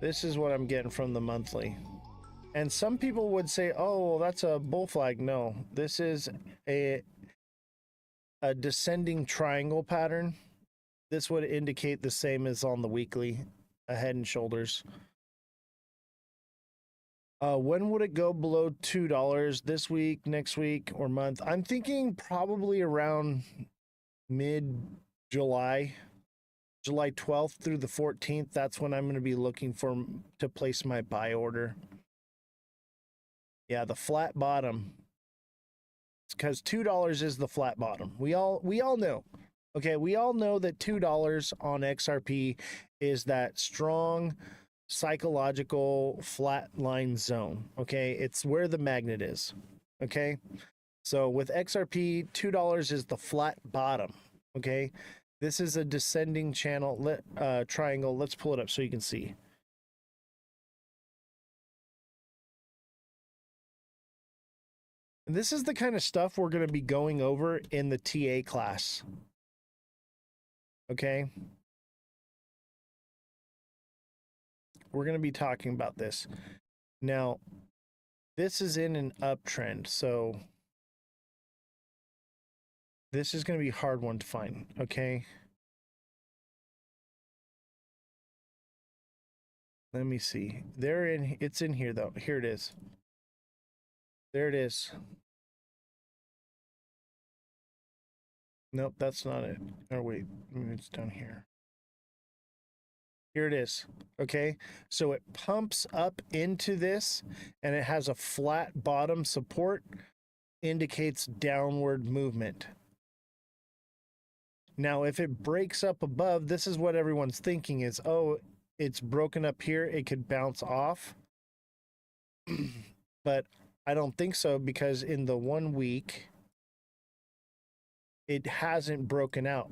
This is what I'm getting from the monthly. And some people would say, oh, well, that's a bull flag. No, this is a descending triangle pattern. This would indicate the same as on the weekly, a head and shoulders. When would it go below $2? This week, next week, or month? I'm thinking probably around mid-July. July 12th through the 14th. That's when I'm going to be looking to place my buy order. Yeah, the flat bottom. It's because $2 is the flat bottom. We all know. Okay, we all know that $2 on XRP is that strong psychological flat line zone. Okay, it's where the magnet is. Okay, so with XRP, $2 is the flat bottom. Okay, this is a descending channel triangle. Let's pull it up so you can see. This is the kind of stuff we're going to be going over in the TA class. Okay. We're going to be talking about this. Now, this is in an uptrend, so this is going to be a hard one to find, okay? Let me see. It's in here though. Here it is. There it is. Nope, that's not it. Oh, wait, it's down here. Here it is. Okay, so it pumps up into this and it has a flat bottom support, indicates downward movement. Now, if it breaks up above, this is what everyone's thinking is, oh, it's broken up here, it could bounce off. But I don't think so, because in the 1 week, it hasn't broken out.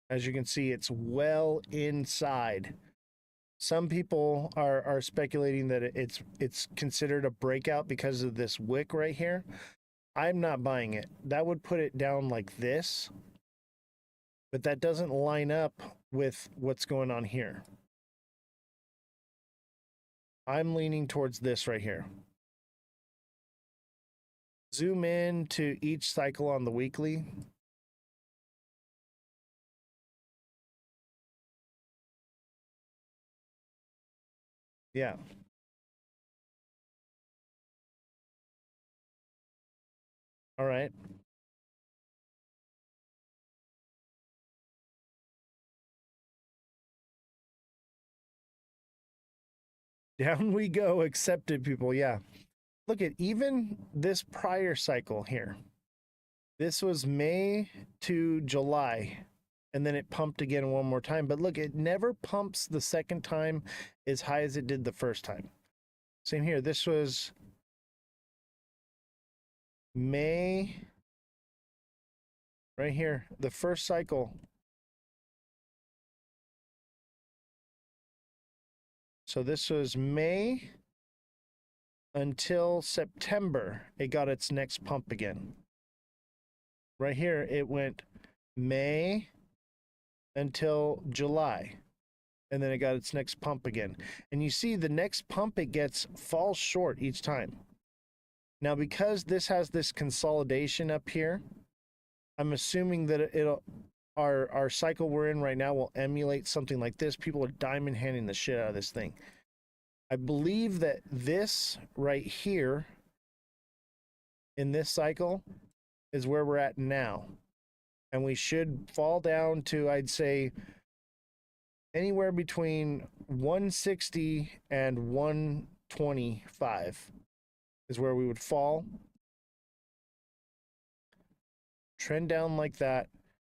As you can see, it's well inside. Some people are speculating that it's considered a breakout because of this wick right here. I'm not buying it. That would put it down like this, but that doesn't line up with what's going on here. I'm leaning towards this right here. Zoom in to each cycle on the weekly. Yeah. All right. Down we go, accepted people. Yeah. Look at even this prior cycle here. This was May to July, and then it pumped again one more time. But look, it never pumps the second time as high as it did the first time. Same here. This was May, right here, the first cycle. So this was May until September. It got its next pump again. Right here, it went May until July, and then it got its next pump again. And you see the next pump it gets falls short each time. Now, because this has this consolidation up here, I'm assuming that our cycle we're in right now will emulate something like this. People are diamond handing the shit out of this thing. I believe that this right here in this cycle is where we're at now. And we should fall down to, I'd say, anywhere between 160 and 125 is where we would fall. Trend down like that.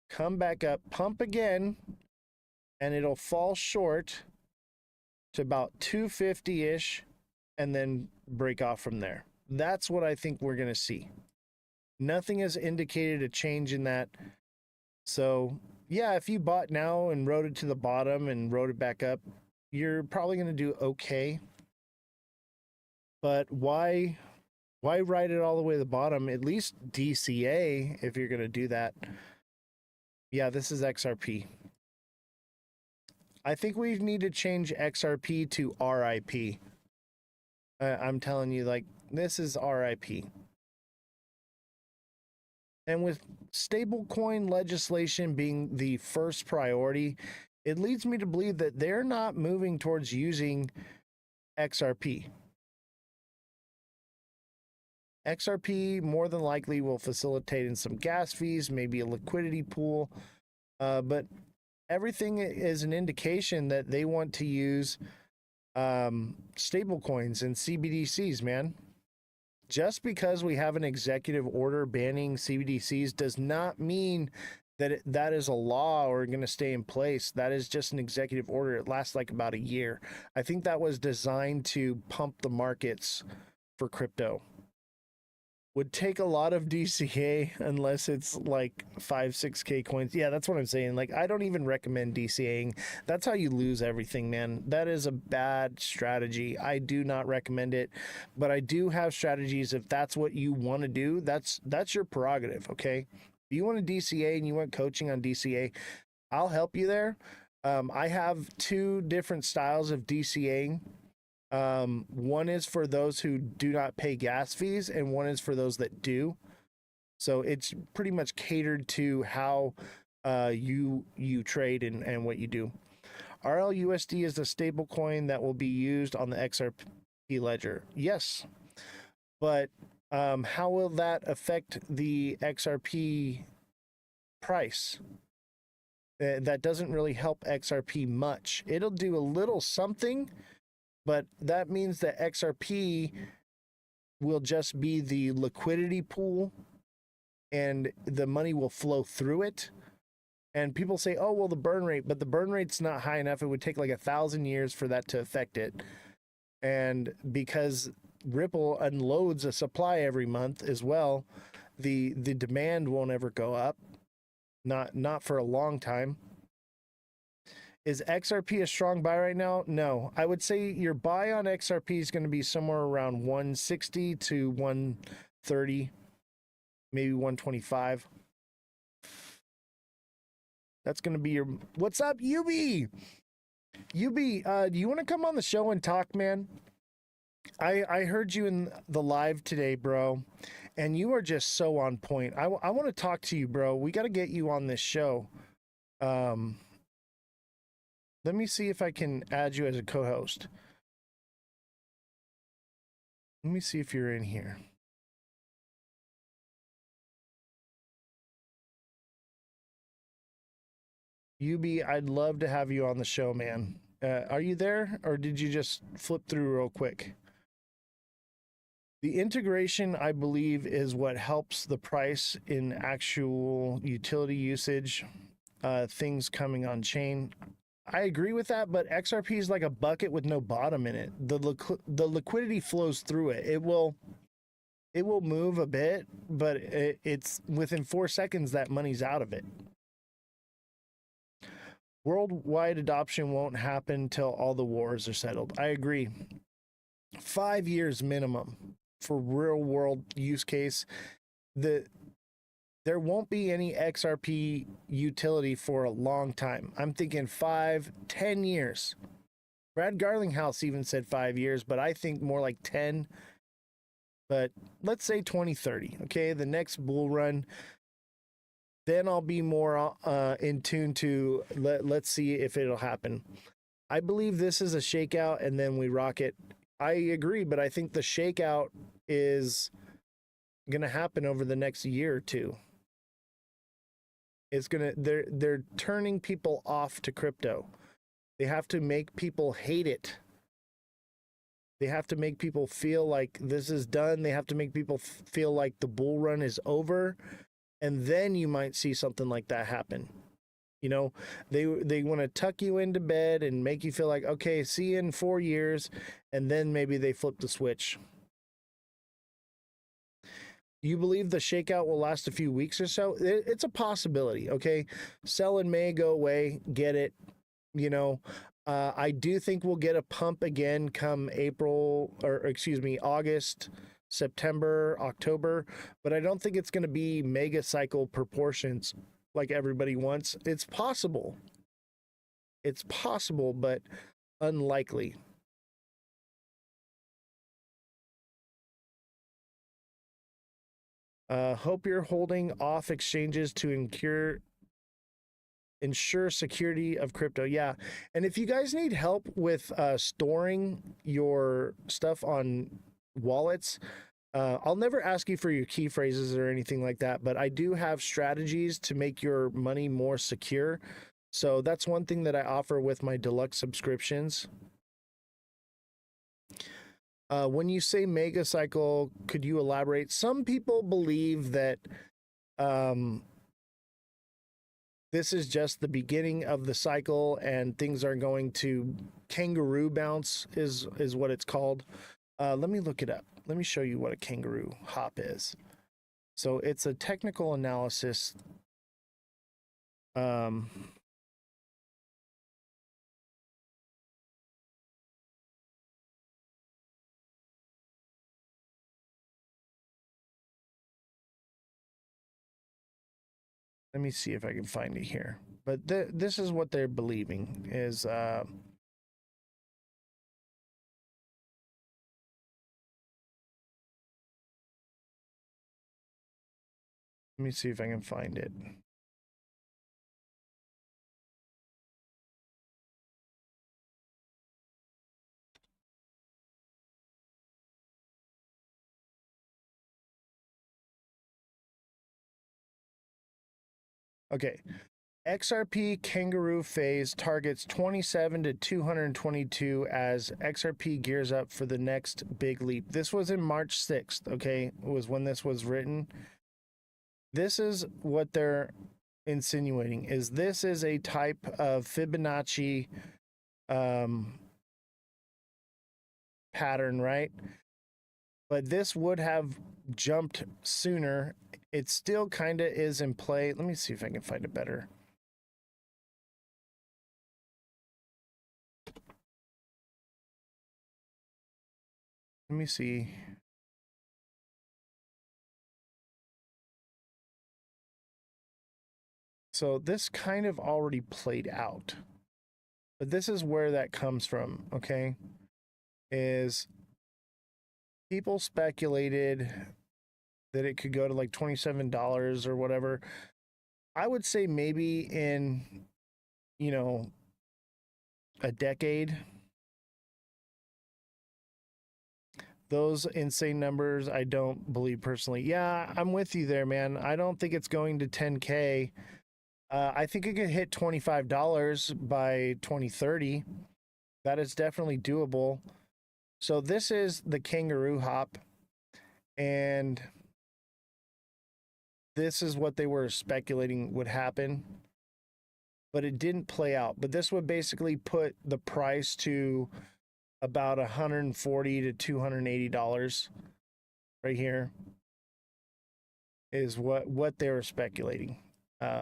Come back up, pump again, and it'll fall short to about 250-ish and then break off from there. That's what I think we're going to see. Nothing has indicated a change in that. So, yeah, if you bought now and rode it to the bottom and rode it back up, you're probably going to do okay. But why ride it all the way to the bottom? At least DCA if you're going to do that. Yeah, this is XRP. I think we need to change XRP to RIP. I'm telling you, like, this is RIP. And with stablecoin legislation being the first priority, it leads me to believe that they're not moving towards using XRP. XRP more than likely will facilitate in some gas fees, maybe a liquidity pool, but everything is an indication that they want to use stable coins and CBDCs, man. Just because we have an executive order banning CBDCs does not mean that that is a law or going to stay in place. That is just an executive order. It lasts like about a year. I think that was designed to pump the markets for crypto. Would take a lot of DCA unless it's like 5-6K coins. Yeah, that's what I'm saying. Like, I don't even recommend DCAing. That's how you lose everything, man. That is a bad strategy. I do not recommend it, but I do have strategies. If that's what you want to do, that's your prerogative. Okay, if you want to DCA and you want coaching on DCA, I'll help you there. I have 2 different styles of DCAing. One is for those who do not pay gas fees, and one is for those that do. So it's pretty much catered to how you trade and what you do. RLUSD is a stable coin that will be used on the XRP ledger. Yes, but how will that affect the XRP price? That doesn't really help XRP much. It'll do a little something, but that means that XRP will just be the liquidity pool and the money will flow through it. And people say, oh, well, the burn rate, but the burn rate's not high enough. It would take like 1,000 years for that to affect it. And because Ripple unloads a supply every month as well, the demand won't ever go up. Not for a long time. Is XRP a strong buy right now? No. I would say your buy on XRP is going to be somewhere around 160 to 130, maybe 125. That's going to be your... What's up, UB? UB, do you want to come on the show and talk, man? I heard you in the live today, bro, and you are just so on point. I want to talk to you, bro. We got to get you on this show. Let me see if I can add you as a co-host. Let me see if you're in here. UB, I'd love to have you on the show, man. Are you there, or did you just flip through real quick? The integration, I believe, is what helps the price in actual utility usage, things coming on chain. I agree with that, but XRP is like a bucket with no bottom in it. The liquidity flows through it. It will move a bit, but it's within 4 seconds that money's out of it. Worldwide adoption won't happen till all the wars are settled. I agree. 5 years minimum for real world use case. There won't be any XRP utility for a long time. I'm thinking 5-10 years. Brad Garlinghouse even said 5 years, but I think more like 10. But let's say 2030, okay? The next bull run. Then I'll be more in tune to let's see if it'll happen. I believe this is a shakeout and then we rock it. I agree, but I think the shakeout is going to happen over the next year or two. It's going to they're turning people off to crypto. They have to make people hate it. They have to make people feel like this is done. They have to make people feel like the bull run is over. And then you might see something like that happen. You know, they want to tuck you into bed and make you feel like, okay, see you in 4 years. And then maybe they flip the switch. You believe the shakeout will last a few weeks or so? It's a possibility, okay? Sell in May, go away, get it. You know, I do think we'll get a pump again come August, September, October, but I don't think it's going to be mega cycle proportions like everybody wants. It's possible. It's possible, but unlikely. Hope you're holding off exchanges to ensure security of crypto. Yeah. And if you guys need help with storing your stuff on wallets, I'll never ask you for your key phrases or anything like that, but I do have strategies to make your money more secure. So that's one thing that I offer with my deluxe subscriptions. When you say mega cycle, could you elaborate? Some people believe that this is just the beginning of the cycle and things are going to kangaroo bounce is what it's called. Let me look it up. Let me show you what a kangaroo hop is. So it's a technical analysis. Let me see if I can find it here. But this is what they're believing is let me see if I can find it. Okay. XRP kangaroo phase targets 27 to 222 as XRP gears up for the next big leap. This was in March 6th, okay? Was when this was written. This is what they're insinuating is this is a type of Fibonacci pattern, right? But this would have jumped sooner. It still kind of is in play. Let me see if I can find it better. Let me see. So this kind of already played out. But this is where that comes from, okay? Is people speculated that it could go to like $27 or whatever. I would say maybe in, you know, a decade. Those insane numbers, I don't believe personally. Yeah, I'm with you there, man. I don't think it's going to 10K. I think it could hit $25 by 2030. That is definitely doable. So this is the kangaroo hop, and this is what they were speculating would happen, but it didn't play out. But this would basically put the price to about $140 to $280 right here is what they were speculating.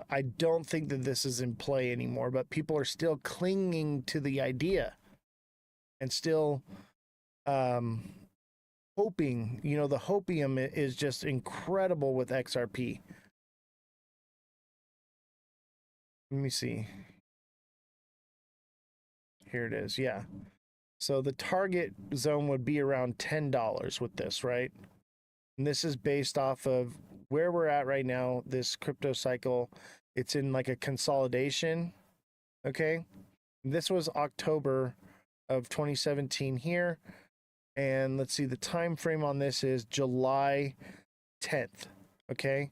I don't think that this is in play anymore, but people are still clinging to the idea and still hoping. You know, the hopium is just incredible with XRP. Let me see. Here it is. Yeah. So the target zone would be around $10 with this, right? And this is based off of where we're at right now, this crypto cycle. It's in like a consolidation. Okay. This was October of 2017 here. And let's see, the time frame on this is July 10th. Okay.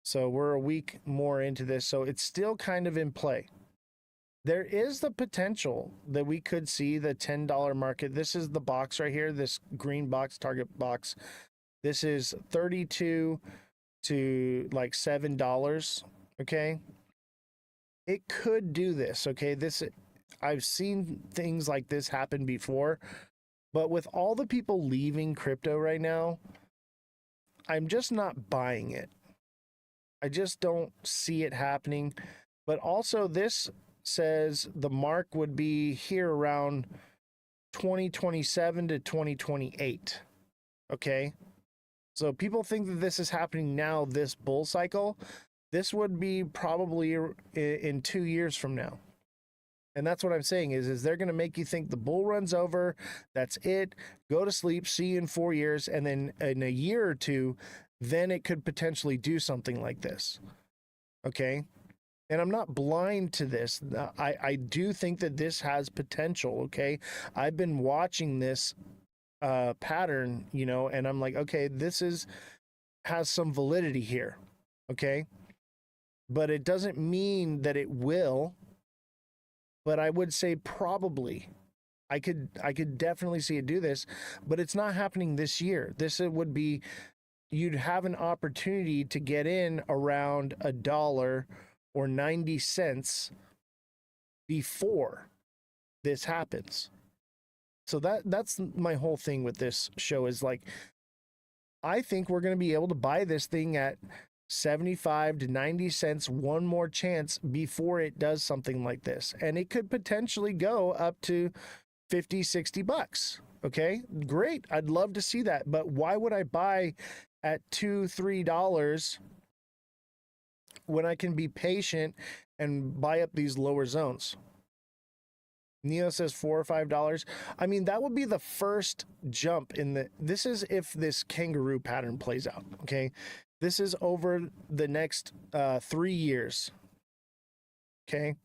So we're a week more into this. So it's still kind of in play. There is the potential that we could see the $10 market. This is the box right here, this green box, target box. This is 32 to like $7. Okay. It could do this. Okay. I've seen things like this happen before, but with all the people leaving crypto right now, I'm just not buying it. I just don't see it happening. But also, this says the mark would be here around 2027 to 2028. Okay. So people think that this is happening now, this bull cycle. This would be probably in 2 years from now. And that's what I'm saying is they're going to make you think the bull run's over. That's it. Go to sleep. See you in 4 years. And then in a year or two, then it could potentially do something like this. Okay. And I'm not blind to this. I do think that this has potential. Okay. I've been watching this pattern, you know, and I'm like, okay, this has some validity here. Okay. But it doesn't mean that it will. But I would say probably I could definitely see it do this, but it's not happening this year. This would be, you'd have an opportunity to get in around $1 or 90 cents before this happens. So that's my whole thing with this show is like, I think we're going to be able to buy this thing at 75 to 90 cents, one more chance before it does something like this. And it could potentially go up to 50, 60 bucks. Okay, great. I'd love to see that. But why would I buy at $2, $3 when I can be patient and buy up these lower zones? Neo says $4 or $5. I mean, that would be the first jump in this is if this kangaroo pattern plays out. Okay. This is over the next 3 years. Okay.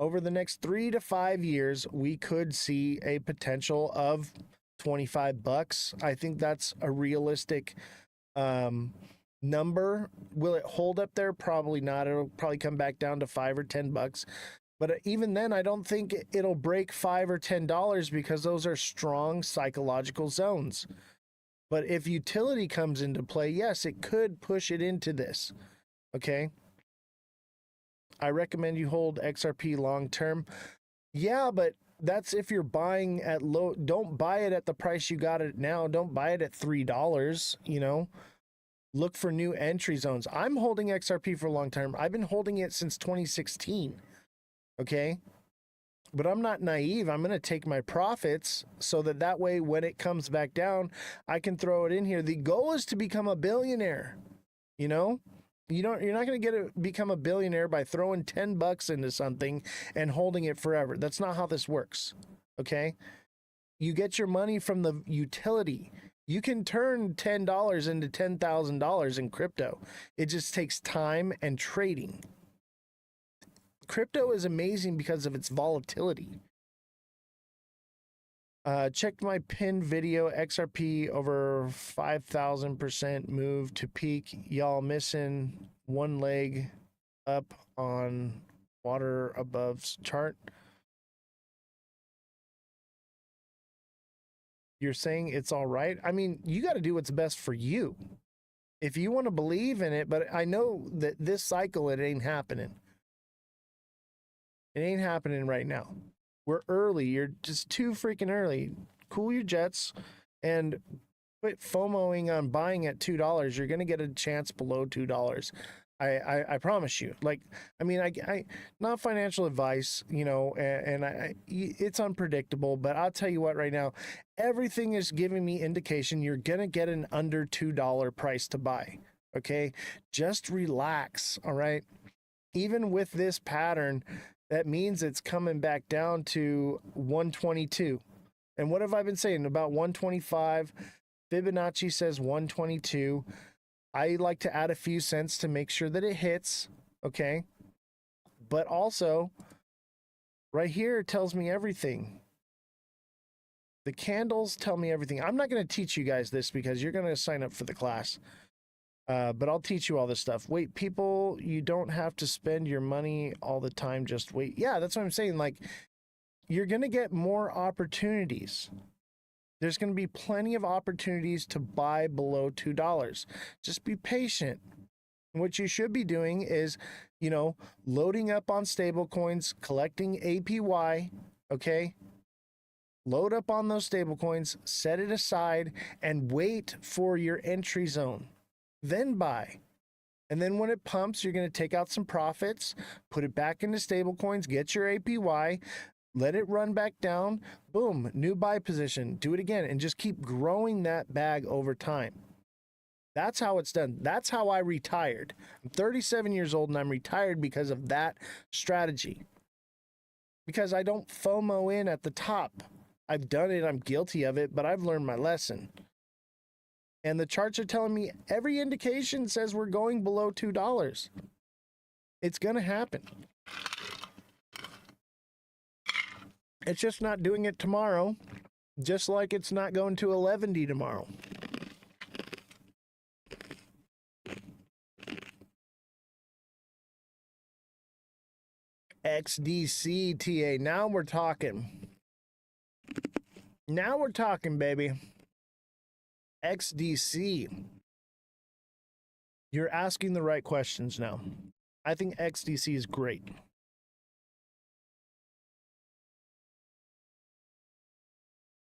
Over the next 3 to 5 years, we could see a potential of 25 bucks. I think that's a realistic number. Will it hold up there? Probably not. It'll probably come back down to 5 or 10 bucks. But even then, I don't think it'll break $5 or $10 because those are strong psychological zones. But if utility comes into play, yes, it could push it into this. Okay. I recommend you hold XRP long term. Yeah, but that's if you're buying at low. Don't buy it at the price you got it now. Don't buy it at $3. You know, look for new entry zones. I'm holding XRP for long term. I've been holding it since 2016. Okay. But I'm not naive. I'm going to take my profits so that way when it comes back down, I can throw it in here. The goal is to become a billionaire. You know, you're not going to become a billionaire by throwing 10 bucks into something and holding it forever. That's not how this works. Okay. You get your money from the utility. You can turn $10 into $10,000 in crypto. It just takes time and trading. Crypto is amazing because of its volatility. Checked my pinned video, XRP over 5,000% move to peak. Y'all missing one leg up on water above chart. You're saying it's all right? I mean, you got to do what's best for you. If you want to believe in it, but I know that this cycle, it ain't happening. It ain't happening right now. We're early. You're just too freaking early. Cool your jets and quit FOMOing on buying at $2. You're going to get a chance below $2. I promise you. Like, I mean, I not financial advice, you know, and it's unpredictable, but I'll tell you what right now, everything is giving me indication you're going to get an under $2 price to buy. Okay. Just relax. All right. Even with this pattern, that means it's coming back down to 122. And what have I been saying about 125? Fibonacci says 122. I like to add a few cents to make sure that it hits. Okay. But also, right here, it tells me everything. The candles tell me everything. I'm not going to teach you guys this because you're going to sign up for the class. But I'll teach you all this stuff. Wait, people, you don't have to spend your money all the time. Just wait. Yeah, that's what I'm saying. Like, you're going to get more opportunities. There's going to be plenty of opportunities to buy below $2. Just be patient. What you should be doing is, you know, loading up on stable coins, collecting APY. Okay. Load up on those stable coins, set it aside, and wait for your entry zone. Then buy. And then when it pumps, you're going to take out some profits, put it back into stable coins, get your APY, let it run back down, boom, new buy position, do it again, and just keep growing that bag over time. That's how it's done. That's how I retired. I'm 37 years old and I'm retired because of that strategy. because I don't FOMO in at the top. I've done it, I'm guilty of it, but I've learned my lesson. And the charts are telling me every indication says we're going below $2. It's going to happen. It's just not doing it tomorrow, just like it's not going to 11D tomorrow. XDC TA. Now we're talking. Now we're talking, baby. XDC. You're asking the right questions now. I think XDC is great.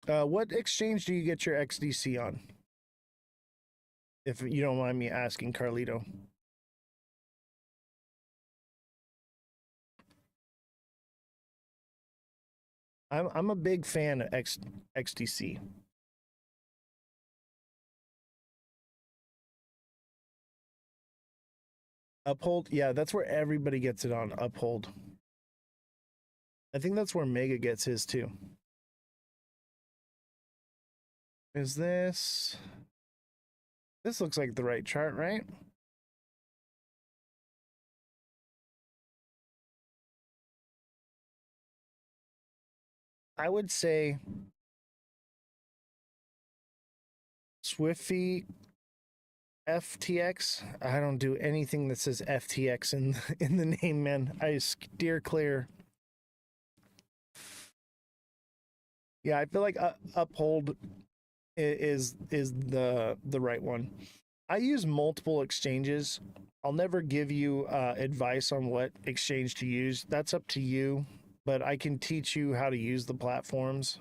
What exchange do you get your XDC on? If you don't mind me asking, Carlito. I'm a big fan of XDC. Uphold, yeah, that's where everybody gets it on. Uphold. I think that's where Mega gets his too. Is this... This looks like the right chart, right? I would say Swiffy FTX. I don't do anything that says FTX in the name, man. I steer clear. Yeah, I feel like Uphold is the right one. I use multiple exchanges. I'll never give you advice on what exchange to use. That's up to you, but I can teach you how to use the platforms.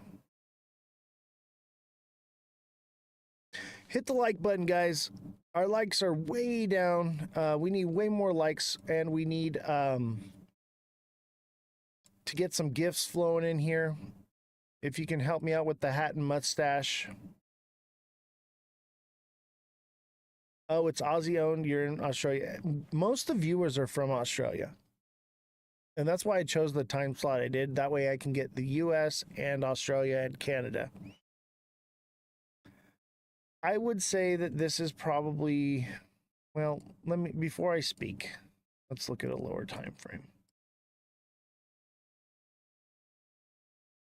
Hit the like button, guys. Our likes are way down. We need way more likes, and we need to get some gifts flowing in here. If you can help me out with the hat and mustache. Oh, it's Aussie owned. You're in Australia. Most of the viewers are from Australia. And that's why I chose the time slot I did. That way I can get the US and Australia and Canada. I would say that this is probably, well, before I speak, let's look at a lower time frame.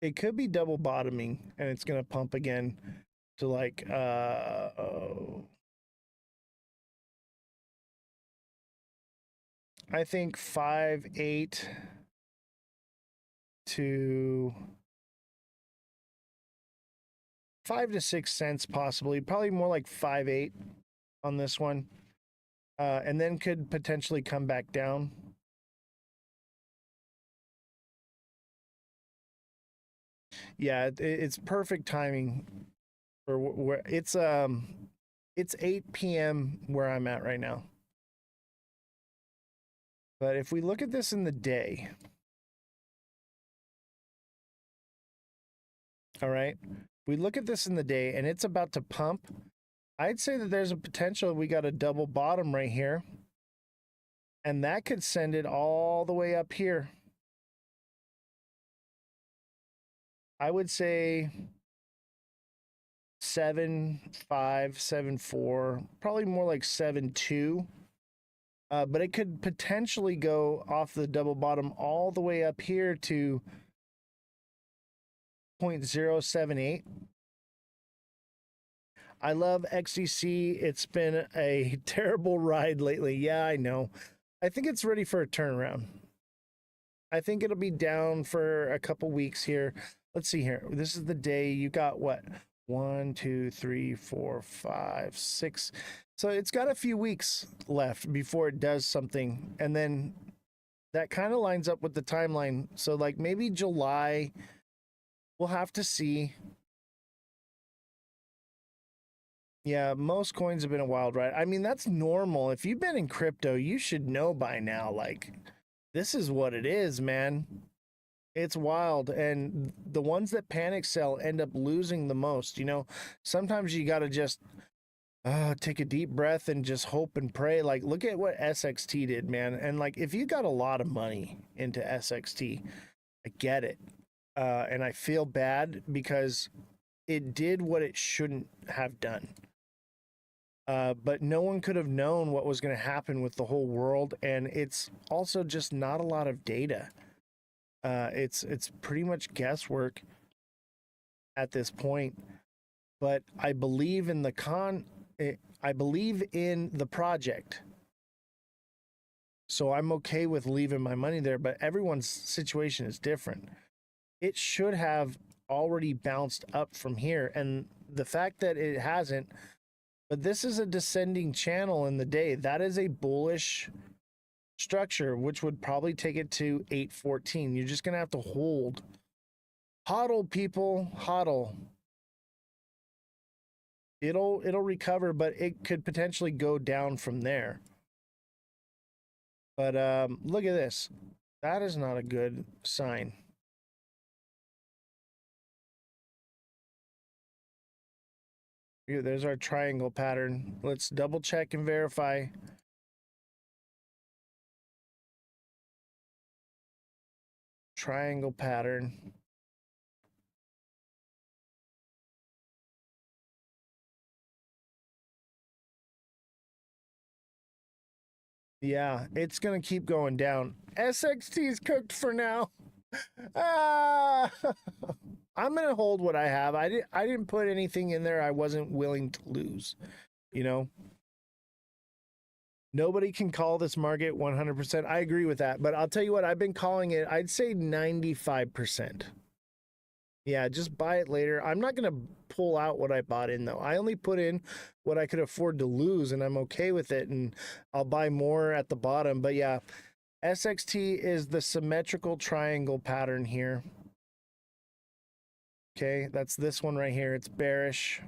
It could be double bottoming and it's going to pump again to like, I think 5.8 to 5 to 6 cents, possibly, probably more like 5.8 on this one, and then could potentially come back down. Yeah, it's perfect timing for where it's 8 p.m. where I'm at right now. But if we look at this in the day, all right, we look at this in the day and it's about to pump. I'd say that there's a potential we got a double bottom right here. And that could send it all the way up here. I would say 7.5, 7.4, probably more like 7.2. But it could potentially go off the double bottom all the way up here to 0.078. I love XDC. It's been a terrible ride lately. Yeah, I know. I think it's ready for a turnaround. I think it'll be down for a couple weeks here. Let's see here. This is the day. You got what? 1, 2, 3, 4, 5, 6. So it's got a few weeks left before it does something. And then that kind of lines up with the timeline. So like maybe July, we'll have to see. Yeah, most coins have been a wild ride. I mean, that's normal. If you've been in crypto, you should know by now, like, this is what it is, man. It's wild. And the ones that panic sell end up losing the most. You know, sometimes you got to just take a deep breath and just hope and pray. Like, look at what SXT did, man. And like, if you got a lot of money into SXT I get it. And I feel bad because it did what it shouldn't have done. But no one could have known what was going to happen with the whole world, and it's also just not a lot of data. It's pretty much guesswork at this point. But I believe in I believe in the project, so I'm okay with leaving my money there. But everyone's situation is different. It should have already bounced up from here, and the fact that it hasn't. But this is a descending channel in the day. That is a bullish structure, which would probably take it to 814. You're just going to have to hold. Hodl, people. Hodl. It'll recover, but it could potentially go down from there. But look at this. That is not a good sign. Here, there's our triangle pattern. Let's double check and verify. Triangle pattern. Yeah, it's going to keep going down. SXT is cooked for now. Ah, I'm going to hold what I have. I didn't put anything in there I wasn't willing to lose, you know? Nobody can call this market 100%. I agree with that, but I'll tell you what, I've been calling it, I'd say 95%. Yeah, just buy it later. I'm not going to pull out what I bought in, though. I only put in what I could afford to lose, and I'm okay with it, and I'll buy more at the bottom. But yeah, SXT is the symmetrical triangle pattern here. Okay, that's this one right here. It's bearish,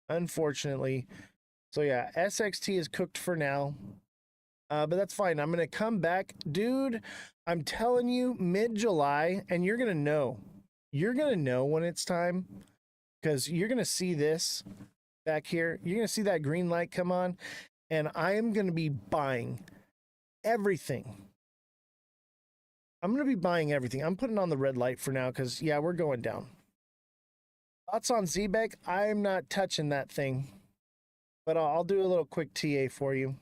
unfortunately. So yeah, SXT is cooked for now. But that's fine. I'm going to come back. Dude, I'm telling you, mid-July, and you're going to know. You're going to know when it's time, because you're going to see this back here. You're going to see that green light come on, and I am going to be buying everything. I'm going to be buying everything. I'm putting on the red light for now because, yeah, we're going down. Thoughts on ZBEC? I'm not touching that thing, but I'll do a little quick TA for you.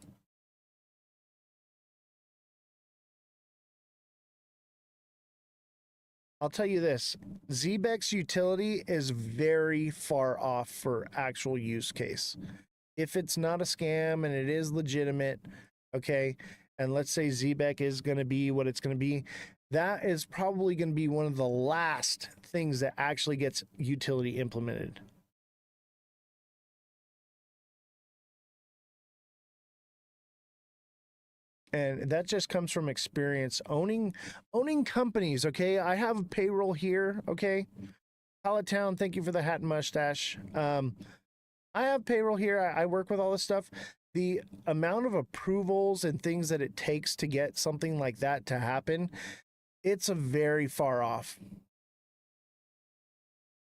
I'll tell you this, ZBEC's utility is very far off for actual use case. If it's not a scam and it is legitimate, okay, and let's say ZBEC is going to be what it's going to be, that is probably going to be one of the last things that actually gets utility implemented. And that just comes from experience owning companies. Okay, I have a payroll here. Okay, Pallet Town, thank you for the hat and mustache. I have payroll here. I work with all this stuff. The amount of approvals and things that it takes to get something like that to happen, it's a very far off.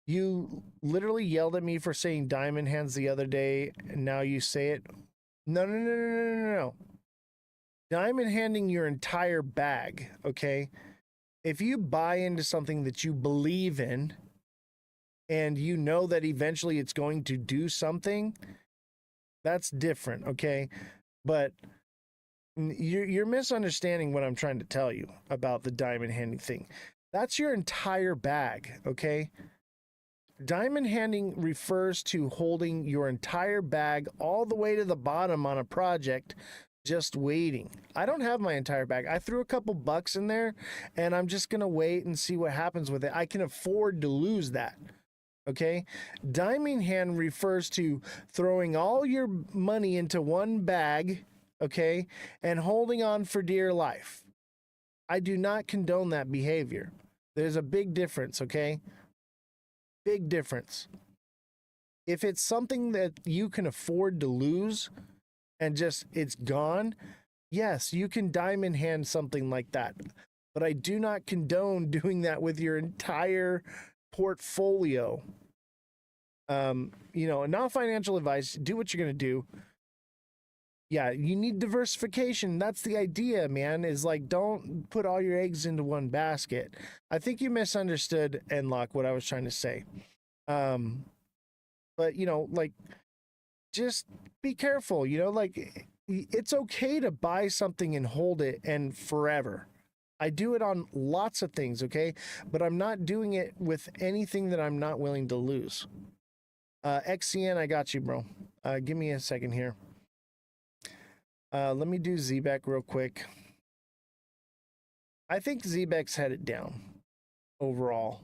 You literally yelled at me for saying diamond hands the other day, and now you say it. No. Diamond handing your entire bag, okay? If you buy into something that you believe in and you know that eventually it's going to do something, that's different, okay? But you're misunderstanding what I'm trying to tell you about the diamond handing thing. That's your entire bag, okay? Diamond handing refers to holding your entire bag all the way to the bottom on a project, just waiting. I don't have my entire bag. I threw a couple bucks in there and I'm just going to wait and see what happens with it. I can afford to lose that. Okay. Diamond hand refers to throwing all your money into one bag. Okay. And holding on for dear life. I do not condone that behavior. There's a big difference. Okay. Big difference. If it's something that you can afford to lose, and just it's gone, yes, you can diamond hand something like that. But I do not condone doing that with your entire portfolio. Not financial advice. Do what you're going to do. Yeah, you need diversification. That's the idea, man, is like don't put all your eggs into one basket. I think you misunderstood, Enlock, what I was trying to say. Um, but like just be careful, like it's okay to buy something and hold it and forever. I do it on lots of things, okay? But I'm not doing it with anything that I'm not willing to lose. XCN, I got you, bro. Give me a second here. Let me do ZBEC real quick. I think ZBEC's headed down overall,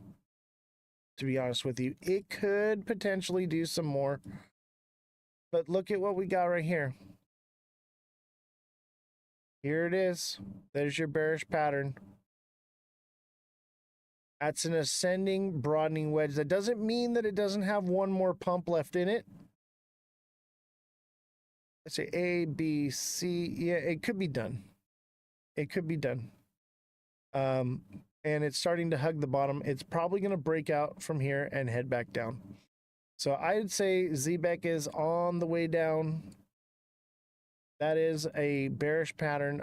to be honest with you. It could potentially do some more. But look at what we got right here. Here it is. There's your bearish pattern. That's an ascending, broadening wedge. That doesn't mean that it doesn't have one more pump left in it. Let's say A, B, C. Yeah, it could be done. It could be done. And it's starting to hug the bottom. It's probably going to break out from here and head back down. So I'd say ZBEC is on the way down. That is a bearish pattern.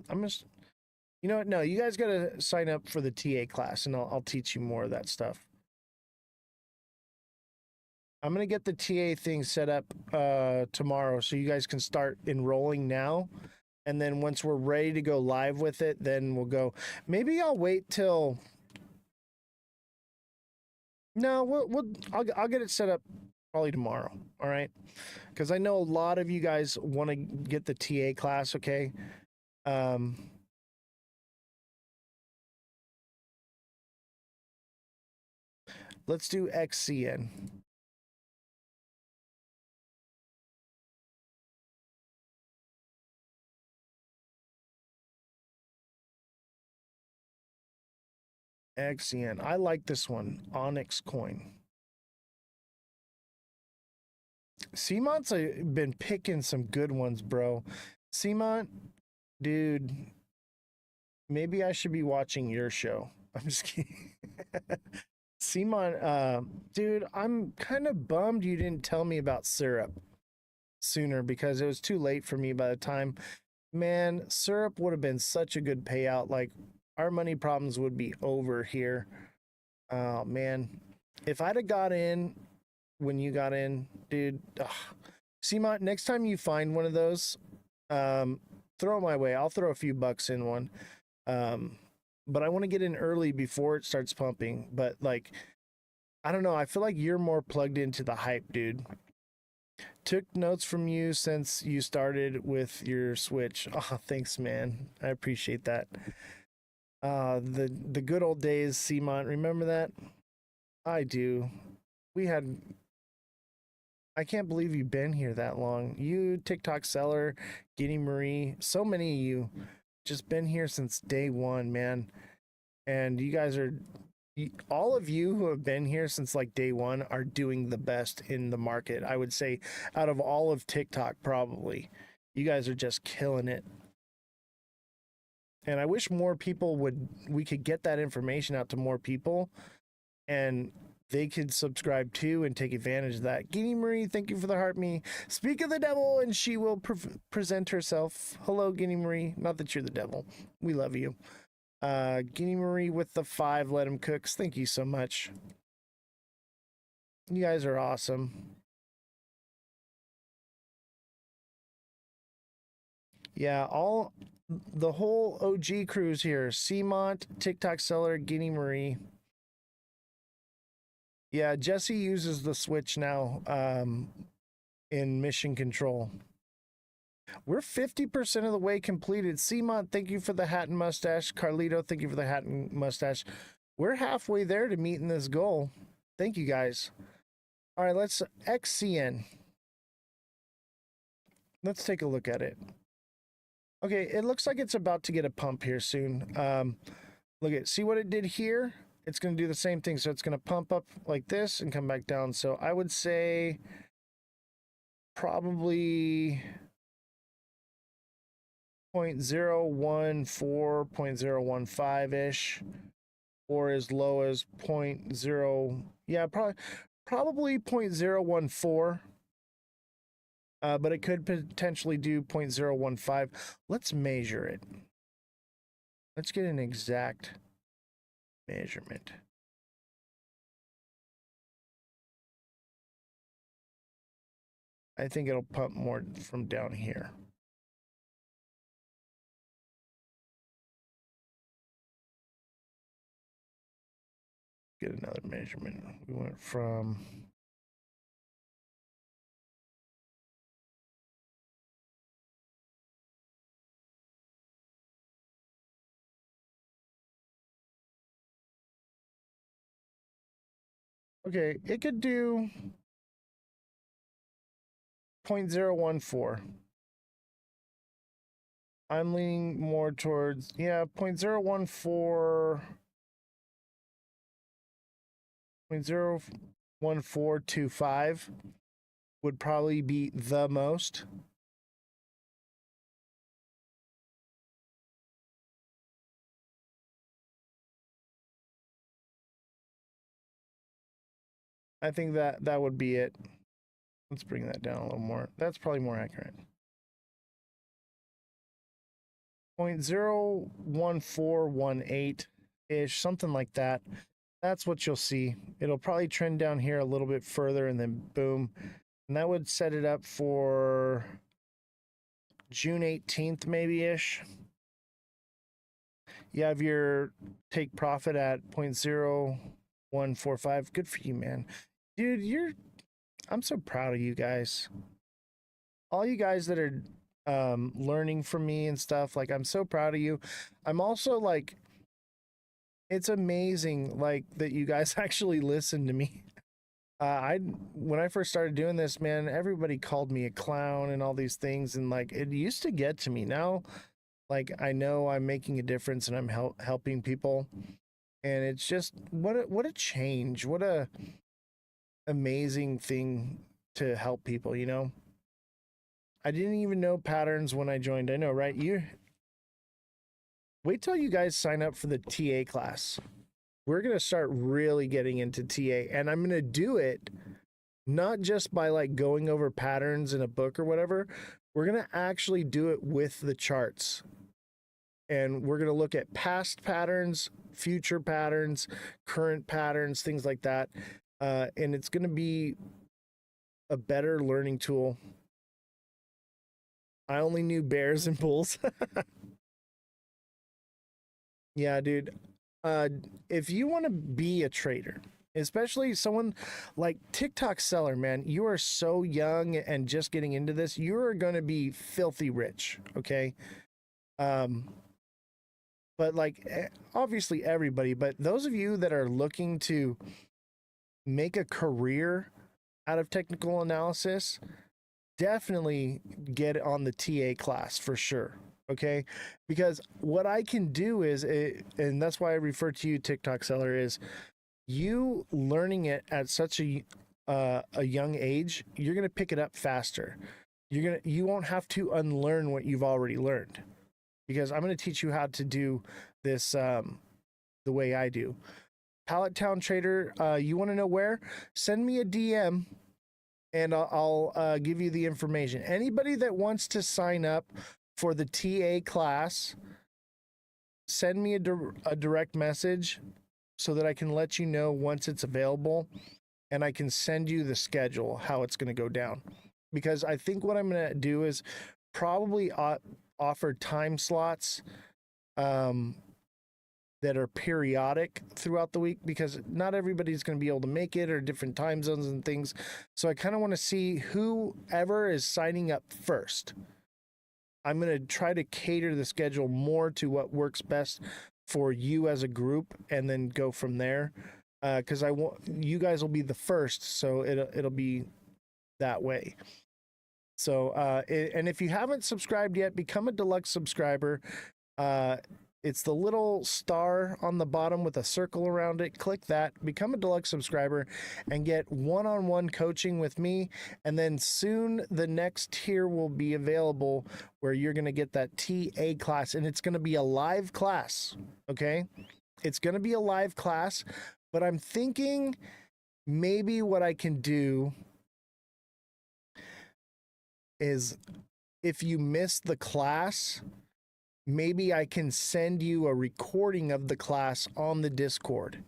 I'm just, you know what? No, you guys got to sign up for the TA class, and I'll teach you more of that stuff. I'm going to get the TA thing set up tomorrow so you guys can start enrolling now. And then once we're ready to go live with it, then we'll go. Maybe I'll wait till... No, I'll get it set up probably tomorrow, all right? Because I know a lot of you guys want to get the TA class, okay? Let's do XCN. XCN. I like this one. Onyx coin. Cmont's been picking some good ones, bro. Cmont, dude, maybe I should be watching your show. I'm just kidding. Cmont, dude, I'm kind of bummed you didn't tell me about syrup sooner because it was too late for me by the time. Man, syrup would have been such a good payout. Like, our money problems would be over here. Oh, man. If I'd have got in when you got in, dude. Cmont, next time you find one of those, throw it my way. I'll throw a few bucks in one. But I want to get in early before it starts pumping. But like, I don't know. I feel like you're more plugged into the hype, dude. Took notes from you since you started with your Switch. Oh, thanks, man. I appreciate that. The good old days, Cmont. Remember that? I do. We had... I can't believe you've been here that long. You, TikTok Seller, Guinea Marie, so many of you just been here since day one, man. And you guys are... all of you who have been here since like day one are doing the best in the market. I would say out of all of TikTok, probably. You guys are just killing it. And I wish more people we could get that information out to more people and they could subscribe to and take advantage of that. Guinea Marie, thank you for the heart me. Speak of the devil and she will present herself. Hello, Guinea Marie. Not that you're the devil. We love you. Guinea Marie with the 5 let him cooks. Thank you so much. You guys are awesome. Yeah, the whole OG crew's here. Cmont, TikTok Seller, Guinea Marie. Yeah, Jesse uses the Switch now in Mission Control. We're 50% of the way completed. Cmont, thank you for the hat and mustache. Carlito, thank you for the hat and mustache. We're halfway there to meeting this goal. Thank you, guys. All right, let's XCN. Let's take a look at it. Okay, it looks like it's about to get a pump here soon. Look at, see what it did here? It's going to do the same thing. So it's going to pump up like this and come back down. So I would say probably 0.014, 0.015-ish, or as low as 0.0, yeah, probably 0.014. but it could potentially do 0.015. Let's measure it. Let's get an exact measurement. I think it'll pump more from down here. Get another measurement. We went from okay, it could do 0.014. I'm leaning more towards, yeah, 0.014, 0.01425 would probably be the most. I think that would be it. Let's bring that down a little more. That's probably more accurate. 0.01418-ish, something like that. That's what you'll see. It'll probably trend down here a little bit further and then boom. And that would set it up for June 18th, maybe-ish. You have your take profit at 0.0145. Good for you, man. Dude, I'm so proud of you guys. All you guys that are learning from me and stuff, like, I'm so proud of you. I'm also like, it's amazing, like, that you guys actually listen to me. When I first started doing this, man, everybody called me a clown and all these things, and like, it used to get to me. Now, like, I know I'm making a difference and I'm helping people, and it's just what a change, what a amazing thing to help people, you know. I didn't even know patterns when I joined. I know, right? You wait till you guys sign up for the TA class. We're going to start really getting into TA, and I'm going to do it not just by like going over patterns in a book or whatever. We're going to actually do it with the charts. And we're going to look at past patterns, future patterns, current patterns, things like that. And it's going to be a better learning tool. I only knew bears and bulls. Yeah, dude. If you want to be a trader, especially someone like TikTok seller, man, you are so young and just getting into this, you're going to be filthy rich. Okay. But like, obviously everybody, but those of you that are looking to make a career out of technical analysis, definitely get on the TA class for sure. Okay. Because what I can do is, and that's why I refer to you, TikTok seller, is you learning it at such a young age, you're going to pick it up faster. You won't have to unlearn what you've already learned, because I'm going to teach you how to do this the way I do. Pallet Town Trader, you want to know where? Send me a DM and I'll give you the information. Anybody that wants to sign up for the TA class, send me a direct message so that I can let you know once it's available, and I can send you the schedule, how it's going to go down. Because I think what I'm going to do is probably offer time slots that are periodic throughout the week, because not everybody's going to be able to make it, or different time zones and things. So I kind of want to see whoever is signing up first. I'm going to try to cater the schedule more to what works best for you as a group, and then go from there. Because I want you guys will be the first, so it'll be that way. So, and if you haven't subscribed yet, become a deluxe subscriber. It's the little star on the bottom with a circle around it. Click that, become a deluxe subscriber, and get one-on-one coaching with me. And then soon the next tier will be available, where you're going to get that TA class, and it's going to be a live class. Okay. It's going to be a live class, but I'm thinking maybe what I can do is if you miss the class, maybe I can send you a recording of the class on the Discord.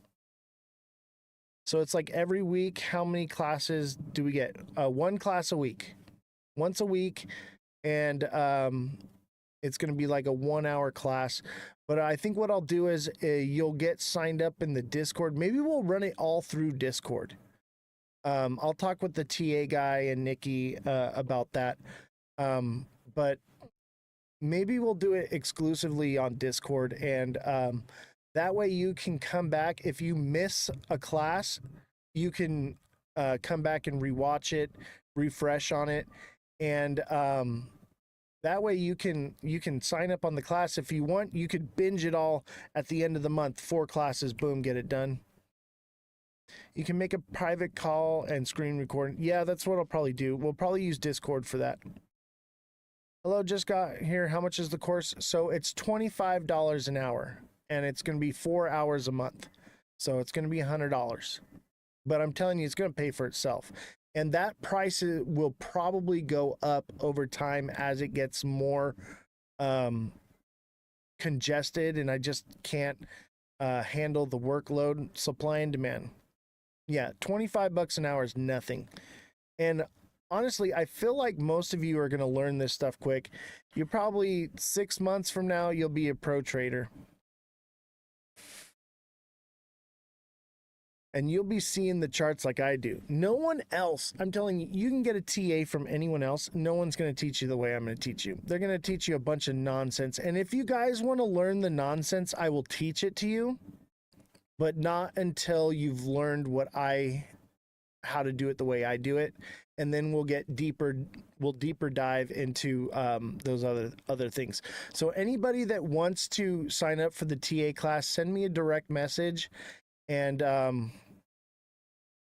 So it's like every week, how many classes do we get? One class a week, once a week. And it's going to be like a 1 hour class. But I think what I'll do is you'll get signed up in the Discord. Maybe we'll run it all through Discord. I'll talk with the TA guy and Nikki about that. But maybe we'll do it exclusively on Discord. And that way you can come back. If you miss a class, you can come back and rewatch it, refresh on it. And that way you can sign up on the class if you want. You could binge it all at the end of the month. 4 classes, boom, get it done. You can make a private call and screen record. Yeah, that's what I'll probably do. We'll probably use Discord for that. Hello, just got here. How much is the course? So it's $25 an hour, and it's going to be 4 hours a month. So it's going to be $100. But I'm telling you, it's going to pay for itself. And that price will probably go up over time as it gets more congested, and I just can't handle the workload, supply and demand. Yeah, $25 an hour is nothing. And honestly, I feel like most of you are going to learn this stuff quick. You're probably 6 months from now, you'll be a pro trader. And you'll be seeing the charts like I do. No one else, I'm telling you, you can get a TA from anyone else. No one's going to teach you the way I'm going to teach you. They're going to teach you a bunch of nonsense. And if you guys want to learn the nonsense, I will teach it to you, but not until you've learned how to do it the way I do it. And then we'll deeper dive into those other things. So anybody that wants to sign up for the TA class, send me a direct message. And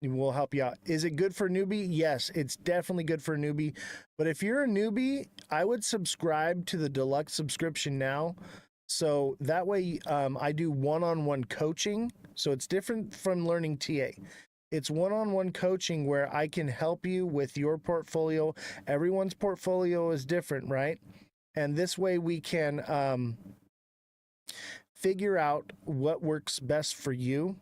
we'll help you out. Is it good for a newbie? Yes, it's definitely good for a newbie. But if you're a newbie, I would subscribe to the deluxe subscription now. So that way I do one-on-one coaching. So it's different from learning TA. It's one-on-one coaching where I can help you with your portfolio. Everyone's portfolio is different, right? And this way we can figure out what works best for you.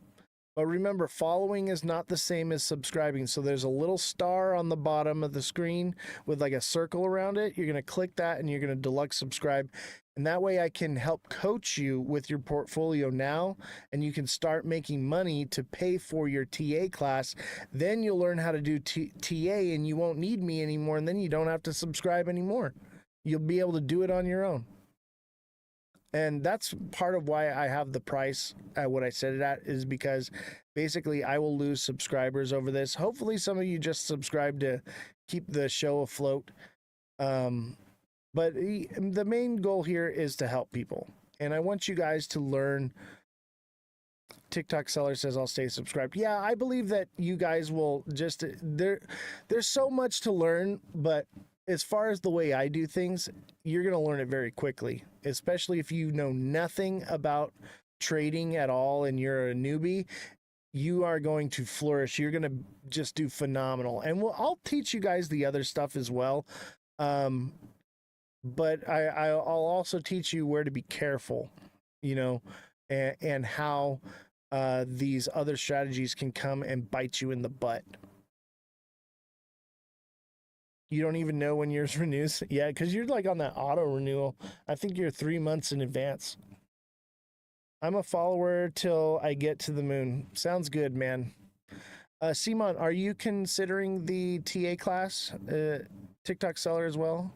But remember, following is not the same as subscribing. So there's a little star on the bottom of the screen with like a circle around it. You're going to click that and you're going to deluxe subscribe. And that way I can help coach you with your portfolio now, and you can start making money to pay for your TA class. Then you'll learn how to do TA and you won't need me anymore. And then you don't have to subscribe anymore. You'll be able to do it on your own. And that's part of why I have the price at what I set it at, is because basically I will lose subscribers over this. Hopefully some of you just subscribe to keep the show afloat. But the main goal here is to help people. And I want you guys to learn. TikTok seller says I'll stay subscribed. Yeah, I believe that you guys will just, there's so much to learn, but as far as the way I do things, you're going to learn it very quickly, especially if you know nothing about trading at all and you're a newbie. You are going to flourish. You're going to just do phenomenal. And I'll teach you guys the other stuff as well. But I'll also teach you where to be careful, and how these other strategies can come and bite you in the butt. You don't even know when yours renews? Yeah, because you're like on that auto renewal. I think you're 3 months in advance. I'm a follower till I get to the moon. Sounds good, man. Simon, are you considering the TA class? TikTok seller as well?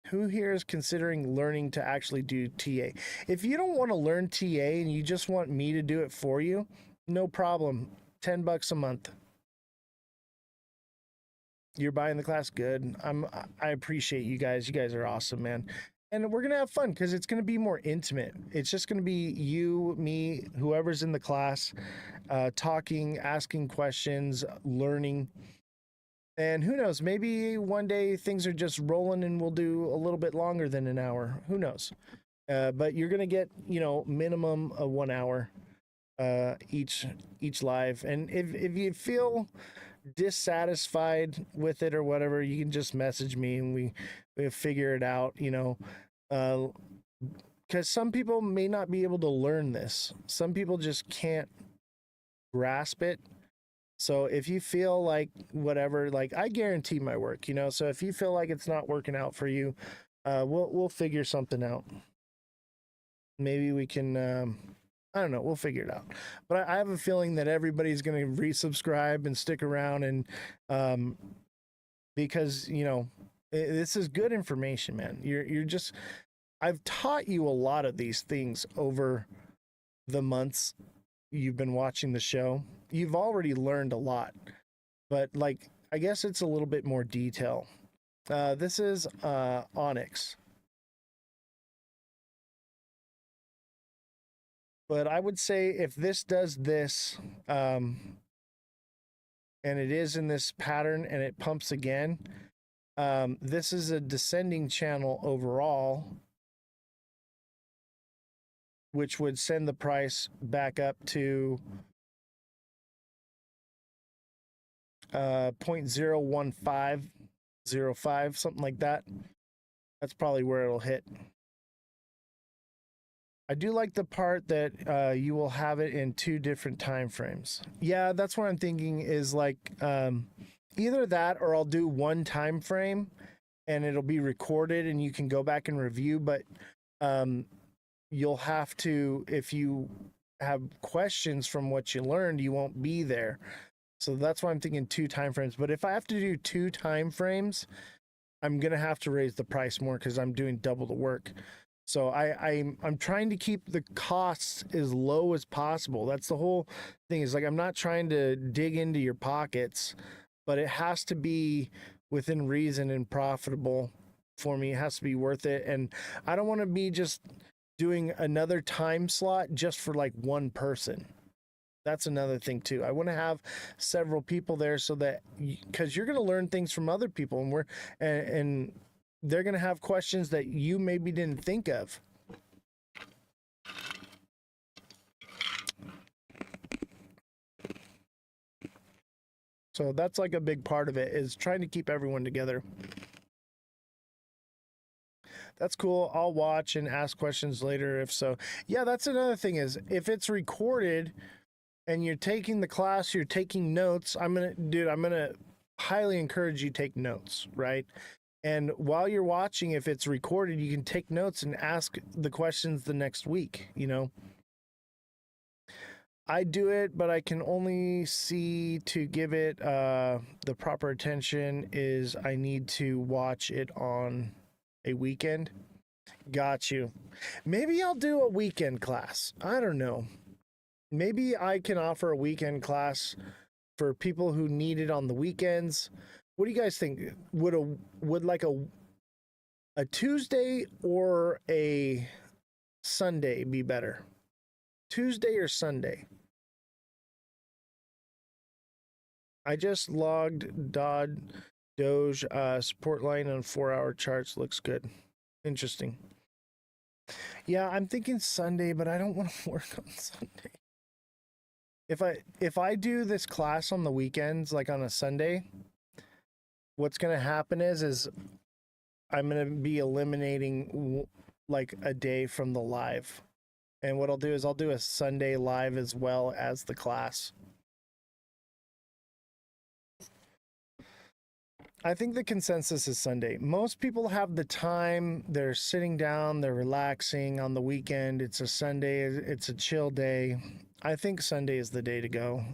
Who here is considering learning to actually do TA? If you don't want to learn TA and you just want me to do it for you, no problem. $10 a month. You're buying the class? Good. I appreciate you guys. You guys are awesome, man. And we're going to have fun because it's going to be more intimate. It's just going to be you, me, whoever's in the class, talking, asking questions, learning. And who knows, maybe one day things are just rolling and we'll do a little bit longer than an hour. Who knows? But you're going to get, minimum of 1 hour each live. And if you feel dissatisfied with it or whatever, you can just message me and we figure it out, you know. Because some people may not be able to learn this. Some people just can't grasp it. So if you feel like whatever, like I guarantee my work, you know. So if you feel like it's not working out for you, we'll figure something out. Maybe we can. I don't know. We'll figure it out. But I have a feeling that everybody's going to resubscribe and stick around, and because you know this is good information, man. You're just. I've taught you a lot of these things over the months you've been watching the show. You've already learned a lot, but like I guess it's a little bit more detail. This is Onyx. But I would say if this does this, and it is in this pattern and it pumps again, this is a descending channel overall, which would send the price back up to 0.01505, something like that. That's probably where it'll hit. I do like the part that you will have it in 2 different time frames. Yeah, that's what I'm thinking is like either that or I'll do 1 time frame and it'll be recorded and you can go back and review, but you'll have to, if you have questions from what you learned, you won't be there. So that's why I'm thinking 2 time frames. But if I have to do 2 time frames, I'm gonna have to raise the price more because I'm doing double the work. So I'm trying to keep the costs as low as possible. That's the whole thing. Is like I'm not trying to dig into your pockets, but it has to be within reason and profitable for me. It has to be worth it. And I don't want to be just doing another time slot just for like one person. That's another thing too. I want to have several people there so that because you're going to learn things from other people, and they're going to have questions that you maybe didn't think of. So that's like a big part of it, is trying to keep everyone together. That's cool. I'll watch and ask questions later if so. Yeah, that's another thing, is if it's recorded and you're taking the class, you're taking notes, I'm going to highly encourage you take notes, right? And while you're watching, if it's recorded, you can take notes and ask the questions the next week, you know. I do it, but I can only see to give it the proper attention is I need to watch it on a weekend. Got you. Maybe I'll do a weekend class. I don't know. Maybe I can offer a weekend class for people who need it on the weekends. What do you guys think? Would like a Tuesday or a Sunday be better? Tuesday or Sunday? I just logged Doge support line on 4-hour charts. Looks good. Interesting. Yeah, I'm thinking Sunday, but I don't want to work on Sunday. If I do this class on the weekends, like on a Sunday, what's going to happen is I'm going to be eliminating like a day from the live. And what I'll do is I'll do a Sunday live as well as the class. I think the consensus is Sunday. Most people have the time. They're sitting down, they're relaxing on the weekend. It's a Sunday, it's a chill day. I think Sunday is the day to go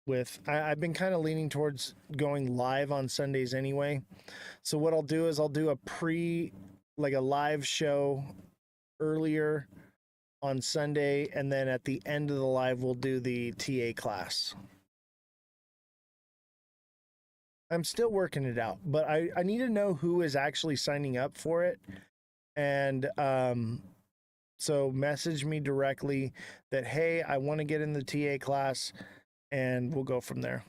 with. I've been kind of leaning towards going live on Sundays anyway. So what I'll do is I'll do a live show earlier on Sunday, and then at the end of the live, we'll do the TA class. I'm still working it out, but I need to know who is actually signing up for it. And so message me directly that, hey, I want to get in the TA class, and we'll go from there.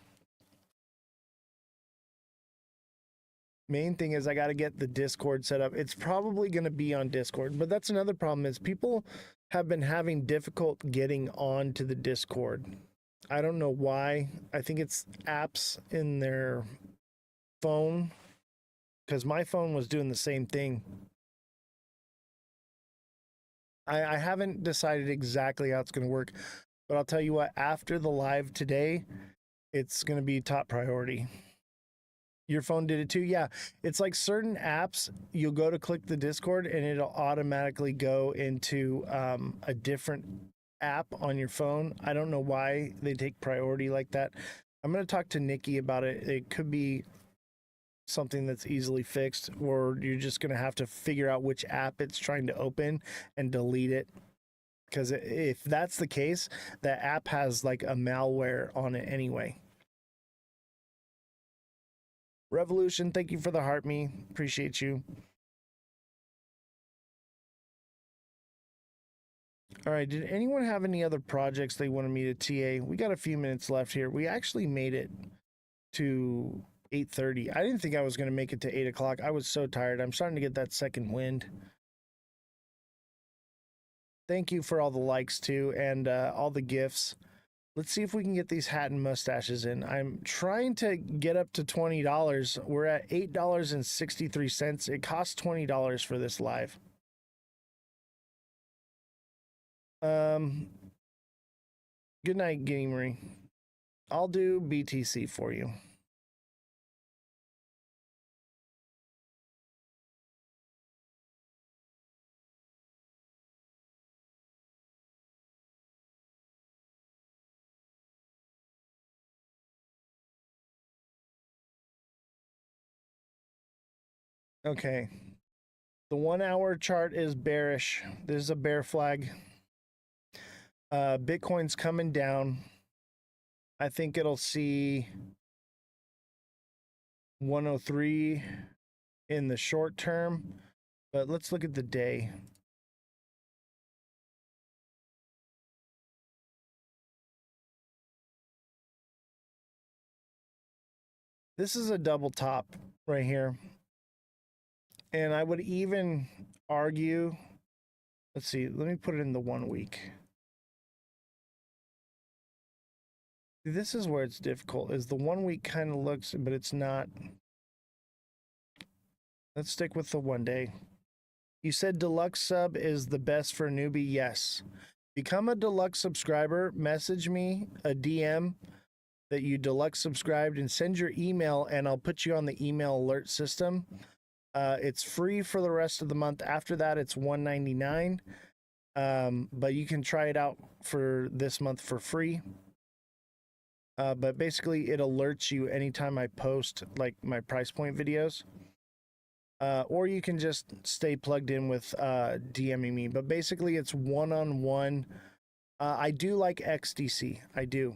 Main thing is I got to get the Discord set up. It's probably going to be on Discord, but that's another problem, is people have been having difficult getting on to the Discord. I don't know why. I think it's apps in their phone, because my phone was doing the same thing. I haven't decided exactly how it's going to work, but I'll tell you what, after the live today, it's going to be top priority. Your phone did it too? Yeah. It's like certain apps, you'll go to click the Discord and it'll automatically go into a different app on your phone. I don't know why they take priority like that. I'm going to talk to Nikki about it. It could be something that's easily fixed, or you're just going to have to figure out which app it's trying to open and delete it. Because if that's the case, that app has like a malware on it anyway. Revolution, thank you for the heart me. Appreciate you. All right, did anyone have any other projects they wanted me to TA? We got a few minutes left here. We actually made it to 8:30. I didn't think I was going to make it to 8 o'clock. I was so tired. I'm starting to get that second wind. Thank you for all the likes too, and all the gifts. Let's see if we can get these hat and mustaches in. I'm trying to get up to $20. We're at $8.63. It costs $20 for this live. Good night, Guinea Marie. I'll do BTC for you. Okay. The 1 hour chart is bearish. This is a bear flag. Bitcoin's coming down. I think it'll see 103 in the short term, but let's look at the day. This is a double top right here. And I would even argue, let's see, let me put it in the 1 week. This is where it's difficult, is the 1 week kind of looks, but it's not. Let's stick with the 1 day. You said deluxe sub is the best for a newbie. Yes. Become a deluxe subscriber. Message me a DM that you deluxe subscribed and send your email, and I'll put you on the email alert system. It's free for the rest of the month. After that, it's $1.99. But you can try it out for this month for free. But basically, it alerts you anytime I post like my price point videos. Or you can just stay plugged in with DMing me. But basically, it's one-on-one. I do like XDC. I do.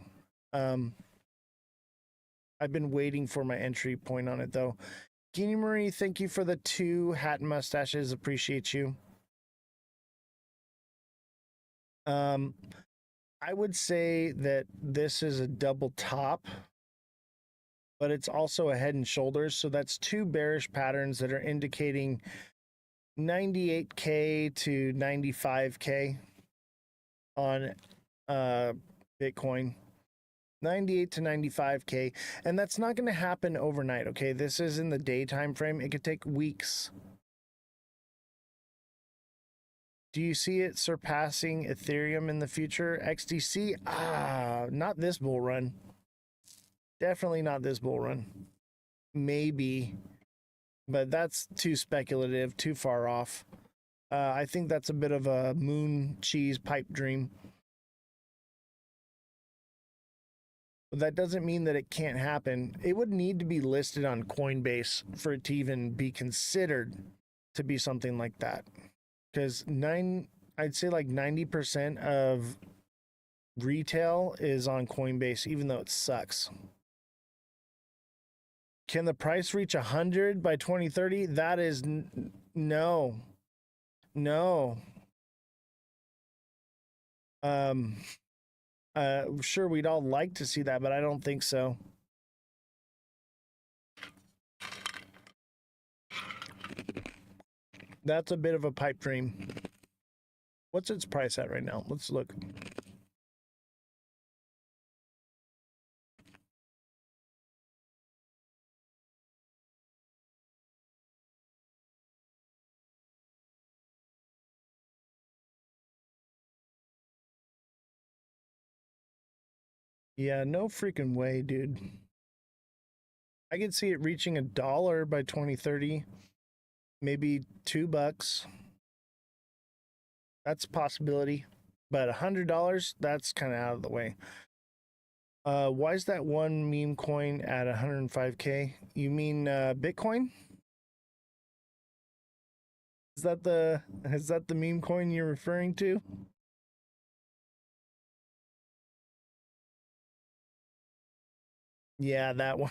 I've been waiting for my entry point on it, though. Guinea Marie, thank you for the 2 hat and mustaches. Appreciate you. I would say that this is a double top, but it's also a head and shoulders. So that's 2 bearish patterns that are indicating 98K to 95K on Bitcoin. 98 to 95K. And that's not going to happen overnight, okay? This is in the day time frame. It could take weeks. Do you see it surpassing Ethereum in the future? XDC? Not this bull run. Definitely not this bull run. Maybe, but that's too speculative, too far off. I think that's a bit of a moon cheese pipe dream. But that doesn't mean that it can't happen. It would need to be listed on Coinbase for it to even be considered to be something like that. Because I'd say like 90% of retail is on Coinbase, even though it sucks. Can the price reach 100 by 2030? That is no. Sure, we'd all like to see that, but I don't think so. That's a bit of a pipe dream. What's its price at right now? Let's look. Yeah, no freaking way, dude. I could see it reaching $1 by 2030, maybe $2. That's a possibility. But $100, that's kind of out of the way. Why is that one meme coin at 105K? You mean Bitcoin? Is that the meme coin you're referring to? Yeah, that one.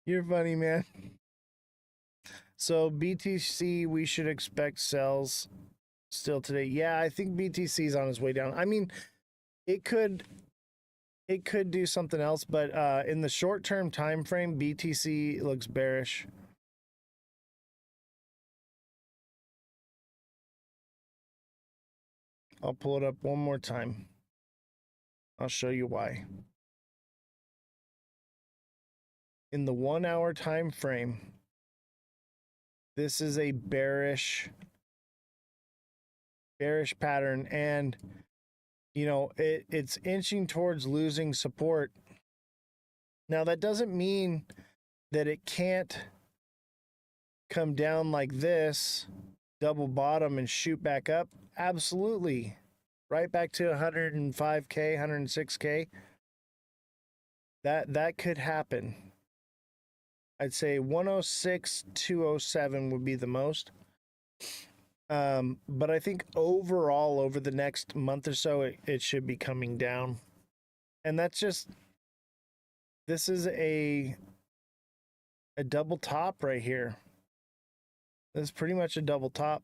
You're funny, man. So BTC, we should expect sells still today. Yeah, I think BTC is on its way down. I mean, it could do something else, but in the short term time frame, BTC looks bearish. I'll pull it up one more time. I'll show you why. In the 1 hour time frame, this is a bearish pattern, and you know it's inching towards losing support. Now that doesn't mean that it can't come down like this, double bottom and shoot back up. Absolutely. Right back to 105K, 106K. That could happen. I'd say 106, 207 would be the most. But I think overall over the next month or so, it should be coming down. And that's just, this is a double top right here. This is pretty much a double top.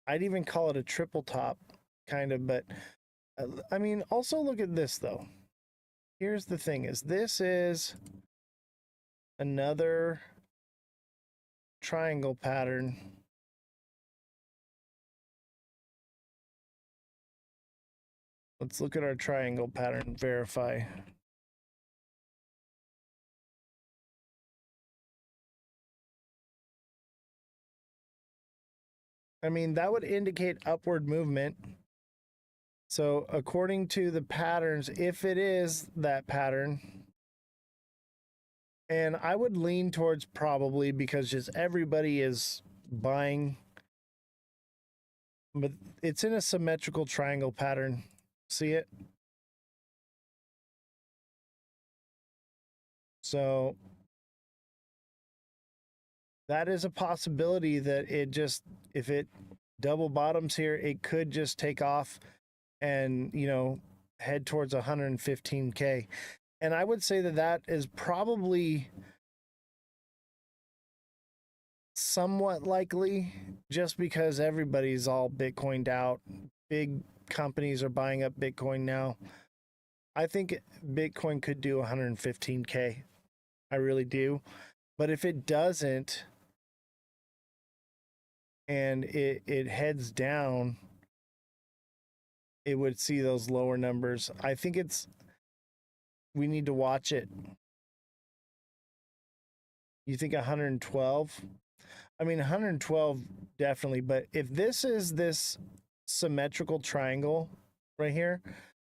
I'd even call it a triple top, kind of, but I mean, also look at this though. Here's the thing is this is another triangle pattern. Let's look at our triangle pattern, verify. I mean, that would indicate upward movement. So according to the patterns, if it is that pattern, and I would lean towards probably because just everybody is buying, but it's in a symmetrical triangle pattern. See it? So that is a possibility that it just, if it double bottoms here, it could just take off and, you know, head towards 115K. And I would say that that is probably somewhat likely just because everybody's all Bitcoined out. Big companies are buying up Bitcoin now. I think Bitcoin could do 115K. I really do. But if it doesn't and it heads down, it would see those lower numbers. I think we need to watch it. You think 112? I mean, 112 definitely, but if this is this symmetrical triangle right here,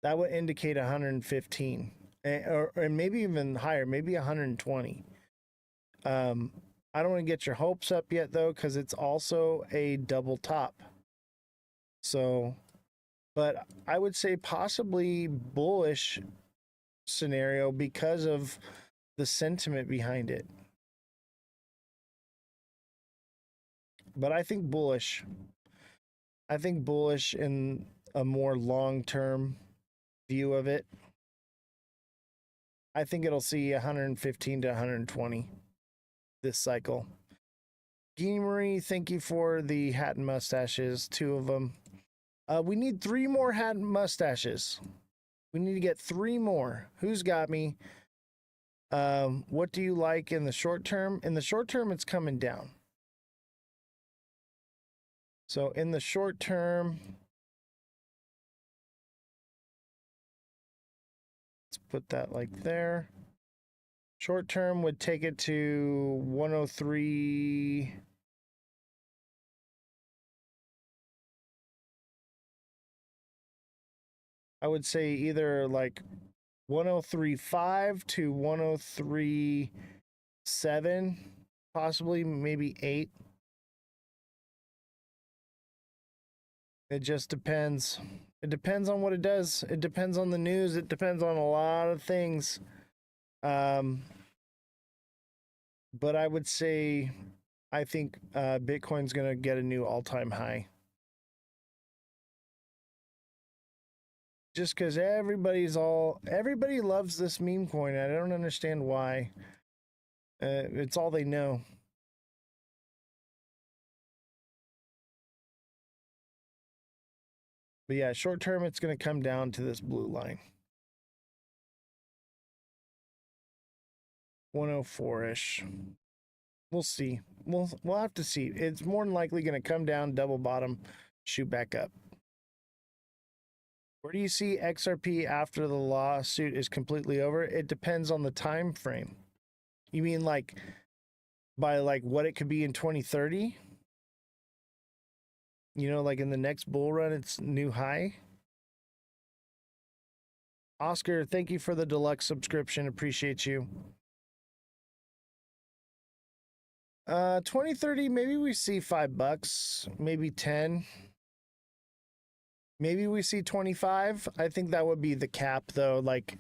that would indicate 115 or maybe even higher, maybe 120. I don't want to get your hopes up yet though, because it's also a double top. So, but I would say possibly bullish scenario because of the sentiment behind it. But I think bullish. I think bullish in a more long-term view of it. I think it'll see 115 to 120 this cycle. Guinea Marie, thank you for the hat and mustaches, 2 of them. We need 3 more hat and mustaches. We need to get 3 more. Who's got me? What do you like in the short term? In the short term, it's coming down. So in the short term, let's put that like there. Short term would take it to 103. I would say either like 103.5 to 103.7, possibly maybe 8. It just depends. It depends on what it does. It depends on the news. It depends on a lot of things. But I would say I think Bitcoin's going to get a new all-time high. Just because everybody loves this meme coin. I don't understand why. It's all they know. But yeah, short term, it's going to come down to this blue line. 104-ish. We'll see. We'll have to see. It's more than likely going to come down, double bottom, shoot back up. Where do you see XRP after the lawsuit is completely over? It depends on the time frame. You mean like by like what it could be in 2030? You know, like in the next bull run, it's new high. Oscar, thank you for the deluxe subscription. Appreciate you. 2030, maybe we see $5, maybe 10. Maybe we see 25. I think that would be the cap though. Like,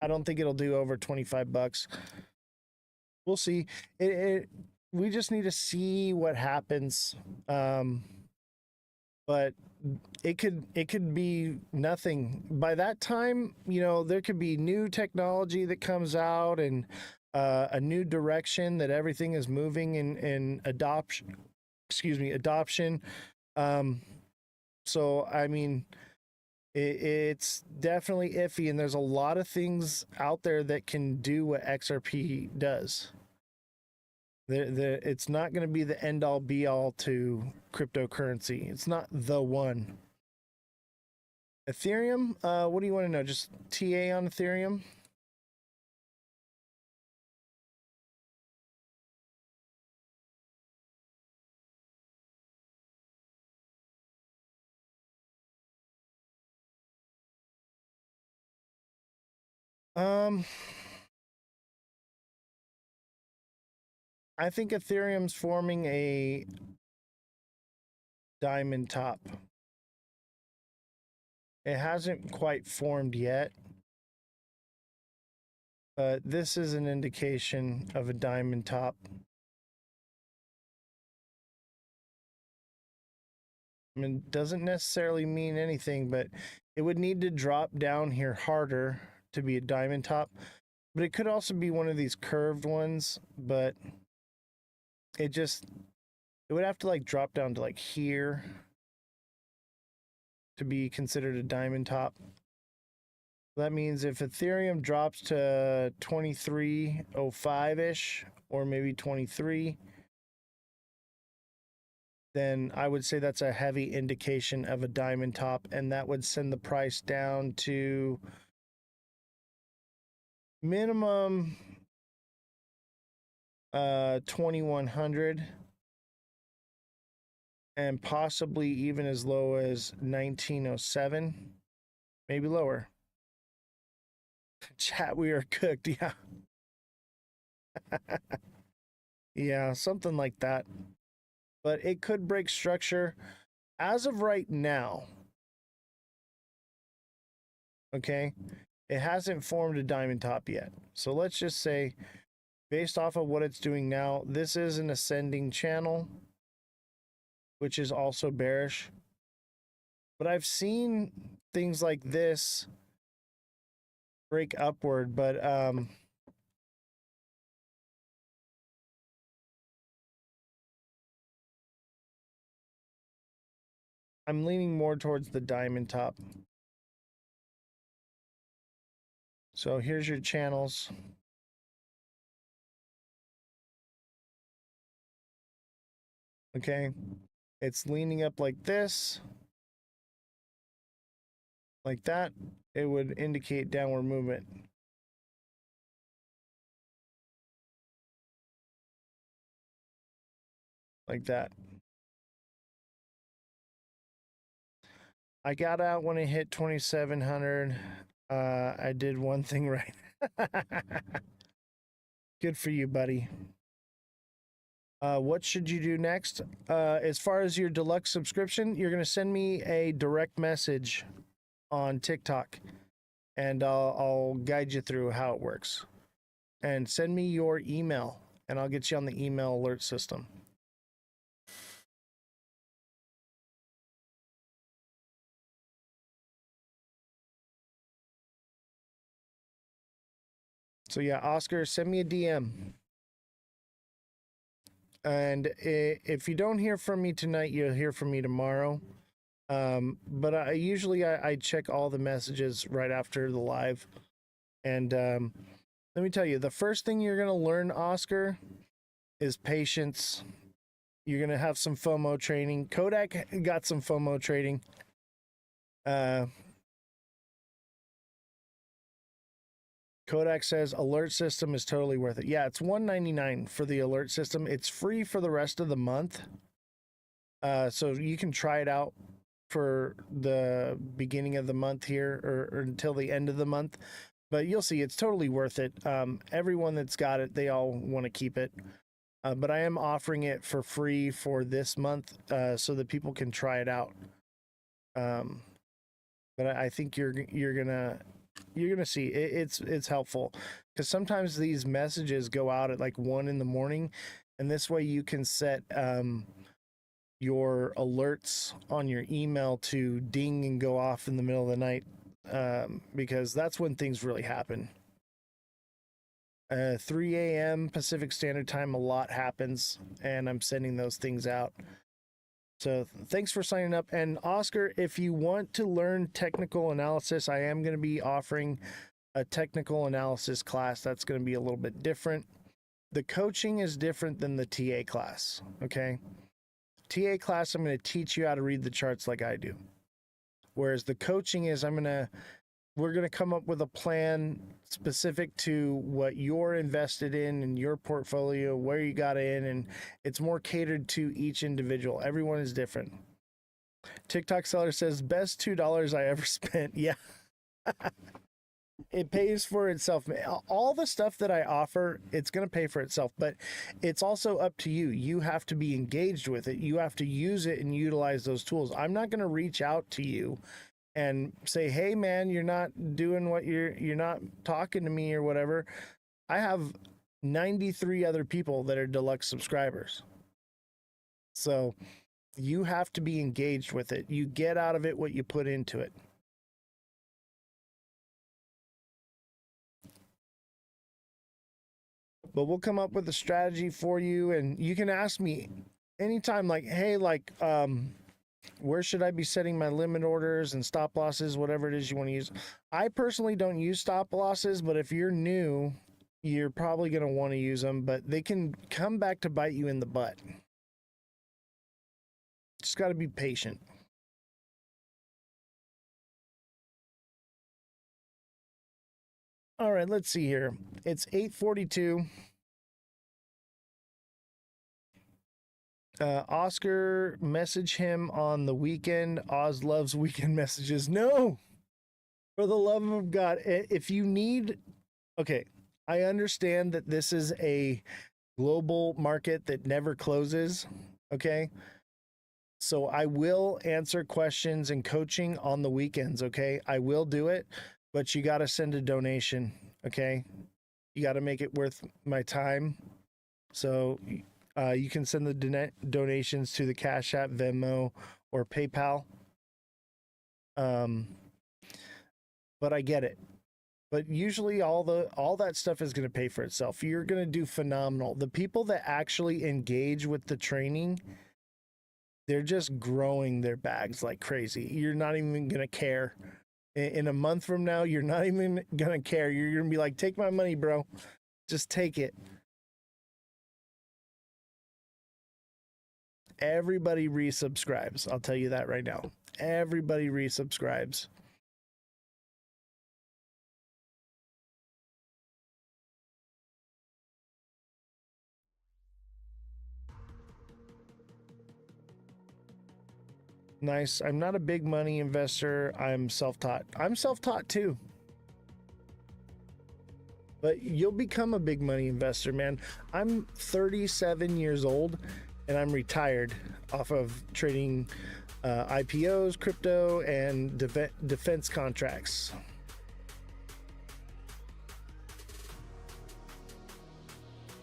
I don't think it'll do over $25. We'll see. We just need to see what happens. But it could be nothing by that time. You know, there could be new technology that comes out and a new direction that everything is moving in adoption. Adoption. So I mean, it's definitely iffy, and there's a lot of things out there that can do what XRP does. It's not going to be the end all be all to cryptocurrency. It's not the one. Ethereum, what do you want to know? Just TA on Ethereum? I think Ethereum's forming a diamond top. It hasn't quite formed yet, but this is an indication of a diamond top. I mean, it doesn't necessarily mean anything, but it would need to drop down here harder to be a diamond top. But it could also be one of these curved ones, but it would have to like drop down to like here to be considered a diamond top. That means if Ethereum drops to 2305-ish or maybe 23, then I would say that's a heavy indication of a diamond top, and that would send the price down to minimum 2100 and possibly even as low as 1907, maybe lower. Chat, we are cooked. Yeah. Yeah, something like that. But it could break structure as of right now. Okay, it hasn't formed a diamond top yet. So let's just say, based off of what it's doing now, this is an ascending channel, which is also bearish. But I've seen things like this break upward, but I'm leaning more towards the diamond top. So here's your channels. Okay, it's leaning up like this, like that. It would indicate downward movement. Like that. I got out when it hit 2,700. I did one thing right. Good for you, buddy. What should you do next? As far as your deluxe subscription, you're going to send me a direct message on TikTok, and I'll guide you through how it works. And send me your email, and I'll get you on the email alert system. So yeah, Oscar, send me a DM. And if you don't hear from me tonight, you'll hear from me tomorrow. But I usually I check all the messages right after the live. And let me tell you, the first thing you're gonna learn, Oscar, is patience. You're gonna have some FOMO training. Kodak got some FOMO training. Kodak says alert system is totally worth it. Yeah, it's $199 for the alert system. It's free for the rest of the month. So you can try it out for the beginning of the month here or until the end of the month. But you'll see it's totally worth it. Everyone that's got it, they all want to keep it. But I am offering it for free for this month so that people can try it out. But I think you're gonna see it's helpful because sometimes these messages go out at like 1 a.m, and this way you can set your alerts on your email to ding and go off in the middle of the night, because that's when things really happen. 3 a.m. Pacific Standard Time, a lot happens, and I'm sending those things out. So thanks for signing up. And Oscar, if you want to learn technical analysis, I am going to be offering a technical analysis class that's going to be a little bit different. The coaching is different than the TA class, okay? TA class, I'm going to teach you how to read the charts like I do. Whereas the coaching is we're going to come up with a plan specific to what you're invested in your portfolio, where you got in, and it's more catered to each individual. Everyone is different. TikTok seller says, best $2 I ever spent. Yeah. It pays for itself. All the stuff that I offer, it's going to pay for itself, but it's also up to you. You have to be engaged with it. You have to use it and utilize those tools. I'm not going to reach out to you and say, hey man, you're not doing what you're not talking to me or whatever. I have 93 other people that are deluxe subscribers. So you have to be engaged with it. You get out of it what you put into it. But we'll come up with a strategy for you, and you can ask me anytime, like, hey, like, where should I be setting my limit orders and stop losses, whatever it is you want to use. I personally don't use stop losses, but if you're new, you're probably going to want to use them, but they can come back to bite you in the butt. Just got to be patient. All right, let's see here. It's 8:42. Oscar, message him on the weekend. Oz loves weekend messages. No, for the love of God. If you need, okay, I understand that this is a global market that never closes. Okay. So I will answer questions and coaching on the weekends. Okay. I will do it, but you got to send a donation. Okay. You got to make it worth my time. So you can send the donations to the Cash App, Venmo, or PayPal. But I get it. But usually all that stuff is going to pay for itself. You're going to do phenomenal. The people that actually engage with the training, they're just growing their bags like crazy. You're not even going to care. In a month from now, you're not even going to care. You're going to be like, take my money, bro. Just take it. Everybody resubscribes. I'll tell you that right now. Everybody resubscribes. Nice. I'm not a big money investor. I'm self-taught. I'm self-taught too. But you'll become a big money investor, man. I'm 37 years old and I'm retired off of trading IPOs, crypto, and defense contracts.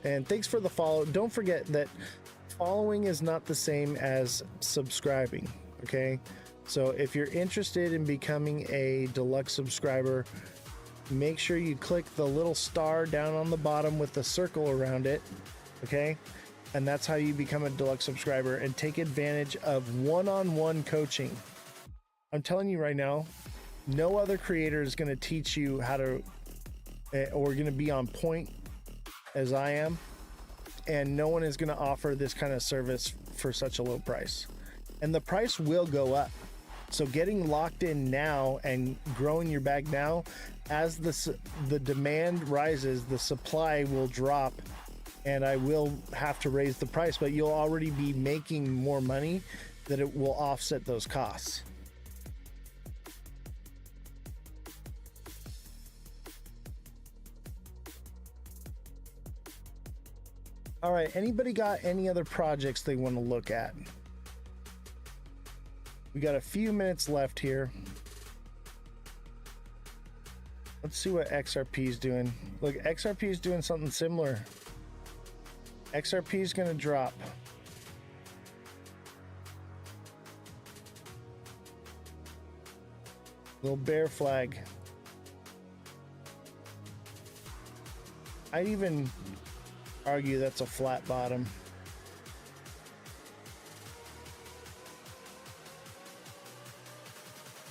And thanks for the follow. Don't forget that following is not the same as subscribing, okay? So if you're interested in becoming a deluxe subscriber, make sure you click the little star down on the bottom with the circle around it, okay? And that's how you become a deluxe subscriber and take advantage of one-on-one coaching. I'm telling you right now, no other creator is going to teach you how to, or going to be on point as I am. And no one is going to offer this kind of service for such a low price. And the price will go up. So getting locked in now and growing your bag now, as the demand rises, the supply will drop and I will have to raise the price, but you'll already be making more money that it will offset those costs. All right, anybody got any other projects they want to look at? We got a few minutes left here. Let's see what XRP is doing. Look, XRP is doing something similar. XRP is going to drop. Little bear flag. I'd even argue that's a flat bottom.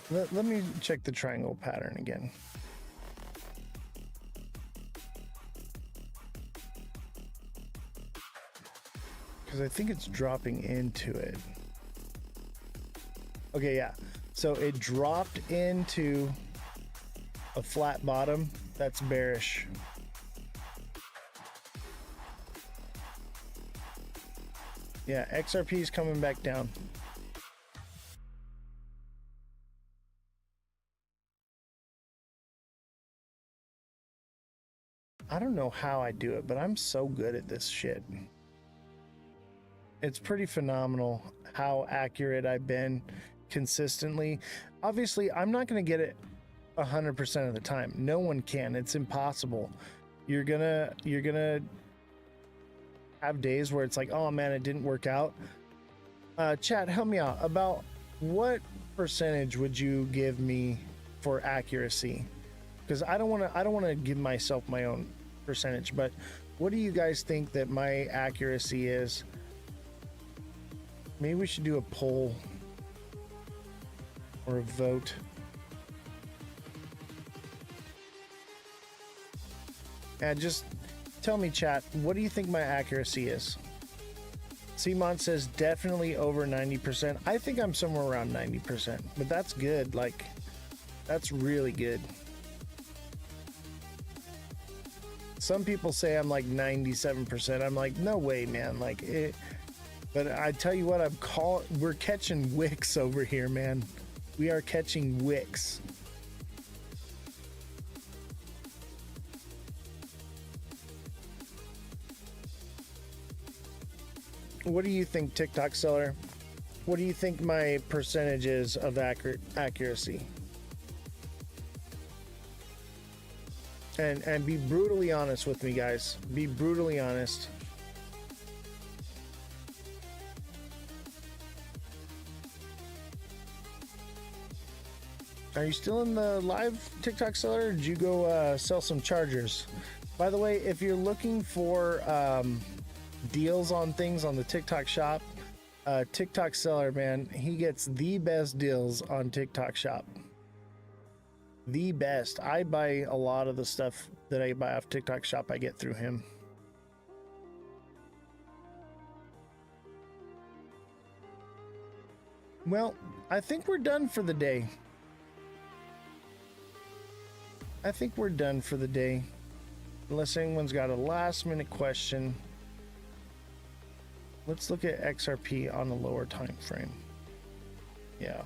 Let me check the triangle pattern again. Because I think it's dropping into it. Okay, yeah. So it dropped into a flat bottom. That's bearish. Yeah, XRP is coming back down. I don't know how I do it, but I'm so good at this shit. It's pretty phenomenal how accurate I've been consistently. Obviously, I'm not going to get it 100% of the time. No one can. It's impossible. You're gonna have days where it's like, oh man, it didn't work out. Chat, help me out. About what percentage would you give me for accuracy? Because I don't want to give myself my own percentage, but what do you guys think that my accuracy is? Maybe we should do a poll or a vote. And just tell me, chat, what do you think my accuracy is? Simon says definitely over 90%. I think I'm somewhere around 90%, but that's good. Like, that's really good. Some people say I'm like 97%. I'm like, no way, man. Like it. But I tell you what, we're catching wicks over here, man. We are catching wicks. What do you think, TikTok seller? What do you think my percentage is of accuracy? And be brutally honest with me, guys. Be brutally honest. Are you still in the live, TikTok seller? Or did you go sell some chargers? By the way, if you're looking for deals on things on the TikTok shop, TikTok seller, man, he gets the best deals on TikTok shop. The best. I buy a lot of the stuff that I buy off TikTok shop, I get through him. Well, I think we're done for the day. I think we're done for the day. Unless anyone's got a last minute question. Let's look at XRP on a lower time frame. Yeah.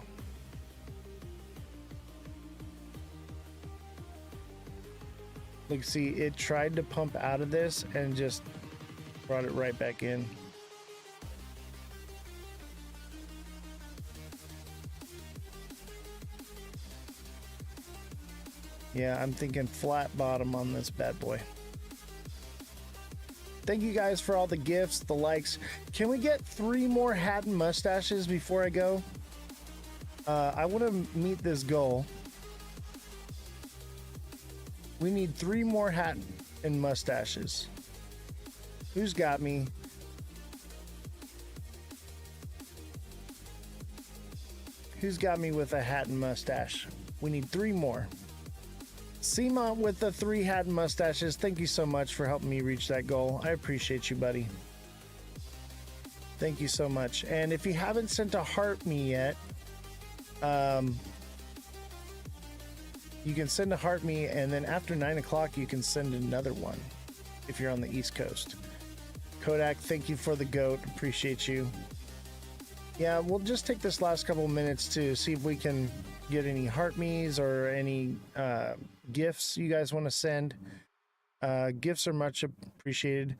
Look, see, it tried to pump out of this and just brought it right back in. Yeah, I'm thinking flat bottom on this bad boy. Thank you guys for all the gifts, the likes. Can we get 3 more hat and mustaches before I go? I want to meet this goal. We need 3 more hat and mustaches. Who's got me? Who's got me with a hat and mustache? We need 3 more. Seema with the 3 hat and mustaches. Thank you so much for helping me reach that goal. I appreciate you, buddy. Thank you so much. And if you haven't sent a heart me yet, you can send a heart me, and then after 9 o'clock, you can send another one if you're on the East Coast. Kodak, thank you for the goat. Appreciate you. Yeah, we'll just take this last couple of minutes to see if we can get any heart me's or any gifts you guys want to send. Gifts are much appreciated.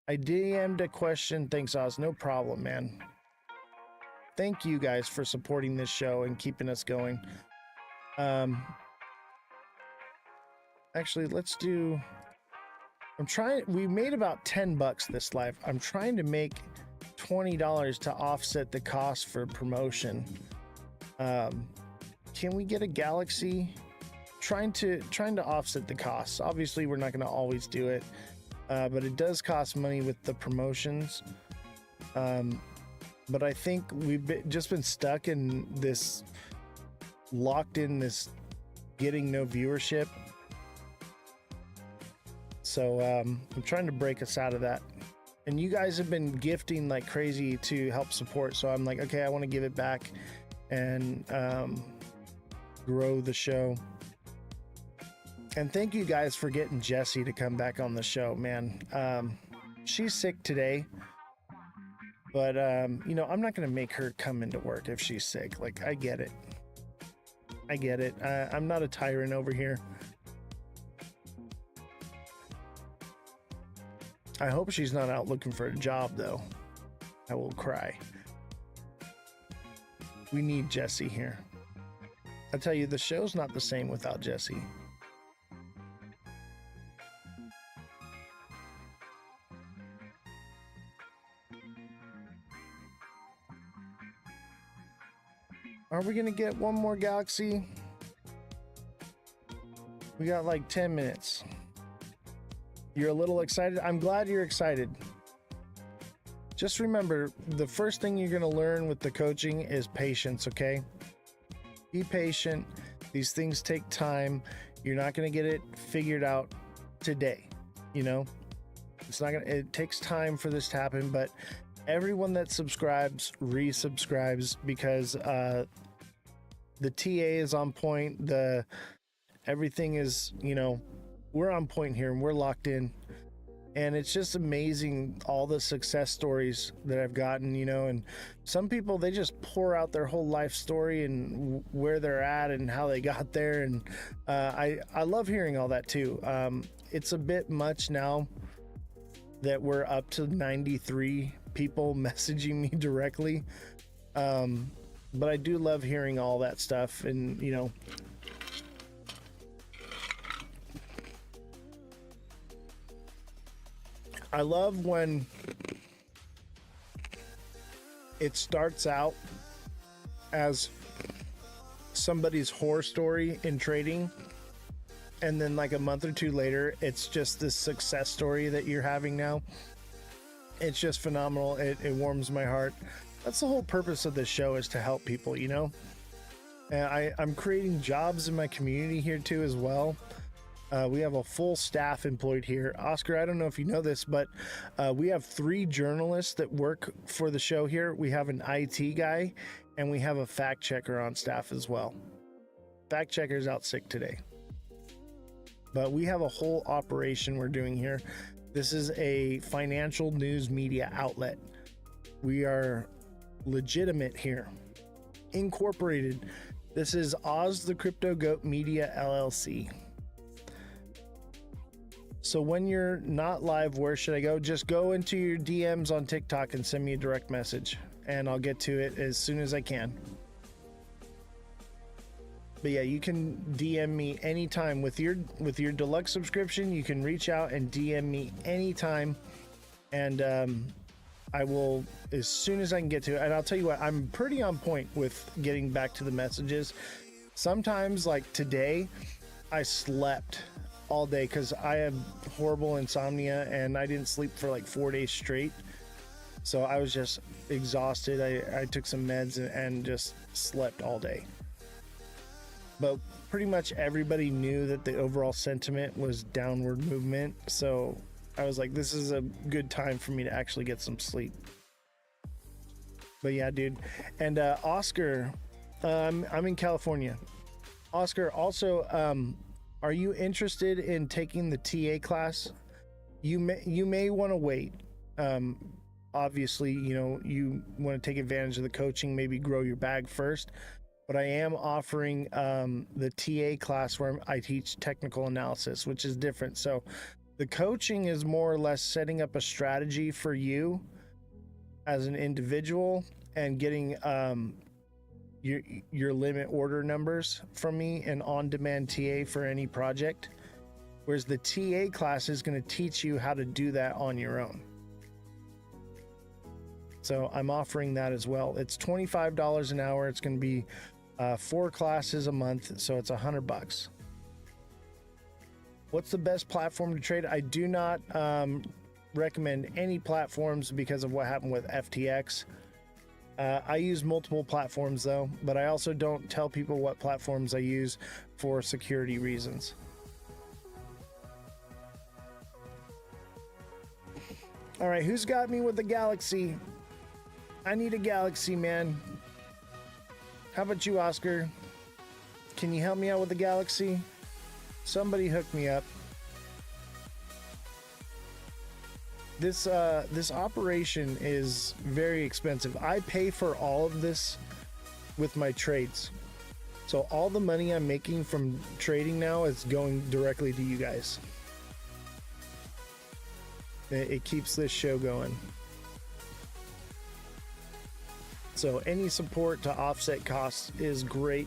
I DM'd a question. Thanks, Oz. No problem, man. Thank you guys for supporting this show and keeping us going. Actually, let's do... we made about $10 this live. I'm trying to make $20 to offset the cost for promotion. Can we get a galaxy? Trying to offset the costs. Obviously, we're not going to always do it, but it does cost money with the promotions. But I think we've just been stuck in this, locked in this getting no viewership. So I'm trying to break us out of that. And you guys have been gifting like crazy to help support. So I'm like, okay, I want to give it back and grow the show. And thank you guys for getting Jessie to come back on the show, man. She's sick today, but you know, I'm not going to make her come into work if she's sick. Like, I get it. I get it. I'm not a tyrant over here. I hope she's not out looking for a job, though. I will cry. We need Jessie here. I tell you, the show's not the same without Jessie. Are we gonna get one more galaxy? We got like 10 minutes. You're a little excited? I'm glad you're excited. Just remember, the first thing you're gonna learn with the coaching is patience, okay? Be patient. These things take time. You're not gonna get it figured out today, you know? It takes time for this to happen, but everyone that subscribes resubscribes because the TA is on point. Everything is, you know, we're on point here and we're locked in. And it's just amazing, all the success stories that I've gotten, you know, and some people, they just pour out their whole life story and where they're at and how they got there. And I love hearing all that too. It's a bit much now that we're up to 93 people messaging me directly. But I do love hearing all that stuff. And, you know, I love when it starts out as somebody's horror story in trading, and then like a month or two later, it's just this success story that you're having now. It's just phenomenal. It warms my heart. That's the whole purpose of this show, is to help people, you know? And I'm creating jobs in my community here too as well. We have a full staff employed here. Oscar, I don't know if you know this, but we have 3 journalists that work for the show here. We have an IT guy, and we have a fact checker on staff as well. Fact checker's out sick today. But we have a whole operation we're doing here. This is a financial news media outlet. We are legitimate here. Incorporated. This is Ozthecryptogoat Media LLC. So when you're not live, where should I go? Just go into your DMs on TikTok and send me a direct message, and I'll get to it as soon as I can. But yeah, you can DM me anytime with your deluxe subscription. You can reach out and DM me anytime, and I will, as soon as I can get to it. And I'll tell you what, I'm pretty on point with getting back to the messages. Sometimes, like today, I slept all day because I have horrible insomnia and I didn't sleep for like 4 days straight. So I was just exhausted. I took some meds and just slept all day. But pretty much everybody knew that the overall sentiment was downward movement. So I was like, this is a good time for me to actually get some sleep. But yeah, dude. And Oscar, I'm in California. Oscar, also, are you interested in taking the TA class? You may want to wait. Obviously, you know, you want to take advantage of the coaching, maybe grow your bag first. But I am offering the TA class where I teach technical analysis, which is different. So the coaching is more or less setting up a strategy for you as an individual and getting your limit order numbers from me and on-demand TA for any project. Whereas the TA class is going to teach you how to do that on your own. So I'm offering that as well. It's $25 an hour. It's going to be 4 classes a month, so it's $100. What's the best platform to trade? I do not recommend any platforms because of what happened with FTX. I use multiple platforms though, but I also don't tell people what platforms I use for security reasons. All right, who's got me with the Galaxy? I need a Galaxy, man. How about you, Oscar? Can you help me out with the Galaxy? Somebody hook me up. This operation is very expensive. I pay for all of this with my trades. So all the money I'm making from trading now is going directly to you guys. It keeps this show going. So any support to offset costs is great.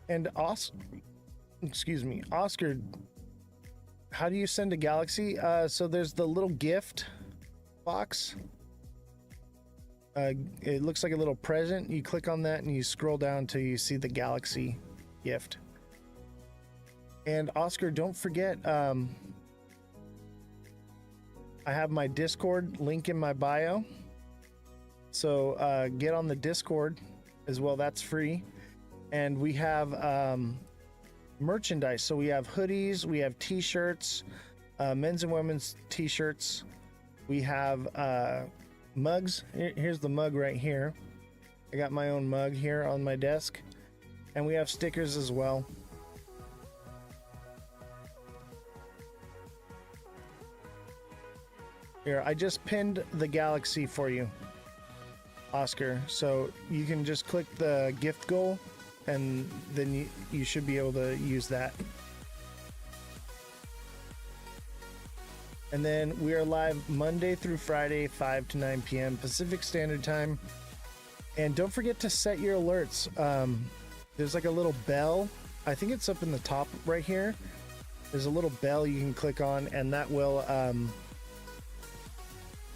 And Oscar, how do you send a Galaxy? So there's the little gift box. It looks like a little present. You click on that and you scroll down till you see the Galaxy gift. And Oscar, don't forget, I have my Discord link in my bio. So get on the Discord as well. That's free. And we have merchandise. So we have hoodies, we have t-shirts, men's and women's t-shirts. We have mugs. Here's the mug right here. I got my own mug here on my desk. And we have stickers as well. Here, I just pinned the Galaxy for you, Oscar. So you can just click the gift goal and then you should be able to use that. And then we are live Monday through Friday, 5 to 9 p.m. Pacific Standard Time. And don't forget to set your alerts. There's like a little bell. I think it's up in the top right here. There's a little bell you can click on, and that will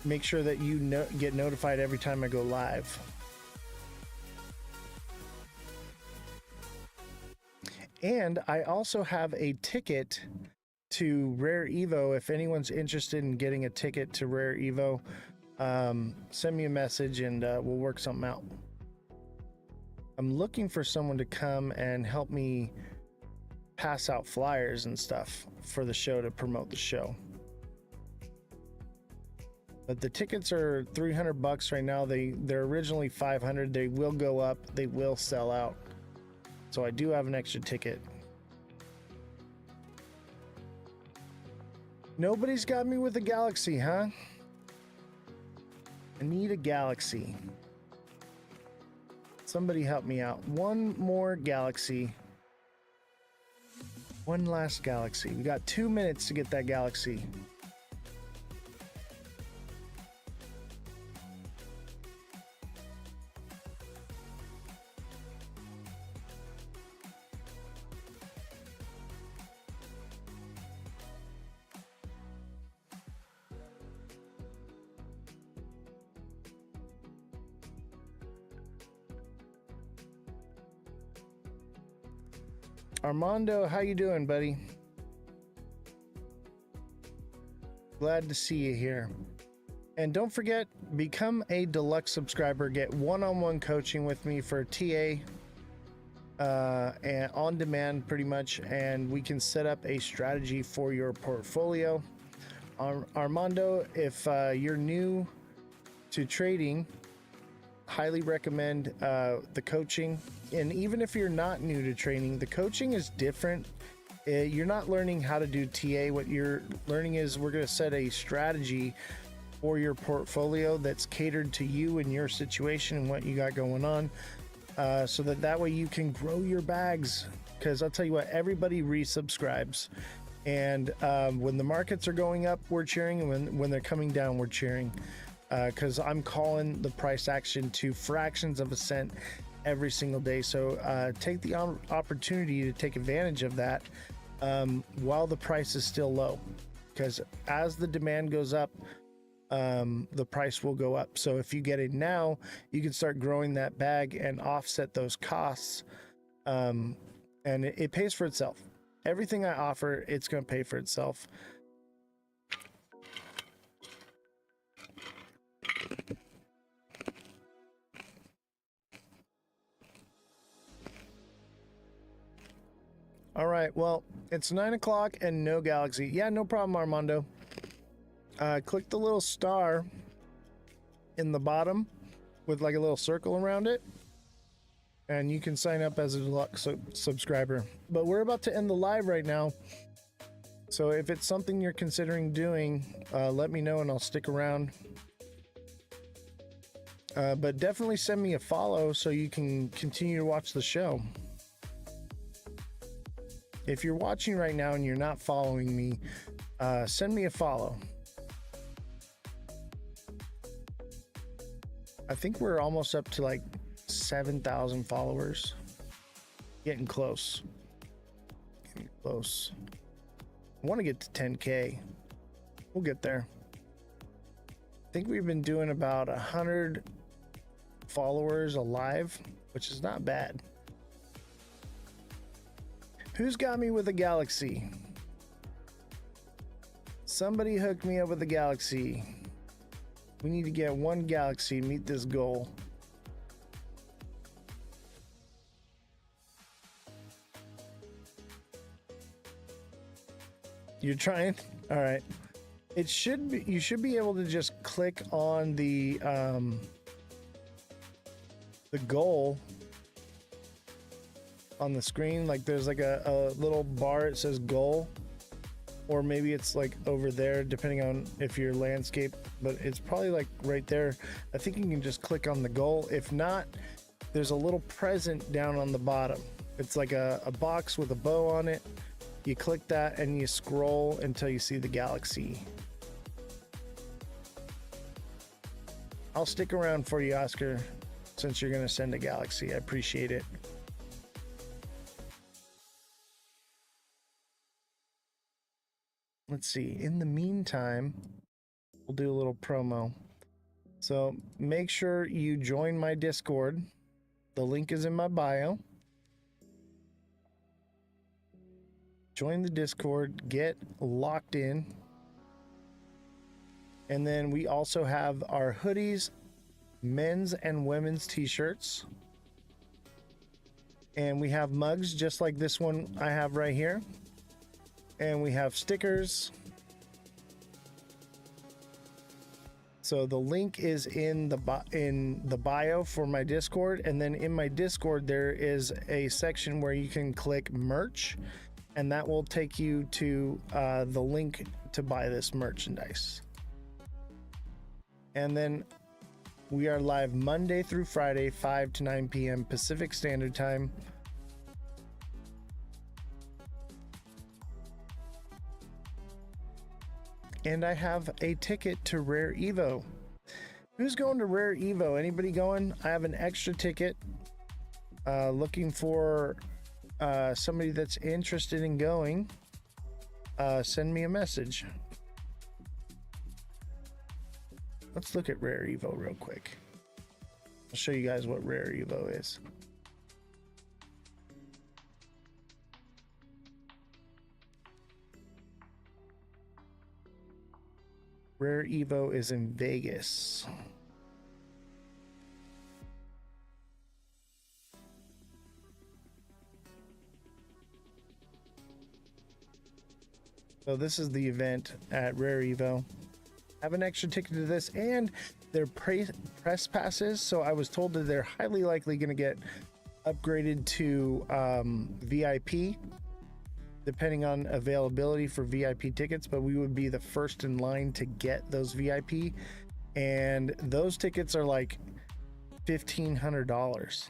make sure that you get notified every time I go live. And I also have a ticket to Rare Evo. If anyone's interested in getting a ticket to Rare Evo, send me a message and we'll work something out. I'm looking for someone to come and help me pass out flyers and stuff for the show to promote the show. But the tickets are $300 right now. They're originally $500. They will go up. They will sell out. So I do have an extra ticket. Nobody's got me with the Galaxy, huh? I need a galaxy. Somebody help me out. One more galaxy. One last galaxy. We got 2 minutes to get that galaxy. Armando, how you doing, buddy? Glad to see you here. And don't forget, become a deluxe subscriber. Get one-on-one coaching with me for TA and on demand, pretty much. And we can set up a strategy for your portfolio. Armando, if you're new to trading, highly recommend the coaching. And even if you're not new to trading, the coaching is different. You're not learning how to do TA. What you're learning is we're going to set a strategy for your portfolio that's catered to you and your situation and what you got going on, so that way you can grow your bags. Because I'll tell you what, everybody resubscribes, and when the markets are going up, we're cheering, and when they're coming down, we're cheering. Because I'm calling the price action to fractions of a cent every single day. So take the opportunity to take advantage of that while the price is still low. Because as the demand goes up, the price will go up. So if you get in now, you can start growing that bag and offset those costs. And it pays for itself. Everything I offer, it's going to pay for itself. All right, well, it's 9 o'clock and no galaxy. Yeah, no problem, Armando. Click the little star in the bottom with like a little circle around it, and you can sign up as a deluxe subscriber. But we're about to end the live right now, so if it's something you're considering doing, let me know and I'll stick around. But definitely send me a follow so you can continue to watch the show. If you're watching right now and you're not following me, send me a follow. I think we're almost up to like 7,000 followers. Getting close. Getting close. I want to get to 10K. We'll get there. I think we've been doing about 100 followers alive, which is not bad. Who's got me with a galaxy? Somebody hooked me up with a galaxy. We need to get one galaxy to meet this goal. You're trying? All right. It should be, you should be able to just click on the goal on the screen. Like there's like a little bar, it says goal, or maybe it's like over there depending on if you're landscape, but it's probably like right there. I think you can just click on the goal. If not, there's a little present down on the bottom. It's like a box with a bow on it. You click that and you scroll until you see the galaxy. I'll stick around for you, Oscar, since you're going to send a galaxy. I appreciate it. Let's see. In the meantime, we'll do a little promo. So make sure you join my Discord. The link is in my bio. Join the Discord, get locked in. And then we also have our hoodies, men's and women's t-shirts. And we have mugs just like this one I have right here. And we have stickers. So the link is in the bio for my Discord, and then in my Discord there is a section where you can click merch, and that will take you to the link to buy this merchandise. And then We are live Monday through Friday, 5 to 9 p.m. Pacific Standard Time. And I have a ticket to Rare Evo. Who's going to Rare Evo? Anybody going? I have an extra ticket. Looking for somebody that's interested in going. Send me a message. Let's look at Rare Evo real quick. I'll show you guys what Rare Evo is. Rare Evo is in Vegas. So this is the event at Rare Evo. I have an extra ticket to this, and they're press passes. So I was told that they're highly likely going to get upgraded to VIP, depending on availability for VIP tickets. But we would be the first in line to get those VIP, and those tickets are like $1,500.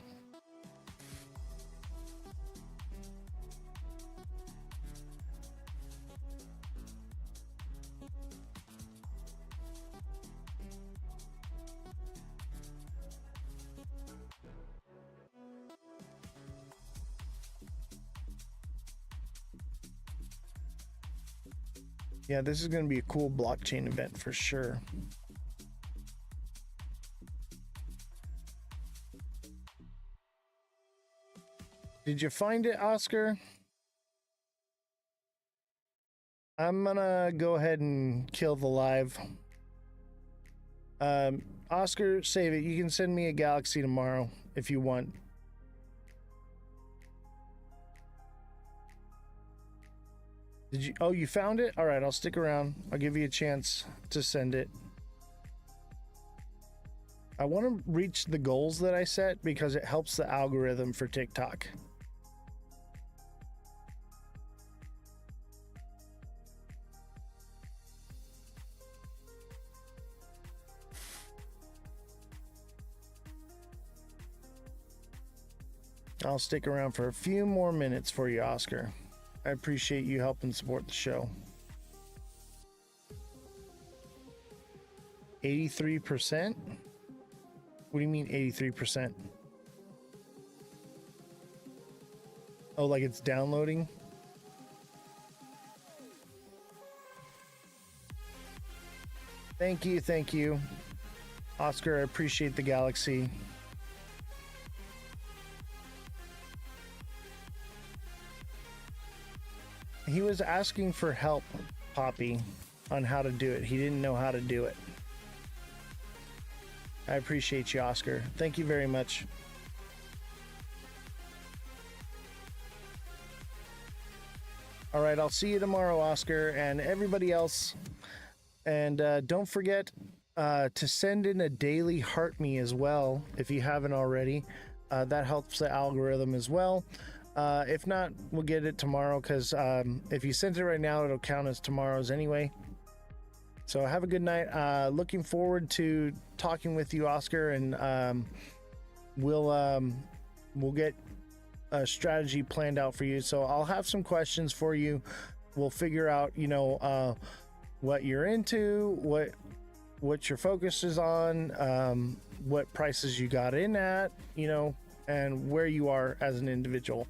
Yeah, this is going to be a cool blockchain event for sure. Did you find it, Oscar? I'm gonna go ahead and kill the live. Oscar, save it. You can send me a galaxy tomorrow if you want. Did you? Oh, you found it? All right, I'll stick around. I'll give you a chance to send it. I want to reach the goals that I set because it helps the algorithm for TikTok. I'll stick around for a few more minutes for you, Oscar. I appreciate you helping support the show. 83%? What do you mean 83%? Oh, like it's downloading? Thank you, thank you. Oscar, I appreciate the galaxy. He was asking for help, Poppy, on how to do it. He didn't know how to do it. I appreciate you, Oscar. Thank you very much. All right, I'll see you tomorrow, Oscar, and everybody else. And don't forget to send in a daily heart me as well, if you haven't already. That helps the algorithm as well. If not, we'll get it tomorrow, because if you sent it right now, it'll count as tomorrow's anyway. So have a good night. Looking forward to talking with you, Oscar, and we'll get a strategy planned out for you. So I'll have some questions for you. We'll figure out, you know, what you're into, what your focus is on, what prices you got in at, you know, and where you are as an individual,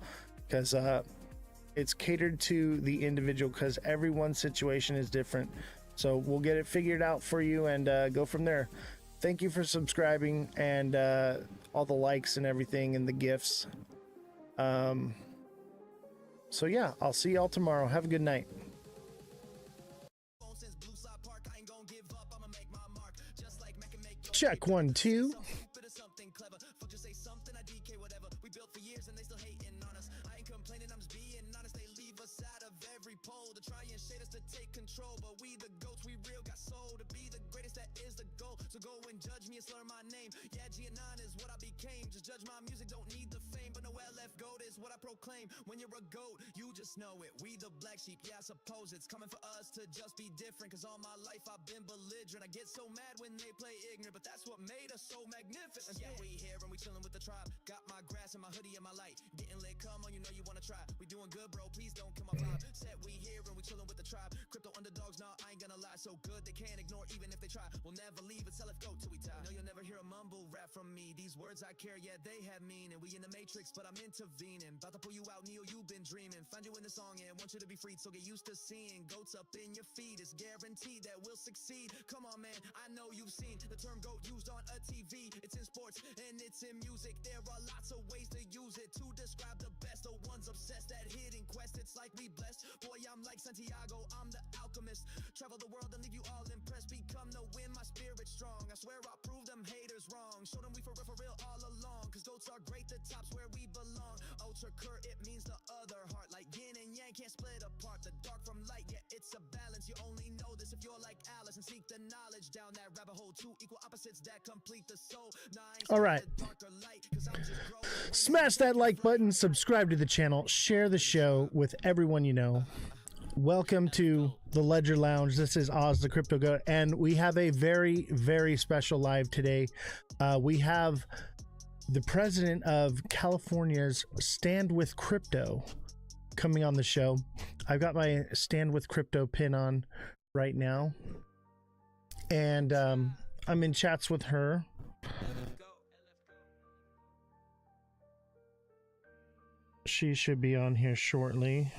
because it's catered to the individual, because everyone's situation is different. So we'll get it figured out for you and go from there. Thank you for subscribing and all the likes and everything and the gifts. So yeah, I'll see y'all tomorrow. Have a good night. Check 1 2. Try and shade us to take control, but we the goats, we real got soul to be the greatest. that is the goal. So go and judge me and slur my name. Yeah, G9 is what I became. Just judge my music, don't need the fame. But no LF goat is what I proclaim. When you're a goat, you just know it. We the black sheep, yeah, I suppose it's coming for us to just be different. Cause all my life I've been belligerent. I get so mad when they play ignorant, but that's what made us so magnificent. Yeah, we here and we chilling with the tribe. Got my grass and my hoodie and my light. Getting lit, come on, you know you wanna try. We doing good, bro, please don't kill my vibe. Said we here and we chilling with the tribe. Crypto underdogs, nah, I ain't gonna lie. So good they can't ignore even if they try. We'll never leave, it's LF go till we die. No, you'll never hear a mumble rap from me. These words I care, yeah, they have meaning. We in the matrix, but I'm intervening. About to pull you out, Neo, you've been dreaming. Find you in the song and want you to be freed. So get used to seeing goats up in your feet. It's guaranteed that we'll succeed. Come on, man, I know you've seen the term goat used on a TV. It's in sports and it's in music. There are lots of ways to use it to describe the best. The ones obsessed, that hidden quest. It's like we blessed. Boy, I'm like Santiago, I'm the alchemist. Travel the world and leave you all impressed. Become the wind, my spirit strong. I swear I'll prove them haters wrong. Show them we for real all along. Cause goats are great, the top's where we belong. Ozthecryptogoat, it means the other heart. Like yin and yang can't split apart. The dark from light, yeah, it's a balance. You only know this if you're like Alice and seek the knowledge down that rabbit hole. Two equal opposites that complete the soul. All right. Smash that like button, subscribe to the channel, share the show with everyone you know. Welcome to the Ledger Lounge. This is Ozthecryptogoat, and we have a very, very special live today. We have the president of California's Stand With Crypto coming on the show. I've got my Stand With Crypto pin on right now, and I'm in chats with her. She should be on here shortly.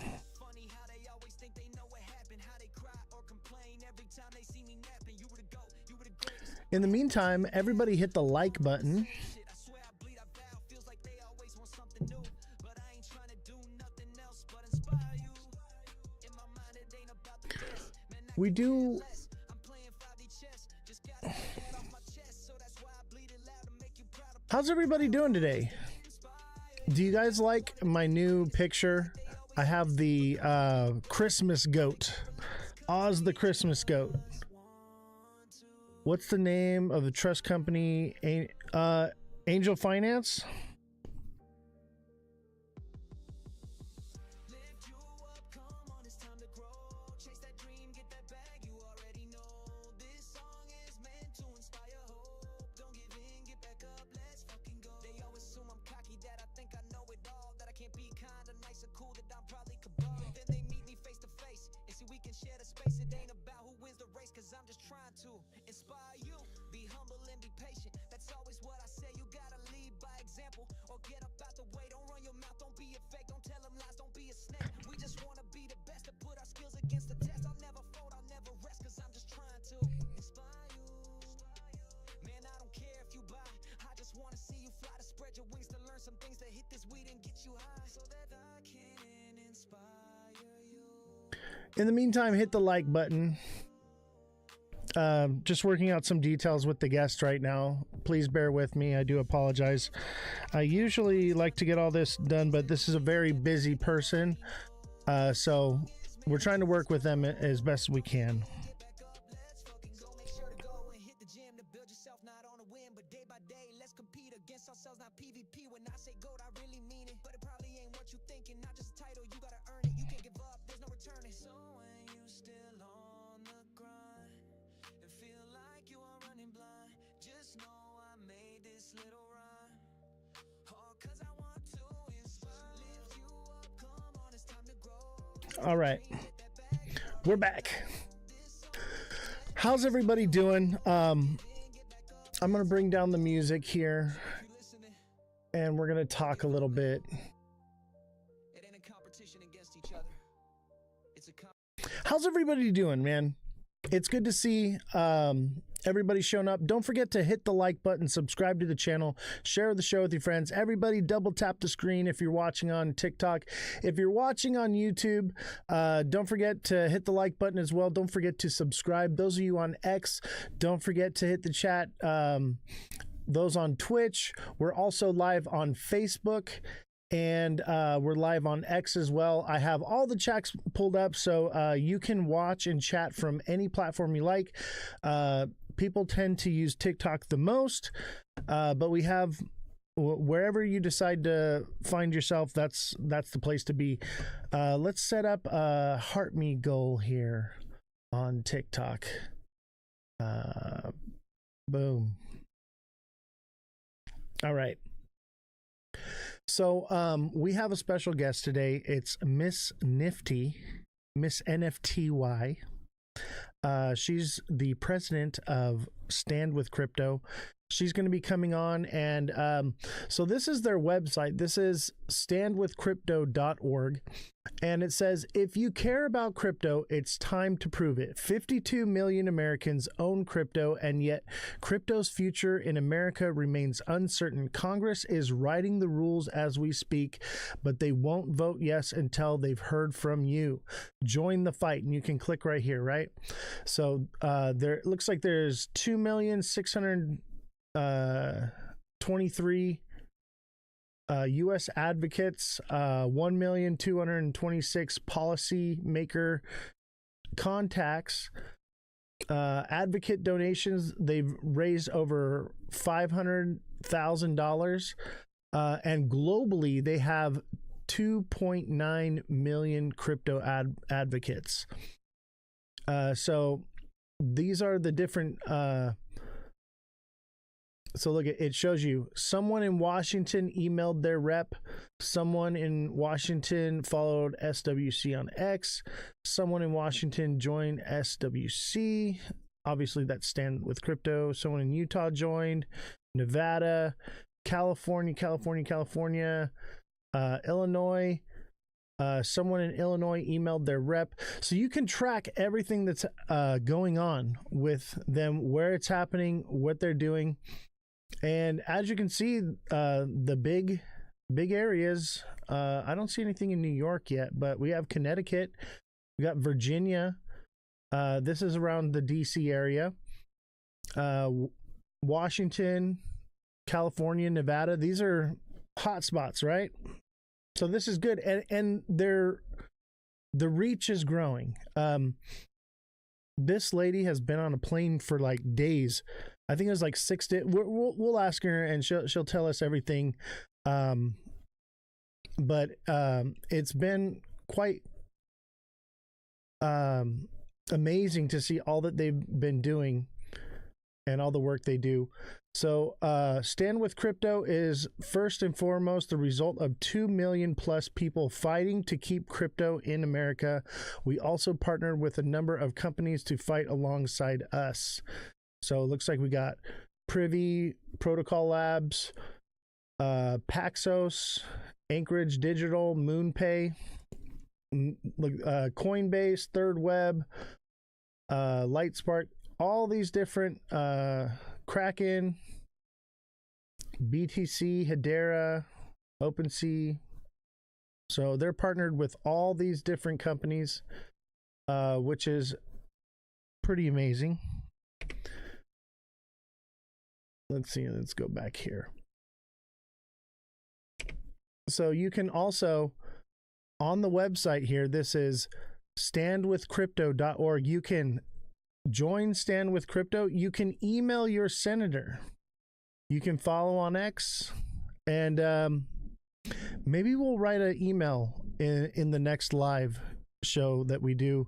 In the meantime, everybody hit the like button. We do... How's everybody doing today? Do you guys like my new picture? I have the Christmas goat. Oz the Christmas goat. What's the name of the trust company? Angel Finance? In the meantime, hit the like button. Just working out some details with the guest right now. Please bear with me. I do apologize. I usually like to get all this done, but this is a very busy person. So we're trying to work with them as best we can. All right, we're back. How's everybody doing? I'm gonna bring down the music here and we're gonna talk a little bit. How's everybody doing, man? It's good to see everybody showing up. Don't forget to hit the like button, subscribe to the channel, share the show with your friends. Everybody double tap the screen if you're watching on TikTok. If you're watching on YouTube, don't forget to hit the like button as well. Don't forget to subscribe. Those of you on X, don't forget to hit the chat. Those on Twitch, we're also live on Facebook. And we're live on X as well. I have all the chats pulled up so you can watch and chat from any platform you like. people tend to use TikTok the most, but we have wherever you decide to find yourself, that's the place to be. Let's set up a heart me goal here on TikTok. Boom. All right. So we have a special guest today. It's Miss Nifty, Miss NFTY. She's the president of Stand with Crypto. She's going to be coming on, and so this is their website. This is standwithcrypto.org, and it says, if you care about crypto, it's time to prove it. 52 million Americans own crypto, and yet crypto's future in America remains uncertain. Congress is writing the rules as we speak, but they won't vote yes until they've heard from you. Join the fight, and you can click right here, right? So there it looks like there's 2,623 U.S. advocates, 1,226 policymaker contacts, advocate donations. They've raised over $500,000, and globally they have 2.9 million crypto advocates. So these are the different. So look, it shows you someone in Washington emailed their rep. Someone in Washington followed SWC on X. Someone in Washington joined SWC. Obviously, that's Stand with Crypto. Someone in Utah joined. Nevada, California, Illinois. Someone in Illinois emailed their rep. So you can track everything that's going on with them, where it's happening, what they're doing. And as you can see, the big areas, I don't see anything in New York yet, but we have Connecticut, we got Virginia. This is around the DC area. Washington, California, Nevada. These are hot spots, right? So this is good, and the reach is growing. This lady has been on a plane for like days. I think it was like 6 days. We'll ask her, and she'll tell us everything. But it's been quite amazing to see all that they've been doing and all the work they do. So Stand with Crypto is first and foremost the result of 2 million plus people fighting to keep crypto in America. We also partnered with a number of companies to fight alongside us. So it looks like we got Privy, Protocol Labs, Paxos, Anchorage Digital, MoonPay, Coinbase, Third Web, Lightspark, all these different Kraken, BTC, Hedera, OpenSea. So they're partnered with all these different companies, which is pretty amazing. Let's see, let's go back here. So you can also, on the website here, this is standwithcrypto.org. You can join Stand with Crypto. You can email your senator. You can follow on X, and maybe we'll write an email in the next live show that we do.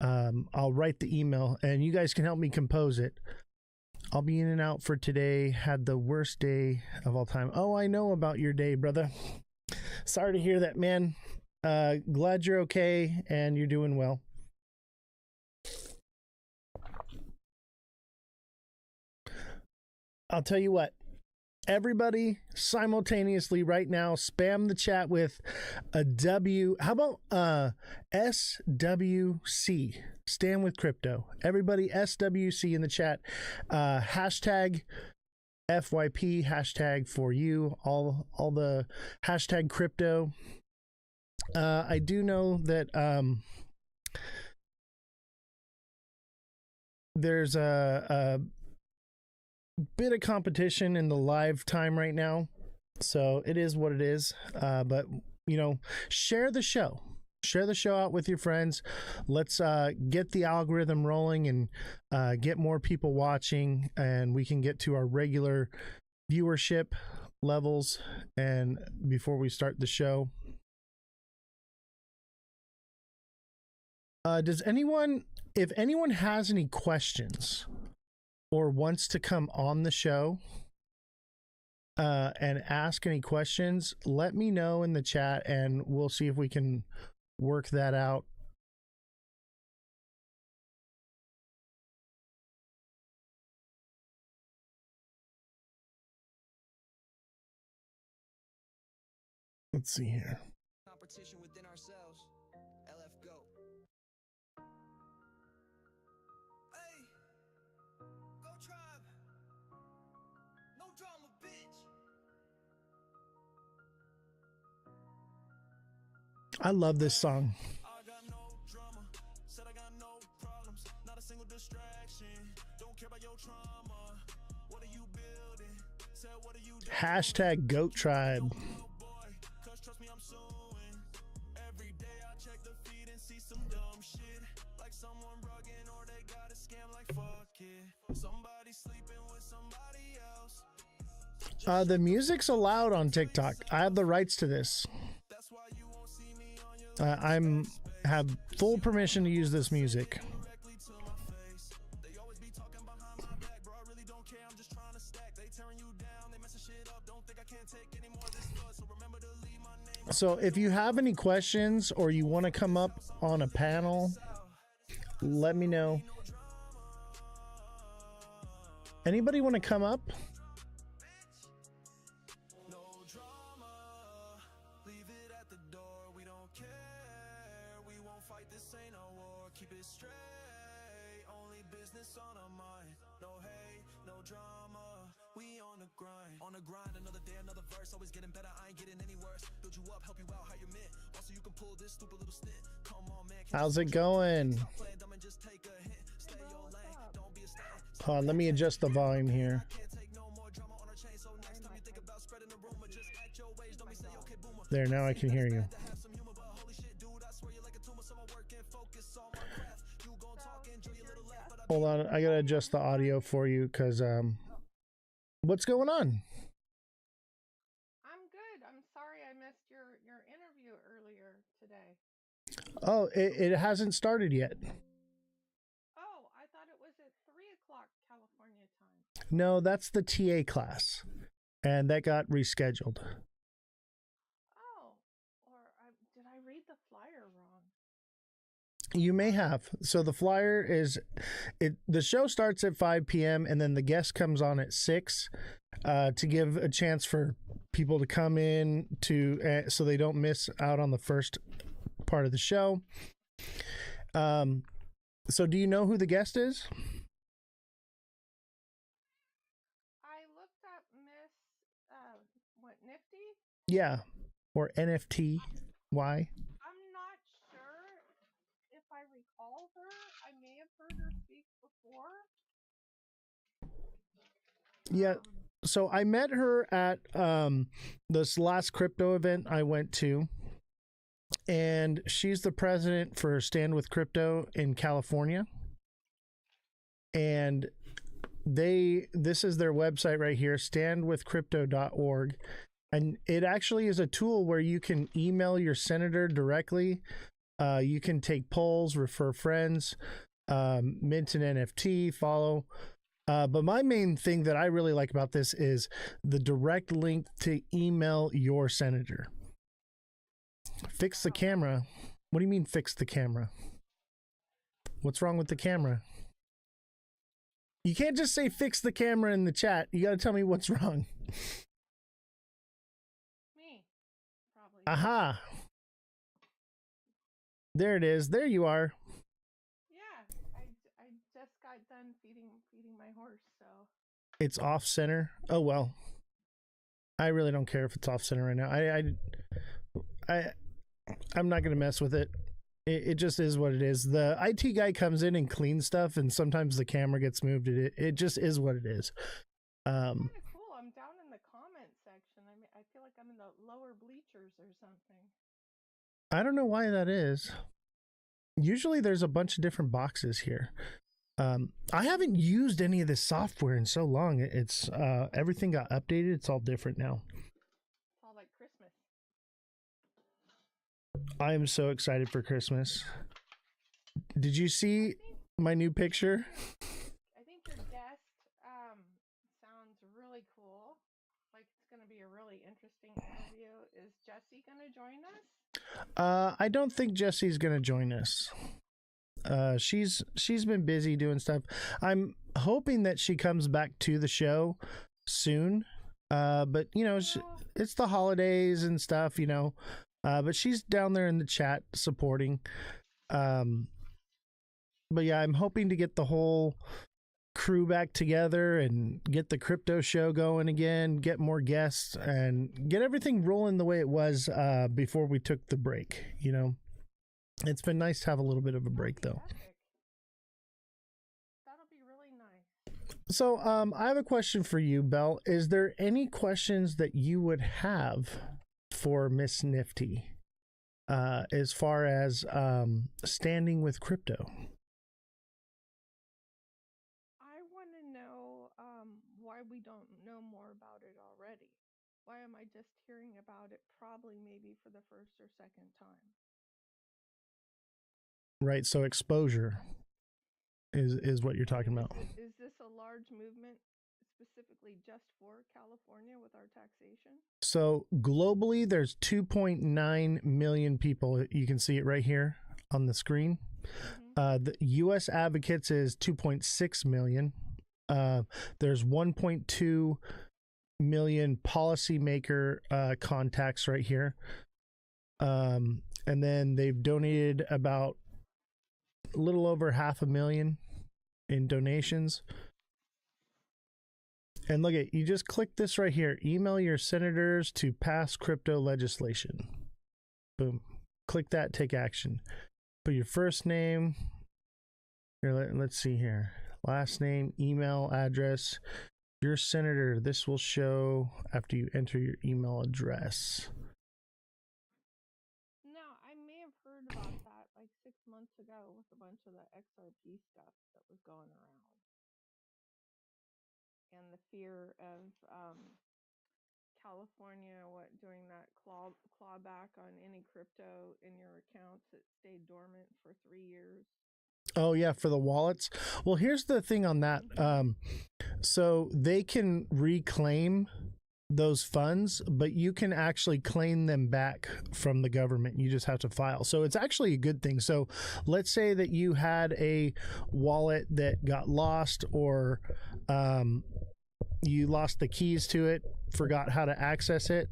I'll write the email, and you guys can help me compose it. I'll be in and out for today. Had the worst day of all time. Oh, I know about your day, brother. Sorry to hear that, man. Glad you're okay and you're doing well. I'll tell you what. Everybody simultaneously right now spam the chat with a W. How about SWC? Stand with Crypto. Everybody SWC in the chat. Hashtag FYP, hashtag for you, all the hashtag crypto. I do know that there's a bit of competition in the live time right now, so it is what it is. But you know, share the show. share the show out with your friends. Let's get the algorithm rolling and get more people watching, and we can get to our regular viewership levels. And before we start the show, does anyone, if anyone has any questions or wants to come on the show and ask any questions, let me know in the chat and we'll see if we can work that out. Let's see here. Competition within ourselves. LF Goat. Hey, go tribe. No drama, bitch. I love this song. I got no drama. Said I got no problems. Not a single distraction. Don't care about your trauma. What are you building? Said what are you doing? Hashtag Goat Tribe. Cause trust me, I'm suing. Every day I check the feed and see some dumb shit. Like someone rugging or they got a scam like fuck it. Somebody sleeping with somebody else. The music's allowed on TikTok. I have the rights to this. That's why you won't see me on your I'm have full permission to use this music. directly to my face. They always be talking behind my back, bro. I really don't care. I'm just trying to stack. They tearing you down, they messing shit up. Don't think I can't take any more of this flood. So remember to leave my name. So if you have any questions or you want to come up on a panel, let me know. Anybody want to come up? No drama. Leave it at the door. We don't care. We won't fight. This ain't a war. Keep it straight. Only business on our mind. No hate, no drama. We on the grind. On the grind, another day, another verse. Always getting better. I ain't getting any worse. Build you up, help you out how you meant. Also, you can pull this stupid little stint. Come on, man. How's it going? Play dumb and just take a hit. Stay your lane. Don't be a stain. Hold on, let me adjust the volume here. Can't take no more drama on our chain. So next time you think about spreading the rumor, just act your ways. Don't be say okay boomer. There, now I can hear you. To have some humor, but holy shit, dude, I swear you're like a tumor. So I'm working, focus on my craft. You gon' talk, enjoy your little laugh, but I Hold on, I gotta adjust the audio for you because what's going on? I'm good. I'm sorry I missed your interview earlier today. Oh, it hasn't started yet. Oh, I thought it was at 3:00 California time. No, that's the TA class, and that got rescheduled. Oh, did I read the flyer wrong? You may have. So the flyer is, the show starts at 5 p.m. and then the guest comes on at 6 to give a chance for people to come in to so they don't miss out on the first part of the show. So do you know who the guest is? I looked up Miss Nifty. Yeah, or NFT. Why? I'm not sure if I recall her. I may have heard her speak before. Yeah. So I met her at this last crypto event I went to, and she's the president for Stand with Crypto in California. And this is their website right here, standwithcrypto.org. And it actually is a tool where you can email your senator directly. You can take polls, refer friends, mint an NFT, follow. But my main thing that I really like about this is the direct link to email your senator. Fix the camera. What do you mean fix the camera? What's wrong with the camera? You can't just say fix the camera in the chat. You got to tell me what's wrong. Me, probably. Aha. There it is. There you are. Yeah, I just got done feeding my horse, so. It's off center. Oh well. I really don't care if it's off center right now. I'm not gonna mess with it. It just is what it is. The IT guy comes in and cleans stuff, and sometimes the camera gets moved. It just is what it is. Kind of cool. I'm down in the comment section. I feel like I'm in the lower bleachers or something. I don't know why that is. Usually there's a bunch of different boxes here. I haven't used any of this software in so long. It's everything got updated. It's all different now. It's all like Christmas. I am so excited for Christmas. Did you see my new picture? I think your guest sounds really cool. Like it's going to be a really interesting interview. Is Jessie going to join us? I don't think Jesse's gonna join us. She's been busy doing stuff. I'm hoping that she comes back to the show soon. But you know, it's the holidays and stuff, you know. But she's down there in the chat supporting. But yeah, I'm hoping to get the whole crew back together and get the crypto show going again, get more guests, and get everything rolling the way it was before we took the break. You know, it's been nice to have a little bit of a break though. That'll be really nice. So I have a question for you, Belle. Is there any questions that you would have for Miss Nifty as far as standing with crypto? Why we don't know more about it already. Why am I just hearing about it probably maybe for the first or second time? Right, so exposure is what you're talking about. Is this a large movement specifically just for California with our taxation? So globally, there's 2.9 million people. You can see it right here on the screen. Mm-hmm. The U.S. advocates is 2.6 million. There's 1.2 million policymaker contacts right here. And then they've donated about a little over 500,000 in donations. And look at, you just click this right here. Email your senators to pass crypto legislation. Boom. Click that, take action. Put your first name. Here, let's see here. Last name, email address, your senator. This will show after you enter your email address. Now, I may have heard about that like 6 months ago with a bunch of the XRP stuff that was going around. And the fear of California, doing that clawback on any crypto in your accounts that stayed dormant for 3 years. Oh yeah, for the wallets. Well, here's the thing on that. So they can reclaim those funds, but you can actually claim them back from the government. You just have to file. So it's actually a good thing. So let's say that you had a wallet that got lost, or you lost the keys to it, forgot how to access it.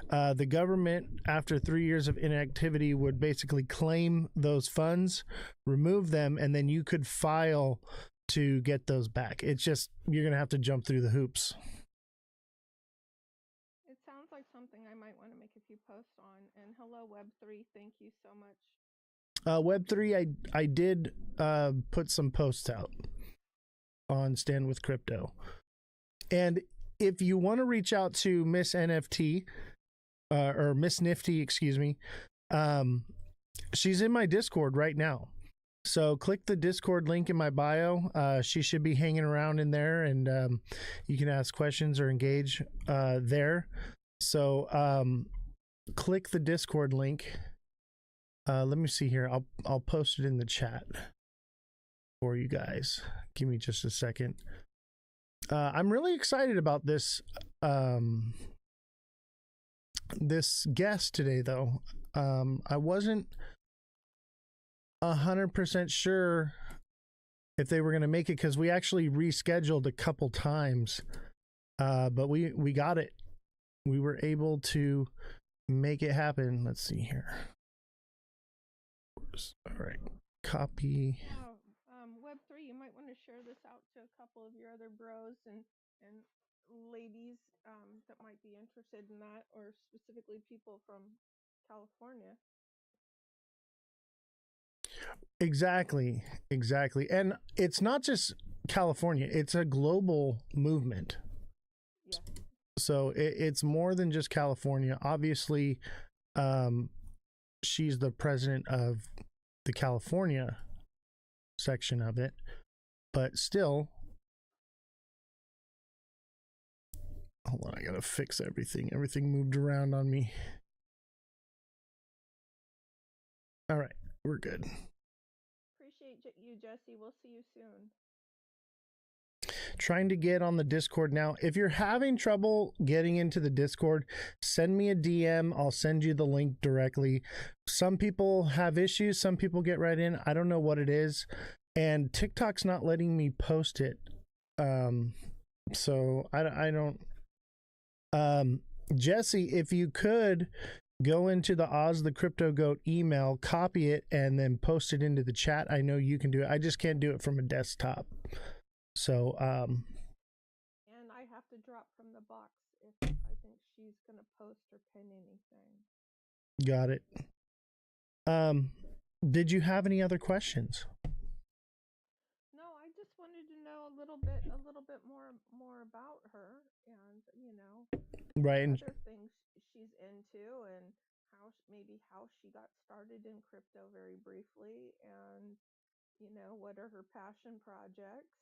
The government, after 3 years of inactivity, would basically claim those funds, remove them, and then you could file to get those back. It's just, you're going to have to jump through the hoops. It sounds like something I might want to make a few posts on. And hello, Web3. Thank you so much. Web3, I did put some posts out on Stand with Crypto. And if you want to reach out to Miss NFT, or Miss Nifty, excuse me, she's in my Discord right now. So click the Discord link in my bio. She should be hanging around in there, and you can ask questions or engage there. So click the Discord link. Let me see here. I'll post it in the chat for you guys. Give me just a second. I'm really excited about this this guest today, though. I wasn't 100% sure if they were going to make it, because we actually rescheduled a couple times, but we got it. We were able to make it happen. Let's see here. All right, copy. Web3, you might want to share this out to a couple of your other bros and ladies that might be interested in that, or specifically people from California. Exactly. And it's not just California, it's a global movement. Yeah. So it's more than just California. Obviously, she's the president of the California section of it, but still. Hold on, I gotta fix everything. Everything moved around on me. All right, we're good. Appreciate you, Jesse. We'll see you soon. Trying to get on the Discord now. If you're having trouble getting into the Discord, send me a DM. I'll send you the link directly. Some people have issues. Some people get right in. I don't know what it is. And TikTok's not letting me post it. So I don't. Jesse, if you could go into the Ozthecryptogoat email, copy it, and then post it into the chat. I know you can do it. I just can't do it from a desktop. So, and I have to drop from the box if I think she's gonna post or pin anything. Got it. Did you have any other questions? No, I just wanted to know a little bit more about her, and Right. other things she's into, and how she got started in crypto very briefly, and what are her passion projects.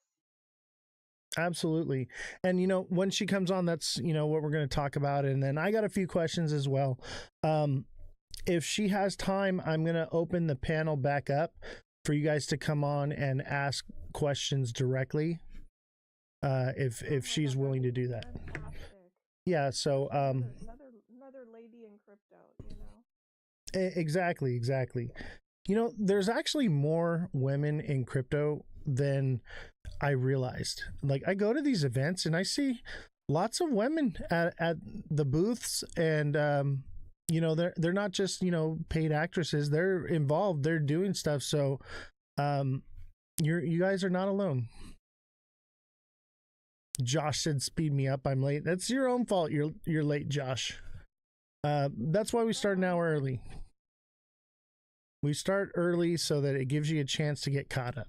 Absolutely. And, when she comes on, that's, what we're going to talk about. And then I got a few questions as well. If she has time, I'm going to open the panel back up for you guys to come on and ask questions directly. If she's willing to do that. Fantastic. Yeah. So, another lady in crypto, Exactly. There's actually more women in crypto than I realized. Like, I go to these events and I see lots of women at the booths, and they're not just paid actresses. They're involved. They're doing stuff. So you guys are not alone. Josh said, "Speed me up. I'm late." That's your own fault. You're late, Josh. That's why we start an hour early. We start early so that it gives you a chance to get caught up.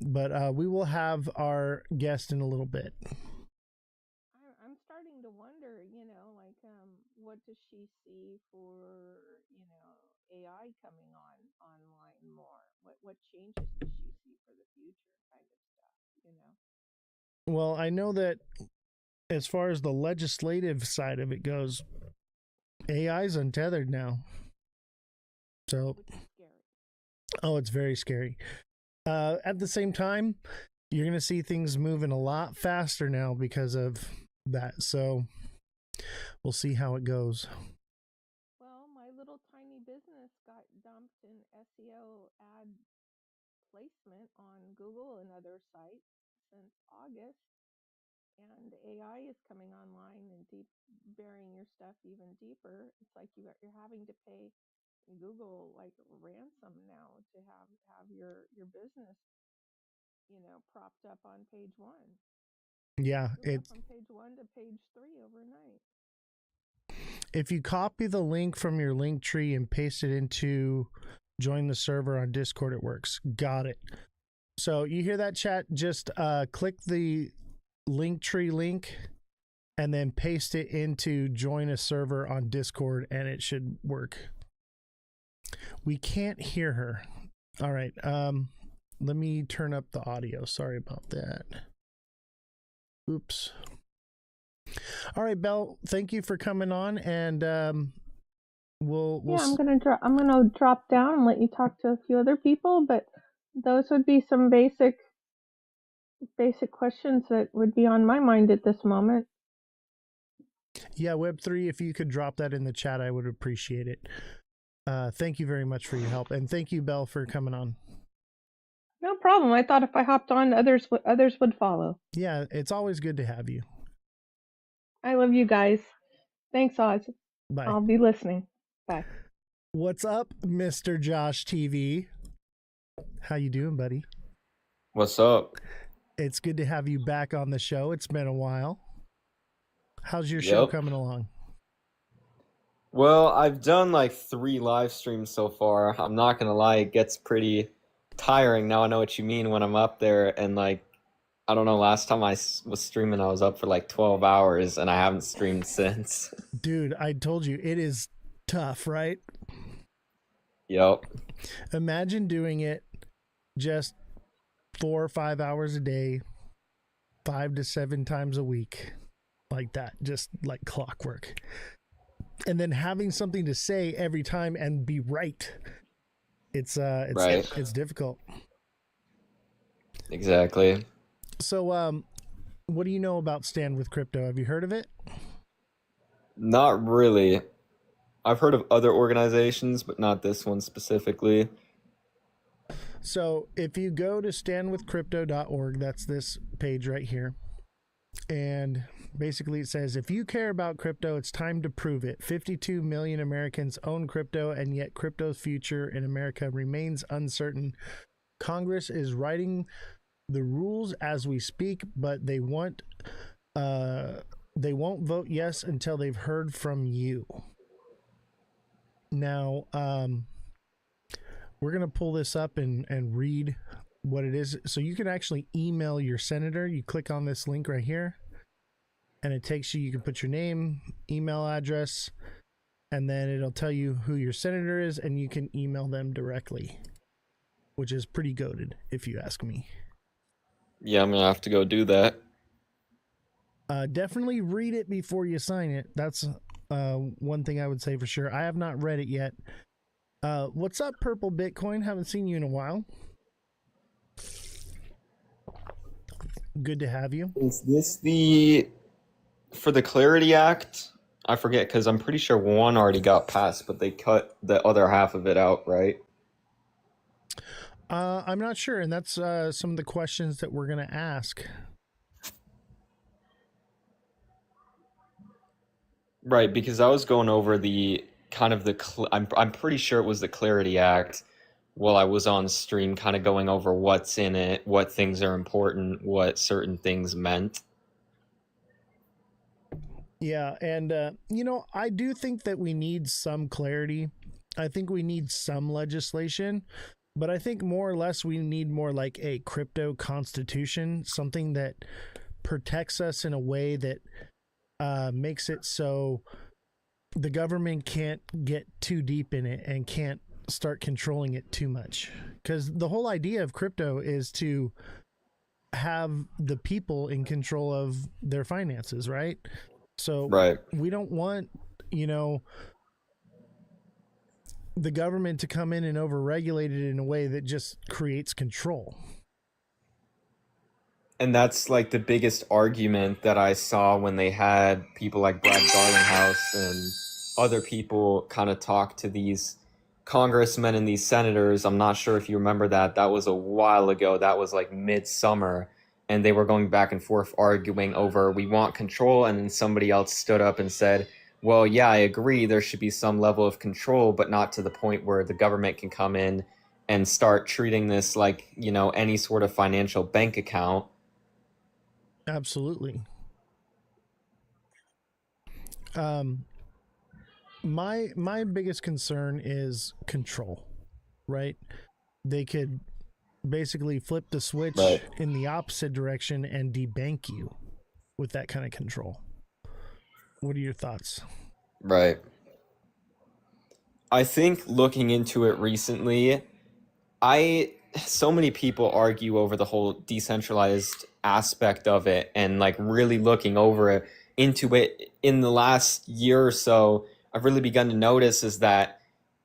But we will have our guest in a little bit. I'm starting to wonder, what does she see for, AI coming online more? What changes does she see for the future kind of stuff, Well, I know that as far as the legislative side of it goes, AI is untethered now. So, Which is scary. Oh, it's very scary. At the same time, you're going to see things moving a lot faster now because of that. So we'll see how it goes. Well, my little tiny business got dumped in SEO ad placement on Google and other sites since August. And AI is coming online and burying your stuff even deeper. It's like you're having to pay Google like ransom now to have your business, propped up on page 1. Yeah, it's from page 1 to page 3 overnight. If you copy the link from your link tree and paste it into join the server on Discord, it works. Got it. So you hear that, chat? Just click the link tree link and then paste it into join a server on Discord, and it should work. We can't hear her. All right. Let me turn up the audio. Sorry about that. Oops. All right, Belle, thank you for coming on, and we'll I'm gonna drop down and let you talk to a few other people, but those would be some basic questions that would be on my mind at this moment. Yeah, Web3, if you could drop that in the chat, I would appreciate it. Thank you very much for your help, and thank you, Belle, for coming on. No problem. I thought if I hopped on, others would follow. Yeah, it's always good to have you. I love you guys. Thanks, Oz. Bye. I'll be listening. Bye. What's up, Mr. Josh TV? How you doing, buddy? What's up? It's good to have you back on the show. It's been a while. How's your show coming along? Well, I've done like 3 live streams so far. I'm not gonna lie, it gets pretty tiring. Now I know what you mean when I'm up there, and like, I don't know, last time I was streaming, I was up for like 12 hours, and I haven't streamed since. Dude, I told you, it is tough, right? Yep. Imagine doing it just 4 or 5 hours a day, 5 to 7 times a week, like that, just like clockwork. And then having something to say every time and be right. Right. It's difficult. Exactly. So what do you know about Stand with Crypto? Have you heard of it? Not really. I've heard of other organizations, but not this one specifically. So if you go to standwithcrypto.org, that's this page right here. And basically it says, if you care about crypto, it's time to prove it. 52 million Americans own crypto, and yet crypto's future in America remains uncertain. Congress is writing the rules as we speak, but they won't vote yes until they've heard from you. Now, we're going to pull this up and read what it is. So you can actually email your senator. You click on this link right here, and it takes you, you can put your name, email address, and then it'll tell you who your senator is, and you can email them directly, which is pretty goated, if you ask me. Yeah, I'm gonna have to go do that. Definitely read it before you sign it. That's one thing I would say for sure. I have not read it yet. What's up, Purple Bitcoin? Haven't seen you in a while. Good to have you. Is this for the Clarity Act? I forget because I'm pretty sure one already got passed, but they cut the other half of it out, right? I'm not sure, and that's some of the questions that we're going to ask. Right, because I was going over the kind of I'm pretty sure it was the Clarity Act while I was on stream, kind of going over what's in it, what things are important, what certain things meant. Yeah, and I do think that we need some clarity. I think we need some legislation, but I think more or less we need more like a crypto constitution, something that protects us in a way that makes it so the government can't get too deep in it and can't start controlling it too much. Because the whole idea of crypto is to have the people in control of their finances, right? So Right. we don't want, the government to come in and overregulate it in a way that just creates control. And that's like the biggest argument that I saw when they had people like Brad Garlinghouse and other people kind of talk to these congressmen and these senators. I'm not sure if you remember that. That was a while ago. That was like midsummer. And they were going back and forth arguing over, we want control. And then somebody else stood up and said, well, yeah, I agree. There should be some level of control, but not to the point where the government can come in and start treating this like, any sort of financial bank account. Absolutely. My biggest concern is control, right? They could basically flip the switch Right. in the opposite direction and debank you with that kind of control. What are your thoughts? Right. I think looking into it recently, so many people argue over the whole decentralized aspect of it, and like really looking over it into it in the last year or so, I've really begun to notice is that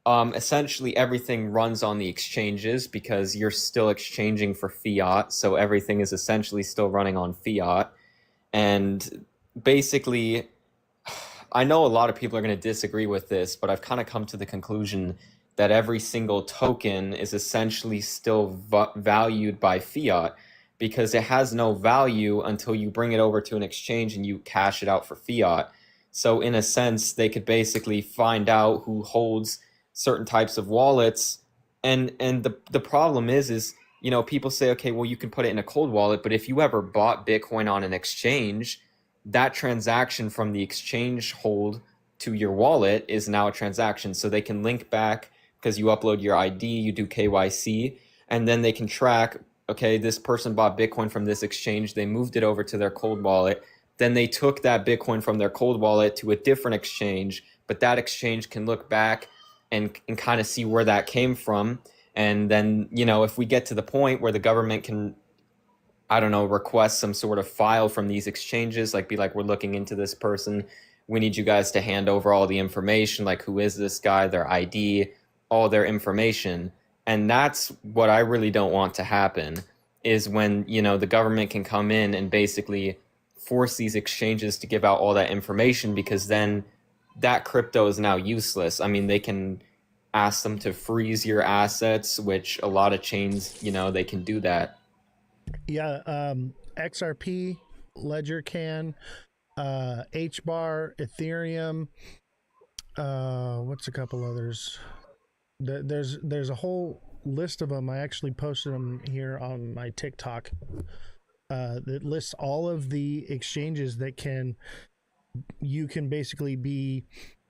essentially everything runs on the exchanges because you're still exchanging for fiat, so everything is essentially still running on fiat. And basically, I know a lot of people are going to disagree with this, but I've kind of come to the conclusion that every single token is essentially still valued by fiat because it has no value until you bring it over to an exchange and you cash it out for fiat. So in a sense, they could basically find out who holds certain types of wallets. And the problem is people say, okay, well, you can put it in a cold wallet, but if you ever bought Bitcoin on an exchange, that transaction from the exchange hold to your wallet is now a transaction. So they can link back because you upload your ID, you do KYC, and then they can track, okay, this person bought Bitcoin from this exchange, they moved it over to their cold wallet, then they took that Bitcoin from their cold wallet to a different exchange, but that exchange can look back and kind of see where that came from. And then, if we get to the point where the government can, I don't know, request some sort of file from these exchanges, like be like, we're looking into this person. We need you guys to hand over all the information, like who is this guy, their ID, all their information. And that's what I really don't want to happen, is when, the government can come in and basically force these exchanges to give out all that information, because then that crypto is now useless. I mean, they can ask them to freeze your assets, which a lot of chains, they can do that. Yeah, XRP, Ledger can, HBAR, Ethereum. What's a couple others? There's a whole list of them. I actually posted them here on my TikTok. That lists all of the exchanges that you can basically be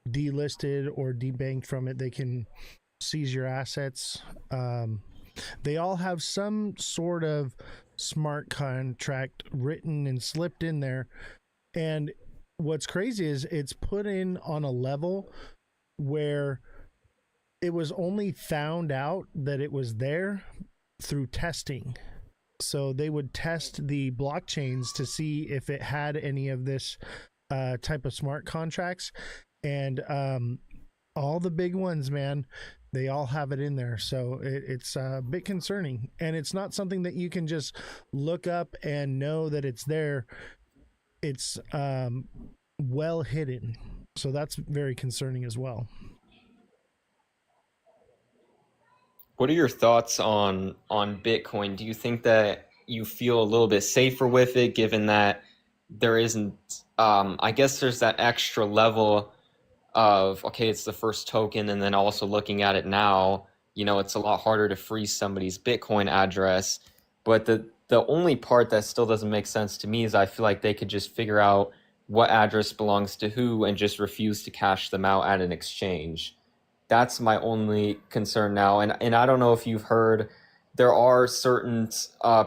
delisted or debanked from it. They can seize your assets. They all have some sort of smart contract written and slipped in there. And what's crazy is it's put in on a level where it was only found out that it was there through testing. So they would test the blockchains to see if it had any of this type of smart contracts. And all the big ones, man, they all have it in there. So it's a bit concerning. And it's not something that you can just look up and know that it's there. It's well hidden. So that's very concerning as well. What are your thoughts on Bitcoin? Do you think that you feel a little bit safer with it, given that there isn't, I guess there's that extra level of, okay, it's the first token, and then also looking at it now, it's a lot harder to freeze somebody's Bitcoin address. But the only part that still doesn't make sense to me is I feel like they could just figure out what address belongs to who and just refuse to cash them out at an exchange. That's my only concern now. And I don't know if you've heard, there are certain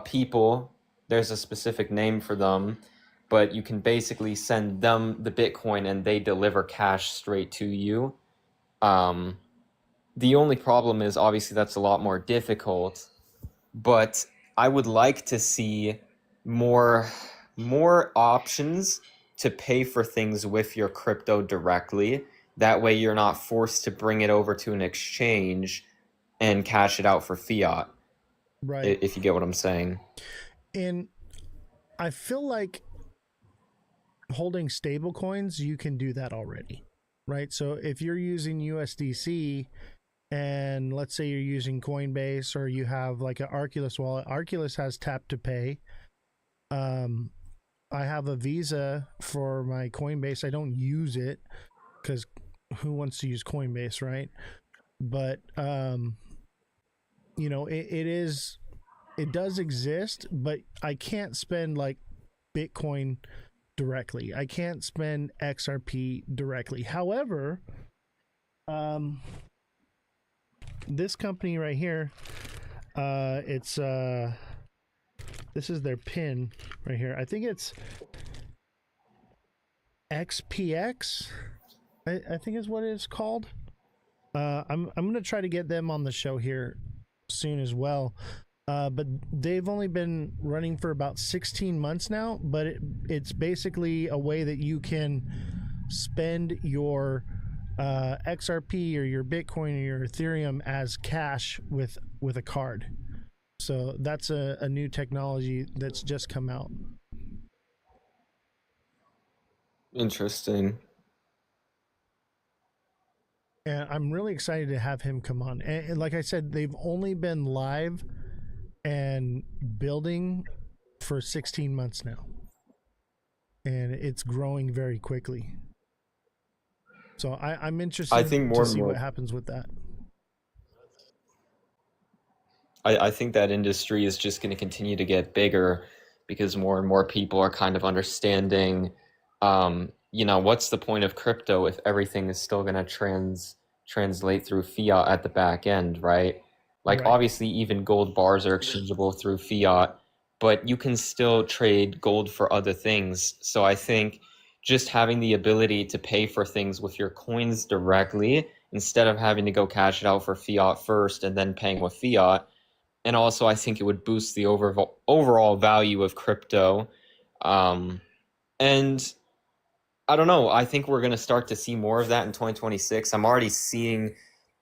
people, there's a specific name for them, but you can basically send them the Bitcoin and they deliver cash straight to you. The only problem is obviously that's a lot more difficult, but I would like to see more options to pay for things with your crypto directly. That way you're not forced to bring it over to an exchange and cash it out for fiat. Right. If you get what I'm saying. And I feel like holding stable coins, you can do that already, right? So if you're using USDC and let's say you're using Coinbase, or you have like an Arculus wallet, Arculus has tap to pay. I have a Visa for my Coinbase. I don't use it because who wants to use Coinbase, right? But it does exist, but I can't spend like Bitcoin directly. I can't spend XRP directly. However, this company right here, it's this is their pin right here. I think it's XPX. I think is what it's called. I'm gonna try to get them on the show here soon as well. But they've only been running for about 16 months now. But it's basically a way that you can spend your XRP or your Bitcoin or your Ethereum as cash with a card. So that's a new technology that's just come out. Interesting. And I'm really excited to have him come on. And like I said, they've only been live and building for 16 months now. And it's growing very quickly. So I'm interested I think more to and see more, what happens with that. I think that industry is just going to continue to get bigger because more and more people are kind of understanding, what's the point of crypto if everything is still going to translate through fiat at the back end, right? Like, Right. obviously, even gold bars are exchangeable through fiat, but you can still trade gold for other things. So I think just having the ability to pay for things with your coins directly instead of having to go cash it out for fiat first and then paying with fiat. And also, I think it would boost the overall value of crypto. And I don't know. I think we're going to start to see more of that in 2026. I'm already seeing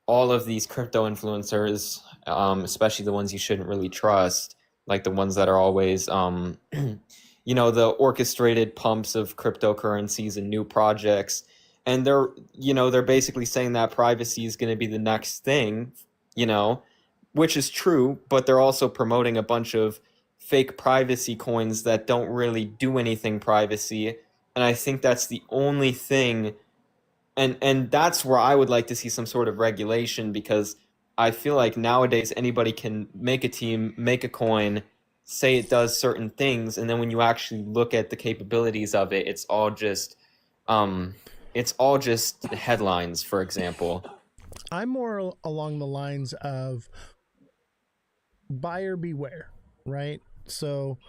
all of these crypto influencers, especially the ones you shouldn't really trust, like the ones that are always, the orchestrated pumps of cryptocurrencies and new projects. And they're basically saying that privacy is going to be the next thing, you know, which is true, but they're also promoting a bunch of fake privacy coins that don't really do anything privacy. And I think that's the only thing, and that's where I would like to see some sort of regulation, because I feel like nowadays anybody can make a team, make a coin, say it does certain things, and then when you actually look at the capabilities of it, um it's all just headlines, for example. I'm more along the lines of buyer beware, right? So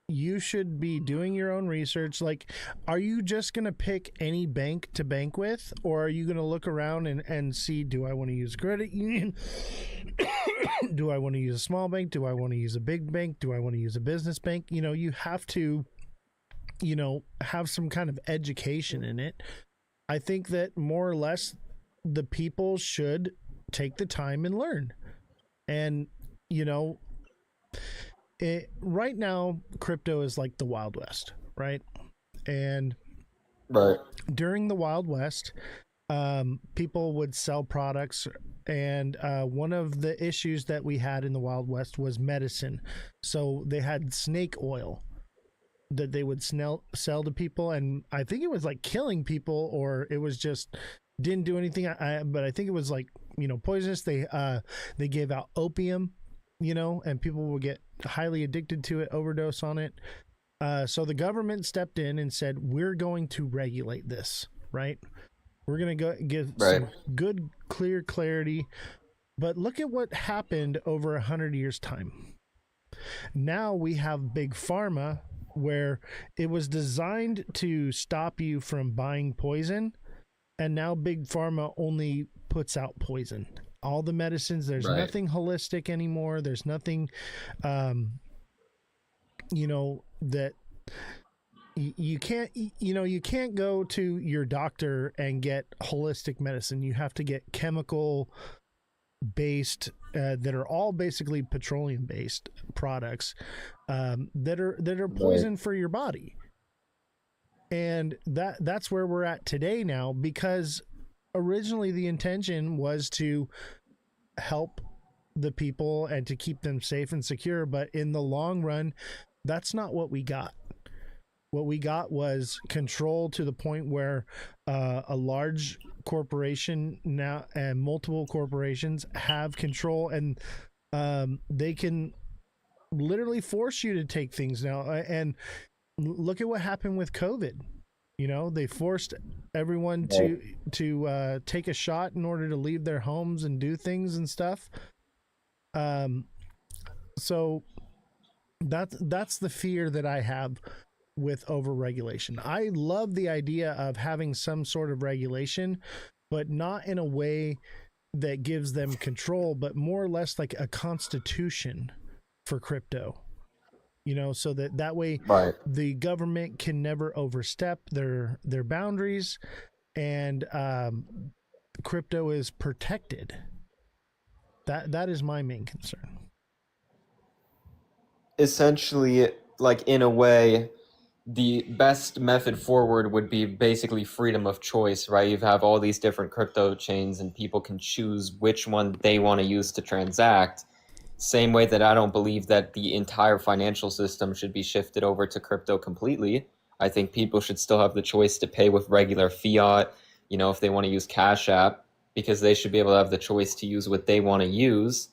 you should be doing your own research. Like, are you just going to pick any bank to bank with, or are you going to look around and see, do I want to use a credit union? Do I want to use a small bank? Do I want to use a big bank? Do I want to use a business bank? You have to, have some kind of education in it. I think that more or less the people should take the time and learn. And, right now, crypto is like the Wild West, right? And Right. during the Wild West, people would sell products. And one of the issues that we had in the Wild West was medicine. So they had snake oil that they would sell to people. And I think it was like killing people, or it was just didn't do anything. But I think it was like, poisonous. They gave out opium, and people would get highly addicted to it, overdose on it. So the government stepped in and said, we're going to regulate this, right? We're going to go give some good, clear clarity. But look at what happened over 100 years' time. Now we have big pharma, where it was designed to stop you from buying poison. And now big pharma only puts out poison. All the medicines, there's nothing holistic anymore. There's nothing, that you can't, you can't go to your doctor and get holistic medicine. You have to get chemical based, that are all basically petroleum based products, that are poison for your body. And that's where we're at today now, because originally the intention was to help the people and to keep them safe and secure. But in the long run, that's not what we got. What we got was control to the point where a large corporation now and multiple corporations have control, and they can literally force you to take things now. And look at what happened with COVID. They forced everyone to take a shot in order to leave their homes and do things and stuff. So that's the fear that I have with overregulation. I love the idea of having some sort of regulation, but not in a way that gives them control, but more or less like a constitution for crypto. So that way the government can never overstep their boundaries, and crypto is protected. That is my main concern. Essentially, like, in a way, the best method forward would be basically freedom of choice, right? You have all these different crypto chains and people can choose which one they want to use to transact. Same way that I don't believe that the entire financial system should be shifted over to crypto completely. I think people should still have the choice to pay with regular fiat, if they want to use Cash App, because they should be able to have the choice to use what they want to use.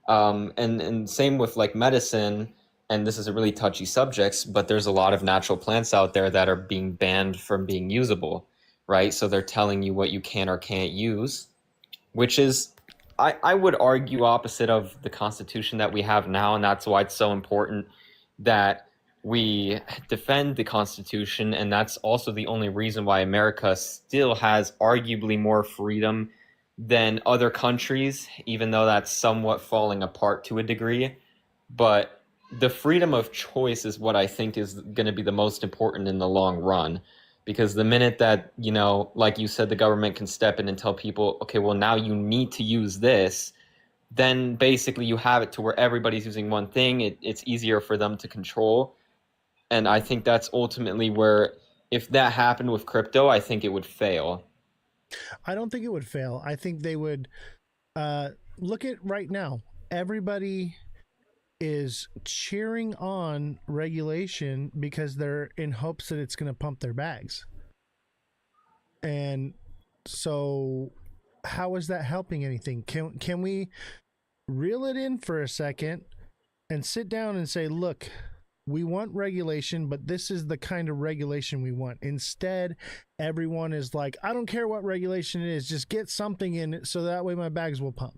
And same with like medicine, and this is a really touchy subject, but there's a lot of natural plants out there that are being banned from being usable, right? So they're telling you what you can or can't use, which is, I would argue, opposite of the Constitution that we have now, and that's why it's so important that we defend the Constitution, and that's also the only reason why America still has arguably more freedom than other countries, even though that's somewhat falling apart to a degree. But the freedom of choice is what I think is going to be the most important in the long run. Because the minute that, like you said, the government can step in and tell people, okay, well, now you need to use this, then basically you have it to where everybody's using one thing. It's easier for them to control. And I think that's ultimately where, if that happened with crypto, I think it would fail. I don't think it would fail. I think they would look at right now. Everybody is cheering on regulation because they're in hopes that it's going to pump their bags. And so how is that helping anything? Can we reel it in for a second and sit down and say, look, we want regulation, but this is the kind of regulation we want. Instead, everyone is like, I don't care what regulation it is, just get something in it so that way my bags will pump.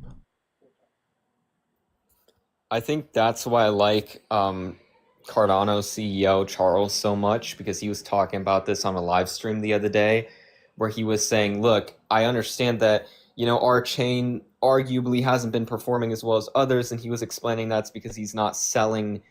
I think that's why I like Cardano's CEO Charles so much, because he was talking about this on a live stream the other day, where he was saying, look, I understand that, our chain arguably hasn't been performing as well as others, and he was explaining that's because he's not selling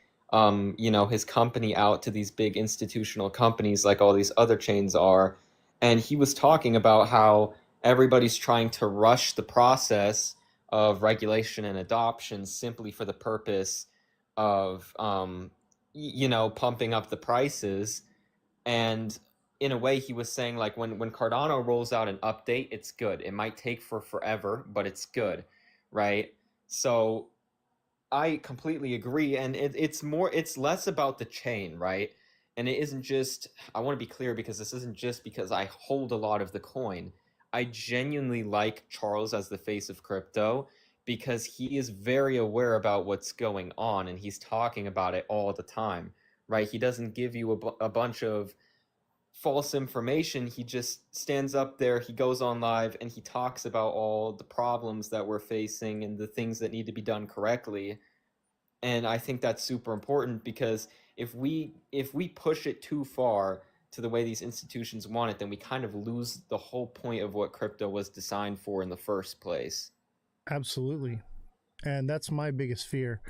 his company out to these big institutional companies like all these other chains are. And he was talking about how everybody's trying to rush the process of regulation and adoption simply for the purpose of pumping up the prices. And in a way, he was saying, like, when Cardano rolls out an update, it's good. It might take forever, but it's good, right? So I completely agree, and it's less about the chain, right? And it isn't just, I want to be clear, because this isn't just because I hold a lot of the coin. I genuinely like Charles as the face of crypto because he is very aware about what's going on, and he's talking about it all the time, right? He doesn't give you a bunch of false information. He just stands up there, he goes on live, and he talks about all the problems that we're facing and the things that need to be done correctly. And I think that's super important, because if we push it too far to the way these institutions want it, then we kind of lose the whole point of what crypto was designed for in the first place. Absolutely. And that's my biggest fear,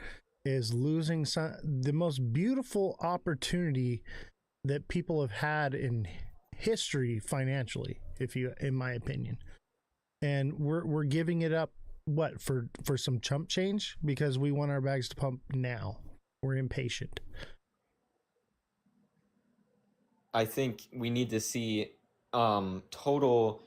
is losing the most beautiful opportunity that people have had in history financially, in my opinion. And we're giving it up for some chump change because we want our bags to pump now. We're impatient. I think we need to see total,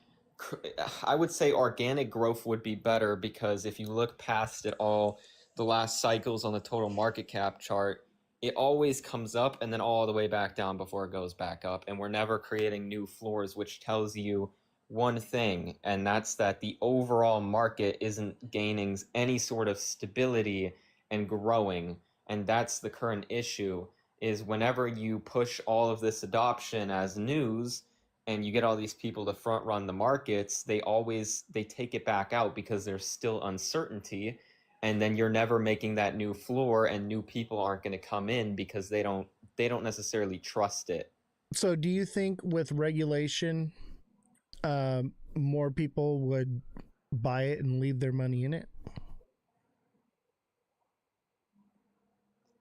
I would say organic growth would be better, because if you look past it all, the last cycles on the total market cap chart, it always comes up and then all the way back down before it goes back up. And we're never creating new floors, which tells you one thing, and that's that the overall market isn't gaining any sort of stability and growing. And that's the current issue, is whenever you push all of this adoption as news and you get all these people to front run the markets, they take it back out because there's still uncertainty, and then you're never making that new floor, and new people aren't going to come in because they don't necessarily trust it. So do you think with regulation, more people would buy it and leave their money in it?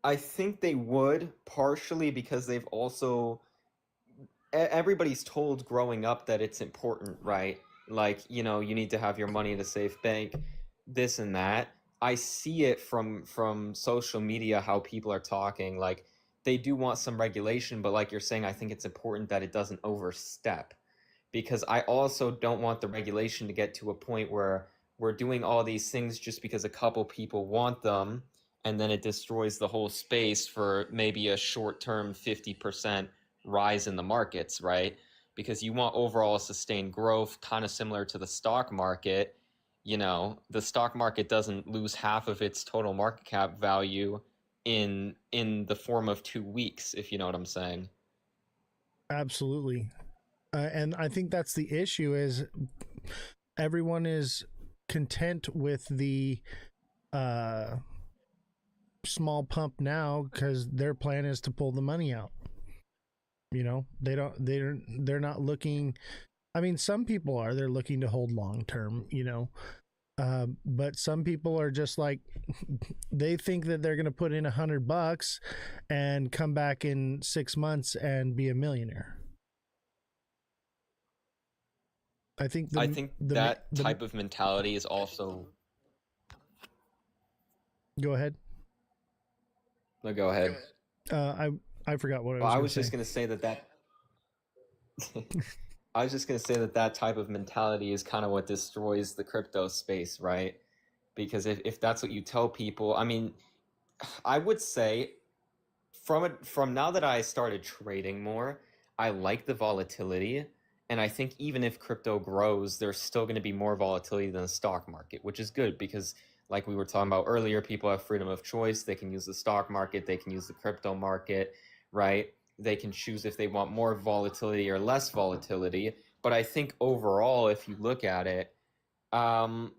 I think they would, partially because they've also, everybody's told growing up that it's important, right? Like, you need to have your money in a safe bank, this and that. I see it from social media, how people are talking, like they do want some regulation, but like you're saying, I think it's important that it doesn't overstep, because I also don't want the regulation to get to a point where we're doing all these things just because a couple people want them, and then it destroys the whole space for maybe a short-term 50% rise in the markets, right? Because you want overall sustained growth, kind of similar to the stock market. The stock market doesn't lose half of its total market cap value in the form of 2 weeks, if you know what I'm saying. Absolutely. And I think that's the issue, is everyone is content with the small pump now because their plan is to pull the money out. You know, they're not looking. I mean, some people are. They're looking to hold long term. You know, but some people are just like they think that they're going to put in $100 and come back in 6 months and be a millionaire. I think I think that type of mentality is also. Go ahead. No, go ahead. I forgot what Well, I I was was just going gonna say that. I was just gonna say that type of mentality is kind of what destroys the crypto space, right? Because if that's what you tell people, I mean, I would say from now that I started trading more, I like the volatility, and I think even if crypto grows, there's still going to be more volatility than the stock market, which is good because like we were talking about earlier, people have freedom of choice. They can use the stock market, they can use the crypto market, right? They can choose if they want more volatility or less volatility. But I think overall, if you look at it, um,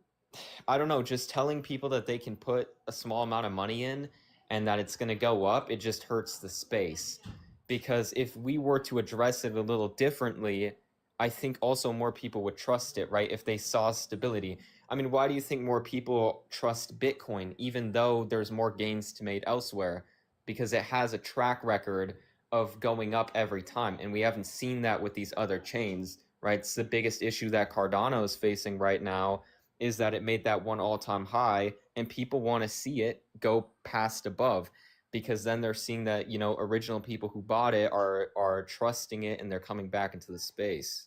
I don't know, just telling people that they can put a small amount of money in and that it's going to go up, it just hurts the space. Because if we were to address it a little differently, I think also more people would trust it, right? If they saw stability. I mean, why do you think more people trust Bitcoin, even though there's more gains to made elsewhere? Because it has a track record of going up every time. And we haven't seen that with these other chains, right? It's the biggest issue that Cardano is facing right now is that it made that one all-time high and people want to see it go past above because then they're seeing that, you know, original people who bought it are trusting it and they're coming back into the space.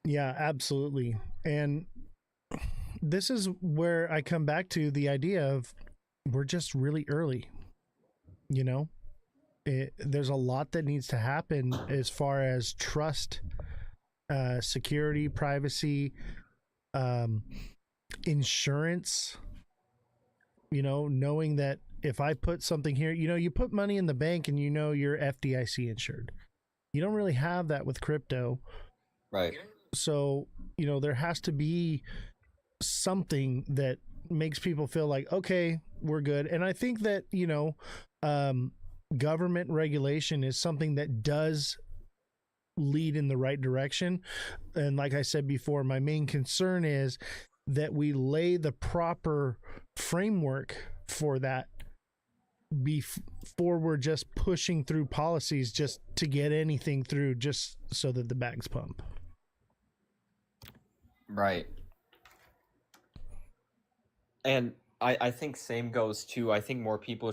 Yeah, absolutely. And this is where I come back to the idea of we're just really early. You know, there's a lot that needs to happen as far as trust, security, privacy, um, insurance. You know, knowing that if I put something here, you know, you put money in the bank and you know you're FDIC insured. You don't really have that with crypto. Right. So, you know, there has to be something that makes people feel like, okay, we're good. And I think that, you know, um, government regulation is something that does lead in the right direction. And like I said before, my main concern is that we lay the proper framework for that before we're just pushing through policies just to get anything through just so that the bags pump. Right. And I think same goes too. I think more people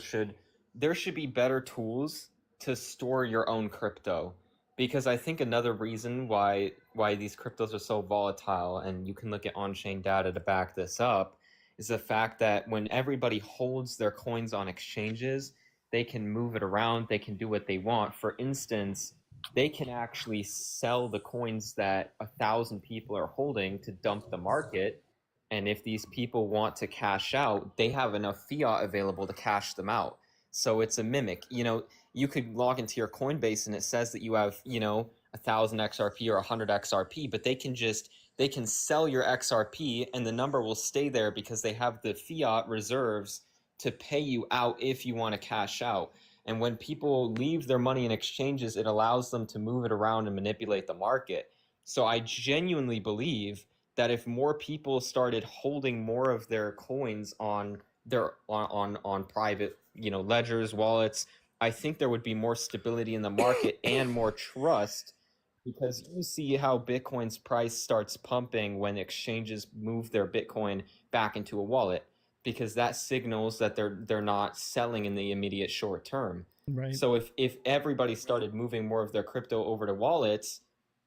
there should be better tools to store your own crypto. Because I think another reason why these cryptos are so volatile, and you can look at on-chain data to back this up, is the fact that when everybody holds their coins on exchanges, they can move it around, they can do what they want. For instance, they can actually sell the coins that 1,000 people are holding to dump the market, and if these people want to cash out, they have enough fiat available to cash them out. So it's a mimic. You know, you could log into your Coinbase and it says that you have, you know, 1,000 XRP or 100 XRP, but they can sell your XRP and the number will stay there because they have the fiat reserves to pay you out if you want to cash out. And when people leave their money in exchanges, it allows them to move it around and manipulate the market. So I genuinely believe that if more people started holding more of their coins on their on private, you know, ledgers, wallets, I think there would be more stability in the market and more trust, because you see how Bitcoin's price starts pumping when exchanges move their Bitcoin back into a wallet, because that signals that they're not selling in the immediate short term. Right. So if everybody started moving more of their crypto over to wallets,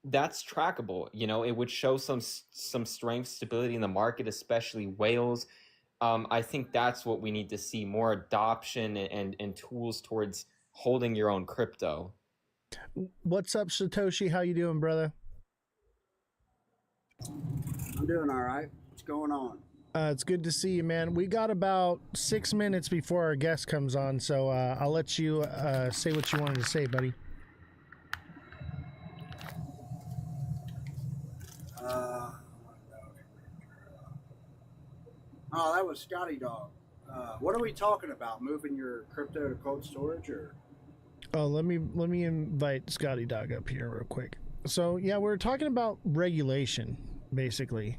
that's trackable. You know, it would show some strength, stability in the market, especially whales. I think that's what we need to see, more adoption and tools towards holding your own crypto. What's up, Satoshi? How you doing, brother? I'm doing all right. What's going on? It's good to see you, man. We got about 6 minutes before our guest comes on, so I'll let you say what you wanted to say, buddy. Oh, that was Scotty Dog. What are we talking about? Moving your crypto to cold storage, or Oh, let me invite Scotty Dog up here real quick. So yeah, we're talking about regulation basically.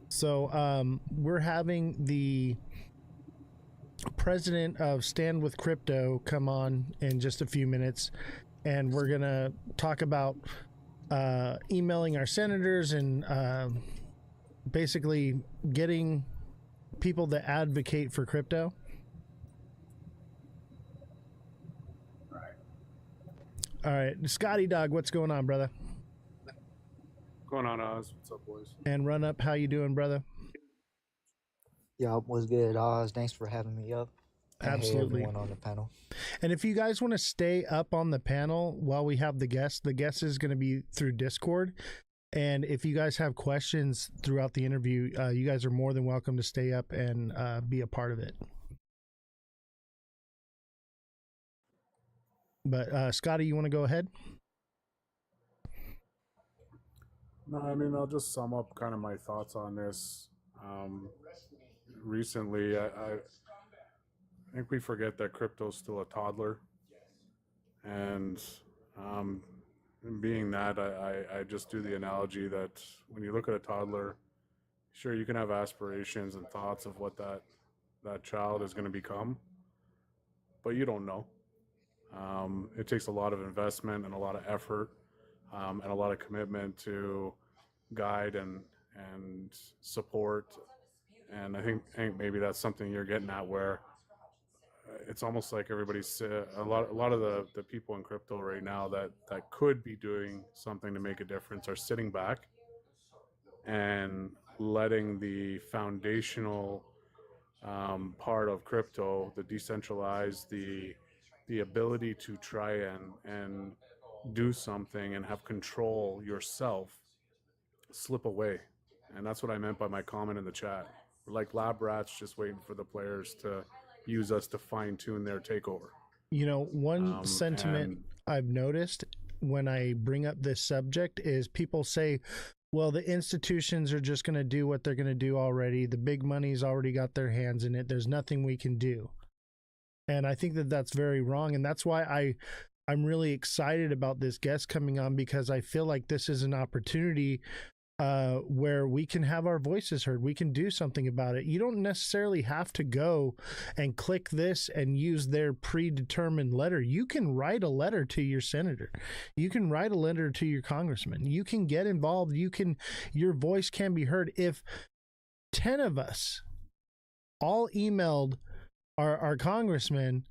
So we're having the president of Stand with Crypto come on in just a few minutes, and we're gonna talk about emailing our senators and basically getting people that advocate for crypto. All right, Scotty Dog, what's going on, brother? Going on, Oz? What's up, boys? And Run Up, how you doing, brother? Yup, what's good, Oz? Thanks for having me up. And hey, Absolutely. everyone on the panel. And if you guys want to stay up on the panel while we have the guest is going to be through Discord. And if you guys have questions throughout the interview, you guys are more than welcome to stay up and be a part of it. But Scotty, you want to go ahead? No, I mean, I'll just sum up kind of my thoughts on this. Recently, I think we forget that crypto's still a toddler. And being that, I just do the analogy that when you look at a toddler, sure, you can have aspirations and thoughts of what that child is going to become, but you don't know. It takes a lot of investment and a lot of effort and a lot of commitment to guide and support. And I think maybe that's something you're getting at, where it's almost like everybody's a lot of the people in crypto right now that could be doing something to make a difference are sitting back and letting the foundational part of crypto, the decentralized, the ability to try and do something and have control yourself, slip away. And that's what I meant by my comment in the chat. We're like lab rats just waiting for the players to use us to fine tune their takeover. You know, one sentiment I've noticed when I bring up this subject is people say, well, the institutions are just going to do what they're going to do already. The big money's already got their hands in it. There's nothing we can do. And I think that that's very wrong. And that's why I'm really excited about this guest coming on, because I feel like this is an opportunity where we can have our voices heard. We can do something about it. You don't necessarily have to go and click this and use their predetermined letter. You can write a letter to your senator. You can write a letter to your congressman. You can get involved. Your voice can be heard. If 10 of us all emailed our congressman,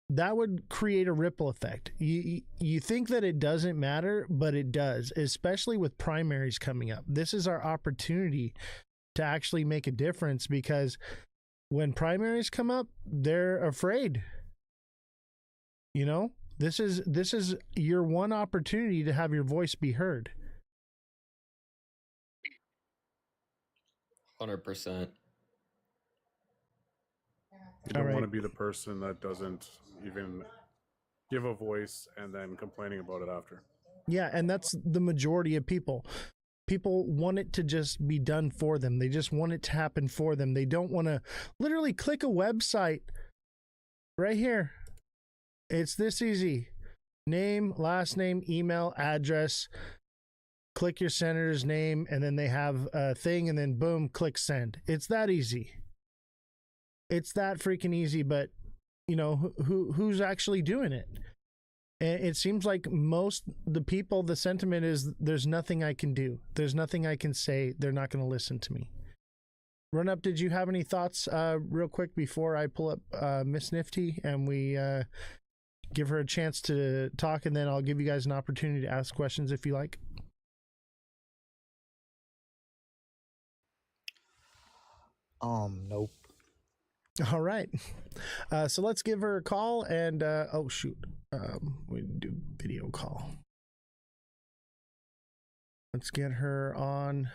that would create a ripple effect. You think that it doesn't matter, but it does, especially with primaries coming up. This is our opportunity to actually make a difference, because when primaries come up, they're afraid. You know, this is your one opportunity to have your voice be heard. 100%. You don't want to be the person that doesn't even give a voice and then complaining about it after. Yeah, and that's the majority of people. People want it to just be done for them. They just want it to happen for them. They don't want to literally click a website right here. It's this easy. Name, last name, email, address. Click your senator's name, and then they have a thing, and then boom, click send. It's that easy. It's that freaking easy, but you know, who's actually doing it? And it seems like the people, the sentiment is, there's nothing I can do. There's nothing I can say. They're not going to listen to me. Run Up, did you have any thoughts real quick before I pull up Miss Nifty and we give her a chance to talk, and then I'll give you guys an opportunity to ask questions if you like? Nope. All right. So let's give her a call, and oh shoot, we do video call. Let's get her on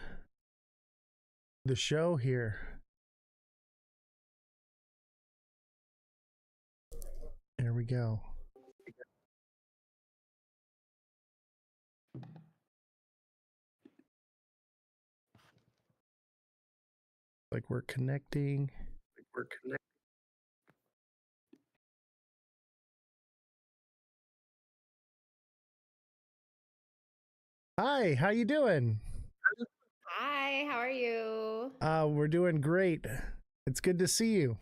the show here. There we go. Like we're connecting. We're connected. Hi, how you doing? Hi, how are you? We're doing great. It's good to see you.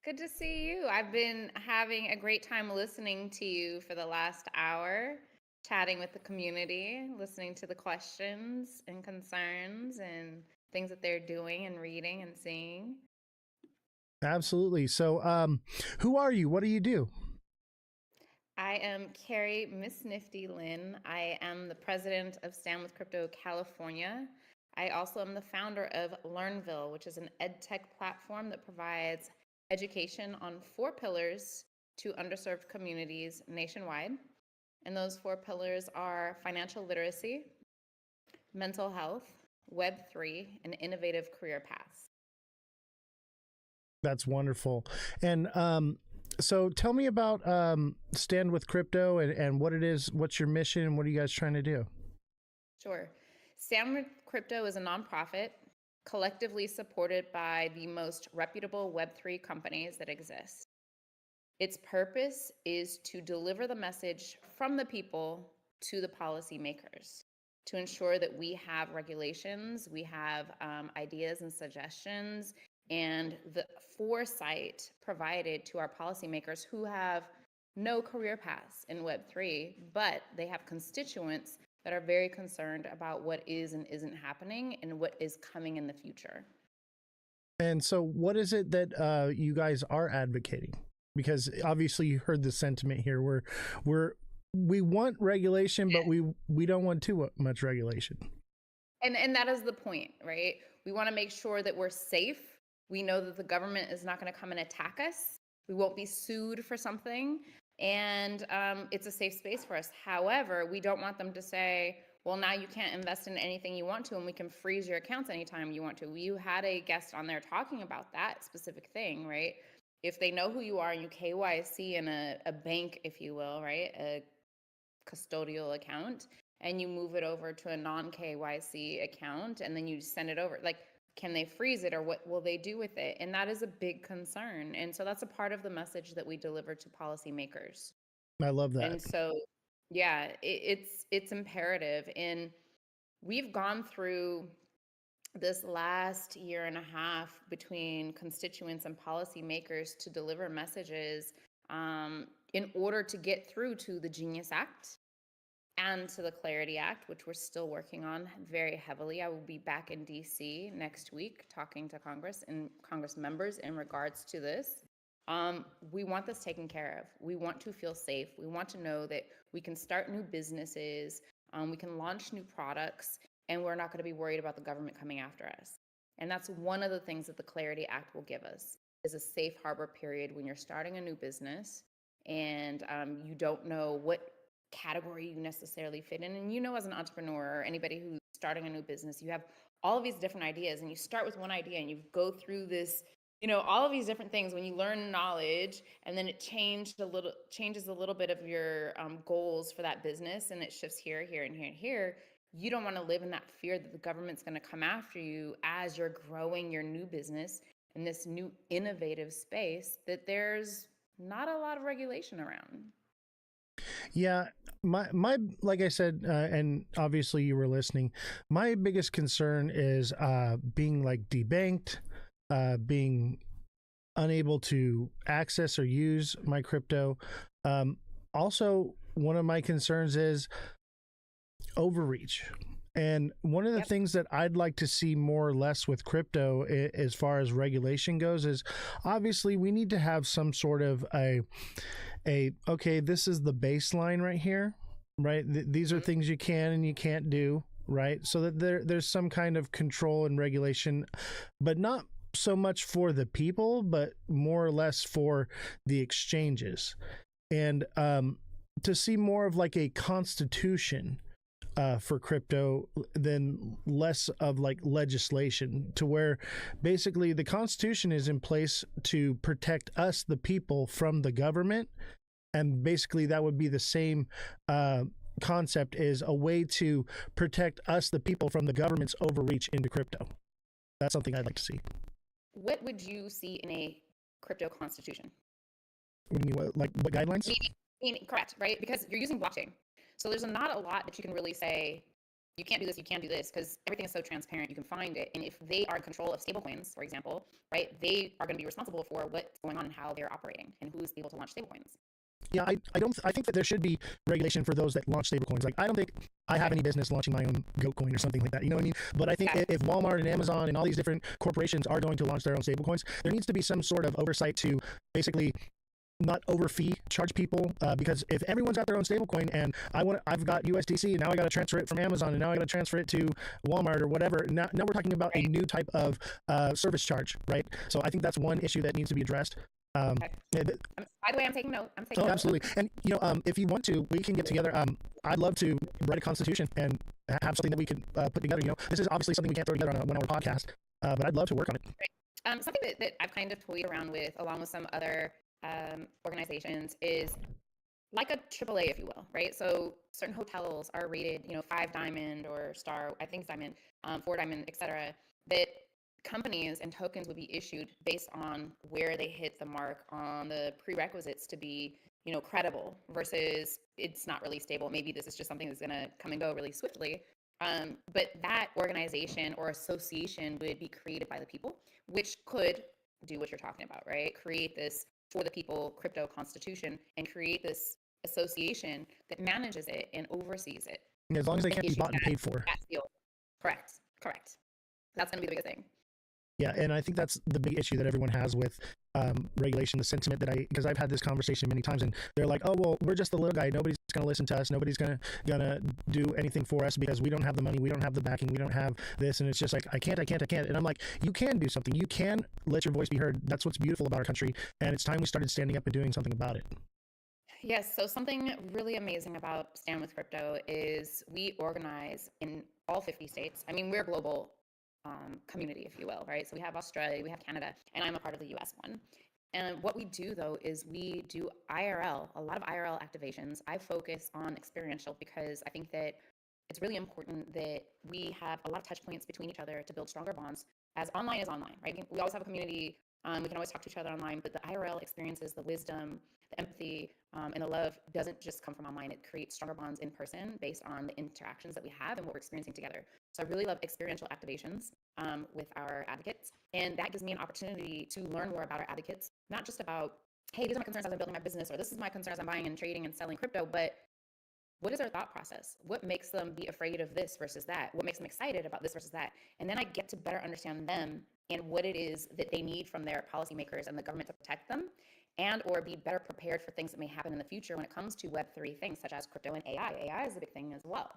Good to see you. I've been having a great time listening to you for the last hour, chatting with the community, listening to the questions and concerns and things that they're doing and reading and seeing. Absolutely. So, who are you? What do you do? I am Carrie Miss Nifty Lynn. I am the president of Stand with Crypto California. I also am the founder of Learnville, which is an ed tech platform that provides education on 4 pillars to underserved communities nationwide. And those 4 pillars are financial literacy, mental health, Web3, and innovative career paths. That's wonderful. And so tell me about Stand with Crypto and what it is, what's your mission, and what are you guys trying to do? Sure. Stand with Crypto is a nonprofit collectively supported by the most reputable Web3 companies that exist. Its purpose is to deliver the message from the people to the policymakers to ensure that we have regulations, we have ideas and suggestions, and the foresight provided to our policymakers who have no career paths in Web3, but they have constituents that are very concerned about what is and isn't happening and what is coming in the future. And so, what is it that you guys are advocating? Because obviously, you heard the sentiment here. We want regulation, but we don't want too much regulation. And that is the point, right? We want to make sure that we're safe. We know that the government is not going to come and attack us. We won't be sued for something. And it's a safe space for us. However, we don't want them to say, well, now you can't invest in anything you want to, and we can freeze your accounts anytime you want to. You had a guest on there talking about that specific thing, right? If they know who you are and you KYC in a bank, if you will, right? A custodial account, and you move it over to a non-KYC account, and then you send it over, like, can they freeze it, or what will they do with it? And that is a big concern. And so that's a part of the message that we deliver to policymakers. I love that. And so, yeah, it's imperative. And we've gone through this last year and a half between constituents and policymakers to deliver messages in order to get through to the Genius Act and to the Clarity Act, which we're still working on very heavily. I will be back in DC next week talking to Congress and Congress members in regards to this. We want this taken care of. We want to feel safe. We want to know that we can start new businesses, we can launch new products, and we're not going to be worried about the government coming after us. And that's one of the things that the Clarity Act will give us, is a safe harbor period when you're starting a new business and you don't know what category you necessarily fit in. And as an entrepreneur or anybody who's starting a new business, you have all of these different ideas, and you start with one idea and you go through this, all of these different things. When you learn knowledge and then it changes a little bit of your goals for that business, and it shifts here, here, and here, and here, you don't want to live in that fear that the government's going to come after you as you're growing your new business in this new innovative space that there's not a lot of regulation around. Yeah, my like I said, and obviously you were listening. My biggest concern is being like debanked, being unable to access or use my crypto. Also, one of my concerns is overreach. And one of the things that I'd like to see more or less with crypto, as far as regulation goes, is obviously we need to have some sort of okay, this is the baseline right here, right? These are things you can and you can't do, right? So that there's some kind of control and regulation, but not so much for the people, but more or less for the exchanges. And to see more of like a constitution for crypto than less of like legislation, to where basically the Constitution is in place to protect us, the people, from the government. And basically that would be the same concept, is a way to protect us, the people, from the government's overreach into crypto. That's something I'd like to see. what would you see in a crypto constitution? What do you mean, what guidelines? Correct, right? Because you're using blockchain. So there's not a lot that you can really say, you can't do this, you can't do this, because everything is so transparent, you can find it. And if they are in control of stablecoins, for example, right, they are going to be responsible for what's going on and how they're operating and who's able to launch stablecoins. Yeah, I think that there should be regulation for those that launch stablecoins. Like, I don't think I have any business launching my own goat coin or something like that. You know what I mean? But I think if Walmart and Amazon and all these different corporations are going to launch their own stablecoins, there needs to be some sort of oversight to basically not overfee charge people, because if everyone's got their own stablecoin and I've got USDC and now I got to transfer it from Amazon and now I got to transfer it to Walmart or whatever. Now we're talking about a new type of service charge, right? So I think that's one issue that needs to be addressed. By the way, I'm taking note. Oh, absolutely. And if you want to, we can get together. I'd love to write a constitution and have something that we could put together. This is obviously something we can't throw together on a 1-hour podcast, but I'd love to work on it. Something that I've kind of toyed around with, along with some other organizations, is like a AAA, if you will, right? So certain hotels are rated, 5 diamond or star, I think diamond, 4 diamond, etc. That companies and tokens would be issued based on where they hit the mark on the prerequisites to be, credible, versus it's not really stable. Maybe this is just something that's going to come and go really swiftly. But that organization or association would be created by the people, which could do what you're talking about, right? Create this for the people crypto constitution and create this association that manages it and oversees it. As long as they can't be bought and paid for. Correct. That's going to be the biggest thing. Yeah, and I think that's the big issue that everyone has with regulation, the sentiment because I've had this conversation many times, and they're like, oh, well, we're just the little guy. Nobody's going to listen to us. Nobody's going to do anything for us because we don't have the money. We don't have the backing. We don't have this. And it's just like, I can't. And I'm like, you can do something. You can let your voice be heard. That's what's beautiful about our country. And it's time we started standing up and doing something about it. Yes. So something really amazing about Stand With Crypto is we organize in all 50 states. I mean, we're a global community, if you will, right? So we have Australia, we have Canada, and I'm a part of the US one. And what we do, though, is we do IRL, a lot of IRL activations. I focus on experiential because I think that it's really important that we have a lot of touch points between each other to build stronger bonds, as online is online, right? We always have a community. We can always talk to each other online, but the IRL experiences, the wisdom, the empathy, and the love doesn't just come from online. It creates stronger bonds in person based on the interactions that we have and what we're experiencing together. So I really love experiential activations with our advocates. And that gives me an opportunity to learn more about our advocates, not just about, hey, these are my concerns as I'm building my business, or this is my concerns I'm buying and trading and selling crypto, but what is their thought process? What makes them be afraid of this versus that? What makes them excited about this versus that? And then I get to better understand them and what it is that they need from their policymakers and the government to protect them, and or be better prepared for things that may happen in the future when it comes to Web3 things such as crypto and AI. AI is a big thing as well.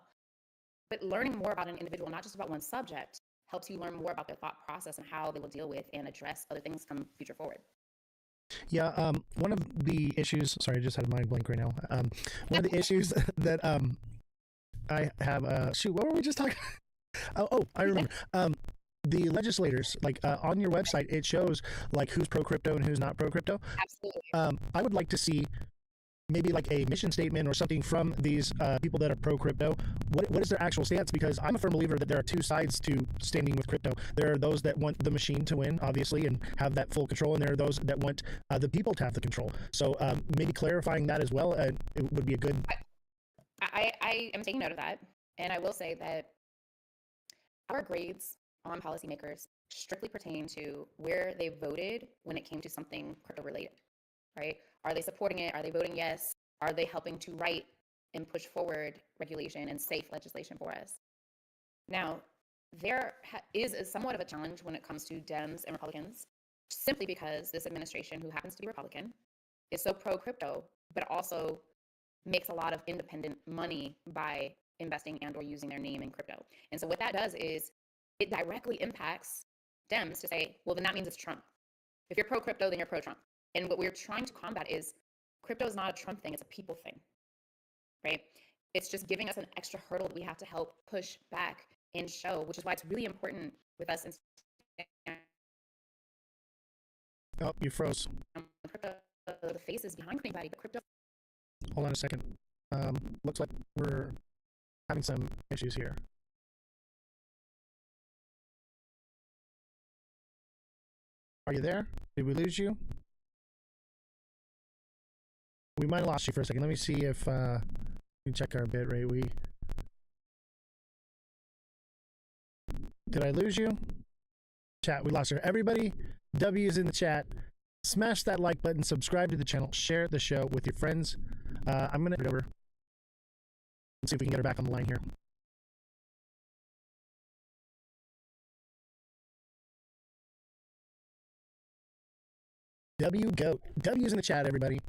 But learning more about an individual, not just about one subject, helps you learn more about their thought process and how they will deal with and address other things come future forward. Yeah, one of the issues, sorry, I just had a mind blank right now. One of the issues that I have, shoot, what were we just talking about? Oh, I remember. The legislators, like on your website, it shows like who's pro crypto and who's not pro crypto. Absolutely. I would like to see maybe like a mission statement or something from these people that are pro crypto. What is their actual stance? Because I'm a firm believer that there are two sides to standing with crypto. There are those that want the machine to win, obviously, and have that full control, and there are those that want the people to have the control. So maybe clarifying that as well, it would be a good. I am taking note of that, and I will say that our grades on policymakers strictly pertain to where they voted when it came to something crypto related, right? Are they supporting it? Are they voting yes? Are they helping to write and push forward regulation and safe legislation for us? Now, there is somewhat of a challenge when it comes to Dems and Republicans, simply because this administration, who happens to be Republican, is so pro crypto, but also makes a lot of independent money by investing and or using their name in crypto. And so what that does is it directly impacts Dems to say, well, then that means it's Trump. If you're pro crypto, then you're pro Trump. And what we're trying to combat is crypto is not a Trump thing, it's a people thing, right? It's just giving us an extra hurdle that we have to help push back and show, which is why it's really important with us. Oh, you froze. Crypto, the faces behind anybody, but crypto. Hold on a second. Looks like we're having some issues here. Are you there? Did we lose you? We might have lost you for a second. Let me see if we check our bit rate. Did I lose you? Chat, we lost her. Everybody, W's in the chat. Smash that like button, subscribe to the channel, share the show with your friends. I'm going to head over. Let's see if we can get her back on the line here. Goat. W's in the chat, everybody.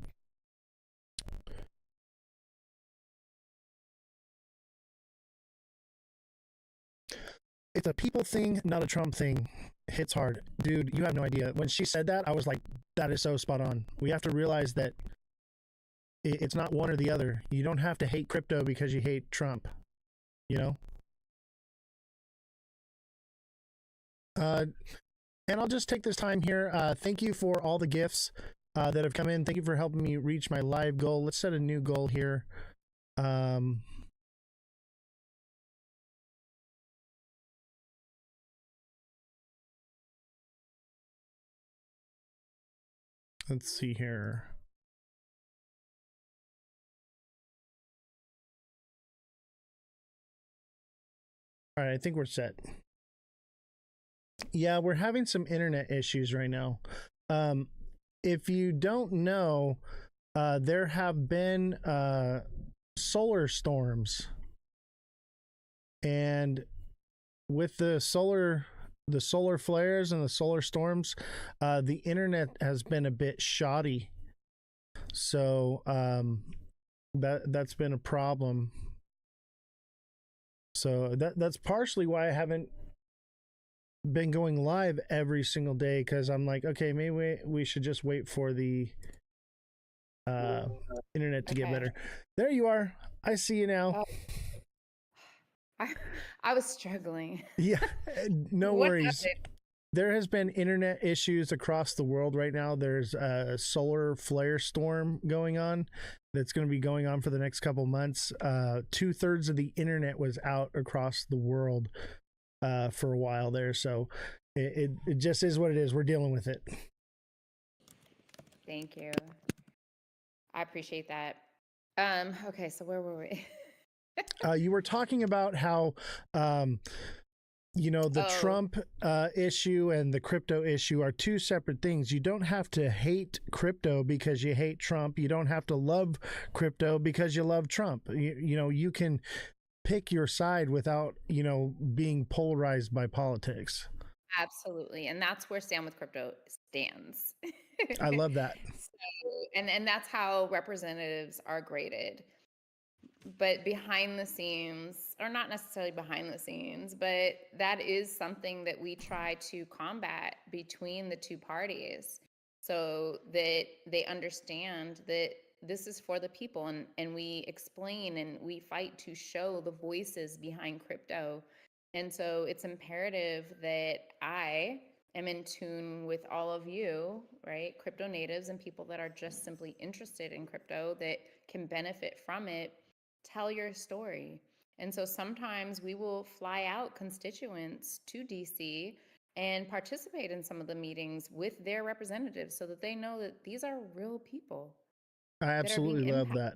It's a people thing, not a Trump thing. Hits hard. Dude, you have no idea. When she said that, I was like, that is so spot on. We have to realize that it's not one or the other. You don't have to hate crypto because you hate Trump. You know? And I'll just take this time here. Thank you for all the gifts that have come in. Thank you for helping me reach my live goal. Let's set a new goal here. Let's see here. All right, I think we're set. Yeah, we're having some internet issues right now. If you don't know, there have been solar storms, and with the solar flares and the solar storms, the internet has been a bit shoddy. So that's been a problem. So that's partially why I haven't been going live every single day, because I'm like, okay, maybe we should just wait for the internet to get better. There you are. I see you now. Oh. I was struggling. Yeah, no What worries. happened? There has been internet issues across the world right now. There's a solar flare storm going on that's going to be going on for the next couple months. 2/3 of the internet was out across the world for a while there. So it just is what it is. We're dealing with it. Thank you. I appreciate that. Okay, so where were we? You were talking about how, the Trump issue and the crypto issue are two separate things. You don't have to hate crypto because you hate Trump. You don't have to love crypto because you love Trump. You can pick your side without, being polarized by politics. Absolutely. And that's where Stand with Crypto stands. I love that. So, and that's how representatives are graded. But behind the scenes, or not necessarily behind the scenes, but that is something that we try to combat between the two parties so that they understand that this is for the people, and we explain and we fight to show the voices behind crypto. And so it's imperative that I am in tune with all of you, right? Crypto natives and people that are just simply interested in crypto that can benefit from it. Tell your story. And so sometimes we will fly out constituents to DC and participate in some of the meetings with their representatives so that they know that these are real people. I absolutely love that.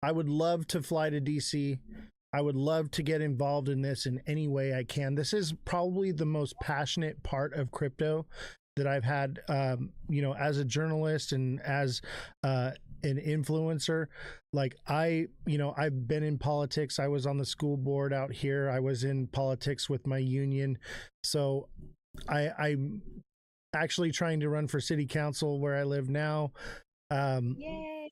I would love to fly to DC. I would love to get involved in this in any way I can. This is probably the most passionate part of crypto that I've had, as a journalist and as an influencer. Like I've been in politics. I was on the school board out here. I was in politics with my union. So I'm actually trying to run for city council where I live now.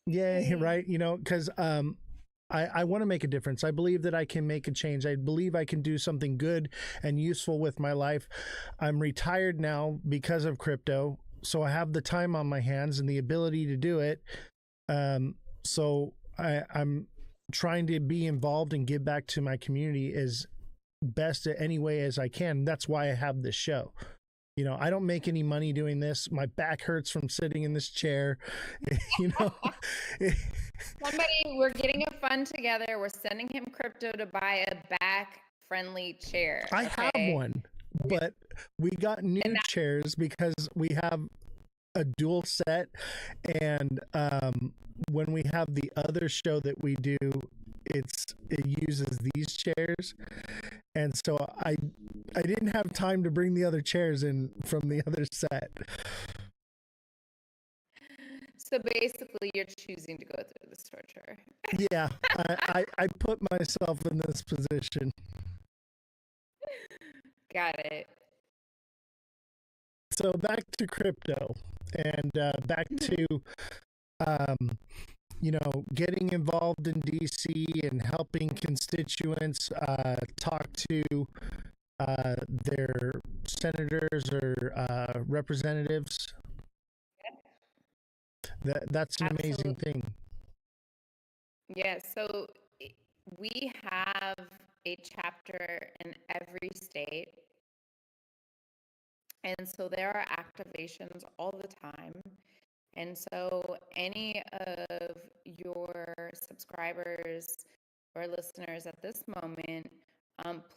Yay, right? Because I want to make a difference. I believe that I can make a change. I believe I can do something good and useful with my life. I'm retired now because of crypto, so I have the time on my hands and the ability to do it. So I'm trying to be involved and give back to my community as best in any way as I can. That's why I have this show. I don't make any money doing this. My back hurts from sitting in this chair. Somebody, we're getting a fund together. We're sending him crypto to buy a back-friendly chair. I have one. but we got new chairs because we have a dual set, and when we have the other show that we do, it uses these chairs, and so I didn't have time to bring the other chairs in from the other set. So basically, you're choosing to go through this torture. Yeah, I put myself in this position. Got it. So back to crypto, and back to getting involved in DC and helping constituents talk to their senators or representatives. That's an amazing thing. Yeah, so we have a chapter in every state. And so there are activations all the time. And so any of your subscribers or listeners at this moment,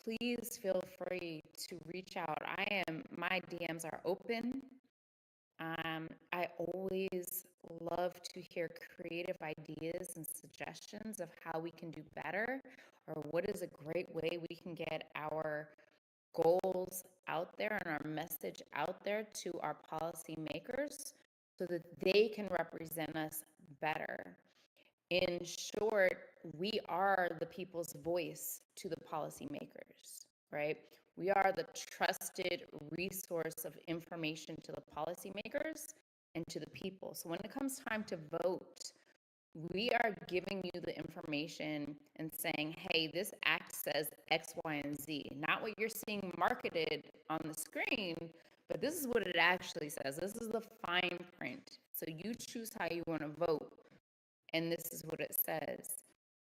please feel free to reach out. My DMs are open. I always love to hear creative ideas and suggestions of how we can do better, or what is a great way we can get our goals out there and our message out there to our policymakers so that they can represent us better. In short, we are the people's voice to the policymakers, right? We are the trusted resource of information to the policymakers and to the people. So when it comes time to vote, we are giving you the information and saying, hey, this act says X, Y, and Z. Not what you're seeing marketed on the screen, but this is what it actually says. This is the fine print. So you choose how you want to vote, and this is what it says.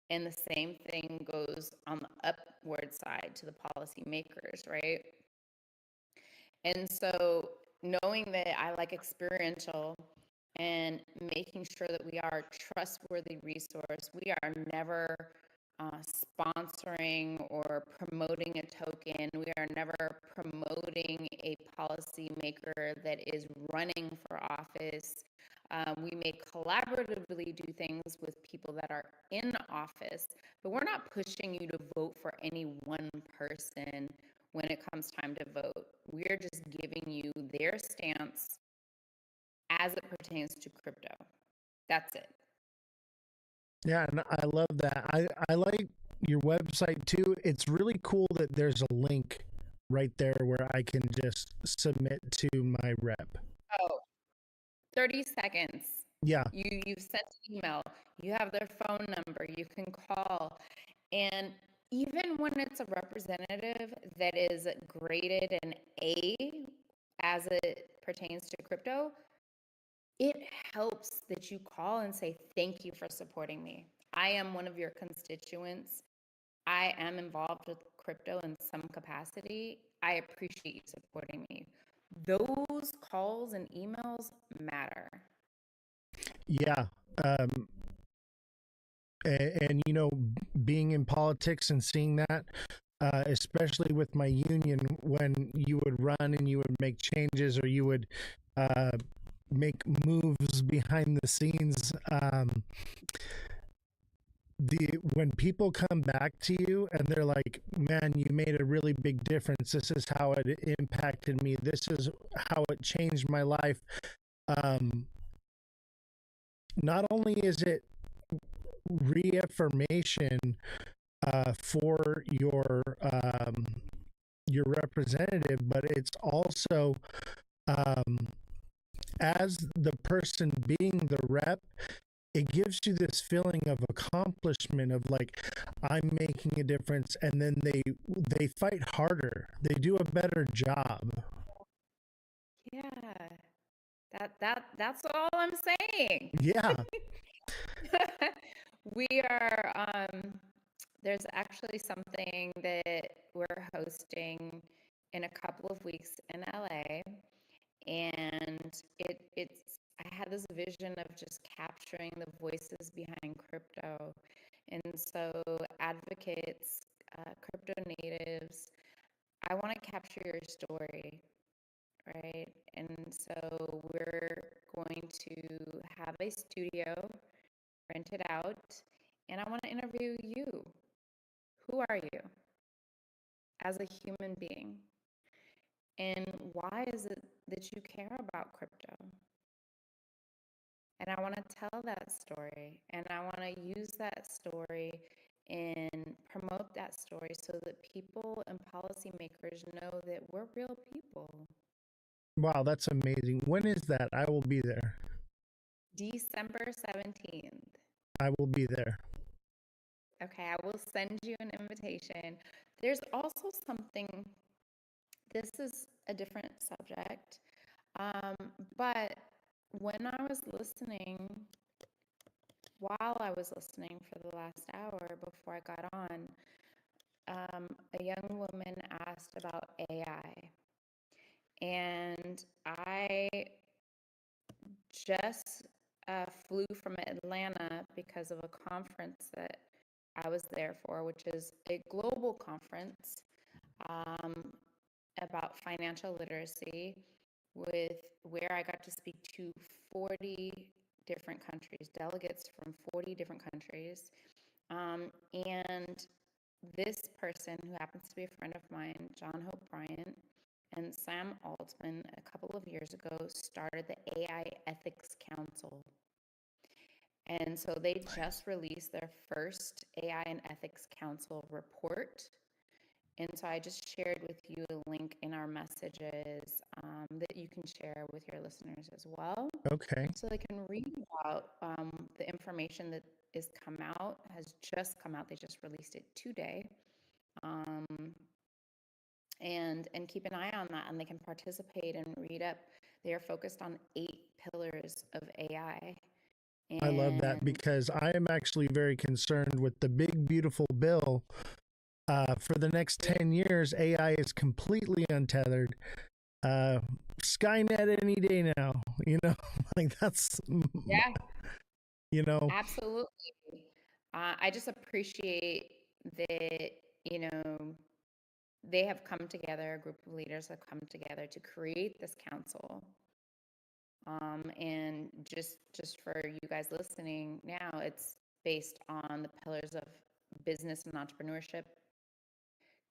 And the same thing goes on the upward side to the policymakers, right? And so knowing that I like experiential and making sure that we are a trustworthy resource, we are never sponsoring or promoting a token. We are never promoting a policymaker that is running for office. We may collaboratively do things with people that are in office, but we're not pushing you to vote for any one person when it comes time to vote. We're just giving you their stance as it pertains to crypto. That's it. Yeah, and I love that. I like your website too. It's really cool that there's a link right there where I can just submit to my rep. Oh, 30 seconds. Yeah. You've sent an email. You have their phone number. You can call. And even when it's a representative that is graded an A as it pertains to crypto, it helps that you call and say, thank you for supporting me. I am one of your constituents. I am involved with crypto in some capacity. I appreciate you supporting me. Those calls and emails matter. Yeah. And being in politics and seeing that, especially with my union, when you would run and you would make changes or you would make moves behind the scenes, when people come back to you and they're like, man, you made a really big difference, this is how it impacted me, this is how it changed my life, not only is it reaffirmation for your representative, but it's also as the person being the rep, it gives you this feeling of accomplishment of like, I'm making a difference, and then they fight harder, they do a better job. Yeah, that's all I'm saying. Yeah. We are there's actually something that we're hosting in a couple of weeks in LA, and it's I had this vision of just capturing the voices behind crypto. And so advocates, crypto natives, I want to capture your story, right? And so we're going to have a studio rented out, and I want to interview you. Who are you as a human being? And why is it that you care about crypto? And I want to tell that story, and I want to use that story and promote that story so that people and policymakers know that we're real people. Wow, that's amazing. When is that? I will be there. December 17th. I will be there. Okay, I will send you an invitation. There's also something, this is a different subject, but when I was listening, while I was listening for the last hour before I got on, a young woman asked about AI. And I just flew from Atlanta because of a conference that I was there for, which is a global conference about financial literacy, with where I got to speak to 40 different countries, delegates from 40 different countries. And this person, who happens to be a friend of mine, John Hope Bryant, and Sam Altman, a couple of years ago, started the AI Ethics Council. And so they just released their first AI and Ethics Council report. And so I just shared with you a link in our messages that you can share with your listeners as well. Okay. So they can read about the information that has just come out. They just released it today. And keep an eye on that, and they can participate and read up. They are focused on 8 pillars of AI. I love that, because I am actually very concerned with the big, beautiful bill. For the next 10 years, AI is completely untethered. Skynet any day now, like that's, Yeah, absolutely. I just appreciate that, they have come together, a group of leaders have come together to create this council. And just for you guys listening now, it's based on the pillars of business and entrepreneurship,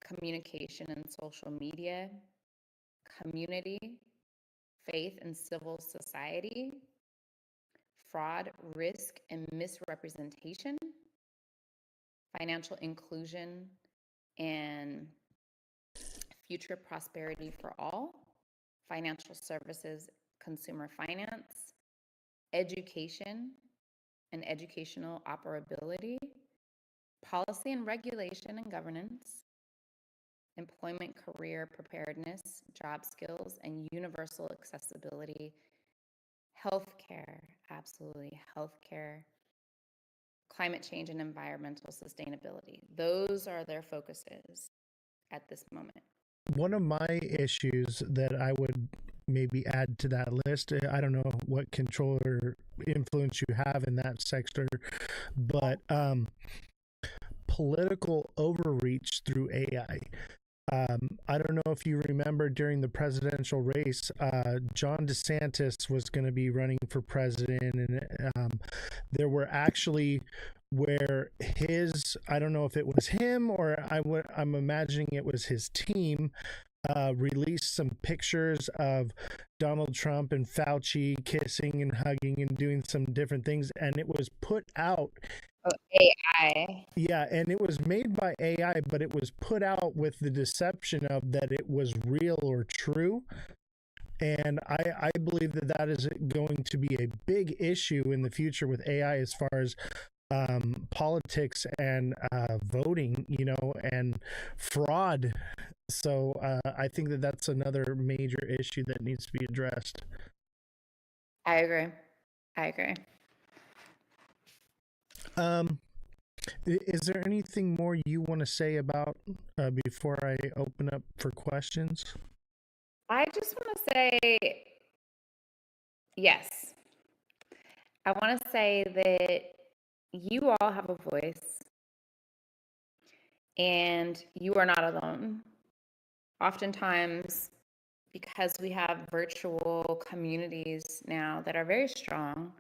communication and social media, community, faith and civil society, fraud, risk, and misrepresentation, financial inclusion, and future prosperity for all, financial services, consumer finance, education and educational operability, policy and regulation and governance, employment career preparedness, job skills, and universal accessibility, healthcare, absolutely, healthcare, climate change and environmental sustainability. Those are their focuses at this moment. One of my issues that I would maybe add to that list, I don't know what control or influence you have in that sector, but political overreach through AI. I don't know if you remember during the presidential race, John DeSantis was going to be running for president, and there were actually where I don't know if it was him or I'm imagining it was his team, released some pictures of Donald Trump and Fauci kissing and hugging and doing some different things, and it was put out. Oh, AI. Yeah, and it was made by AI, but it was put out with the deception of that it was real or true. And I believe that is going to be a big issue in the future with AI as far as politics and voting, and fraud. So I think that that's another major issue that needs to be addressed. I agree. Is there anything more you want to say about before I open up for questions? I just want to say yes. I want to say that you all have a voice, and you are not alone. oftentimes, because we have virtual communities now that are very strong,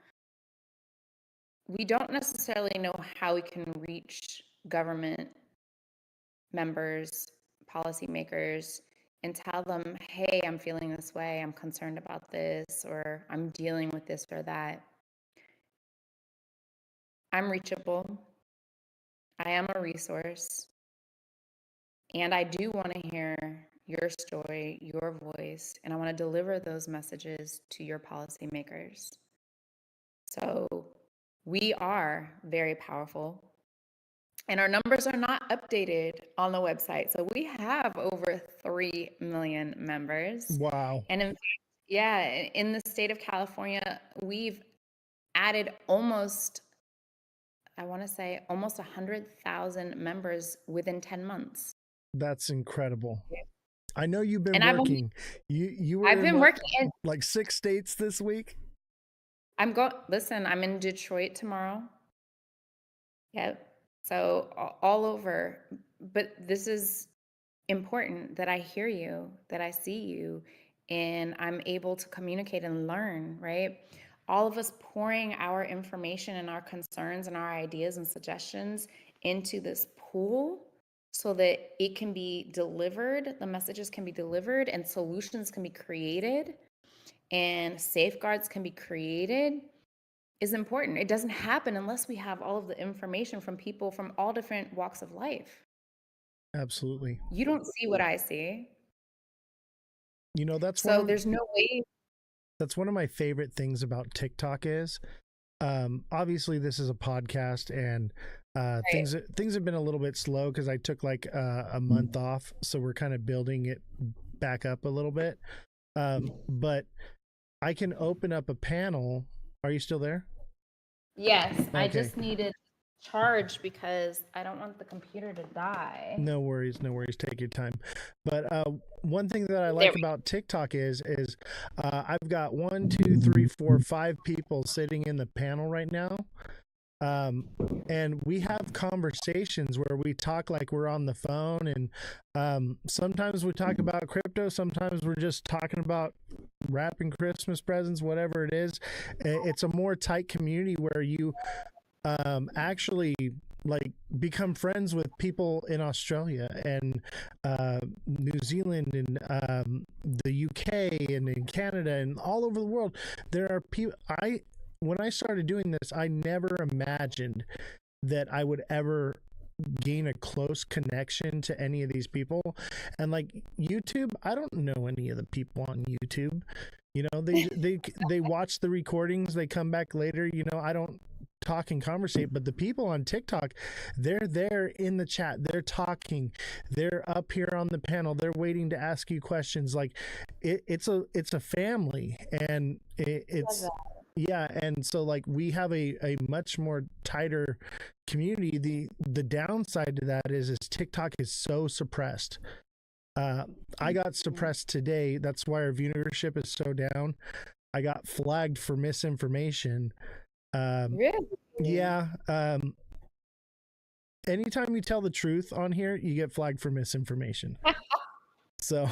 we don't necessarily know how we can reach government members, policymakers, and tell them, hey, I'm feeling this way, I'm concerned about this, or I'm dealing with this or that. I'm reachable. I am a resource. And I do want to hear your story, your voice, and I want to deliver those messages to your policymakers. So we are very powerful. And our numbers are not updated on the website. So we have over 3 million members. Wow. And in the state of California, we've added almost 100,000 members within 10 months. That's incredible. I know you've been And working. You were I've been working in like 6 states this week. Listen, I'm in Detroit tomorrow. Yep. So all over. But this is important that I hear you, that I see you, and I'm able to communicate and learn, right? All of us pouring our information and our concerns and our ideas and suggestions into this pool so that it can be delivered, the messages can be delivered, and solutions can be created, and safeguards can be created is important. It doesn't happen unless we have all of the information from people from all different walks of life. Absolutely. You don't see what I see. You know, that's there's no way. That's one of my favorite things about TikTok is, obviously this is a podcast, and things have been a little bit slow because I took like a month off, so we're kind of building it back up a little bit. But I can open up a panel. Are you still there? Yes, okay. I just needed charge because I don't want the computer to die. No worries. Take your time. But one thing that I like about TikTok is I've got 1, 2, 3, 4, 5 people sitting in the panel right now. And we have conversations where we talk like we're on the phone, and sometimes we talk about crypto, sometimes we're just talking about wrapping Christmas presents, whatever it is. It's a more tight community where you actually like become friends with people in Australia and New Zealand and the UK and in Canada and all over the world. There are people. When I started doing this, I never imagined that I would ever gain a close connection to any of these people. And like YouTube, I don't know any of the people on YouTube. You know, they watch the recordings, they come back later. You know, I don't talk and conversate, but the people on TikTok, they're there in the chat, they're talking, they're up here on the panel, they're waiting to ask you questions. Like it's a family, and it's yeah. And so like we have a much more tighter community. The downside to that is TikTok is so suppressed. I got suppressed today. That's why our viewership is so down. I got flagged for misinformation. Really? Yeah. Anytime you tell the truth on here, you get flagged for misinformation. So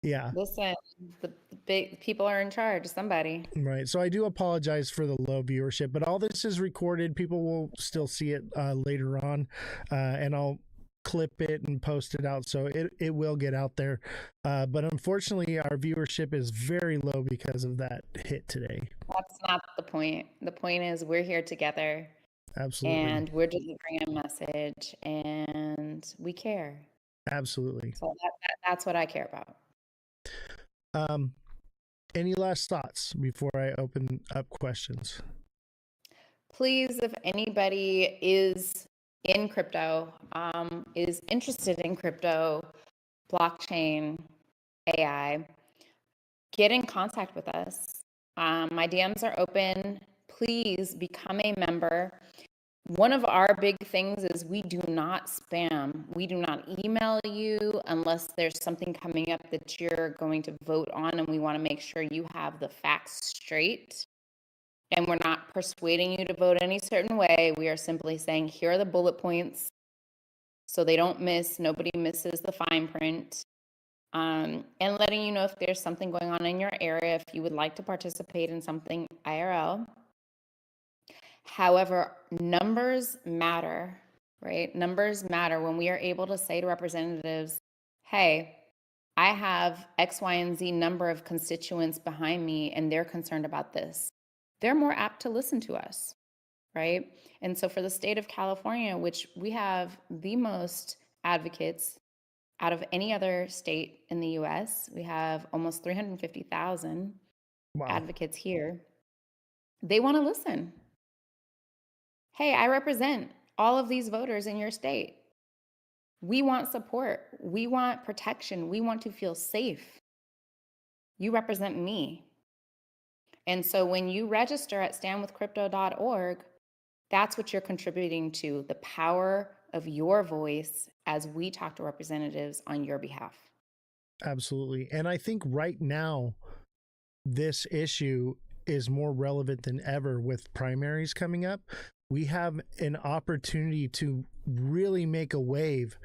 yeah. Listen, the big people are in charge, somebody. Right. So I do apologize for the low viewership, but all this is recorded. People will still see it later on, and I'll clip it and post it out, so it will get out there. But unfortunately, our viewership is very low because of that hit today. That's not the point. The point is we're here together. Absolutely. And we're delivering a message, and we care. Absolutely. So that's what I care about. Any last thoughts before I open up questions? Please, if anybody is in crypto, is interested in crypto, blockchain, AI, get in contact with us. My DMs are open. Please become a member. One of our big things is we do not spam. We do not email you unless there's something coming up that you're going to vote on, and we want to make sure you have the facts straight. And we're not persuading you to vote any certain way. We are simply saying, here are the bullet points. so they don't miss, nobody misses the fine print. And letting you know if there's something going on in your area, if you would like to participate in something IRL. However, numbers matter, right? Numbers matter when we are able to say to representatives, hey, I have X, Y, and Z number of constituents behind me, and they're concerned about this. They're more apt to listen to us, right? And so for the state of California, which we have the most advocates out of any other state in the US, we have almost 350,000 Wow. advocates here. They want to listen. Hey, I represent all of these voters in your state. We want support. We want protection. We want to feel safe. You represent me. And so when you register at standwithcrypto.org, that's what you're contributing to, the power of your voice as we talk to representatives on your behalf. Absolutely. And I think right now, this issue is more relevant than ever with primaries coming up. We have an opportunity to really make a wave.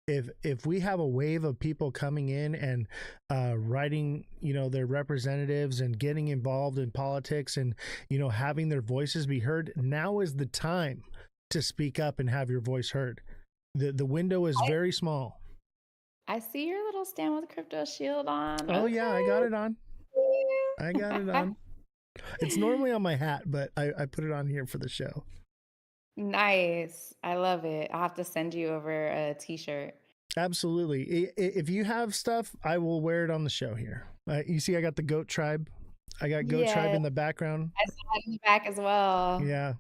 If we have a wave of people coming in and writing, their representatives and getting involved in politics and, having their voices be heard, now is the time to speak up and have your voice heard. The window is very small. I see your little Stand with Crypto shield on. Oh, okay. yeah, I got it on. I got it on. It's normally on my hat, but I put it on here for the show. Nice. I love it. I'll have to send you over a t-shirt. Absolutely. If you have stuff, I will wear it on the show here. You see, I got the Goat Tribe. I got Goat Tribe in the background. I saw it in the back as well. Yeah.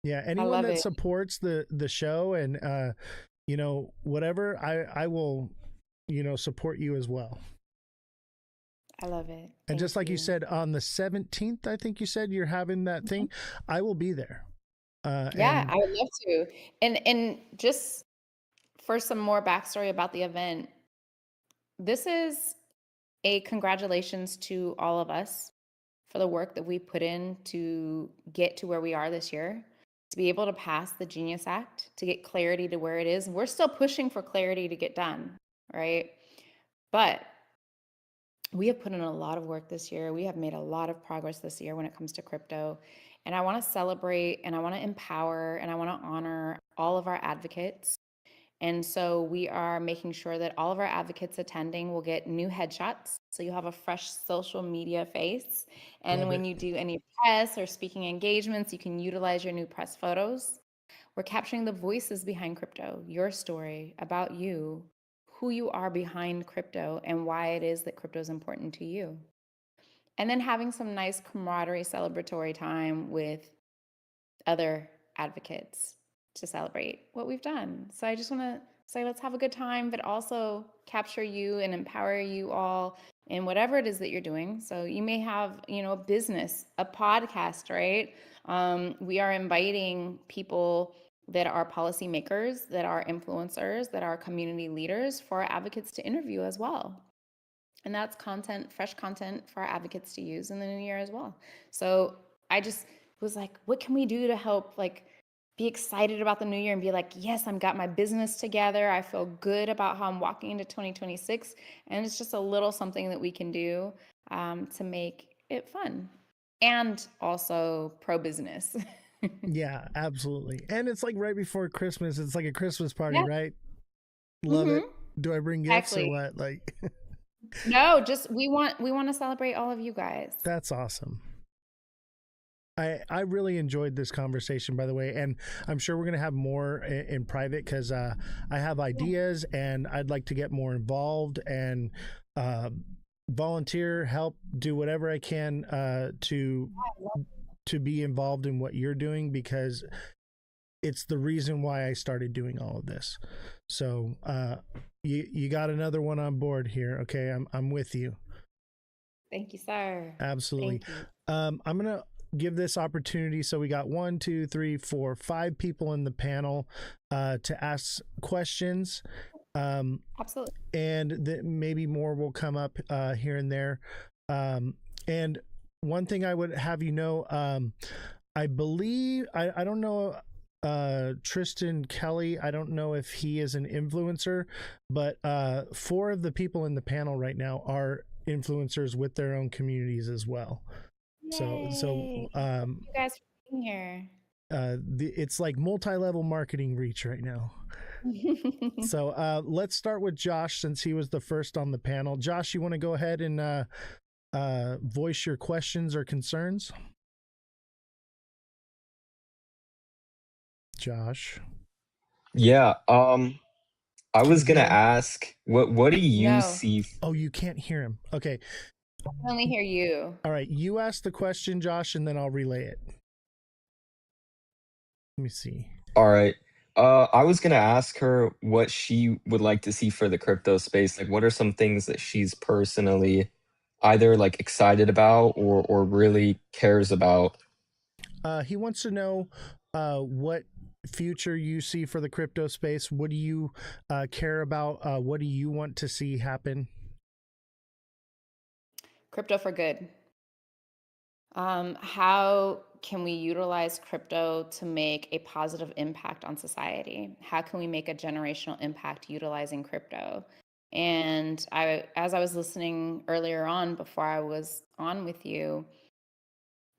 Yeah. Anyone that it. supports the show and, whatever, I will, support you as well. I love it. And just like you said, on the 17th, I think you said you're having that thing. I will be there. Yeah, I would love to. And just for some more backstory about the event, this is a congratulations to all of us for the work that we put in to get to where we are this year, to be able to pass the Genius Act, to get clarity to where it is. We're still pushing for clarity to get done, right? But we have put in a lot of work this year. We have made a lot of progress this year when it comes to crypto. And I want to celebrate and I want to empower and I want to honor all of our advocates. And so we are making sure that all of our advocates attending will get new headshots. So you'll have a fresh social media face. And when you do any press or speaking engagements, you can utilize your new press photos. We're capturing the voices behind crypto, your story about you, who you are behind crypto, and why it is that crypto is important to you. And then having some nice camaraderie celebratory time with other advocates to celebrate what we've done. So I just want to say, let's have a good time, but also capture you and empower you all in whatever it is that you're doing. So you may have, a business, a podcast, right? We are inviting people that are policymakers, that are influencers, that are community leaders for our advocates to interview as well. And that's content, fresh content for our advocates to use in the new year as well. So I just was like, what can we do to help be excited about the new year and be like, yes, I've got my business together. I feel good about how I'm walking into 2026. And it's just a little something that we can do to make it fun and also pro-business. Yeah, absolutely. And it's like right before Christmas. It's like a Christmas party, right? Love it. Do I bring gifts or what? No, just we want to celebrate all of you guys. That's awesome. I really enjoyed this conversation, by the way, and I'm sure we're going to have more in private because I have ideas and I'd like to get more involved and volunteer, help, do whatever I can to be involved in what you're doing because it's the reason why I started doing all of this. So you got another one on board here. Okay, I'm with you. Thank you, sir. Absolutely. Thank you. I'm gonna give this opportunity. So we got 1, 2, 3, 4, 5 people in the panel to ask questions. Absolutely. And maybe more will come up here and there. And one thing I would have you know, I believe I don't know Tristan Kelly. I don't know if he is an influencer, but 4 of the people in the panel right now are influencers with their own communities as well. So Yay. um, You guys for being here. it's like multi-level marketing reach right now. So let's start with Josh, since he was the first on the panel. Josh, you want to go ahead and voice your questions or concerns? Josh. Yeah. I Can was you gonna hear him? ask, what do you No, see? Oh, you can't hear him. Okay. I can only hear you. All right. You ask the question, Josh, and then I'll relay it. Let me see. All right. I was gonna ask her what she would like to see for the crypto space. Like, what are some things that she's personally either like excited about or really cares about? He wants to know what future you see for the crypto space. What do you care about? What do you want to see happen? Crypto for good. How can we utilize crypto to make a positive impact on society? How can we make a generational impact utilizing crypto? And as I was listening earlier on, before I was on with you,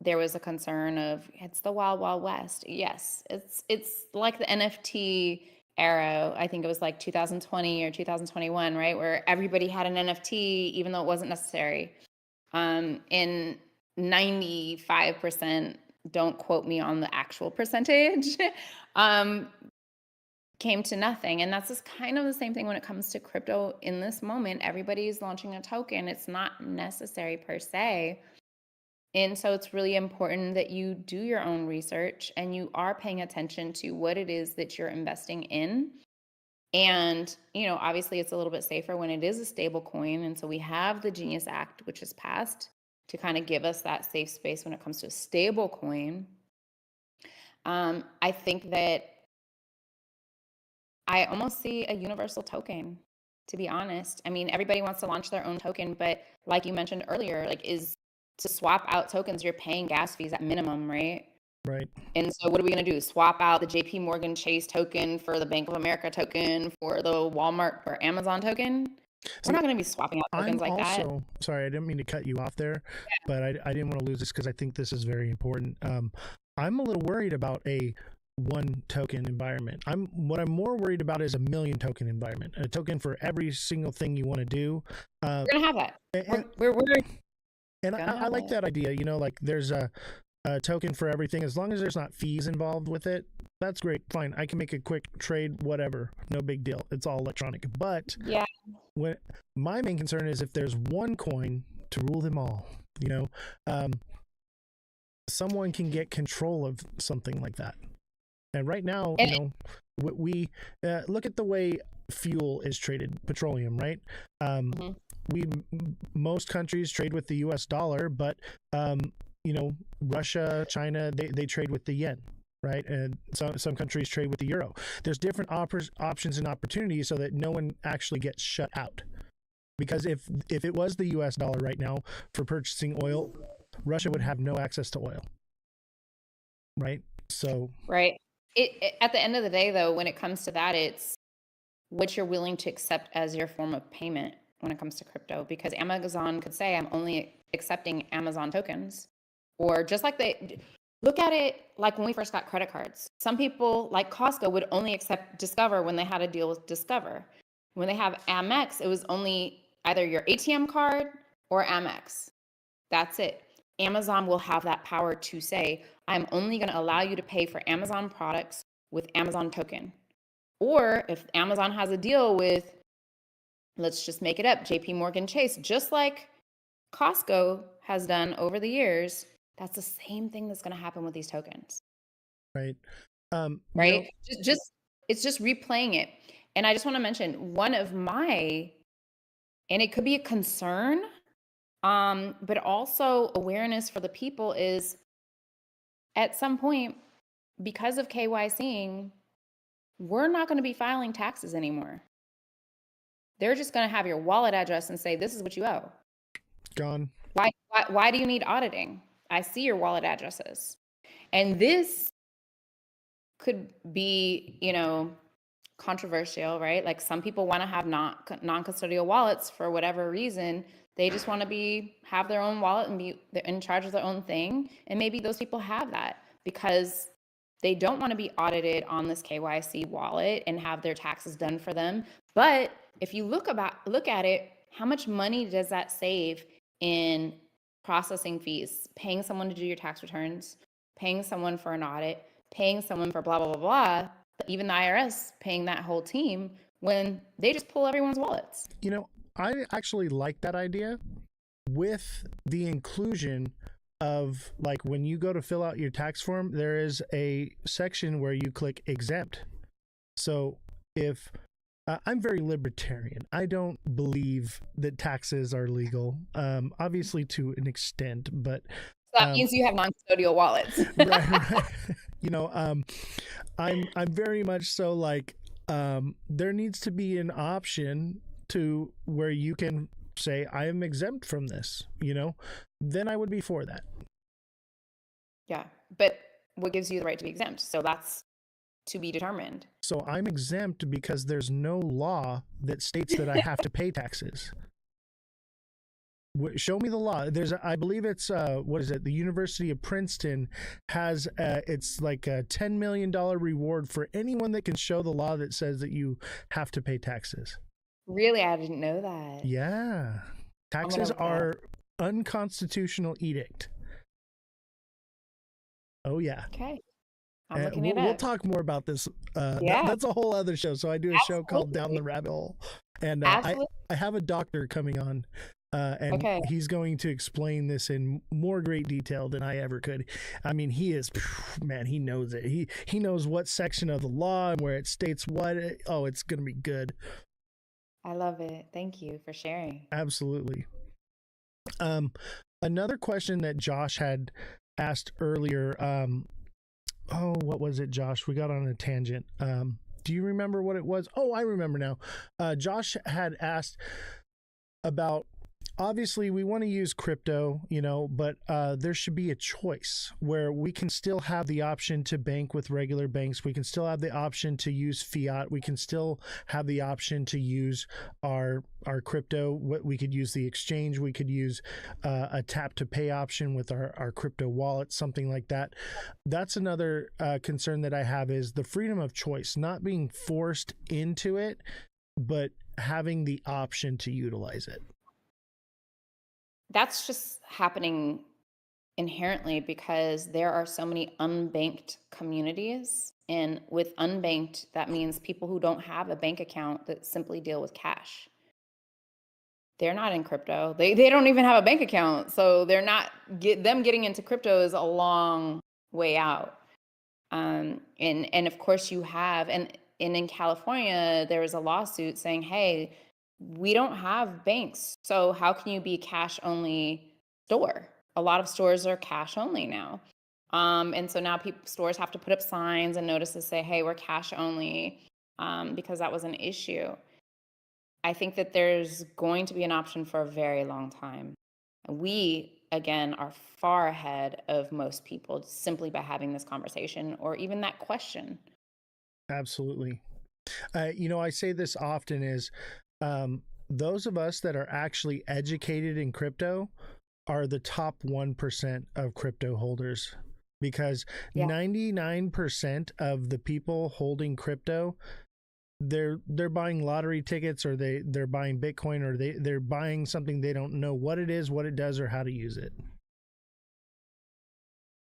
there was a concern of it's the wild, wild west. Yes, it's like the NFT era. I think it was like 2020 or 2021, right, where everybody had an NFT, even though it wasn't necessary. And 95%, don't quote me on the actual percentage, came to nothing. And that's just kind of the same thing when it comes to crypto in this moment. Everybody's launching a token. It's not necessary per se. And so it's really important that you do your own research and you are paying attention to what it is that you're investing in. And, obviously it's a little bit safer when it is a stable coin. And so we have the Genius Act, which is passed to kind of give us that safe space when it comes to a stable coin. I think that I almost see a universal token, to be honest. I mean, everybody wants to launch their own token, but like you mentioned earlier, is to swap out tokens, you're paying gas fees at minimum, right? Right. And so what are we going to do? Swap out the JP Morgan Chase token for the Bank of America token, for the Walmart or Amazon token? We're not going to be swapping out tokens like that. Sorry, I didn't mean to cut you off there, but I didn't want to lose this because I think this is very important. I'm a little worried about a one token environment. What I'm more worried about is a million token environment, a token for every single thing you want to do. We're going to have that. And I like that idea. Like there's a token for everything. As long as there's not fees involved with it, that's great. Fine. I can make a quick trade, whatever. No big deal. It's all electronic. But yeah, when my main concern is if there's one coin to rule them all, someone can get control of something like that. And right now, we look at the way fuel is traded, petroleum, right? Most countries trade with the US dollar, but Russia, China, they trade with the yen, right? And some countries trade with the euro. There's different options and opportunities so that no one actually gets shut out. Because if it was the US dollar right now for purchasing oil, Russia would have no access to oil, right? So right. It at the end of the day, though, when it comes to that, it's what you're willing to accept as your form of payment when it comes to crypto. Because Amazon could say, I'm only accepting Amazon tokens. Or just like they look at it like when we first got credit cards. Some people, like Costco, would only accept Discover when they had a deal with Discover. When they have Amex, it was only either your ATM card or Amex. That's it. Amazon will have that power to say, I'm only going to allow you to pay for Amazon products with Amazon token. Or if Amazon has a deal with, let's just make it up, JP Morgan Chase, just like Costco has done over the years, that's the same thing that's going to happen with these tokens. Right. Right. It's just replaying it. And I just want to mention one of my, and it could be a concern, but also awareness for the people is at some point, because of KYCing, we're not going to be filing taxes anymore. They're just going to have your wallet address and say, this is what you owe. Gone. Why do you need auditing? I see your wallet addresses. And this could be, you know, controversial, right? Like some people want to have non-custodial wallets for whatever reason. They just want to have their own wallet and be in charge of their own thing. And maybe those people have that because they don't want to be audited on this KYC wallet and have their taxes done for them. But if you look at it, how much money does that save in processing fees, paying someone to do your tax returns, paying someone for an audit, paying someone for blah, blah, blah, blah, even the IRS paying that whole team when they just pull everyone's wallets. You know, I actually like that idea with the inclusion of, like, when you go to fill out your tax form, there is a section where you click exempt. So if I'm very libertarian, I don't believe that taxes are legal, obviously to an extent, but so that means you have non-custodial wallets. right. You know, I'm very much so like, there needs to be an option to where you can say I am exempt from this, you know, then I would be for that. Yeah, but what gives you the right to be exempt? So that's to be determined. So I'm exempt because there's no law that states that I have to pay taxes. Show me the law. I believe it's what is it? The University of Princeton has it's like a $10 million reward for anyone that can show the law that says that you have to pay taxes. Really, I didn't know that. Yeah, taxes are unconstitutional edict. Oh yeah. Okay. I'm looking it up. We'll talk more about this. Yeah. That's a whole other show. So I do a show called Down the Rabbit Hole, and I have a doctor coming on. And he's going to explain this in more great detail than I ever could. I mean, he knows it. He knows what section of the law and where it states what. It's going to be good. I love it. Thank you for sharing. Absolutely. Another question that Josh had asked earlier. What was it, Josh? We got on a tangent. Do you remember what it was? Oh, I remember now. Josh had asked about, obviously we want to use crypto, you know, but there should be a choice where we can still have the option to bank with regular banks. We can still have the option to use fiat. We can still have the option to use our crypto. We could use the exchange. We could use a tap to pay option with our crypto wallet, something like that. That's another concern that I have, is the freedom of choice, not being forced into it, but having the option to utilize it. That's just happening inherently because there are so many unbanked communities. And with unbanked, that means people who don't have a bank account that simply deal with cash. They're not in crypto. They don't even have a bank account. So they're not them getting into crypto is a long way out. And of course you have, and in California, there was a lawsuit saying, hey, we don't have banks. So how can you be a cash only store? A lot of stores are cash only now. And so now stores have to put up signs and notices say, hey, we're cash only, because that was an issue. I think that there's going to be an option for a very long time. We, again, are far ahead of most people simply by having this conversation or even that question. Absolutely. You know, I say this often is, those of us that are actually educated in crypto are the top 1% of crypto holders, because 99% of the people holding crypto, they're buying lottery tickets, or they're buying Bitcoin, or they're buying something they don't know what it is, what it does, or how to use it.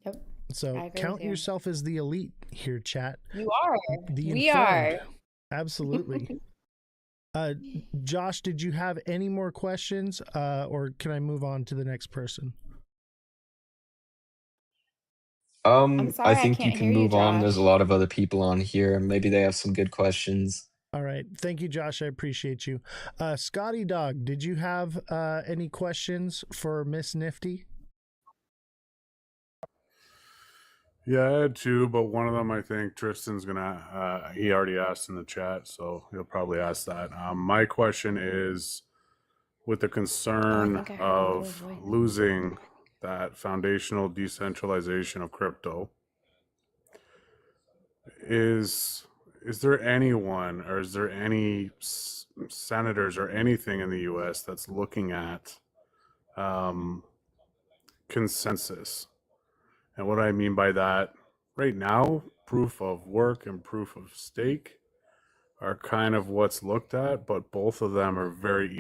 Yep. So count yourself as the elite here, chat. You are. We are. Absolutely. Josh, did you have any more questions, or can I move on to the next person? I'm sorry, I think you can move on. There's a lot of other people on here. Maybe they have some good questions. All right. Thank you, Josh. I appreciate you. Scotty Dog, did you have any questions for Miss Nifty? Yeah, I had two, but one of them I think Tristan's gonna. He already asked in the chat, so he'll probably ask that. My question is, with the concern of losing that foundational decentralization of crypto, is there anyone, or is there any senators or anything in the U.S. that's looking at consensus? And what I mean by that, right now, proof of work and proof of stake are kind of what's looked at, but both of them are very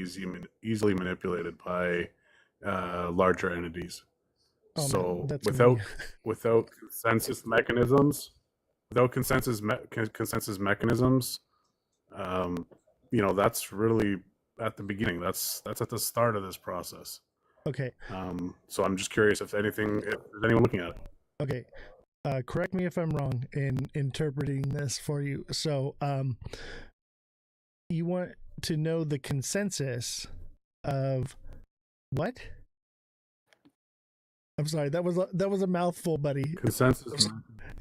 easily manipulated by larger entities. Oh man, So that's gonna without consensus mechanisms, consensus mechanisms, um, that's really at the beginning. That's at the start of this process. okay. So I'm just curious if there's anyone looking at it. Okay. Correct me if I'm wrong in interpreting this for you. So, you want to know the consensus of what? I'm sorry, that was a mouthful, buddy. Consensus.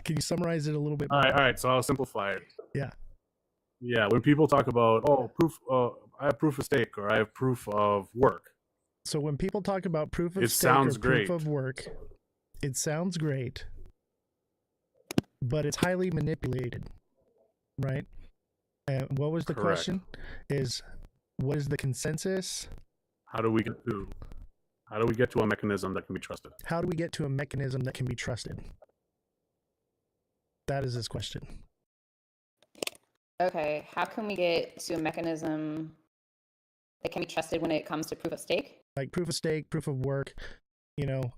Can you summarize it a little bit All more? right. So I'll simplify it. Yeah. Yeah. When people talk about, proof, I have proof of stake, or I have proof of work. So when people talk about proof of It stake or sounds proof great. of work, it sounds great, but it's highly manipulated, right? And what was the Correct. question? What is the consensus? How do we get to a mechanism that can be trusted? How do we get to a mechanism that can be trusted? That is his question. Okay, how can we get to a mechanism that can be trusted when it comes to proof of stake? Like proof of stake, proof of work.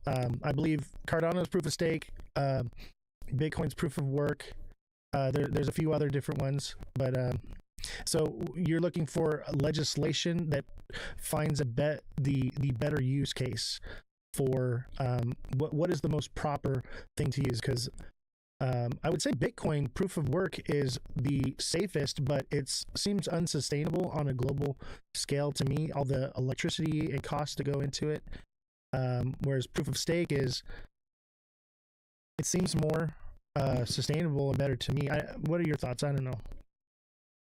I believe Cardano's proof of stake, Bitcoin's proof of work. There's a few other different ones, but so you're looking for legislation that finds the better use case for what is the most proper thing to use, because I would say Bitcoin proof of work is the safest, but it seems unsustainable on a global scale to me, all the electricity and costs to go into it, whereas proof of stake it seems more sustainable and better to me. What are your thoughts? I don't know.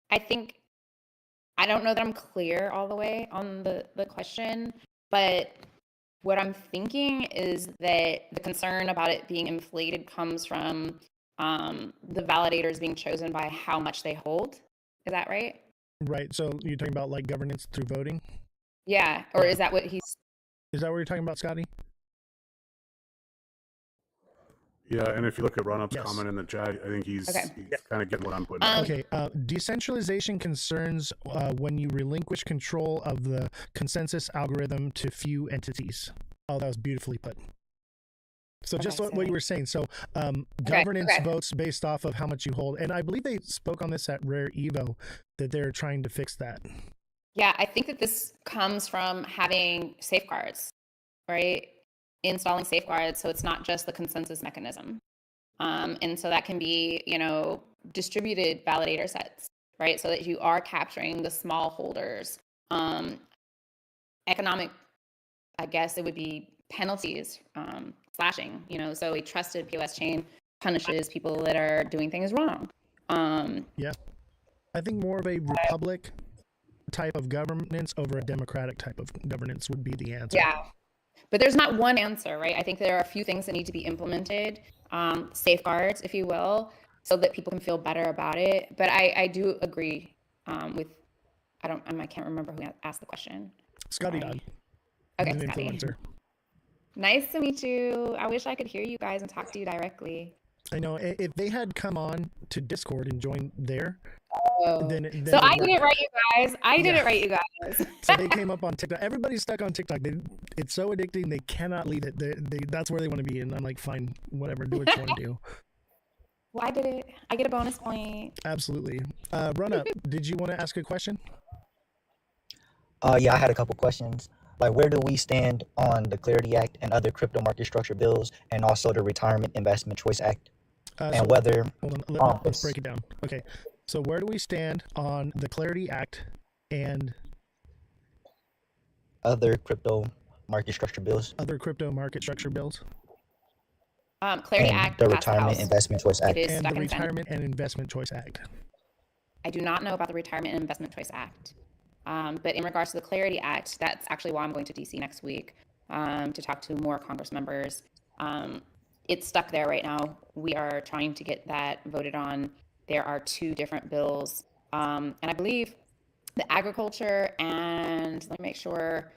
I don't know that I'm clear all the way on the question, but what I'm thinking is that the concern about it being inflated comes from the validators being chosen by how much they hold. Is that right? Right. So you're talking about like governance through voting? Yeah. Or is that what he's... Is that what you're talking about, Scotty? Yeah, and if you look at Run-Up's Yes. comment in the chat, I think he's Okay. kind of getting what I'm putting out. Okay. Decentralization concerns when you relinquish control of the consensus algorithm to few entities. Oh, that was beautifully put. So just what you were saying. So governance votes based off of how much you hold. And I believe they spoke on this at Rare Evo, that they're trying to fix that. Yeah, I think that this comes from having safeguards, right? Installing safeguards, so it's not just the consensus mechanism. And so that can be, distributed validator sets, right? So that you are capturing the small holders. Economic, I guess it would be penalties, slashing, so a trusted POS chain punishes people that are doing things wrong. Yeah. I think more of a republic type of governance over a democratic type of governance would be the answer. Yeah. But there's not one answer, right? I think there are a few things that need to be implemented, safeguards, if you will, so that people can feel better about it. But I do agree with, I can't remember who asked the question. Scotty Dodd. Okay, An Scotty. influencer. Nice to meet you. I wish I could hear you guys and talk to you directly. I know. If they had come on to Discord and joined there, then so I did it right, you guys. I did it right, you guys. So they came up on TikTok. Everybody's stuck on TikTok. It's so addicting. They cannot leave it. That's where they want to be. And I'm like, fine, whatever. Do what you want to do. Well, I did it. I get a bonus point. Absolutely. Run Up, did you want to ask a question? Yeah, I had a couple questions. Like, where do we stand on the Clarity Act and other crypto market structure bills, and also the Retirement Investment Choice Act? And whether... Hold on, let's break it down. Okay, so where do we stand on the Clarity Act and... other crypto market structure bills? Other crypto market structure bills? Clarity Act, the Retirement Investment Choice Act. And the Retirement and Investment Choice Act. I do not know about the Retirement and Investment Choice Act. But in regards to the Clarity Act, that's actually why I'm going to DC next week to talk to more Congress members. It's stuck there right now. We are trying to get that voted on. there are two different bills. And I believe the agriculture and let me make sure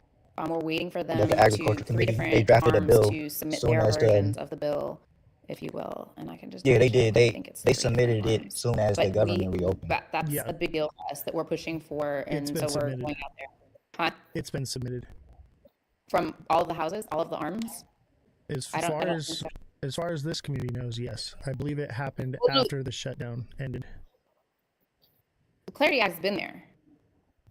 we're waiting for them The Agriculture three Committee, they different drafted a arms bill to submit soon their as versions the of the bill, if you will. And I can just yeah double they check, did but I think it's they three different submitted it arms. soon as the But government reopened. that's Yeah. a big deal for us that we're pushing for, It's and been so we're submitted. going out there. Huh? It's been submitted. From all of the houses, all of the arms. As I don't far think as so. as far as this community knows, yes. I believe it happened Well, no, after the shutdown ended. the Clarity Act's been there,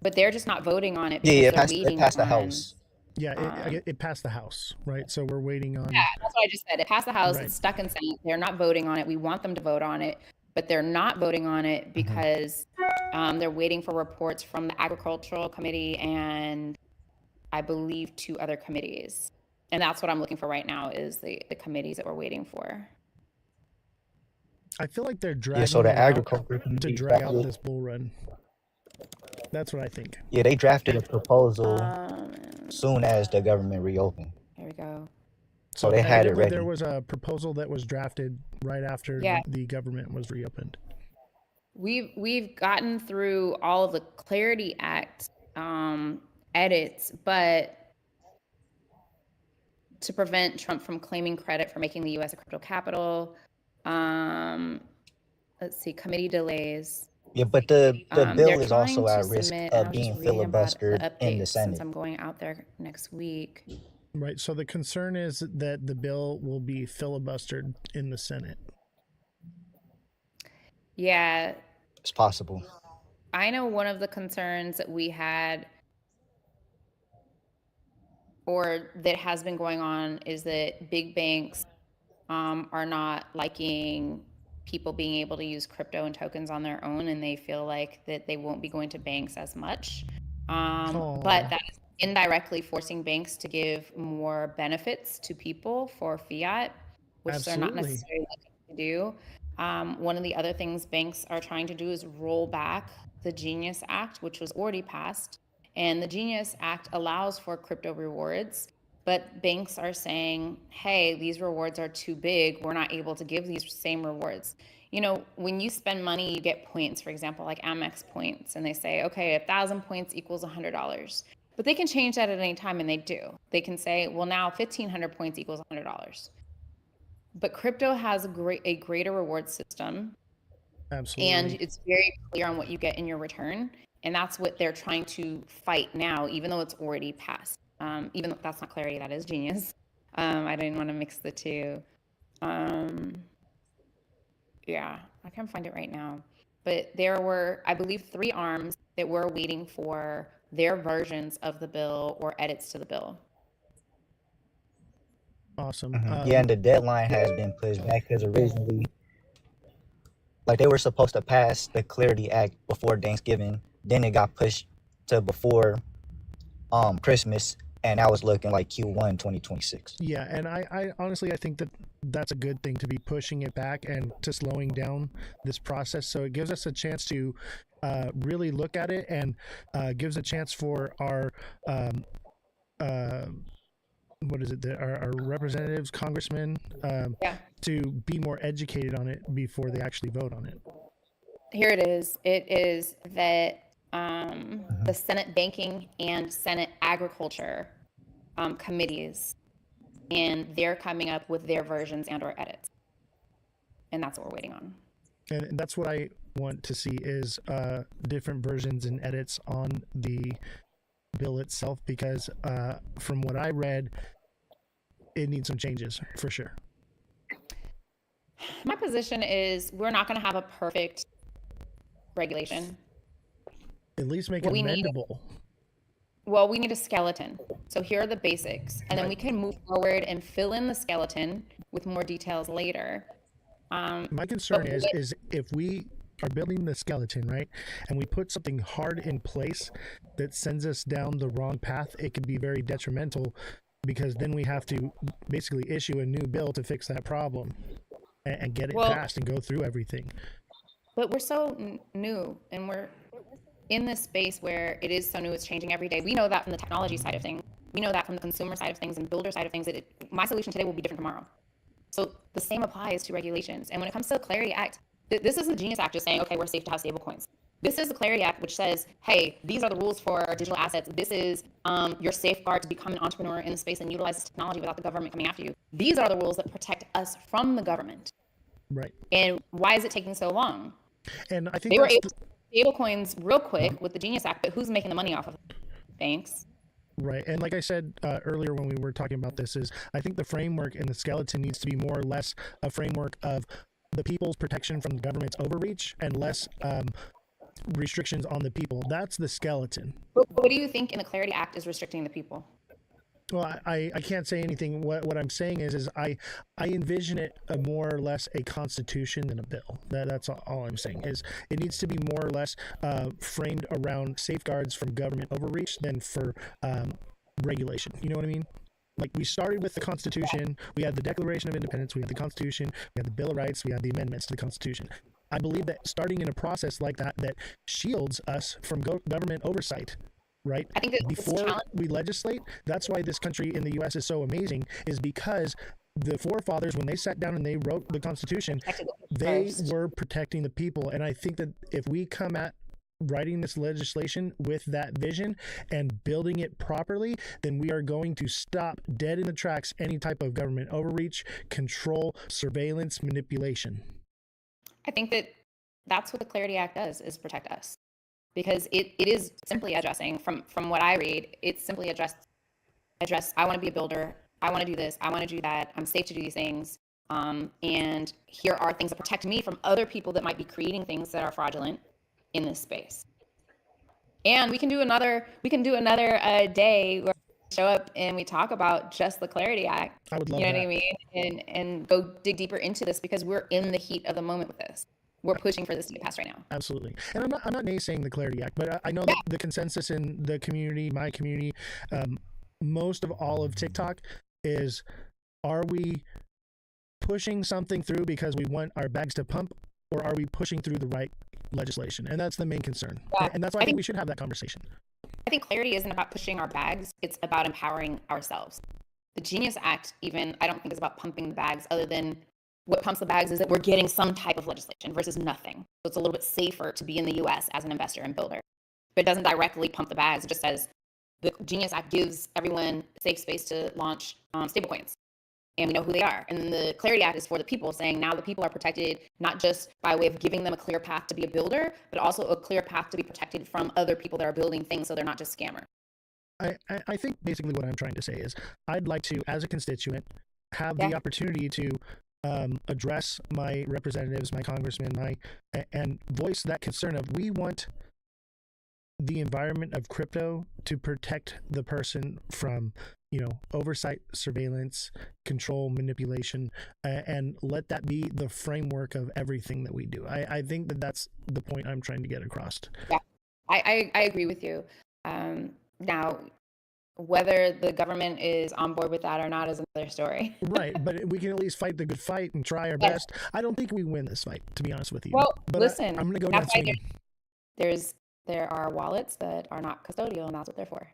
but they're just not voting on it Yeah, because yeah, they're it waiting passed the on. House. Yeah, Um, it passed the House, right? So we're waiting on. Yeah, that's what I just said. It passed the House. Right. It's stuck in Senate. They're not voting on it. We want them to vote on it, but they're not voting on it because they're waiting for reports from the Agricultural Committee and I believe two other committees. And that's what I'm looking for right now is the committees that we're waiting for. I feel like they're dragging Yeah, so the it out Agriculture to Committee drag out drafted this bull run. That's what I think. yeah they drafted a proposal Um, soon as the government reopened. Here we go. So they had it evidently ready. there was a proposal that was drafted right after Yeah. the government was reopened. We've gotten through all of the Clarity Act edits, but to prevent Trump from claiming credit for making the U.S. a crypto capital, let's see, committee delays. Yeah, but the They're bill is trying also to at risk submit, and I of was just being reading about the filibustered in the updates since Senate. I'm going out there next week. Right. So the concern is that the bill will be filibustered in the Senate. Yeah, It's possible. I know one of the concerns that we had or that has been going on is that big banks are not liking people being able to use crypto and tokens on their own, and they feel like that they won't be going to banks as much. But that is indirectly forcing banks to give more benefits to people for fiat, which they're not Absolutely. necessarily looking to do. One of the other things banks are trying to do is roll back the Genius Act, which was already passed. And the Genius Act allows for crypto rewards, but banks are saying, hey, these rewards are too big. We're not able to give these same rewards. You know, when you spend money, you get points, for example, like Amex points, and they say, okay, 1,000 points equals $100. But they can change that at any time, and they do. They can say, well, now 1,500 points equals $100. But crypto has a greater reward system. Absolutely. And it's very clear on what you get in your return. And that's what they're trying to fight now, even though it's already passed. Even though that's not Clarity, that is Genius. I didn't want to mix the two. Yeah, I can't find it right now. But there were, I believe, 3 arms that were waiting for their versions of the bill or edits to the bill. Awesome. Yeah, and the deadline has been pushed back because originally, like they were supposed to pass the Clarity Act before Thanksgiving. Then it got pushed to before Christmas, and that was looking like Q1 2026. Yeah, and I honestly I think that that's a good thing to be pushing it back and to slowing down this process. So it gives us a chance to really look at it and gives a chance for our what is it? Our representatives, congressmen, to be more educated on it before they actually vote on it. Here it is. It is that the Senate Banking and Senate Agriculture committees, and they're coming up with their versions and or edits. And that's what we're waiting on. And that's what I want to see is different versions and edits on the bill itself, because from what I read, it needs some changes for sure. My position is we're not going to have a perfect regulation. At least make What it we need- amendable. Well, we need a skeleton. So here are the basics. And then we can move forward and fill in the skeleton with more details later. My concern is if we are building the skeleton, right, and we put something hard in place that sends us down the wrong path, it could be very detrimental, because then we have to basically issue a new bill to fix that problem and get it passed and go through everything. But we're so new, and we're in this space where it is so new, it's changing every day. We know that from the technology side of things. We know that from the consumer side of things and builder side of things, that my solution today will be different tomorrow. So the same applies to regulations. And when it comes to the Clarity Act, This is the Genius Act just saying, okay, we're safe to have stable coins. This is the Clarity Act, which says, hey, these are the rules for our digital assets. This is your safeguard to become an entrepreneur in the space and utilize this technology without the government coming after you. These are the rules that protect us from the government. Right. And why is it taking so long? And I think they were able to stable coins real quick with the Genius Act, but who's making the money off of it? Banks. Right. And like I said earlier when we were talking about this, is I think the framework and the skeleton needs to be more or less a framework of the people's protection from the government's overreach and less restrictions on the people. That's the skeleton. But what do you think in the Clarity Act is restricting the people? Well, I can't say anything. What I'm saying is I envision it more or less a constitution than a bill. That's all I'm saying. Is it needs to be more or less framed around safeguards from government overreach than for regulation. You know what I mean? Like, we started with the Constitution, we had the Declaration of Independence, we had the Constitution, we had the Bill of Rights, we had the amendments to the Constitution. I believe that starting in a process like that shields us from government oversight, right? I think that before we legislate, that's why this country in the U.S. is so amazing, is because the forefathers, when they sat down and they wrote the Constitution, they were protecting the people. And I think that if we come at writing this legislation with that vision and building it properly, then we are going to stop dead in the tracks any type of government overreach, control, surveillance, manipulation. I think that that's what the Clarity Act does, is protect us, because it is simply addressing, from what I read, it's simply address I want to be a builder, I want to do this, I want to do that, I'm safe to do these things, and here are things that protect me from other people that might be creating things that are fraudulent in this space. And we can do another day where we show up and we talk about just the Clarity Act. I would love you know that. what I mean? And go dig deeper into this, because we're in the heat of the moment with this. We're pushing for this to get passed right now. Absolutely. And I'm not naysaying the Clarity Act, but I know that the consensus in the community, my community, most of all of TikTok is, are we pushing something through because we want our bags to pump, or are we pushing through the right legislation? And that's the main concern. Yeah. And that's why I think we should have that conversation. I think clarity isn't about pushing our bags. It's about empowering ourselves. The Genius Act, even, I don't think is about pumping the bags, other than what pumps the bags is that we're getting some type of legislation versus nothing. So it's a little bit safer to be in the US as an investor and builder. But it doesn't directly pump the bags. It just says the Genius Act gives everyone safe space to launch stablecoins. And we know who they are. And then the Clarity Act is for the people, saying now the people are protected, not just by way of giving them a clear path to be a builder, but also a clear path to be protected from other people that are building things, so they're not just scammers. I think basically what I'm trying to say is, I'd like to, as a constituent, have the opportunity to address my representatives, my congressmen, and voice that concern of, we want the environment of crypto to protect the person from, oversight, surveillance, control, manipulation, and let that be the framework of everything that we do. I think that that's the point I'm trying to get across. Yeah, I agree with you. Now, whether the government is on board with that or not is another story. Right, but we can at least fight the good fight and try our best. I don't think we win this fight, to be honest with you. Well, but listen, I'm going to go down swinging. There are wallets that are not custodial, and that's what they're for.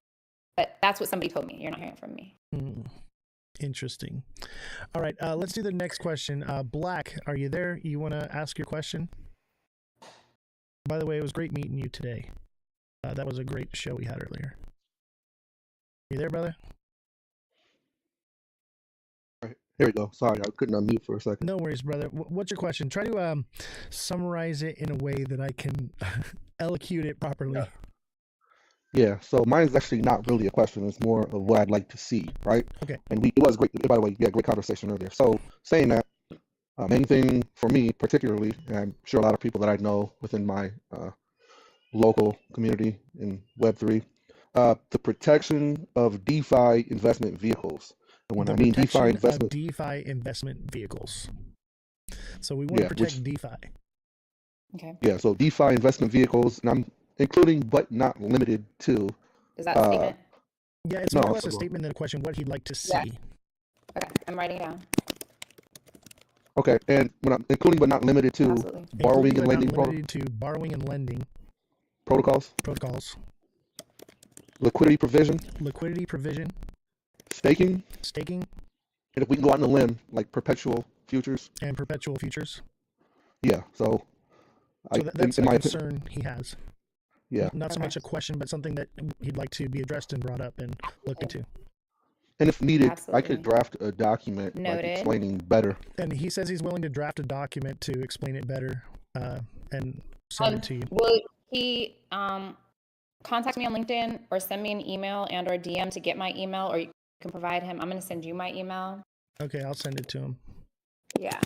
But that's what somebody told me. You're not hearing it from me. Interesting. All right, let's do the next question. Black, are you there? You want to ask your question? By the way, it was great meeting you today. That was a great show we had earlier. You there, brother? All right, here we go. Sorry, I couldn't unmute for a second. No worries, brother. What's your question? Try to summarize it in a way that I can elocute it properly. Yeah, so mine's actually not really a question. It's more of what I'd like to see, right? Okay. And it was great. By the way, great conversation earlier. So saying that, main thing for me particularly, and I'm sure a lot of people that I know within my local community in Web3, the protection of DeFi investment vehicles. And when I mean DeFi investment vehicles. So we want to protect DeFi. Okay. Yeah, so DeFi investment vehicles, and I'm including but not limited to. Is that a statement? Yeah, it's more or less a statement than a question, what he'd like to see. Yeah. Okay, I'm writing it down. Okay, and when I'm including but not limited to borrowing and lending protocols. Liquidity provision. Staking. And if we can go out on a limb, like perpetual futures. Yeah. So, So that's in a my opinion, concern he has. yeah. Not so Okay. much a question, but something that he'd like to be addressed and brought up and looked into. And if needed, I could Absolutely. draft a document like Noted. explaining better. And he says he's willing to draft a document to explain it better and send it to you. Will he contact me on LinkedIn or send me an email and or DM to get my email, or you can provide him. I'm going to send you my email. Okay, I'll send it to him. Yeah.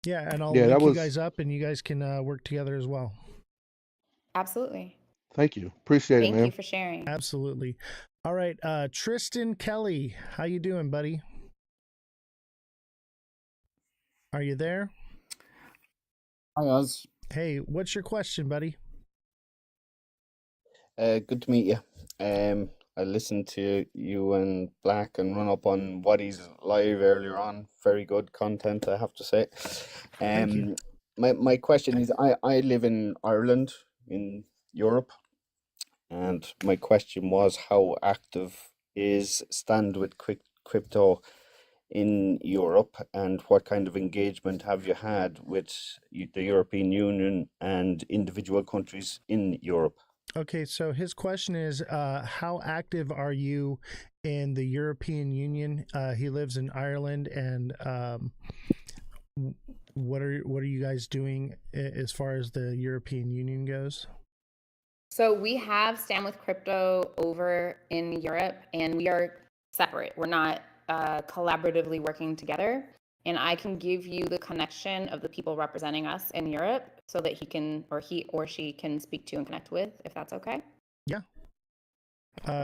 Yeah, and I'll Yeah, link that you was. guys up, and you guys can work together as well. Absolutely. Thank you. Appreciate it, Thank man. you for sharing. Absolutely. All right, Tristan Kelly, how you doing, buddy? Are you there? Hi, Oz. Hey, what's your question, buddy? Good to meet you. I listened to you and Black and Run Up on Waddy's live earlier on. Very good content, I have to say. Thank you. My question is, I live in Ireland in Europe, and my question was, how active is Stand with Crypto in Europe, and what kind of engagement have you had with the European Union and individual countries in Europe? Okay, so his question is, how active are you in the European Union? He lives in Ireland, and what are you guys doing as far as the European Union goes? So we have Stand with Crypto over in Europe, and we are separate. We're not collaboratively working together. And I can give you the connection of the people representing us in Europe so that he or she can speak to and connect with, if that's okay. Yeah.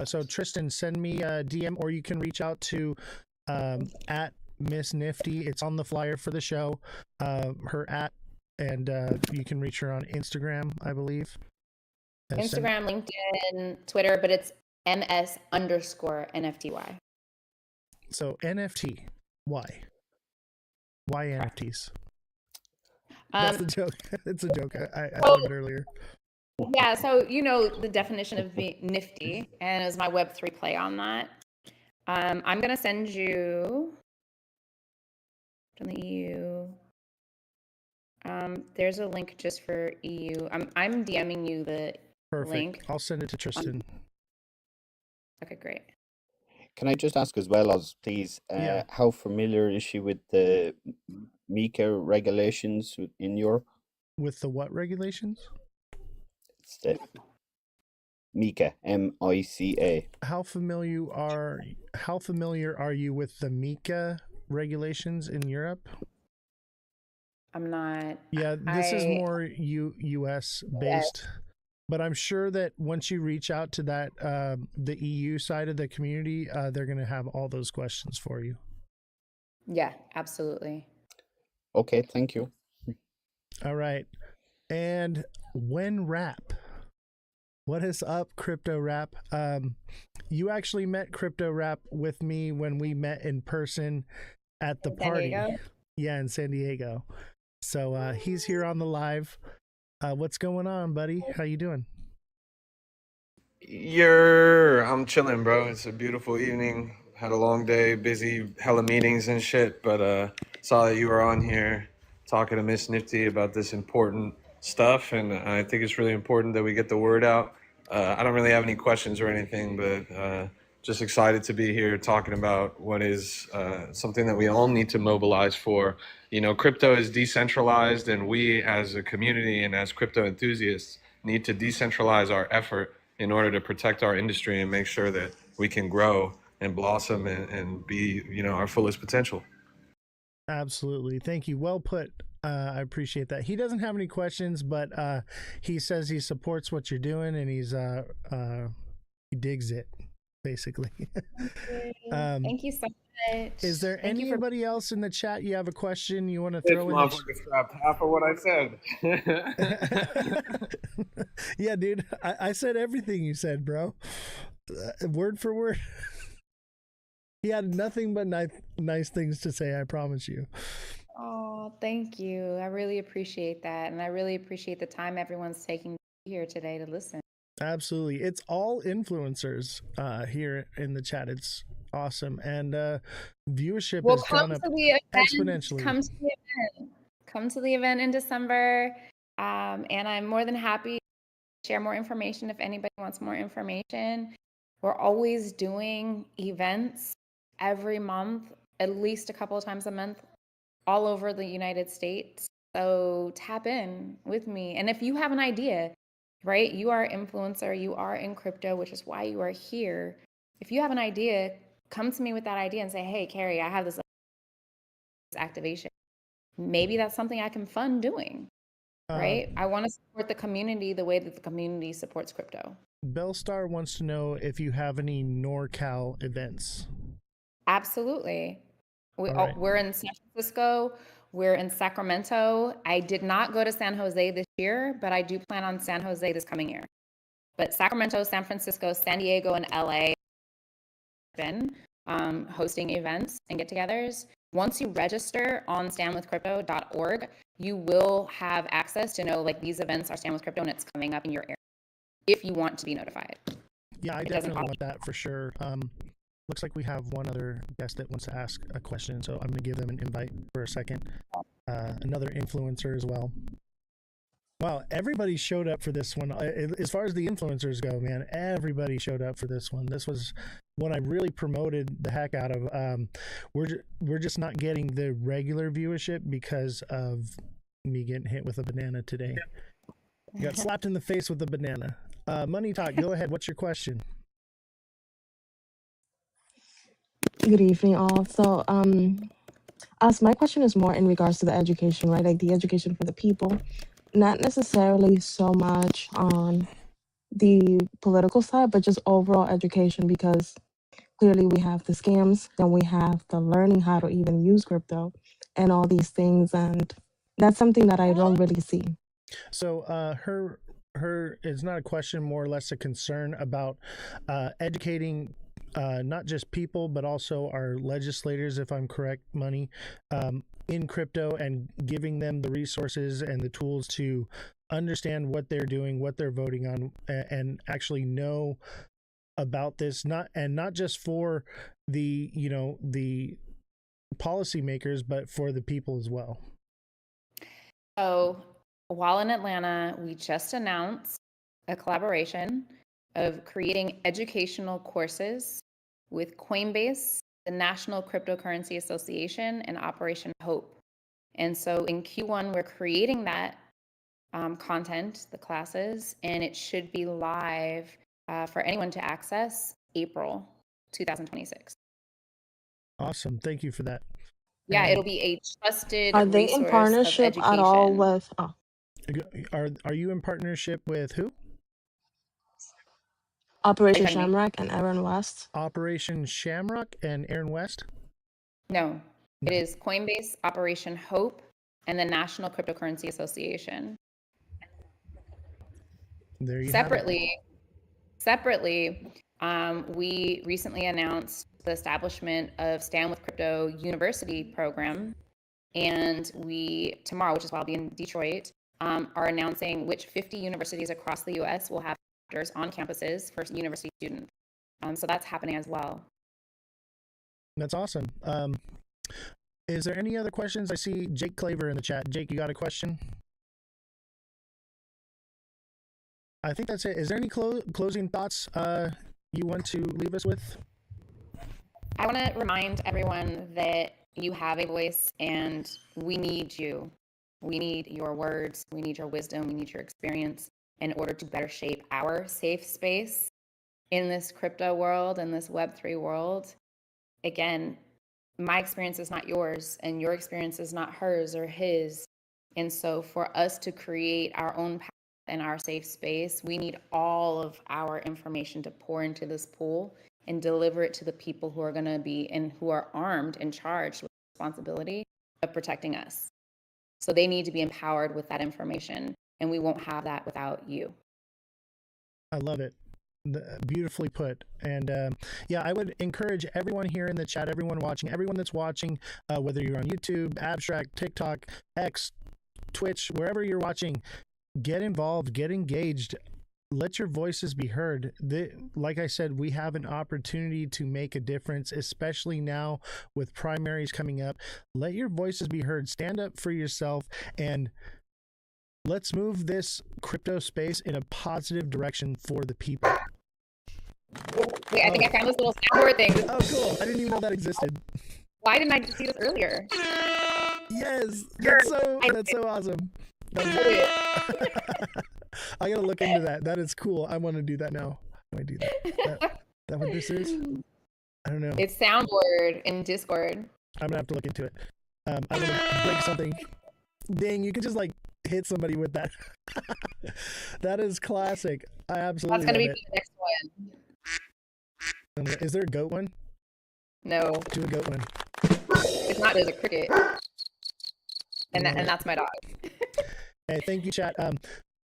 So Tristan, send me a DM, or you can reach out to at Miss Nifty. It's on the flyer for the show. Her at, and you can reach her on Instagram, I believe. Instagram, LinkedIn, Twitter, but it's MS_NFTY. So NFT, why? Why NFTs? That's the joke. It's a joke. I thought of it earlier. Yeah, so you know the definition of nifty, and as my Web3 play on that, I'm gonna send you from the EU. There's a link just for EU. I'm DMing you the Perfect. link. I'll send it to Tristan. Okay, great. Can I just ask as well, Oz, please, Yeah. how familiar is she with the MiCA regulations in Europe? With the what regulations? It's the MiCA, MICA. How familiar are you with the MiCA regulations in Europe? I'm not. Yeah, this is more US based, but I'm sure that once you reach out to that the EU side of the community, they're going to have all those questions for you. Yeah, absolutely. Okay, thank you. All right. And when rap? What is up, Crypto Rap? You actually met Crypto Rap with me when we met in person at the party. Yeah, in San Diego. So he's here on the live. What's going on, buddy? How you doing? I'm chilling, bro. It's a beautiful evening. Had a long day, busy, hella meetings and shit, but saw that you were on here talking to Miss Nifty about this important stuff, and I think it's really important that we get the word out. I don't really have any questions or anything, but just excited to be here talking about what is something that we all need to mobilize for. You know, crypto is decentralized, and we as a community and as crypto enthusiasts need to decentralize our effort in order to protect our industry and make sure that we can grow and blossom and be, you know, our fullest potential. Absolutely. Thank you. Well put. I appreciate that. He doesn't have any questions, but he says he supports what you're doing, and he digs it, basically. Thank you so much. Is there anybody else in the chat you have a question you want to This throw in? motherfucker scrapped half of what I said. Yeah, dude. I said everything you said, bro. Word for word. He had nothing but nice things to say, I promise you. Oh, thank you. I really appreciate that. And I really appreciate the time everyone's taking here today to listen. Absolutely. It's all influencers here in the chat. It's awesome. And viewership has gone up exponentially. Come to the event. Come to the event in December. And I'm more than happy to share more information if anybody wants more information. We're always doing events every month, at least a couple of times a month, all over the United States. So tap in with me. And if you have an idea, right, you are an influencer, you are in crypto, which is why you are here. If you have an idea, come to me with that idea and say, hey, Carrie, I have this activation. Maybe that's something I can fund doing, right? I want to support the community the way that the community supports crypto. Bellstar wants to know if you have any NorCal events. Absolutely. Right. We're in San Francisco. We're in Sacramento. I did not go to San Jose this year, but I do plan on San Jose this coming year. But Sacramento, San Francisco, San Diego, and LA been hosting events and get-togethers. Once you register on standwithcrypto.org, you will have access to know like these events are Stand With Crypto and it's coming up in your area if you want to be notified. Yeah, I definitely want that for sure. Looks like we have one other guest that wants to ask a question, so I'm going to give them an invite for a second. Another influencer as well. Wow, everybody showed up for this one. As far as the influencers go, man, everybody showed up for this one. This was one I really promoted the heck out of. We're just not getting the regular viewership because of me getting hit with a banana today. Got slapped in the face with a banana. Money Talk, go ahead. What's your question? Good evening, all. So, my question is more in regards to the education, right? Like the education for the people, not necessarily so much on the political side, but just overall education, because clearly we have the scams, then we have the learning how to even use crypto and all these things. And that's something that I don't really see. So, her is not a question, more or less a concern about educating not just people, but also our legislators, if I'm correct, Money, in crypto, and giving them the resources and the tools to understand what they're doing, what they're voting on, and actually know about this, not just for the the policymakers, but for the people as well. So while in Atlanta, we just announced a collaboration of creating educational courses with Coinbase, the National Cryptocurrency Association, and Operation Hope. And so in Q1, we're creating that content, the classes, and it should be live for anyone to access April 2026. Awesome. Thank you for that. Yeah, it'll be a trusted Are they in resource of partnership education. at all with? Are you in partnership with who? Operation Shamrock and Aaron West? Operation Shamrock and Aaron West? No, it is Coinbase, Operation Hope, and the National Cryptocurrency Association. There you Separately, we recently announced the establishment of Stand With Crypto University program, and we tomorrow, which is why I'll be in Detroit, are announcing which 50 universities across the U.S. will have chapters on campuses for university students. So that's happening as well. That's awesome. Is there any other questions? I see Jake Claver in the chat. Jake, you got a question? I think that's it. Is there any closing thoughts you want to leave us with? I want to remind everyone that you have a voice and we need you. We need your words. We need your wisdom. We need your experience in order to better shape our safe space in this crypto world and this Web3 world. Again, my experience is not yours and your experience is not hers or his. And so for us to create our own path in our safe space, we need all of our information to pour into this pool and deliver it to the people who are going to be and who are armed and charged with the responsibility of protecting us. So they need to be empowered with that information, and we won't have that without you. I love it. Beautifully put. And yeah, I would encourage everyone here in the chat, everyone watching, everyone that's watching, whether you're on YouTube, Abstract, TikTok, X, Twitch, wherever you're watching, get involved, get engaged. let your voices be heard. Like I said, we have an opportunity to make a difference, especially now with primaries coming up. Let your voices be heard. Stand up for yourself, and let's move this crypto space in a positive direction for the people. Wait, I think I found this little soundboard thing. Oh, cool. I didn't even know that existed. Why didn't I see this earlier? Yes, that's so awesome. I gotta look into that. That is cool. I want to do that now. How do I do that? That what this is? I don't know. It's soundboard in Discord. I'm gonna have to look into it. I want to break something. Dang, you could just like hit somebody with that. That is classic. I absolutely. That's gonna be love the next one. Is there a goat one? No. Do a goat one. If not, there's a cricket. And that's my dog. Hey, thank you, chat.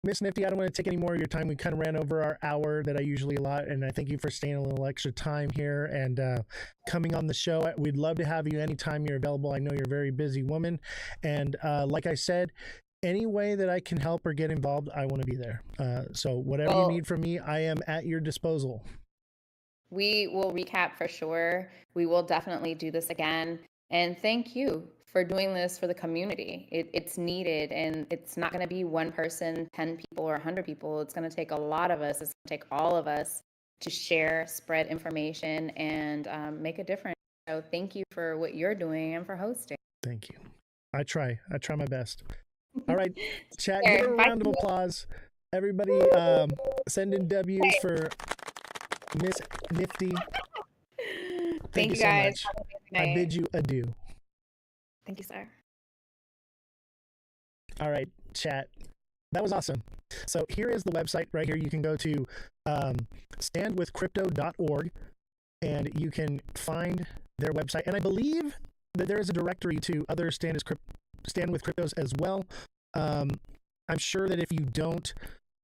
Miss Nifty, I don't want to take any more of your time. We kind of ran over our hour that I usually allot, and I thank you for staying a little extra time here and coming on the show. We'd love to have you anytime you're available. I know you're a very busy woman, and like I said, any way that I can help or get involved, I want to be there. So whatever you need from me, I am at your disposal. We will recap for sure. We will definitely do this again. And thank you for doing this for the community. It's needed, and it's not going to be one person, 10 people, or 100 people. It's going to take a lot of us. It's going to take all of us to share, spread information, and make a difference. So thank you for what you're doing and for hosting. Thank you. I try my best. All right, chat, give a round of applause. Everybody send in W's for Miss Nifty. Thank you so guys. much. I bid you adieu. Thank you, sir. All right, chat. That was awesome. So here is the website right here. You can go to standwithcrypto.org and you can find their website. And I believe that there is a directory to other Stand with Cryptos as well. I'm sure that if you don't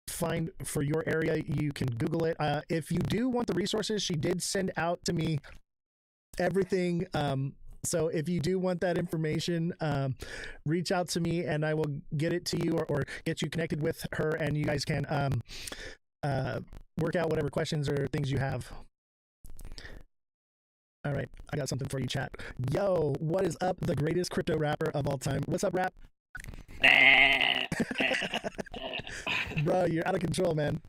find for your area, you can Google it. If you do want the resources, she did send out to me everything. So if you do want that information, reach out to me and I will get it to you or get you connected with her, and you guys can work out whatever questions or things you have. All right, I got something for you, chat. Yo, what is up, the greatest crypto rapper of all time? What's up, rap? Bro, you're out of control, man.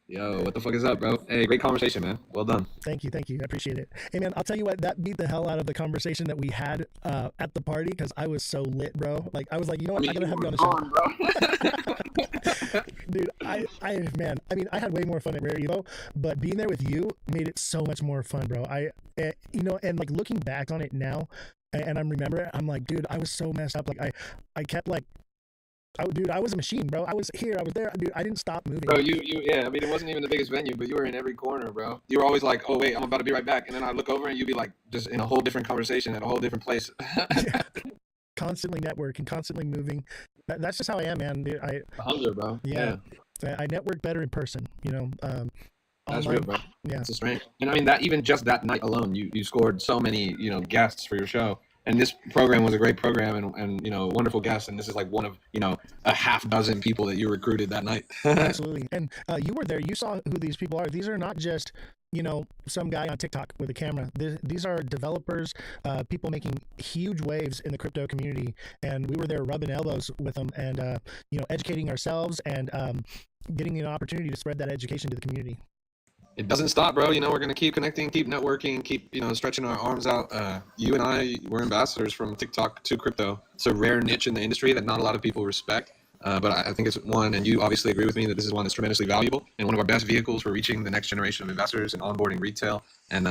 Yo, what the fuck is up, bro? Hey, great conversation, man. Well done. Thank you. I appreciate it. Hey, man, I'll tell you what, that beat the hell out of the conversation that we had at the party, because I was so lit, bro. Like, I was like, you know what, I gotta have you on the show. Dude, I had way more fun at Rare Evo, but being there with you made it so much more fun, bro. And like looking back on it now, and I'm remembering, I'm like, dude, I was so messed up. Like, I kept like, I was a machine, bro. I was here, I was there, dude. I didn't stop moving. Bro, yeah. I mean, it wasn't even the biggest venue, but you were in every corner, bro. You were always like, "Oh wait, I'm about to be right back," and then I look over and you'd be like, just in a whole different conversation at a whole different place. Yeah. Constantly networking, constantly moving. That's just how I am, man. Dude, Hunger, bro. Yeah. I network better in person. You know. That's online. real, bro. Yeah. It's a strength. And I mean, that even just that night alone, you scored so many, guests for your show. And this program was a great program and wonderful guests. And this is like one of, a half dozen people that you recruited that night. Absolutely. And you were there. You saw who these people are. These are not just, some guy on TikTok with a camera. These are developers, people making huge waves in the crypto community. And we were there rubbing elbows with them and, educating ourselves and getting an opportunity to spread that education to the community. It doesn't stop, bro. We're going to keep connecting, keep networking, keep, stretching our arms out. You and I were ambassadors from TikTok to crypto. It's a rare niche in the industry that not a lot of people respect. But I think it's one, and you obviously agree with me that this is one that's tremendously valuable and one of our best vehicles for reaching the next generation of investors and onboarding retail. And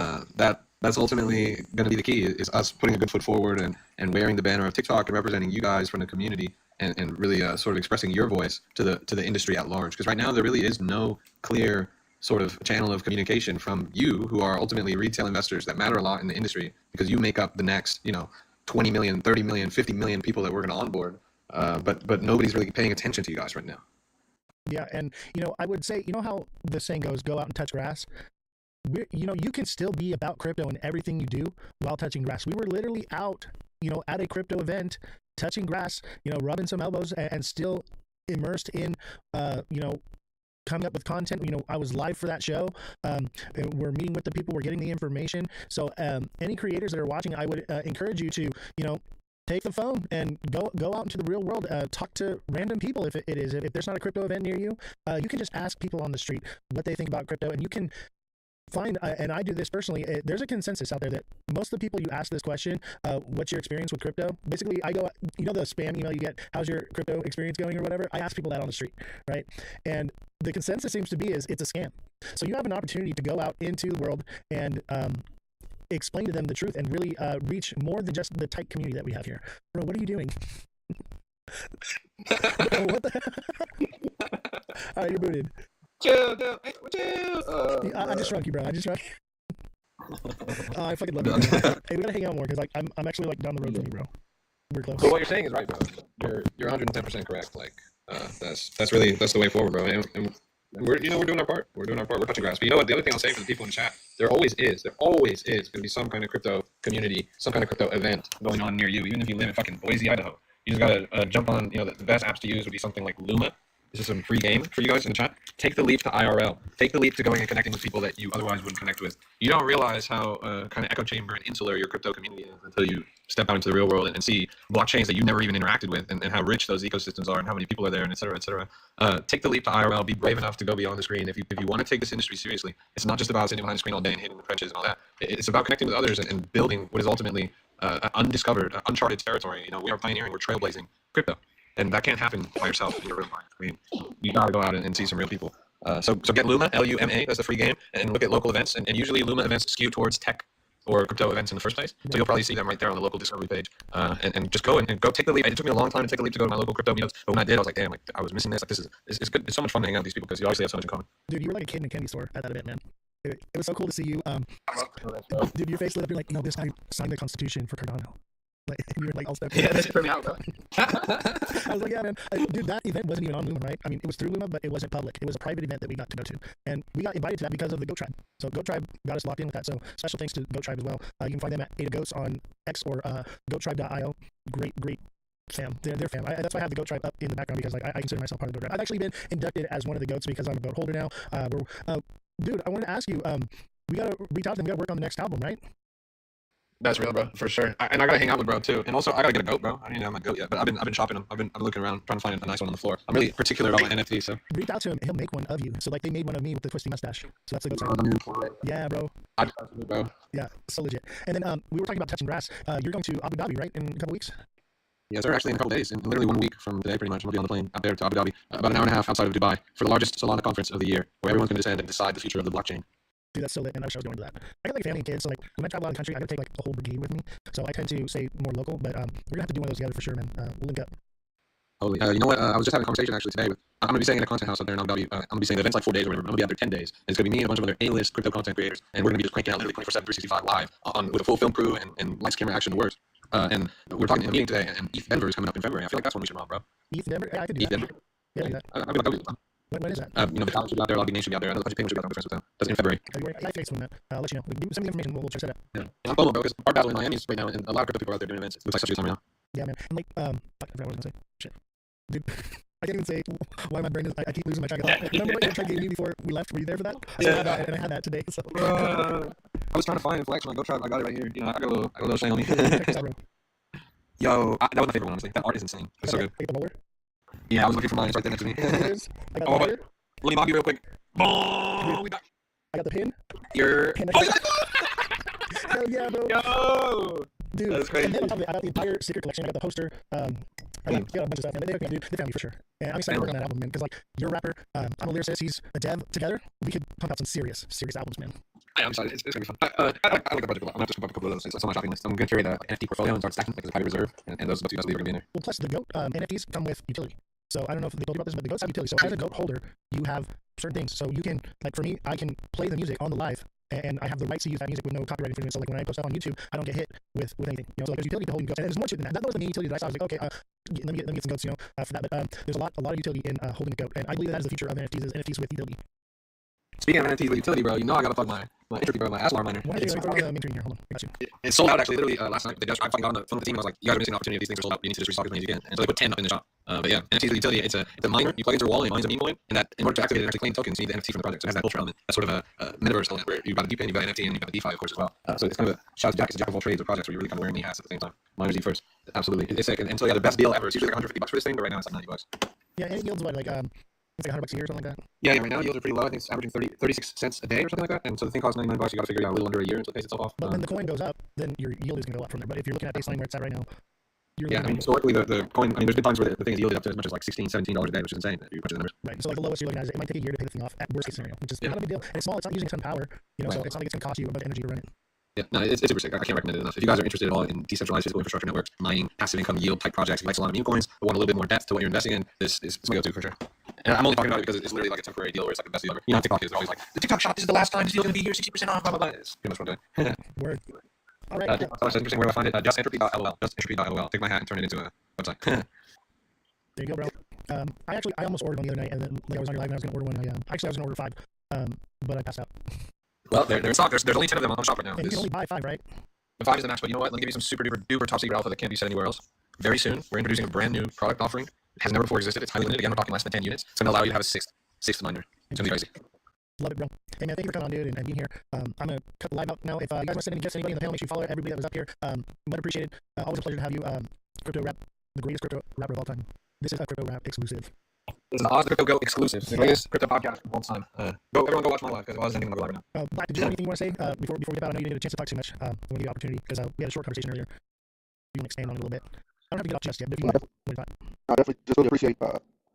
that's ultimately going to be the key, is us putting a good foot forward and wearing the banner of TikTok and representing you guys from the community and really sort of expressing your voice to the industry at large. Because right now there really is no clear sort of channel of communication from you, who are ultimately retail investors that matter a lot in the industry, because you make up the next 20 million, 30 million, 50 million people that we're going to onboard. But nobody's really paying attention to you guys right now. Yeah, and I would say, how the saying goes, go out and touch grass. You can still be about crypto and everything you do while touching grass. We were literally out, at a crypto event, touching grass, rubbing some elbows and still immersed in coming up with content. You know, I was live for that show. We're meeting with the people. We're getting the information. So any creators that are watching, I would encourage you to, you know, take the phone and go out into the real world. Talk to random people. If it is, if there's not a crypto event near you, you can just ask people on the street what they think about crypto, and you can find, and I do this personally, there's a consensus out there that most of the people you ask this question, what's your experience with crypto? Basically, I go, you know, the spam email you get, how's your crypto experience going or whatever? I ask people that on the street, right? And the consensus seems to be is it's a scam. So you have an opportunity to go out into the world and explain to them the truth and really reach more than just the tight community that we have here. Bro, what are you doing? Bro, what the All right, you're booted. Chill. I just shrunk you, bro. I just shrunk you. I fucking love you, bro. Hey, we gotta hang out more because like I'm actually like down the road from you, bro. We're close. But what you're saying is right, bro. You're 110% correct. Like that's the way forward, bro. And we're doing our part. We're touching grass. But you know what? The other thing I'll say for the people in the chat, there always is going to be some kind of crypto community, some kind of crypto event going on near you. Even if you live in fucking Boise, Idaho, you just gotta jump on. You know, the best apps to use would be something like Luma. This is some free game for you guys in the chat. Take the leap to IRL. Take the leap to going and connecting with people that you otherwise wouldn't connect with. You don't realize how kind of echo chamber and insular your crypto community is until you step out into the real world and see blockchains that you never even interacted with, and how rich those ecosystems are and how many people are there, and et cetera, et cetera. Take the leap to IRL. Be brave enough to go beyond the screen. If you want to take this industry seriously, it's not just about sitting behind the screen all day and hitting the trenches and all that. It's about connecting with others and building what is ultimately undiscovered, uncharted territory. You know, we are pioneering, we're trailblazing crypto. And that can't happen by yourself in your real life. I mean, you gotta go out and see some real people. So get Luma, Luma, that's the free game, and look at local events. And usually Luma events skew towards tech or crypto events in the first place. So you'll probably see them right there on the local discovery page. And just go and go take the leap. It took me a long time to take a leap to go to my local crypto meetups, but when I did, I was like, damn, like I was missing this. Like this is it's good. It's so much fun to hang out with these people because you obviously have so much in common. Dude, you were like a kid in a candy store at that event, man. It was so cool to see you. Dude, your face lit up. You're like, no, this guy signed the Constitution for Cardano. Like, you were like all stepped. Yeah, that's for me out, bro. I was like, yeah, man. Dude, that event wasn't even on Luma, right? I mean, it was through Luma, but it wasn't public. It was a private event that we got to go to. And we got invited to that because of the Goat Tribe. So Goat Tribe got us locked in with that. So special thanks to Goat Tribe as well. You can find them at Ada Goats on X or goattribe.io. Great fam. They're fam. That's why I have the Goat Tribe up in the background because like I consider myself part of the Goat Tribe. I've actually been inducted as one of the goats because I'm a goat holder now. Dude, I wanted to ask you, we got to reach out to them. We got to work on the next album, right? That's real, bro, for sure. And I gotta hang out with bro too. And also, I gotta get a goat, bro. I don't even have my goat yet, but I've been shopping them. I've been looking around trying to find a nice one on the floor. I'm really particular about my NFT, so reach out to him. He'll make one of you. So like they made one of me with the twisty mustache. So that's the goat. Yeah, bro. Bro. Yeah, so legit. And then we were talking about touching grass. You're going to Abu Dhabi, right, in a couple weeks? Yeah, sir. Actually, in a couple days, in literally 1 week from today, pretty much, we'll be on the plane out there to Abu Dhabi, about an hour and a half outside of Dubai, for the largest Solana conference of the year, where everyone's going to descend and decide the future of the blockchain. Dude, that's so lit, and I wish I was going to that. I got like family and kids, so like when I travel out of the country, I gotta take like a whole brigade with me. So I tend to stay more local, but we're gonna have to do one of those together for sure, man. We'll link up. Totally. You know what? I was just having a conversation actually today with. I'm gonna be staying in a content house out there in Abu Dhabi. I'm gonna be staying the event's like 4 days or whatever. I'm gonna be out there 10 days. And it's gonna be me and a bunch of other A-list crypto content creators, and we're gonna be just cranking out literally 24/7, 365 live with a full film crew and lights, camera, action, works. And we're talking in a meeting today, and ETH Denver is coming up in February. I feel like that's when we should rob, bro. ETH Denver? Yeah, I could do ETH that. Denver. Yeah, like that. I'll be like, when is that? You know, the college should be out there, a lot of big names should be out there. I know a bunch of people should be out there, friends with them. That's in February. I fixed one, man. I'll let you know. Give me some information. We'll check that out. Yeah. And I'm FOMO, bro, because Art Battle in Miami is right now, and a lot of crypto people are out there doing events. It looks like such a good time right now. Yeah, man. And like, I forgot what I was gonna say. Shit, dude. I can't even say why my brain is. I keep losing my track of thought. Remember what you tried getting me before we left? Were you there for that? And I had that today. So. I was trying to find Flex on Go Tribe. I got it right here. You know, I got a little shine on me. Yo, that was my favorite one, honestly. That art is insane. It's so good. The roller? Yeah, I was looking for mine. It's right there next to me. I got the let me mob you real quick. Boom! I got the pin. Hell yeah, bro. Yo! Dude, that's crazy. And then on top of it, I got the entire secret collection. I got the poster. I got a bunch of stuff, man. They hooked me up, dude. They found me for sure. And I'm excited to work on that album, man. Because like, you're a rapper. I'm a lyricist. He's a dev. Together, we could pump out some serious albums, man. I'm excited. It's gonna be fun. I like the project a lot. I'm gonna have to scoop up a couple of those. It's on my shopping list. I'm gonna carry the NFT portfolio and start stacking like as a private reserve, and those two are gonna be in there. Well, plus the GOAT NFTs come with utility. So I don't know if they told you about this, but the GOATs have utility. So as a GOAT holder, you have certain things. So you can, like for me, I can play the music on the live, and I have the rights to use that music with no copyright infringement. So like when I post stuff on YouTube, I don't get hit with anything. You know, so like there's utility to holding GOATs, and there's more to it than that. That was the main utility that I saw. I was like, okay, let me get some GOATs, you know, for that. But there's a lot of utility in holding a GOAT, and I believe that is the future of NFTs. Is NFTs with utility. Speaking of NFTs with utility, bro, you know I gotta plug my entropy, bro, my Aslar miner. It's sold out actually. Literally last night, I finally got on the phone with the team. I was like, you guys are missing an opportunity. These things are sold out. You need to just restock as many as you can. And so they put 10 up in the shop. But yeah, NFT is a utility. It's a miner. You plug into a wallet, and it mines a meme coin, and that in order to activate it, actually claim tokens, you need the NFT from the project. So it has that culture element. That's sort of a metaverse element where you've got a DePIN, you've got NFT, and you've got the DeFi, of course, as well. So it's kind of a shout out to Jack. It's a jack of all trades of projects where you're really kind of wearing the hats at the same time. Miners eat first. Absolutely, it's sick. And so yeah, the best deal ever. It's usually like $150 for this thing, but right now it's like $90. Yeah, and it yields what, like it's like $100 a year or something like that. Yeah, right now yields are pretty low. I think it's averaging 36 cents a day or something like that. And so the thing costs $99. You got to figure it out a little under a year until it pays itself off. But when the coin goes up, then your yield is going to go up from there. But if you're looking at baseline where it's at right now, yeah, I mean, historically, the coin, I mean, there's been times where the thing has yielded up to as much as like $16, $17 a day, which is insane. You bunch of the numbers. Right. So like the lowest you're looking at is it might take a year to pay the thing off at worst case scenario, which is not a big deal. And it's small. It's not using a ton of power, you know, so it's not like it's going to cost you a bunch of energy to run it. Yeah, no, it's super sick. I can't recommend it enough. If you guys are interested at all in decentralized physical infrastructure networks, mining, passive income yield type projects, you like a lot of meme coins, but want a little bit more depth to what you're investing in, this is my go-to for sure. And I'm only talking about it because it's literally like a temporary deal where it's like the best deal ever. You know, TikTok is always like, the TikTok shop, this is the last time this deal going to be here, 60% off, blah, blah, blah. It's pretty much what I'm doing. Word. All right. That's interesting. Where do I find it? Justentropy.lol. Justentropy.lol. Take my hat and turn it into a website. There you go, bro. I almost ordered one the other night, and then like I was on your live and I was going to order one. I was going to order 5, but I passed out. Well, they're in stock. There's only 10 of them on the shop right now. And you can only buy 5, right? The 5 is the max, but you know what? Let me give you some super duper duper top secret alpha that can't be said anywhere else. Very soon, we're introducing a brand new product offering. It has never before existed. It's highly limited. Again, we're talking less than 10 units. It's going to allow you to have a sixth miner. It's going to be crazy. Love it, bro. Hey, man, thank you for coming on, dude, and being here. I'm going to cut the live out now. If you guys want to send any gifts to anybody in the panel, make sure you follow everybody that was up here. Much appreciated. Always a pleasure to have you. Crypto Rap, the greatest crypto rapper of all time. This is a Crypto Rap exclusive. This is the Ozthecryptogoat exclusive. The greatest crypto podcast of all time. Everyone go watch my live because Oz is ending on the live right now. Black, did you have anything you want to say before we get out? I know you didn't get a chance to talk too much. I'm going to give you opportunity because we had a short conversation earlier. You want to expand on it a little bit? I don't have to get off just yet, but if you want to talk. I definitely just really appreciate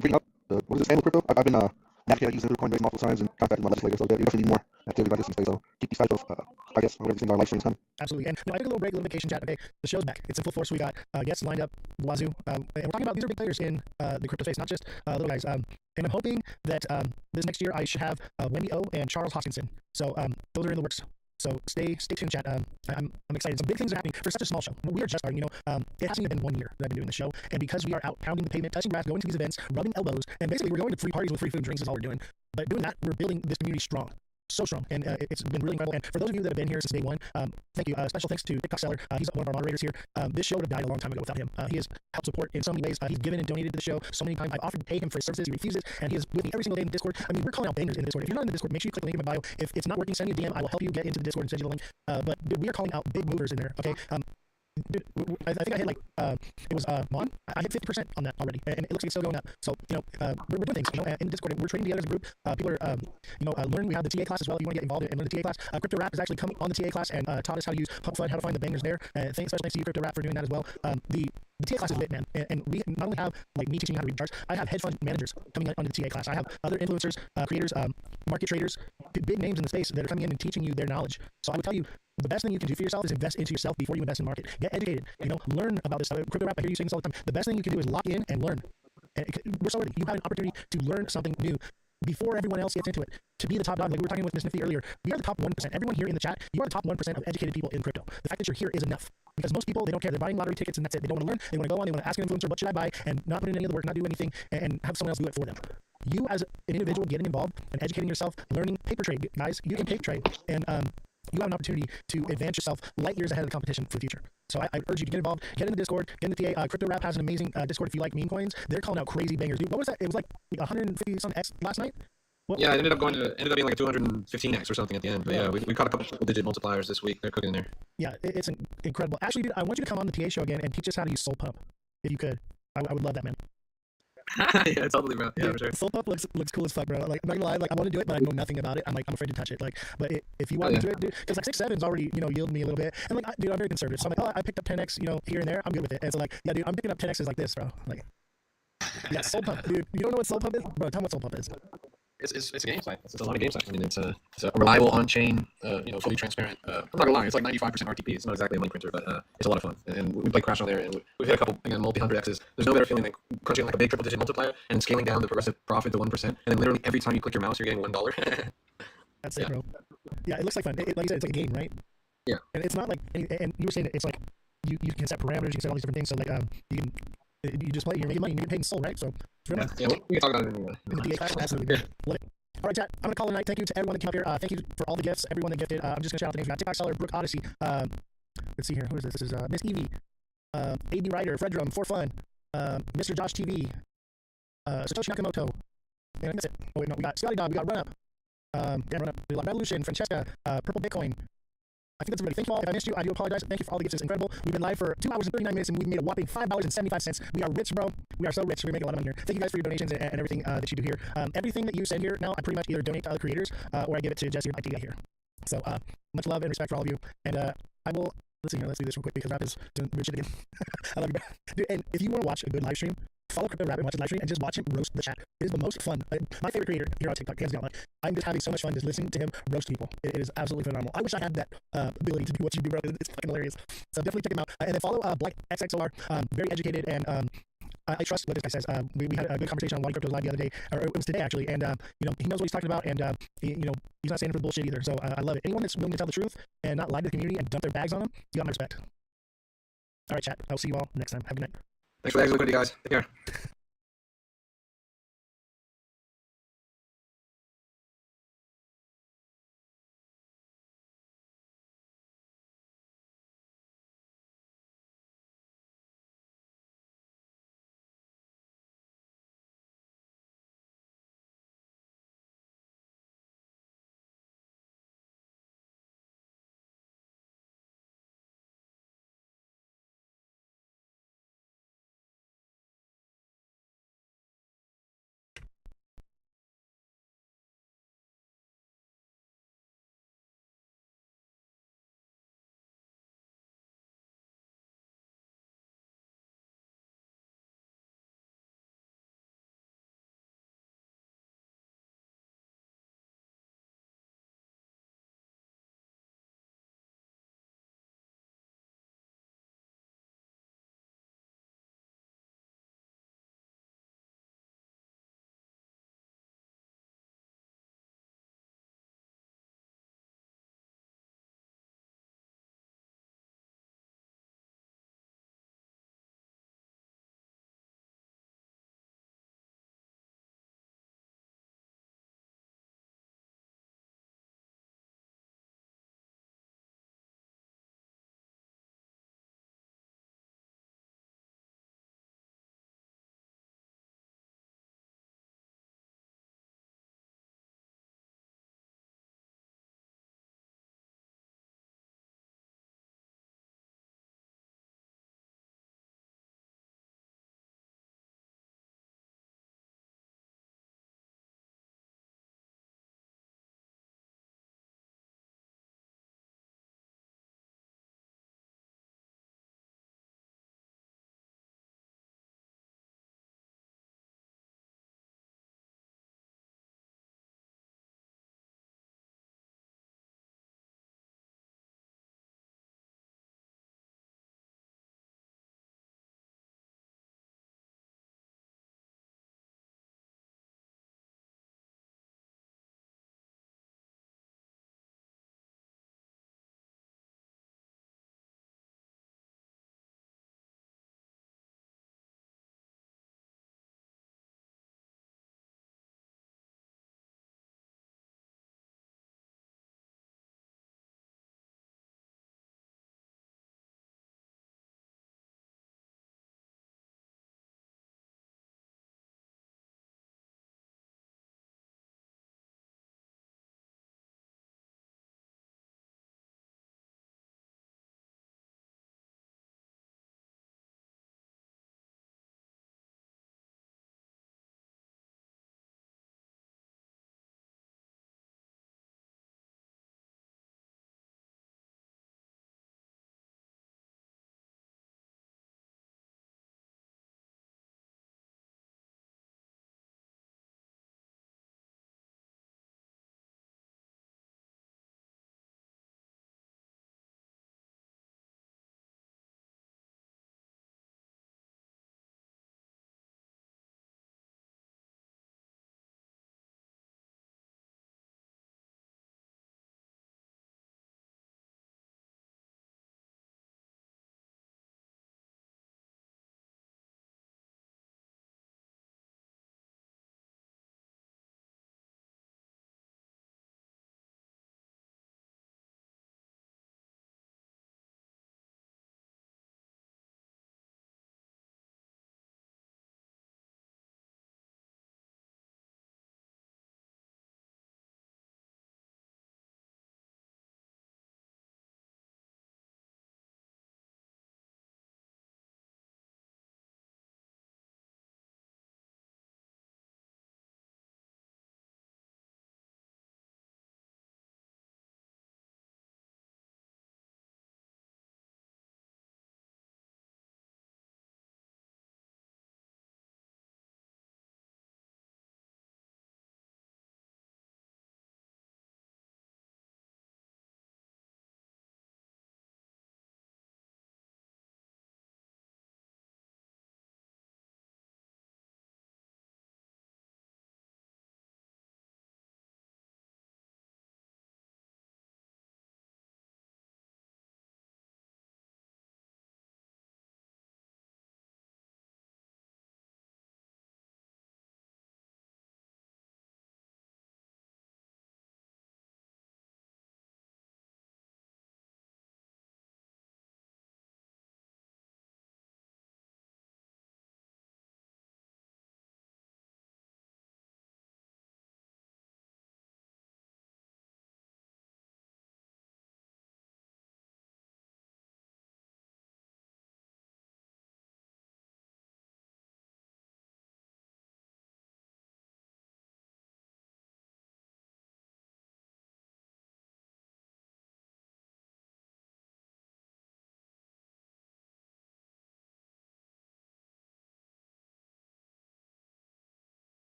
bringing up what is this, crypto. I've been advocating using Coinbase multiple times and contacting my legislator, so you definitely need more activity like this in space. So keep these types of, I guess, whatever these live streams coming. Absolutely. And I took a little break, a little vacation chat. Okay, the show's back. It's in full force. We got guests lined up, Wazoo, and we're talking about these are big players in the crypto space, not just little guys. And I'm hoping that this next year I should have Wendy O and Charles Hoskinson. So those are in the works. So stay tuned, chat. I'm excited. Some big things are happening for such a small show. We are just starting. You know, it hasn't even been 1 year that I've been doing the show, and because we are out pounding the pavement, touching grass, going to these events, rubbing elbows, and basically we're going to free parties with free food and drinks is all we're doing. But doing that, we're building this community strong. So strong, and it's been really incredible. And for those of you that have been here since day one, thank you. Special thanks to TikTok Seller. He's one of our moderators here. This show would have died a long time ago without him. He has helped support in so many ways. He's given and donated to the show so many times. I've offered to pay him for his services. He refuses, and he is with me every single day in the Discord. I mean, we're calling out bangers in the Discord. If you're not in the Discord, make sure you click the link in my bio. If it's not working, send me a DM. I will help you get into the Discord and send you the link. But dude, we are calling out big movers in there. Okay. Dude, I think I hit like it was Mon. I hit 50% on that already, and it looks like it's still going up. So you know, we're doing things. You know, in Discord, we're training together as a group. People are learning. We have the TA class as well. If you want to get involved and learn the TA class, Crypto Rap is actually coming on the TA class and taught us how to use Pump Fud, how to find the bangers there. Special thanks to you, Crypto Rap, for doing that as well. The TA class is lit, man, and we not only have like me teaching you how to read charts. I have hedge fund managers coming onto the TA class. I have other influencers, creators, market traders, big names in the space that are coming in and teaching you their knowledge. So I would tell you, the best thing you can do for yourself is invest into yourself before you invest in the market. Get educated. You know, learn about this stuff. Crypto Rap, I hear you saying this all the time. The best thing you can do is lock in and learn. And we're so ready. You have an opportunity to learn something new before everyone else gets into it. To be the top dog, like we were talking with Miss Nifty earlier, we are the top 1%. Everyone here in the chat, you are the top 1% of educated people in crypto. The fact that you're here is enough. Because most people, they don't care. They're buying lottery tickets and that's it. They don't want to learn. They want to go on. They want to ask an influencer, what should I buy? And not put in any of the work, not do anything, and have someone else do it for them. You as an individual getting involved and educating yourself, learning paper trade, guys, you can paper trade. And you have an opportunity to advance yourself light years ahead of the competition for the future. So I urge you to get involved, get in the Discord, get in the TA. Crypto Rap has an amazing Discord if you like meme coins. They're calling out crazy bangers. Dude, what was that? It was like 150 some X last night? Yeah, it ended up being like a 215x or something at the end. But yeah, we caught a couple digit multipliers this week. They're cooking there. Yeah, it's incredible. Actually, dude, I want you to come on the TA show again and teach us how to use Soul Pump. If you could. I would love that, man. Yeah, totally, bro. Yeah, for sure. Soul Pump looks cool as fuck, bro. Like, I'm not gonna lie, like I want to do it, but I know nothing about it. I'm afraid to touch it. Like, but if you want to do it, dude, because like 6-7's already, yielded me a little bit. And like, dude, I'm very conservative. So I'm like, I picked up 10x, here and there. I'm good with it. And so like, yeah, dude, I'm picking up 10x's like this, bro. Like, yeah, Soul Pump, dude. You don't know what Soul Pump is, bro? Tell me what Soul Pump is. It's a game site. It's a lot of game sites. I mean, it's a reliable, on-chain, fully transparent. I'm not gonna lie, it's like 95% RTP. It's not exactly a money printer, but it's a lot of fun. And we play Crash on there, and we've hit a couple again multi-hundred X's. There's no better feeling than crunching like a big triple-digit multiplier and scaling down the progressive profit to 1%. And then literally every time you click your mouse, you're getting $1. That's it, bro. Yeah, it looks like fun. Like you said, it's like a game, right? Yeah. And it's not like, and you were saying it's like you can set parameters, you can set all these different things. So like you just play, you're making money, you're getting paid in soul, right? So yeah, we can talk about it anyway. Absolutely. Love it. All right, chat. I'm gonna call it a night. Thank you to everyone that came up here. Thank you for all the gifts, everyone that gifted. I'm just gonna shout out the names. We got TikTok Seller, Brooke Odyssey. Let's see here. Who is this? This is Miss Evie, AB Ryder, Fred Drum, For Fun, Mr. Josh TV, Satoshi Nakamoto, and that's it. Oh wait, no, we got Scotty Dog, we got Run Up, Run Up, Revolution, Francesca, Purple Bitcoin. I think that's everybody. Thank you all. If I missed you, I do apologize. Thank you for all the gifts. It's incredible. We've been live for 2 hours and 39 minutes, and we've made a whopping $5.75. We are rich, bro. We are so rich. We're making a lot of money here. Thank you guys for your donations and everything that you do here. Everything that you send here now, I pretty much either donate to other creators or I give it to Jesse or Mike to get here. So much love and respect for all of you. And I will, let's see here. Let's do this real quick because Rap is doing weird shit again. I love you, bro. Dude, and if you want to watch a good live stream, follow Crypto Rap and watch his live stream and just watch him roast the chat. It is the most fun. My favorite creator here on TikTok, hands down. Like, I'm just having so much fun just listening to him roast people. It is absolutely phenomenal. I wish I had that ability to do what you do, bro. It's fucking hilarious. So definitely check him out. And then follow Black XXOR. Very educated and I trust what this guy says. We had a good conversation on Why Crypto's Live the other day, or it was today actually. And you know, he knows what he's talking about, and he's not standing for bullshit either. So I love it. Anyone that's willing to tell the truth and not lie to the community and dump their bags on them, you got my respect. All right, chat. I'll see you all next time. Have a good night. Thanks for the liquidity, guys. Take care.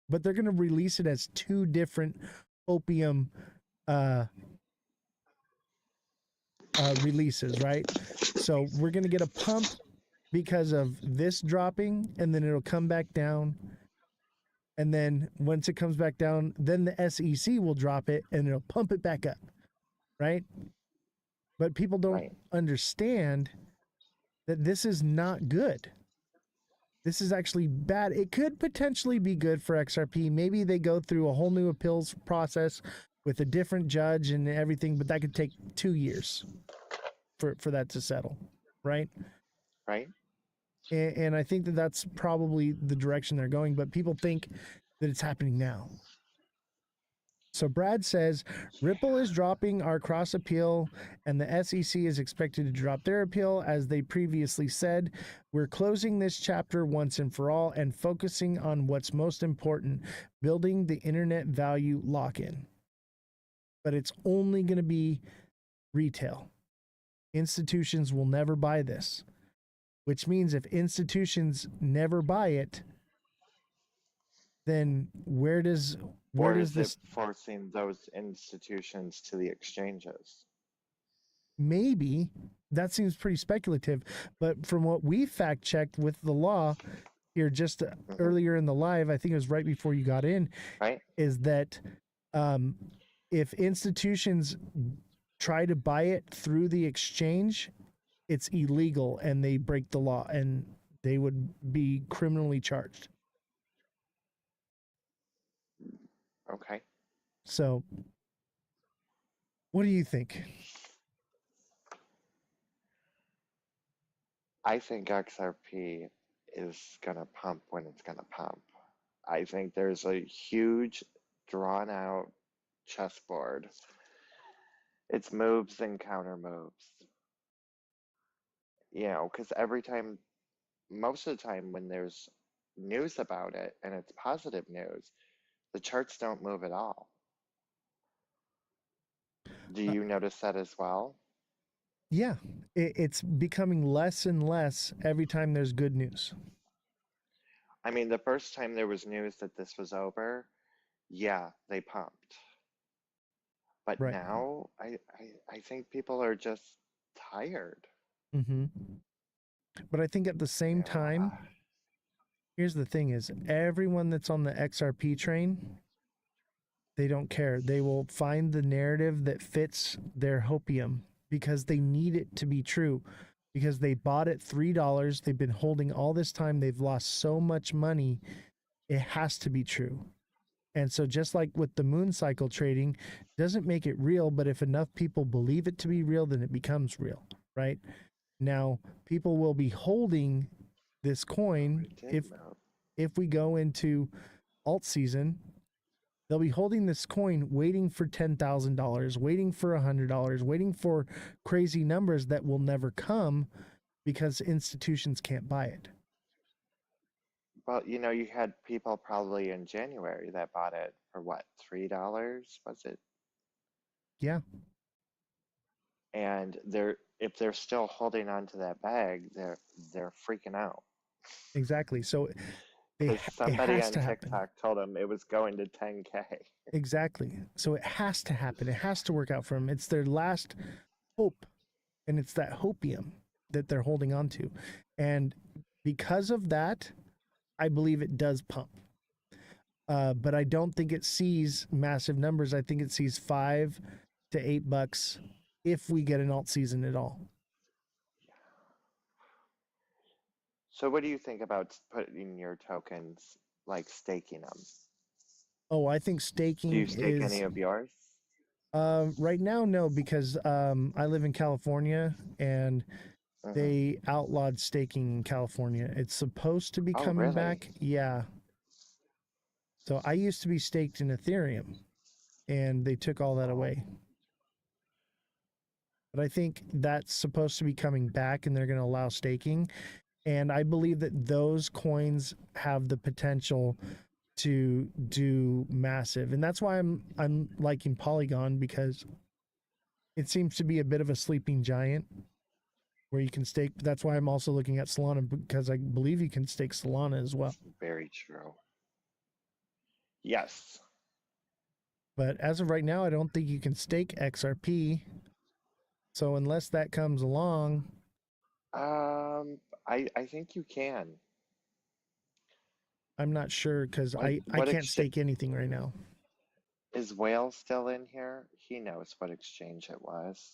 but they're going to release it as two different opium releases, right? So we're going to get a pump because of this dropping, and then it'll come back down. And then once it comes back down, then the SEC will drop it and it'll pump it back up, right? But people don't understand that this is not good. This is actually bad. It could potentially be good for XRP. Maybe they go through a whole new appeals process with a different judge and everything, but that could take 2 years for that to settle, right? Right. And I think that that's probably the direction they're going, but people think that it's happening now. So Brad says, Ripple is dropping our cross appeal and the SEC is expected to drop their appeal. As they previously said, we're closing this chapter once and for all and focusing on what's most important, building the internet value lock-in. But it's only going to be retail. Institutions will never buy this, which means if institutions never buy it, then where does this it forcing those institutions to the exchanges? Maybe. That seems pretty speculative, but from what we fact checked with the law here just earlier in the live, I think it was right before you got in, right, is that if institutions try to buy it through the exchange, it's illegal and they break the law and they would be criminally charged. Okay. So, what do you think? I think XRP is going to pump when it's going to pump. I think there's a huge, drawn out chessboard. It's moves and counter moves. You know, because most of the time when there's news about it and it's positive news, the charts don't move at all. Do you notice that as well? Yeah, it's becoming less and less every time there's good news. I mean, the first time there was news that this was over, yeah, they pumped. But now, I think people are just tired. Mm-hmm. But I think at the same time, here's the thing is, everyone that's on the XRP train, they don't care. They will find the narrative that fits their hopium because they need it to be true. Because they bought it $3. They've been holding all this time. They've lost so much money. It has to be true. And so just like with the moon cycle trading, doesn't make it real, but if enough people believe it to be real, then it becomes real, right? Now, people will be holding this coin if we go into alt season. They'll be holding this coin, waiting for $10,000, waiting for $100, waiting for crazy numbers that will never come because institutions can't buy it. Well, you know, you had people probably in January that bought it for what, $3? Was it? Yeah. And if they're still holding on to that bag, they're freaking out. Exactly. So somebody on TikTok told them it was going to 10K. Exactly. So it has to happen. It has to work out for them. It's their last hope, and it's that hopium that they're holding on to. And because of that, I believe it does pump. But I don't think it sees massive numbers. I think it sees $5 to $8 if we get an alt season at all. So what do you think about putting your tokens, like staking them? Oh, I think staking is... Do you stake any of yours? Right now, no, because I live in California and they outlawed staking in California. It's supposed to be coming back. Yeah. So I used to be staked in Ethereum and they took all that away. But I think that's supposed to be coming back and they're going to allow staking. And I believe that those coins have the potential to do massive. And that's why I'm liking Polygon, because it seems to be a bit of a sleeping giant where you can stake. That's why I'm also looking at Solana, because I believe you can stake Solana as well. Very true. Yes. But as of right now, I don't think you can stake XRP. So unless that comes along, I think you can. I'm not sure because What I what can't ex stake anything right now. is Whale still in here? He knows what exchange it was.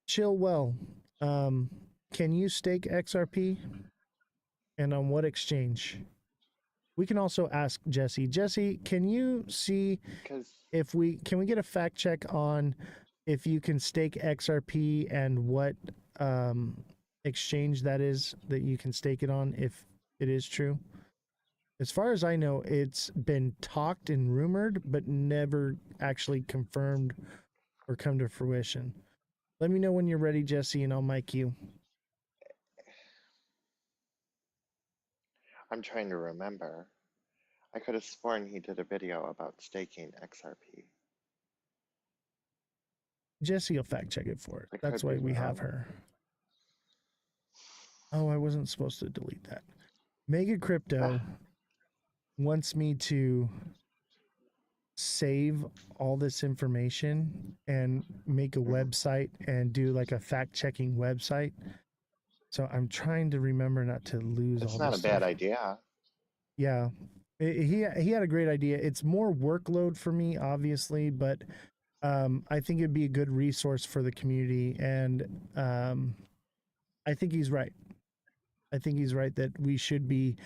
Chill well. Um, can you stake XRP and on what exchange? We can also ask Jesse. Jesse, can you see Because if we can we get a fact check on if you can stake XRP and what exchange that is that you can stake it on if it is true? As far as I know, it's been talked and rumored, but never actually confirmed or come to fruition. Let me know when you're ready, Jesse, and I'll mic you. I'm trying to remember. I could have sworn he did a video about staking XRP. Jesse will fact check it for it. I That's could why be we have wrong. her. Oh, I wasn't supposed to delete that. Mega Crypto wants me to save all this information and make a website and do like a fact checking website. So I'm trying to remember not to lose It's all not this a bad stuff. idea. Yeah. He had a great idea. It's more workload for me, obviously, but I think it'd be a good resource for the community. And I think he's right. I think he's right that we should be.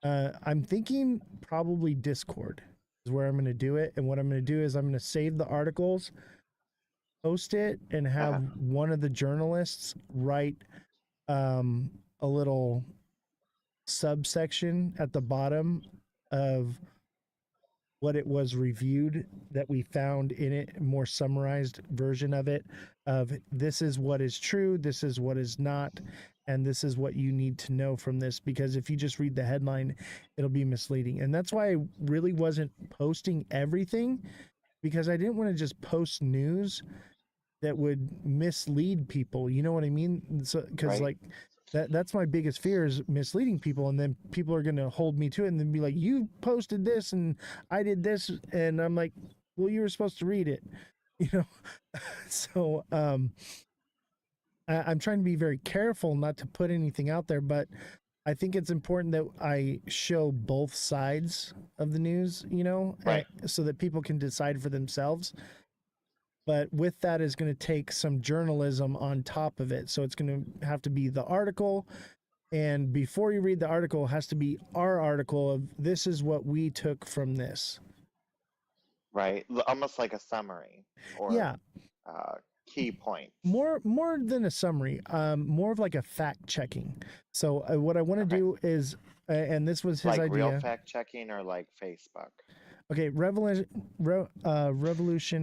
I'm thinking probably Discord is where I'm going to do it. And what I'm going to do is I'm going to save the articles, post it, and have one of the journalists write a little subsection at the bottom of what it was reviewed that we found in it, more summarized version of it, of this is what is true, this is what is not, and this is what you need to know from this, because if you just read the headline, it'll be misleading. And that's why I really wasn't posting everything, because I didn't want to just post news that would mislead people. You know what I mean? So, because like that's my biggest fear is misleading people, and then people are going to hold me to it and then be like, you posted this and I did this, and I'm like, well, you were supposed to read it, you know. So I'm trying to be very careful not to put anything out there, but I think it's important that I show both sides of the news, you know, so that people can decide for themselves. But with that is going to take some journalism on top of it. So it's going to have to be the article. And before you read the article, it has to be our article of this is what we took from this. Right? Almost like a summary or Yeah. key points. More than a summary, more of like a fact checking. So what I want to do is, and this was his like idea. Real fact checking or like Facebook? Okay, Revolution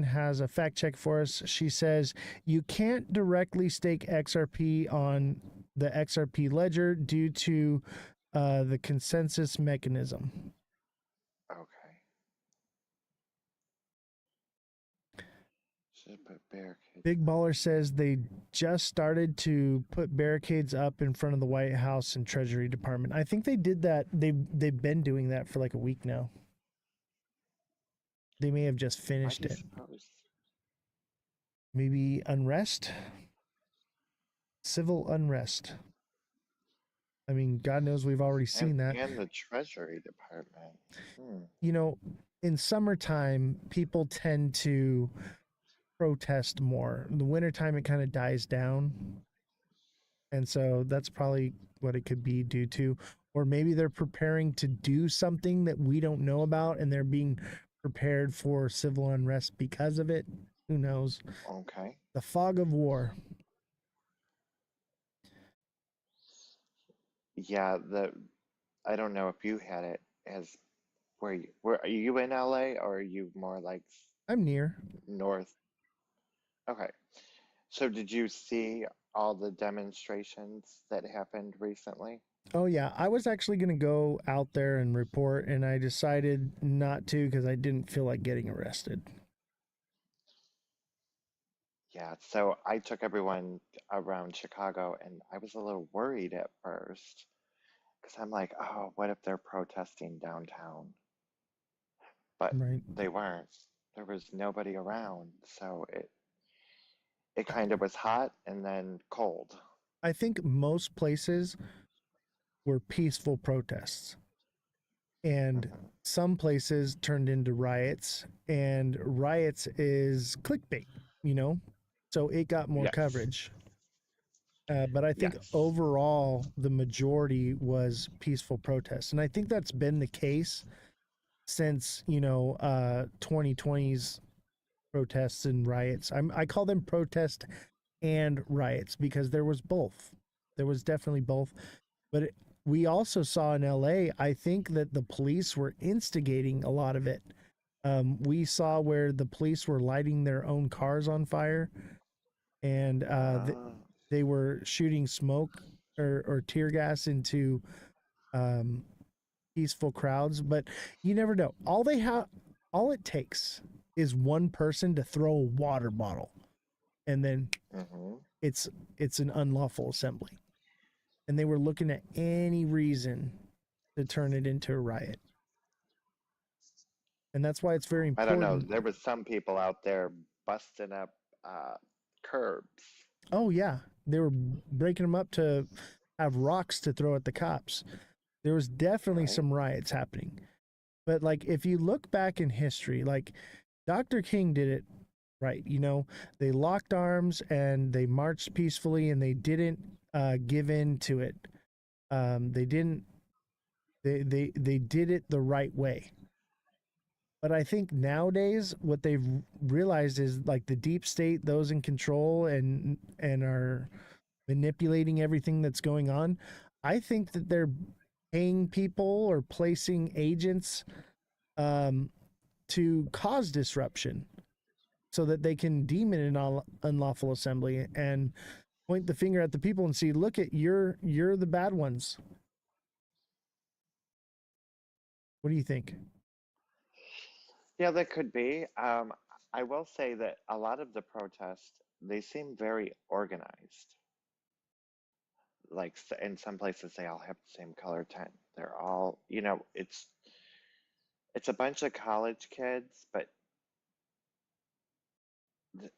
has a fact check for us. She says you can't directly stake XRP on the XRP ledger due to the consensus mechanism. Okay. Should put barricades. Big Baller says they just started to put barricades up in front of the White House and Treasury Department. I think they did that. They've been doing that for like a week now. They may have just finished it. Maybe unrest? Civil unrest. I mean, God knows we've already seen that. And the Treasury Department. You know, in summertime, people tend to protest more. In the wintertime, it kind of dies down. And so that's probably what it could be due to. Or maybe they're preparing to do something that we don't know about and they're being prepared for civil unrest because of it. Who knows? Okay. The fog of war. Yeah, I don't know if you had it as where are you in LA or are you more like I'm near north? Okay. So did you see all the demonstrations that happened recently? Oh yeah, I was actually going to go out there and report, and I decided not to because I didn't feel like getting arrested. Yeah, so I took everyone around Chicago and I was a little worried at first because I'm like, oh, what if they're protesting downtown? but Right. they weren't. There was nobody around, so it kind of was hot and then cold. I think most places were peaceful protests, and Hmm. some places turned into riots, and riots is clickbait, you know, so it got more Yes. coverage. But I think Yes. overall the majority was peaceful protests, and I think that's been the case since 2020's protests and riots. I call them protest and riots because there was both. There was definitely both. But we also saw in LA, I think that the police were instigating a lot of it. We saw where the police were lighting their own cars on fire, and Uh, they were shooting smoke or tear gas into um, peaceful crowds. But you never know. All it takes is one person to throw a water bottle, and then hmm it's it's an unlawful assembly. And they were looking at any reason to turn it into a riot. And that's why it's very I don't know. important. There was some people out there busting up uh, curbs. Oh yeah, they were breaking them up to have rocks to throw at the cops. There was definitely Right? some riots happening. But like if you look back in history, like Dr. King did it right. They locked arms and they marched peacefully and they didn't give in to it. They didn't. They did it the right way. But I think nowadays what they've realized is like the deep state, those in control and are manipulating everything that's going on. I think that they're paying people or placing agents um, to cause disruption so that they can deem it an unlawful assembly and point the finger at the people and see, look at you're the bad ones. What do you think? Yeah, that could be. I will say that a lot of the protests, they seem very organized. Like in some places, they all have the same color tent. They're all, it's a bunch of college kids, but th-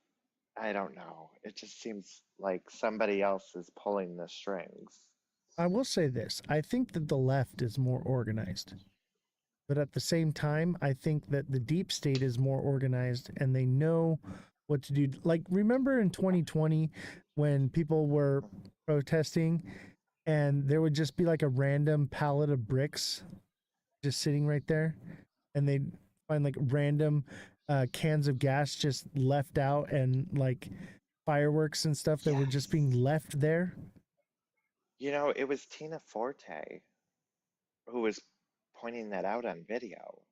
I don't know. It just seems like somebody else is pulling the strings. I will say this. I think that the left is more organized. But at the same time, I think that the deep state is more organized and they know what to do. Like, remember in 2020 when people were protesting and there would just be like a random pallet of bricks just sitting right there, and they'd find like random cans of gas just left out and like fireworks and stuff that were just Yes. being left there. It was Tina Forte who was pointing that out on video.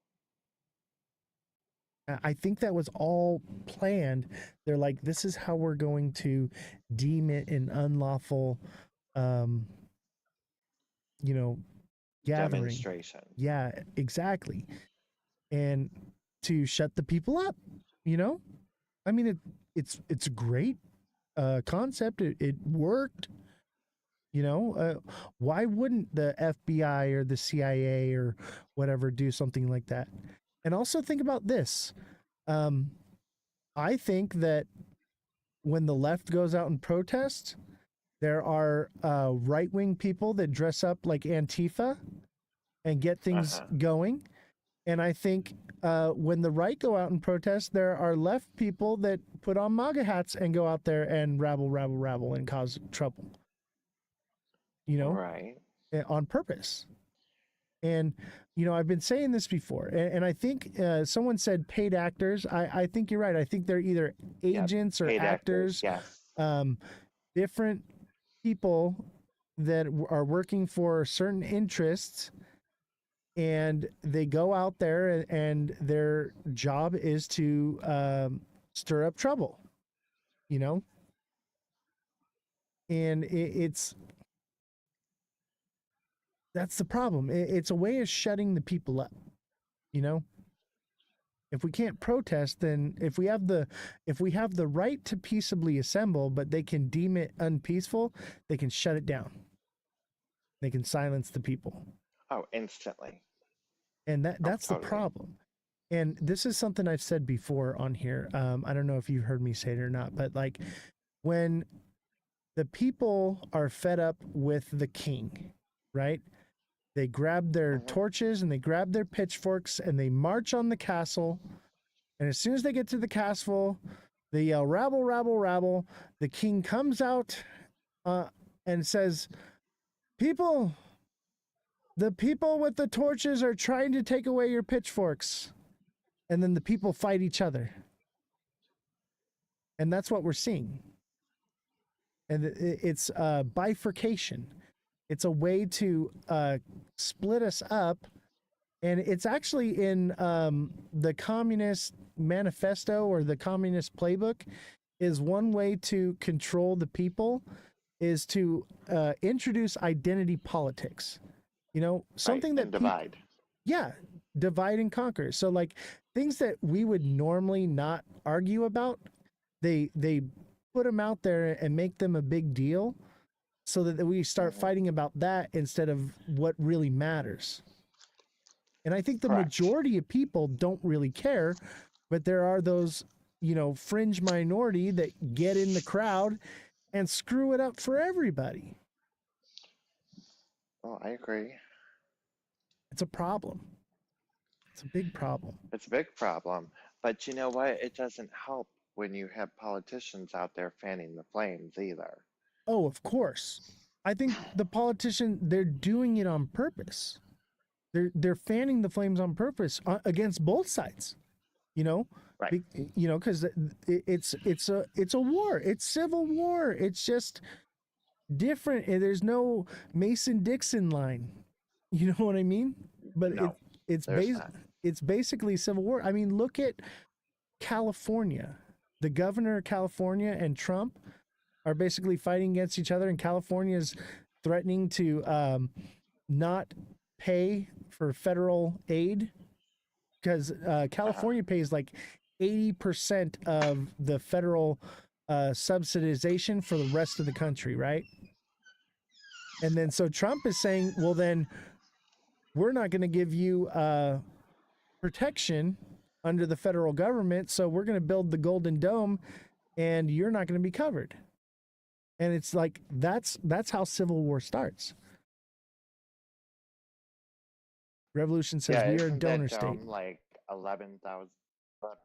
I think that was all planned. They're like, this is how we're going to deem it an unlawful, um, you know, gathering. Demonstration. Yeah, exactly. And to shut the people up, you know? I mean, it's a great concept. It worked. Why wouldn't the FBI or the CIA or whatever do something like that? And also think about this. Um, I think that when the left goes out and protests, there are right wing people that dress up like Antifa and get things Uh-huh. going. And I think when the right go out and protest, there are left people that put on MAGA hats and go out there and rabble, rabble, rabble and cause trouble, Right. on purpose. And, I've been saying this before, and I think someone said paid actors. I think you're right. I think they're either Yeah. agents or Paid actors. actors, Yes. different people that are working for certain interests, and they go out there and their job is to stir up trouble, you know? And that's the problem. It's a way of shutting the people up, you know? If we can't protest, then if we have the right to peaceably assemble, but they can deem it unpeaceful, they can shut it down. They can silence the people. Oh, instantly. And Oh, that's the totally. problem. and this is something I've said before on here. I don't know if you've heard me say it or not, but like when the people are fed up with the king, right? They grab their torches and they grab their pitchforks and they march on the castle. And as soon as they get to the castle, they yell, rabble, rabble, rabble. The king comes out and says, people, the people with the torches are trying to take away your pitchforks. And then the people fight each other. And that's what we're seeing. And it's bifurcation. It's a way to split us up. And it's actually in the Communist Manifesto or the Communist Playbook is one way to control the people is to introduce identity politics. You know, something that divide. Yeah, divide and conquer. So like things that we would normally not argue about, they put them out there and make them a big deal so that we start fighting about that instead of what really matters. And I think the majority of people don't really care, but there are those, you know, fringe minority that get in the crowd and screw it up for everybody. Oh, I agree. It's a problem. It's a big problem. It's a big problem. But you know what? It doesn't help when you have politicians out there fanning the flames either. Oh, of course. I think the politician, they're doing it on purpose. They're fanning the flames on purpose against both sides, you know, right? You know, because it's a war. It's civil war. It's just different. There's no Mason-Dixon line. You know what I mean? But no, it's basically civil war. I mean, look at California. The governor of California and Trump are basically fighting against each other, and California is threatening to not pay for federal aid because California pays like 80% of the federal subsidization for the rest of the country, right? And then so Trump is saying, well, then we're not going to give you protection under the federal government, so we're going to build the Golden Dome, and you're not going to be covered. And it's like that's how civil war starts. Revolution says we are a donor state. Like $11,000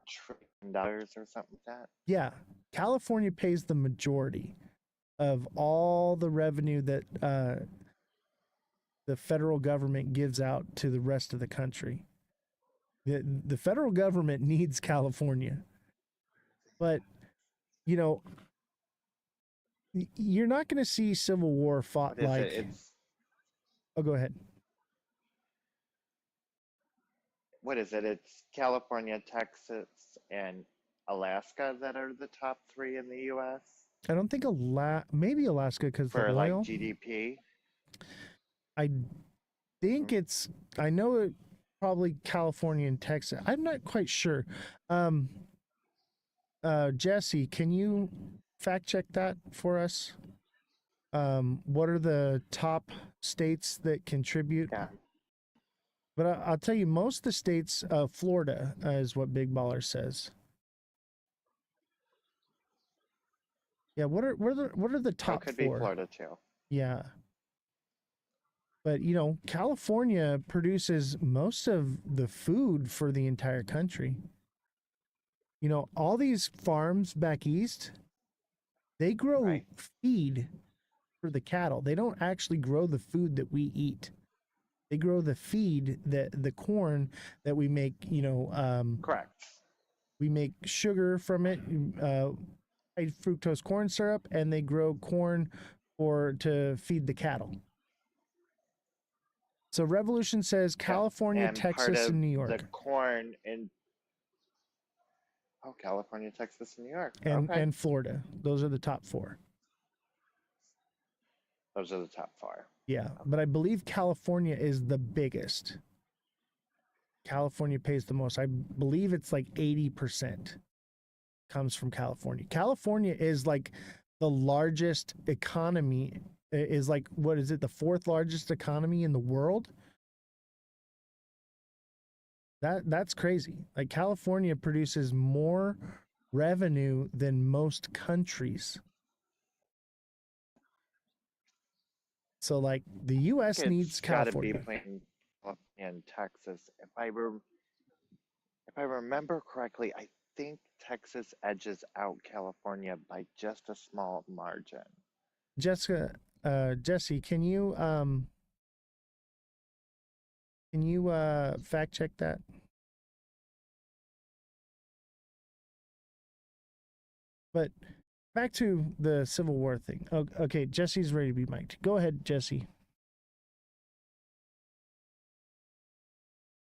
trillion or something like that. Yeah, California pays the majority of all the revenue that the federal government gives out to the rest of the country. The federal government needs California, but you know, you're not going to see civil war fought like. Oh, go ahead. What is it? It's California, Texas, and Alaska that are the top three in the U.S. I don't think maybe Alaska because for the oil. Like GDP. I think I know it probably California and Texas. I'm not quite sure. Jesse, can you fact check that for us? What are the top states that contribute? Yeah. But I'll tell you, most of the states, Florida is what Big Baller says. Yeah, what are the top could four? Be Florida too. Yeah. But you know, California produces most of the food for the entire country. You know, all these farms back east, they grow feed for the cattle. They don't actually grow the food that we eat. They grow the feed, the corn that we make, you know. Correct. We make sugar from it, high fructose corn syrup, and they grow corn to feed the cattle. So Revolution says California, and Texas, and New York. The corn in California, Texas, and New York. And Florida. Those are the top four. Those are the top four. Yeah, but I believe California is the biggest. California pays the most. I believe it's like 80% comes from California. California is like the largest economy, is like, what is it, the fourth largest economy in the world? That's crazy. Like California produces more revenue than most countries. So like the US needs It's got to be California. between California and Texas. If I remember correctly, I think Texas edges out California by just a small margin. Jesse, can you fact check that? But back to the Civil War thing. Okay, Jesse's ready to be mic'd. Go ahead, Jesse.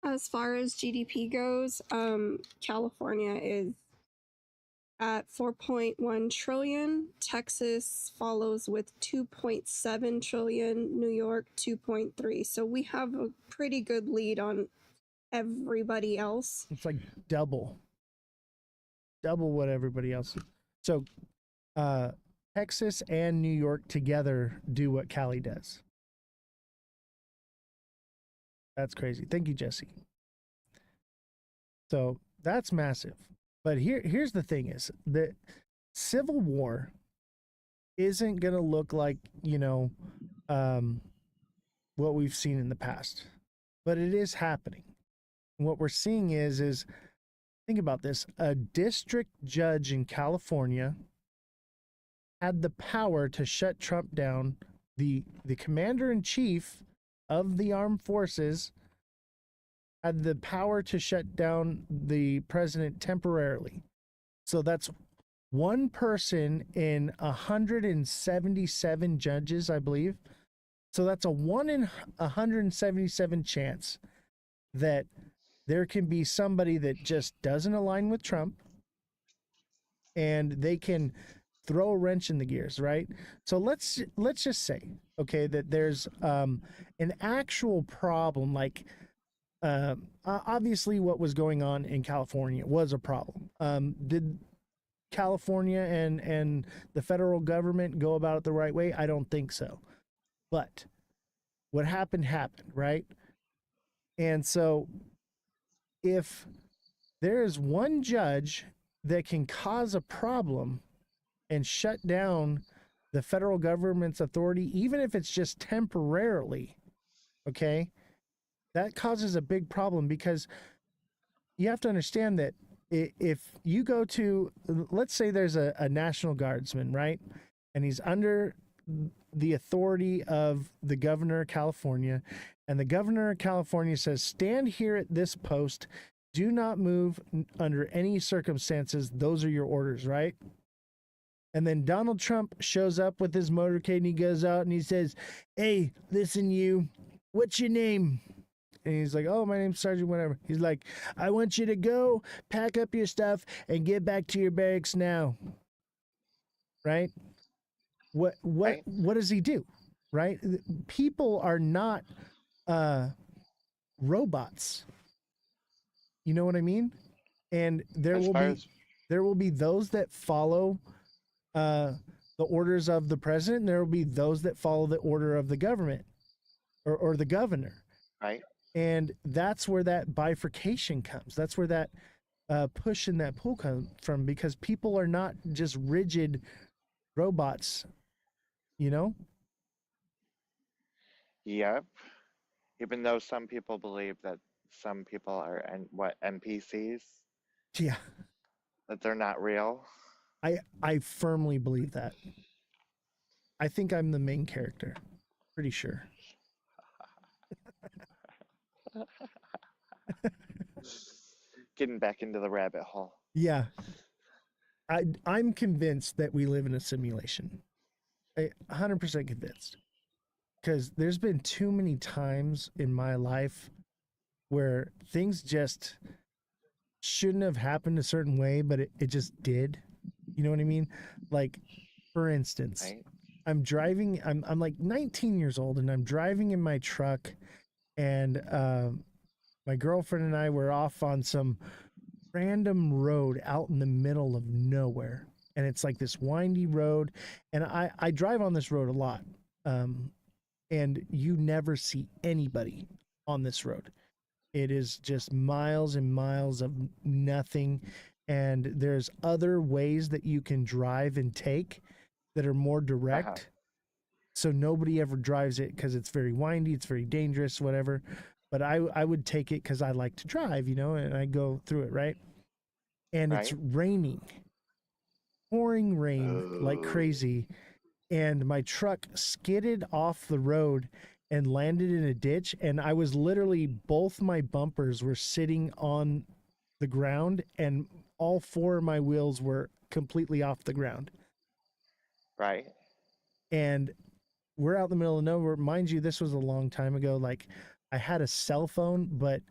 As far as GDP goes, California is at 4.1 trillion. Texas follows with 2.7 trillion. New York 2.3. So we have a pretty good lead on everybody else. It's like double what everybody else is. So Texas and New York together do what Cali does. That's crazy. Thank you, Jesse. So that's massive. But here's the thing is that Civil War isn't going to look like, what we've seen in the past. But it is happening. And what we're seeing is think about this. A district judge in California had the power to shut Trump down. The commander-in-chief of the armed forces had the power to shut down the president temporarily. So that's one person in 177 judges, I believe. So that's a 1 in 177 chance that there can be somebody that just doesn't align with Trump and they can throw a wrench in the gears, right? So let's just say, okay, that there's an actual problem, like obviously what was going on in California was a problem. Did California and the federal government go about it the right way? I don't think so. But what happened, right? And so if there is one judge that can cause a problem and shut down the federal government's authority, even if it's just temporarily, okay, that causes a big problem because you have to understand that if you go to, let's say there's a National Guardsman, right? And he's under the authority of the governor of California, and the governor of California says, stand here at this post, do not move under any circumstances. Those are your orders, right? And then Donald Trump shows up with his motorcade and he goes out and he says, hey, listen, you, what's your name? And he's like, oh, my name's Sergeant whatever. He's like, I want you to go pack up your stuff and get back to your barracks now. Right? What does he do? Right? People are not robots. You know what I mean? And there will be those that follow the orders of the president, and there will be those that follow the order of the government or the governor. Right. And that's where that bifurcation comes. That's where that push and that pull comes from, because people are not just rigid robots, you know? Yep. Even though some people believe that some people are NPCs. Yeah. That they're not real. I firmly believe that. I think I'm the main character. Pretty sure. Getting back into the rabbit hole. Yeah. I'm convinced that we live in a simulation. 100% convinced. Because there's been too many times in my life where things just shouldn't have happened a certain way, but it just did. You know what I mean? Like, for instance, right. I'm driving, I'm like 19 years old and I'm driving in my truck, and my girlfriend and I were off on some random road out in the middle of nowhere. And it's like this windy road. And I drive on this road a lot. And you never see anybody on this road. It is just miles and miles of nothing. And there's other ways that you can drive and take that are more direct. So nobody ever drives it because it's very windy, it's very dangerous, whatever. But I would take it because I like to drive, you know, and I go through it, right? And it's raining, pouring rain like crazy. And my truck skidded off the road and landed in a ditch. And I was literally, both my bumpers were sitting on the ground, and all four of my wheels were completely off the ground. Right. And we're out in the middle of nowhere. Mind you, this was a long time ago. Like, I had a cell phone, but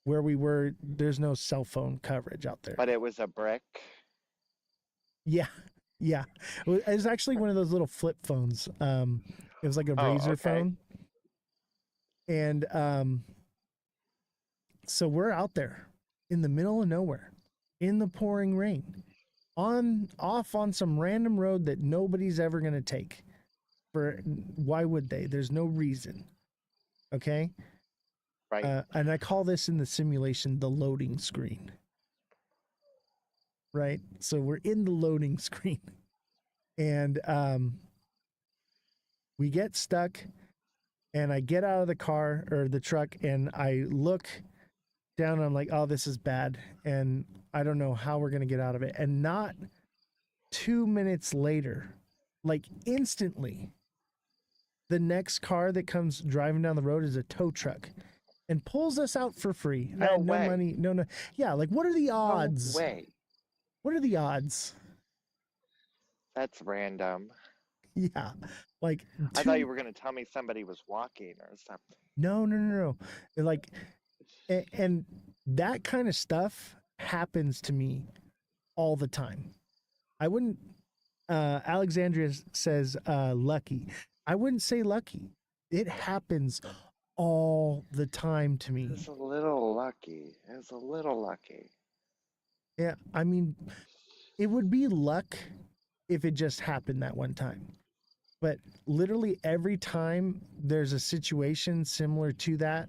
where we were, there's no cell phone coverage out there. But it was a brick. Yeah. Yeah. It was actually one of those little flip phones. It was like a razor phone. And so we're out there in the middle of nowhere in the pouring rain off on some random road that nobody's ever going to take. Why would they? There's no reason. Okay. Right. And I call this in the simulation the loading screen. Right. So we're in the loading screen, and we get stuck, and I get out of the car or the truck, and I look down, and I'm like, oh, this is bad. And I don't know how we're going to get out of it. And not 2 minutes later, like instantly, the next car that comes driving down the road is a tow truck and pulls us out for free. I had no money. No. Yeah. Like, what are the odds? No way. What are the odds? That's random. Yeah. Like, I thought you were going to tell me somebody was walking or something. No. Like, and that kind of stuff happens to me all the time. I wouldn't, Alexandria says lucky. I wouldn't say lucky. It happens all the time to me. It's a little lucky. It's a little lucky. Yeah, I mean, it would be luck if it just happened that one time. But literally every time there's a situation similar to that,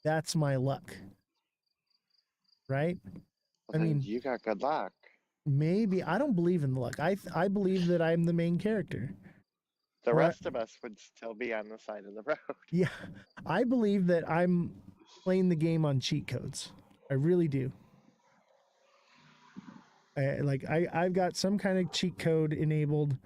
that's my luck. Right? Well, I mean, you got good luck. Maybe. I don't believe in the luck. I believe that I'm the main character. The rest of us would still be on the side of the road. Yeah. I believe that I'm playing the game on cheat codes. I really do. I've got some kind of cheat code enabled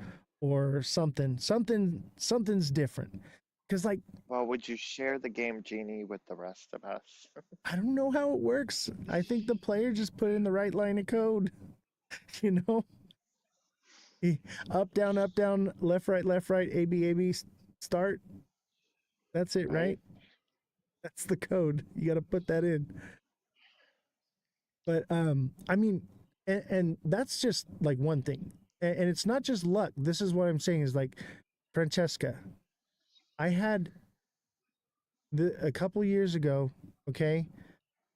or something. Something's different. Because, like, well, would you share the game genie with the rest of us? I don't know how it works. I think the player just put in the right line of code. You know? Up, down, left, right, A, B, start. That's it, right? That's the code. You got to put that in. But, I mean, and that's just like one thing. And it's not just luck. This is what I'm saying is, like, Francesca, I had a couple years ago, okay,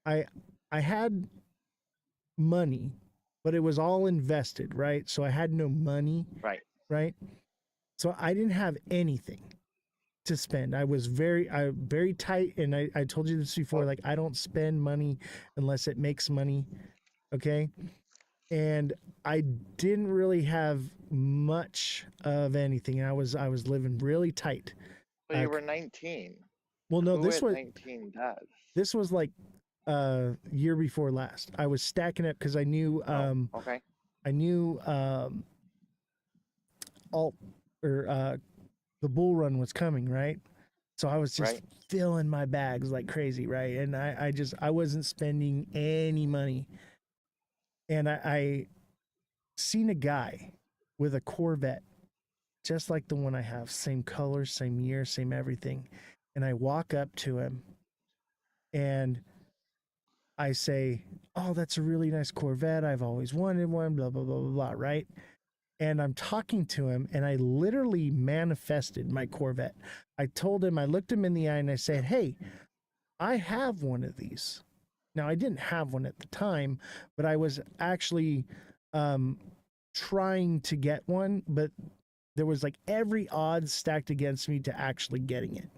I had money, but it was all invested, right? So I had no money. Right. So I didn't have anything to spend. I was very tight, and I told you this before, like, I don't spend money unless it makes money. Okay. And I didn't really have much of anything. I was living really tight. Well, you were 19. Well, no, this was 19 does. This was like year before last. I was stacking up because I knew I knew the bull run was coming, right? So I was just filling my bags like crazy, right? And I wasn't spending any money. And I seen a guy with a Corvette, just like the one I have, same color, same year, same everything. And I walk up to him and I say, oh, that's a really nice Corvette. I've always wanted one, blah, blah, blah, blah, blah, right? And I'm talking to him, and I literally manifested my Corvette. I told him, I looked him in the eye, and I said, hey, I have one of these. Now, I didn't have one at the time, but I was actually trying to get one, but there was like every odds stacked against me to actually getting it.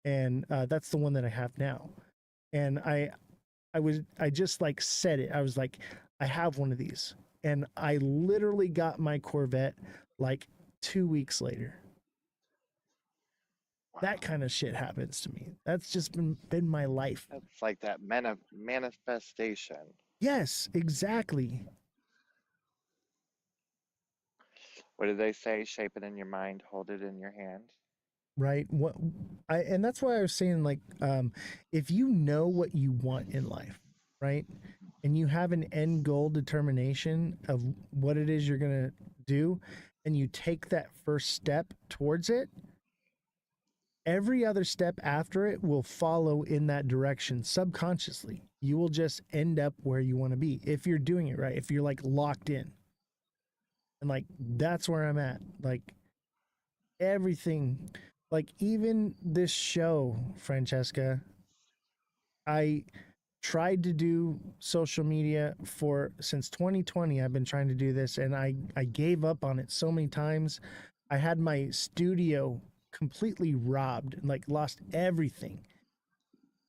And that's the one that I have now. And I just like said it. I was like, I have one of these. And I literally got my Corvette like 2 weeks later. Wow. That kind of shit happens to me. That's just been my life. That's like that manifestation. Yes, exactly. What do they say? Shape it in your mind, hold it in your hand. Right. And that's why I was saying, like, if you know what you want in life, right, and you have an end goal determination of what it is you're gonna do, and you take that first step towards it, every other step after it will follow in that direction subconsciously. You will just end up where you want to be if you're doing it right, if you're like locked in. And like, that's where I'm at. Like, everything, like, even this show, Francesca, I tried to do social media for since 2020. I've been trying to do this, and I gave up on it so many times. I had my studio completely robbed, like lost everything.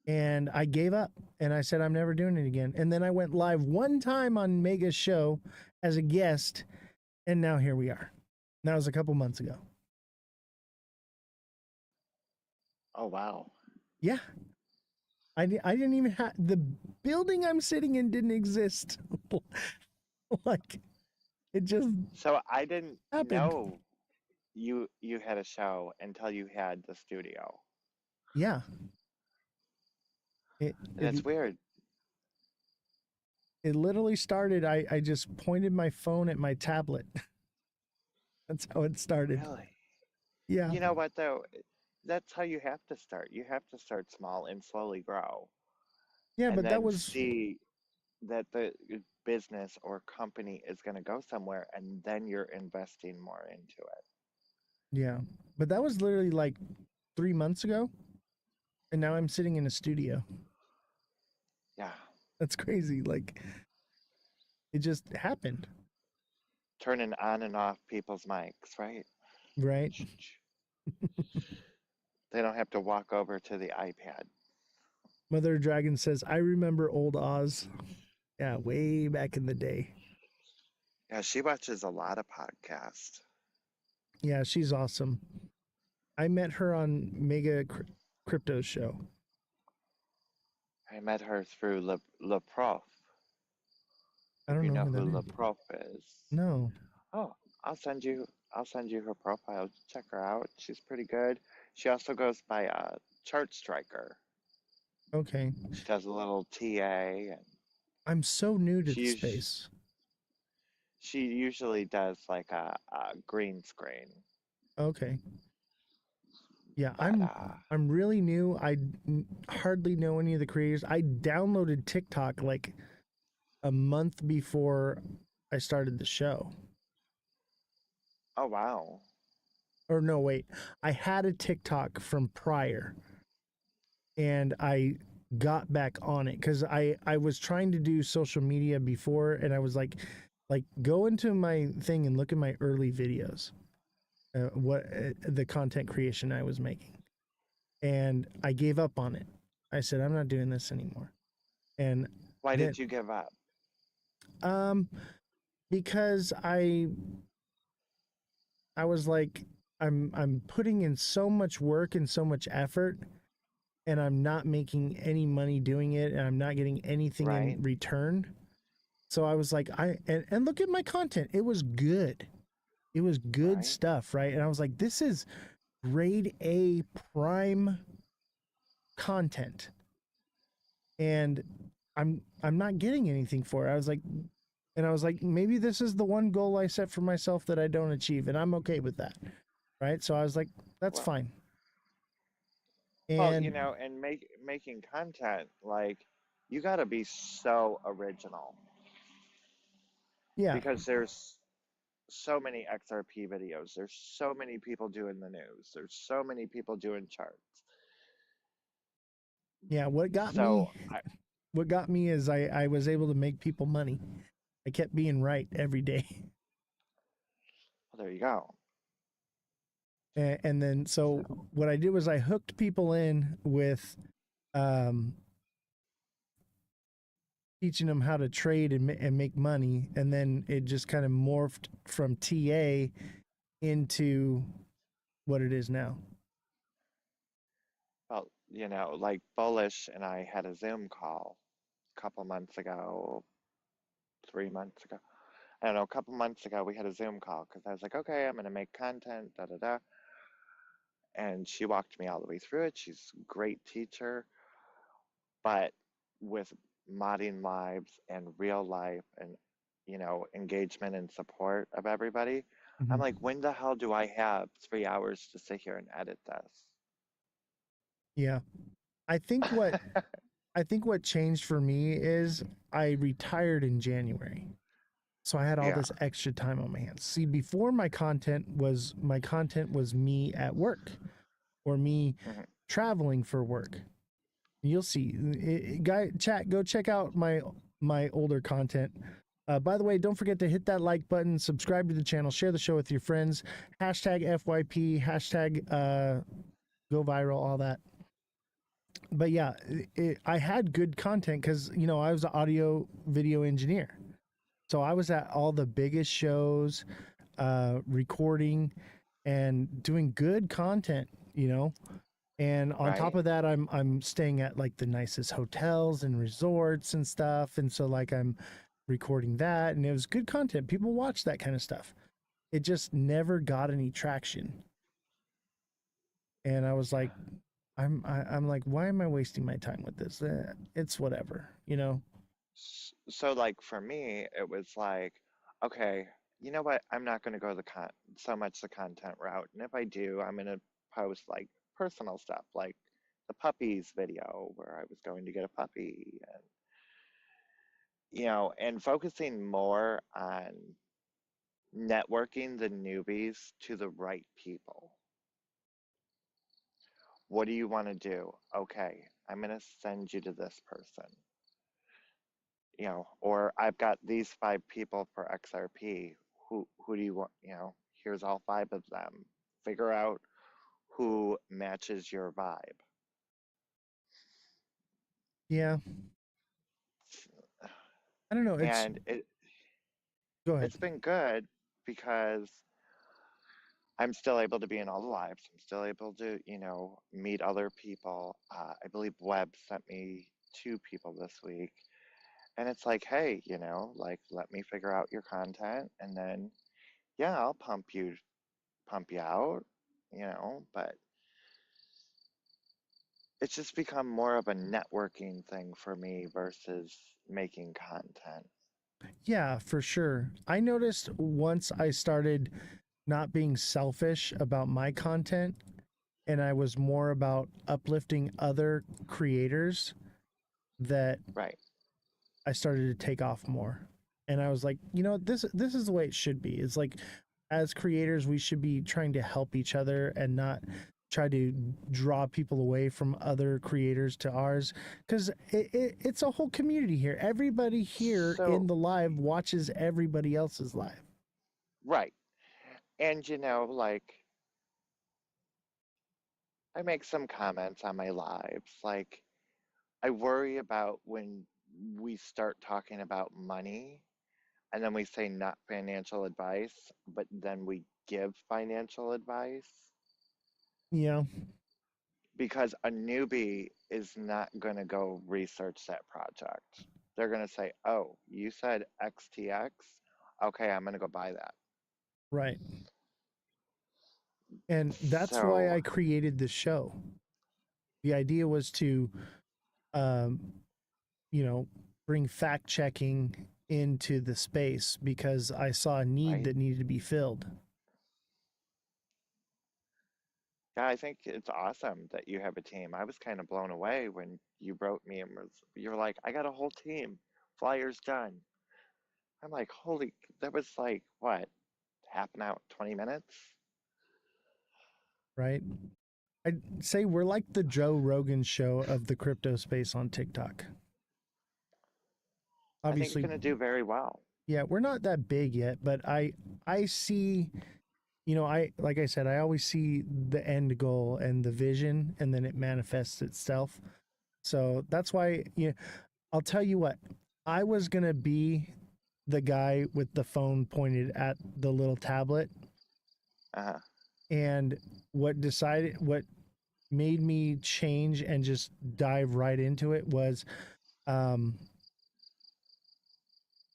And I gave up and I said, I'm never doing it again. And then I went live one time on Mega's show as a guest. And now here we are. That was a couple months ago. Oh, wow. Yeah. I didn't even have the building I'm sitting in didn't exist. Like, it just So I didn't happened. know you had a show until you had the studio. Yeah. It, And it's weird. It literally started. I just pointed my phone at my tablet. That's how it started. Really? Yeah. You know what though? That's how you have to start. You have to start small and slowly grow. Yeah, And but that then was see that the business or company is going to go somewhere, and then you're investing more into it. yeah. But that was literally like 3 months ago. And now I'm sitting in a studio. Yeah. That's crazy. Like, it just happened. Turning on and off people's mics, right? Right. They don't have to walk over to the iPad. Mother Dragon says, I remember old Oz. Yeah, way back in the day. Yeah, she watches a lot of podcasts. Yeah, she's awesome. I met her on Mega Crypto's show. I met her through Le Prof. I If don't you know know who who that Le is. Prof is. No. Oh, I'll send you her profile. Check her out. She's pretty good. She also goes by Chart Striker. Okay. She does a little TA, and I'm so new to the she space. she usually does like a green screen. Okay. Yeah, But I'm really new. I hardly know any of the creators. I downloaded TikTok like a month before I started the show. oh wow. Or no, wait. I had a TikTok from prior and I got back on it cuz I was trying to do social media before and I was like go into my thing and look at my early videos. What the content creation I was making. And I gave up on it. I said I'm not doing this anymore. And Why then did you give up? because I was like I'm putting in so much work and so much effort and I'm not making any money doing it and I'm not getting anything Right. in return. So I was like and look at my content. It was good. It was good Right. stuff, right? And I was like this is grade A prime content. And I'm not getting anything for it. I was like maybe this is the one goal I set for myself that I don't achieve and I'm okay with that. Right? So I was like that's Well, fine. well, you And know, and making content, like, you got to be so original yeah, because there's so many XRP videos. There's so many people doing the news. There's so many people doing charts. yeah, So, what got me is I was able to make people money. I kept being right every day. well, there you go. And then so So, what I did was I hooked people in with teaching them how to trade and make money, and then it just kind of morphed from TA into what it is now. Well, you know, like Bullish and I had a Zoom call a couple months ago, 3 months ago. I don't know, a couple months ago we had a Zoom call because I was like, okay, I'm gonna make content, da da da. And she walked me all the way through it. She's a great teacher, but with modding lives and real life and engagement and support of everybody, I'm like, when the hell do I have 3 hours to sit here and edit Yeah. I think what this? I think what changed for me is I retired in January. So I had all Yeah. this extra time on my hands. See, before my content was me at work or me Mhm. traveling for work. You'll see. Chat, go check out my older content. By the way, don't forget to hit that like button, subscribe to the channel, share the show with your friends. Hashtag FYP, hashtag go viral, all that. But yeah, I had good content because, I was an audio video engineer. So I was at all the biggest shows, recording and doing good content, And on top Right. of that, I'm staying at like the nicest hotels and resorts and stuff. And so like I'm recording that, and it was good content. People watch that kind of stuff. It just never got any traction. And I was like, I'm like, why am I wasting my time with this? It's whatever, So like for me, it was like, okay, you know what? I'm not going to go so much the content route. And if I do, I'm going to post like personal stuff, like the puppies video where I was going to get a puppy and and focusing more on networking the newbies to the right people. What do you want to do? Okay, I'm going to send you to this person. Or I've got these 5 people for XRP. Who do you want? Here's all 5 of them. Figure out who matches your vibe. Yeah. I don't know. And Go ahead. it's been good because I'm still able to be in all the lives. I'm still able to, meet other people. I believe Webb sent me 2 people this week. And it's like, hey, like let me figure out your content and then yeah, I'll pump you out, but it's just become more of a networking thing for me versus making content. Yeah, for sure. I noticed once I started not being selfish about my content and I was more about uplifting other creators that Right. I started to take off more. And I was like, this is the way it should be. It's like as creators, we should be trying to help each other and not try to draw people away from other creators to ours because it's a whole community here. Everybody here in the live watches everybody else's live. Right. And like I make some comments on my lives. Like I worry about when we start talking about money and then we say not financial advice, but then we give financial advice. Yeah. Because a newbie is not going to go research that project. They're going to say, oh, you said XTX? Okay, I'm going to go buy that. Right. And that's why So, I created this show. The idea was to, um, bring fact checking into the space because I saw a need right? that needed to be filled. Yeah, I think it's awesome that you have a team. I was kind of blown away when you wrote me and you were like, I got a whole team. Flyers done. I'm like, holy, that was like, what, half an hour, 20 minutes? Right. I'd say we're like the Joe Rogan show of the crypto space on TikTok. I think Obviously, you're going to do very well. yeah, we're not that big yet, but I see, like I said, I always see the end goal and the vision, and then it manifests itself. So that's why, I'll tell you what, I was gonna be the guy with the phone pointed at the little tablet, Uh-huh. and what made me change and just dive right into it was, um,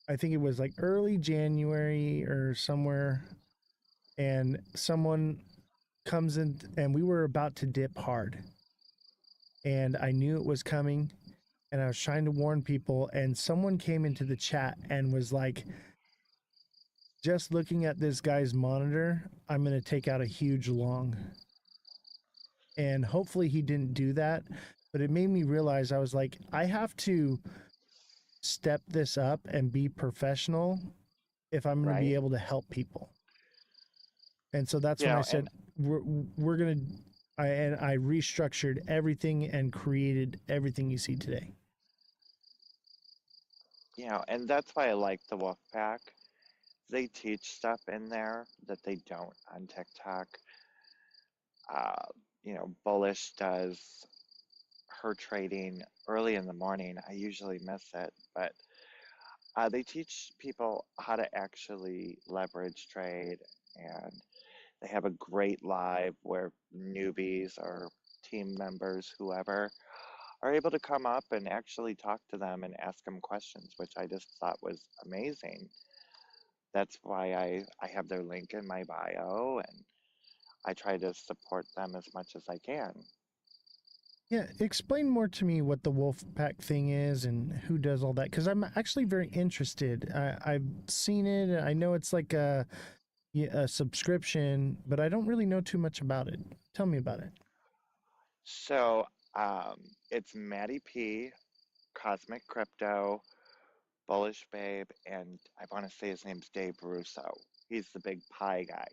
I think it was like early January or somewhere, and someone comes in, and we were about to dip hard, and I knew it was coming, and I was trying to warn people, and someone came into the chat and was like, just looking at this guy's monitor, I'm going to take out a huge long. And hopefully he didn't do that, but it made me realize, I was like, I have to step this up and be professional if I'm going to be Right? able to help people. And so that's You when I know, said, and we're going to, and I restructured everything and created everything you see today. and that's why I like the Wolf Pack. They teach stuff in there that they don't on TikTok. Uh, Bullish does her trading early in the morning. I usually miss it, but they teach people how to actually leverage trade, and they have a great live where newbies or team members, whoever, are able to come up and actually talk to them and ask them questions, which I just thought was amazing. That's why I have their link in my bio, and I try to support them as much as I can. Yeah, explain more to me what the wolf pack thing is and who does all that, because I'm actually very interested. I've seen it. I know it's like a subscription, but I don't really know too much about it. Tell me about it. So it's Maddie P, Cosmic Crypto, Bullish Babe, and I want to say his name's Dave Russo. He's the big pie guy.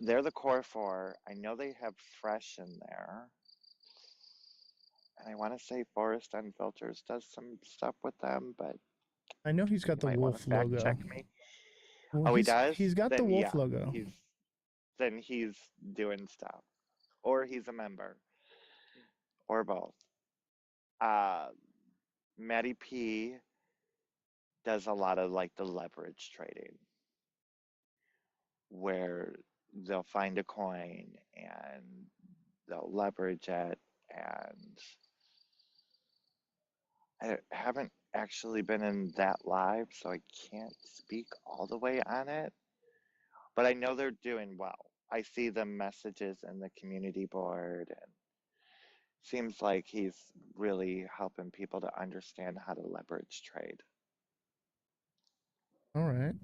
They're the core four. I know they have Fresh in there. And I want to say Forest Unfilters does some stuff with them, but I know he's got you the might want to wolf fact check logo. me. Well, Oh, he does? he's got the Then wolf yeah, logo. he's doing stuff. Or he's a member. Or both. Uh Matty P does a lot of like the leverage trading where they'll find a coin and they'll leverage it, and I haven't actually been in that live, so I can't speak all the way on it, but I know they're doing well. I see the messages in the community board, and seems like he's really helping people to understand how to leverage trade. All right.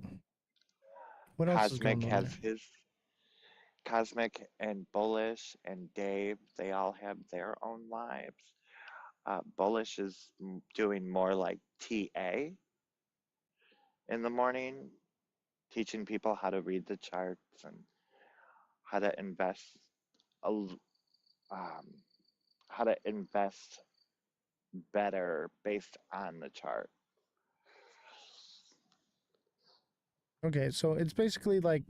What else is Cosmic going on has there? his Cosmic and Bullish and Dave, they all have their own lives. Bullish is doing more like TA in the morning, teaching people how to read the charts and how to invest, how to invest better based on the chart. Okay, so it's basically like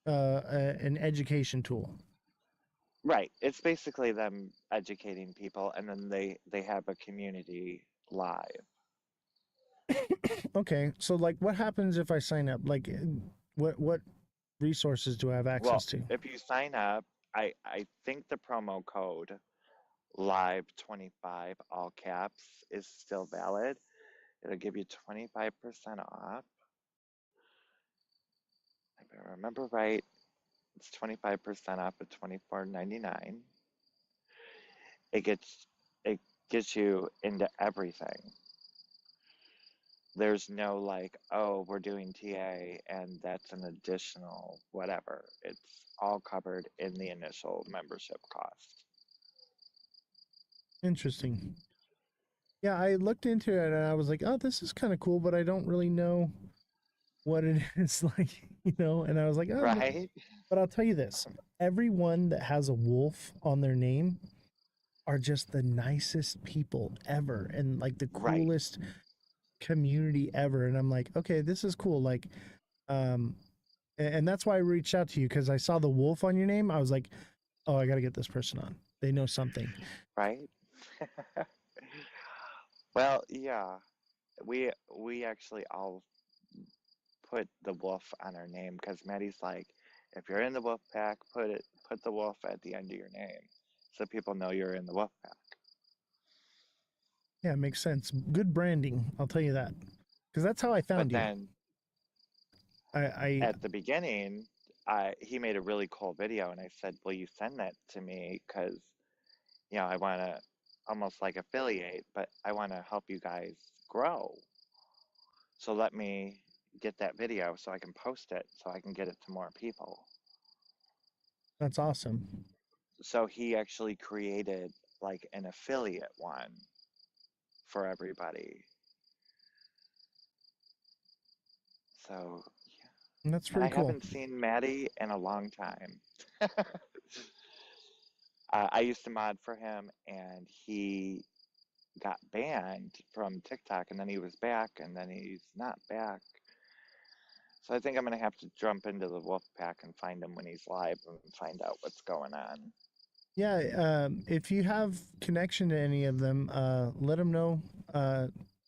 an education tool. Right. It's basically them educating people, and then they have a community live. Okay, so like, what happens if I sign up? Like, what resources do I have Well, access to? if you sign up, I think the promo code live25 all caps is still valid. It'll give you 25% off. If I remember right, it's 25% off at $24.99. It gets you into everything. There's no like, oh, we're doing TA and that's an additional whatever. It's all covered in the initial membership cost. Interesting. Yeah, I looked into it and I was like, oh, this is kind of cool, but I don't really know what it is like, and I was like, oh, Right? but I'll tell you this, everyone that has a wolf on their name are just the nicest people ever and like the Right. coolest community ever. And I'm like, okay, this is cool. Like, and that's why I reached out to you, because I saw the wolf on your name. I was like, oh, I got to get this person on. They know something. Right? Well, yeah, we actually all put the wolf on our name because Maddie's like, if you're in the wolf pack, put the wolf at the end of your name, so people know you're in the wolf pack. Yeah, it makes sense. Good branding, I'll tell you that, because that's how I But found you. then I at the beginning, he made a really cool video, and I said, "Will you send that to me? Because I want to almost like affiliate, but I want to help you guys grow. So let me get that video so I can post it, so I can get it to more people." That's awesome. So he actually created like an affiliate one for everybody. So, That's and I pretty cool. haven't seen Maddie in a long time. I used to mod for him, and he got banned from TikTok, and then he was back, and then he's not back. So I think I'm gonna have to jump into the wolf pack and find him when he's live and find out what's going on. Yeah, if you have connection to any of them, let them know.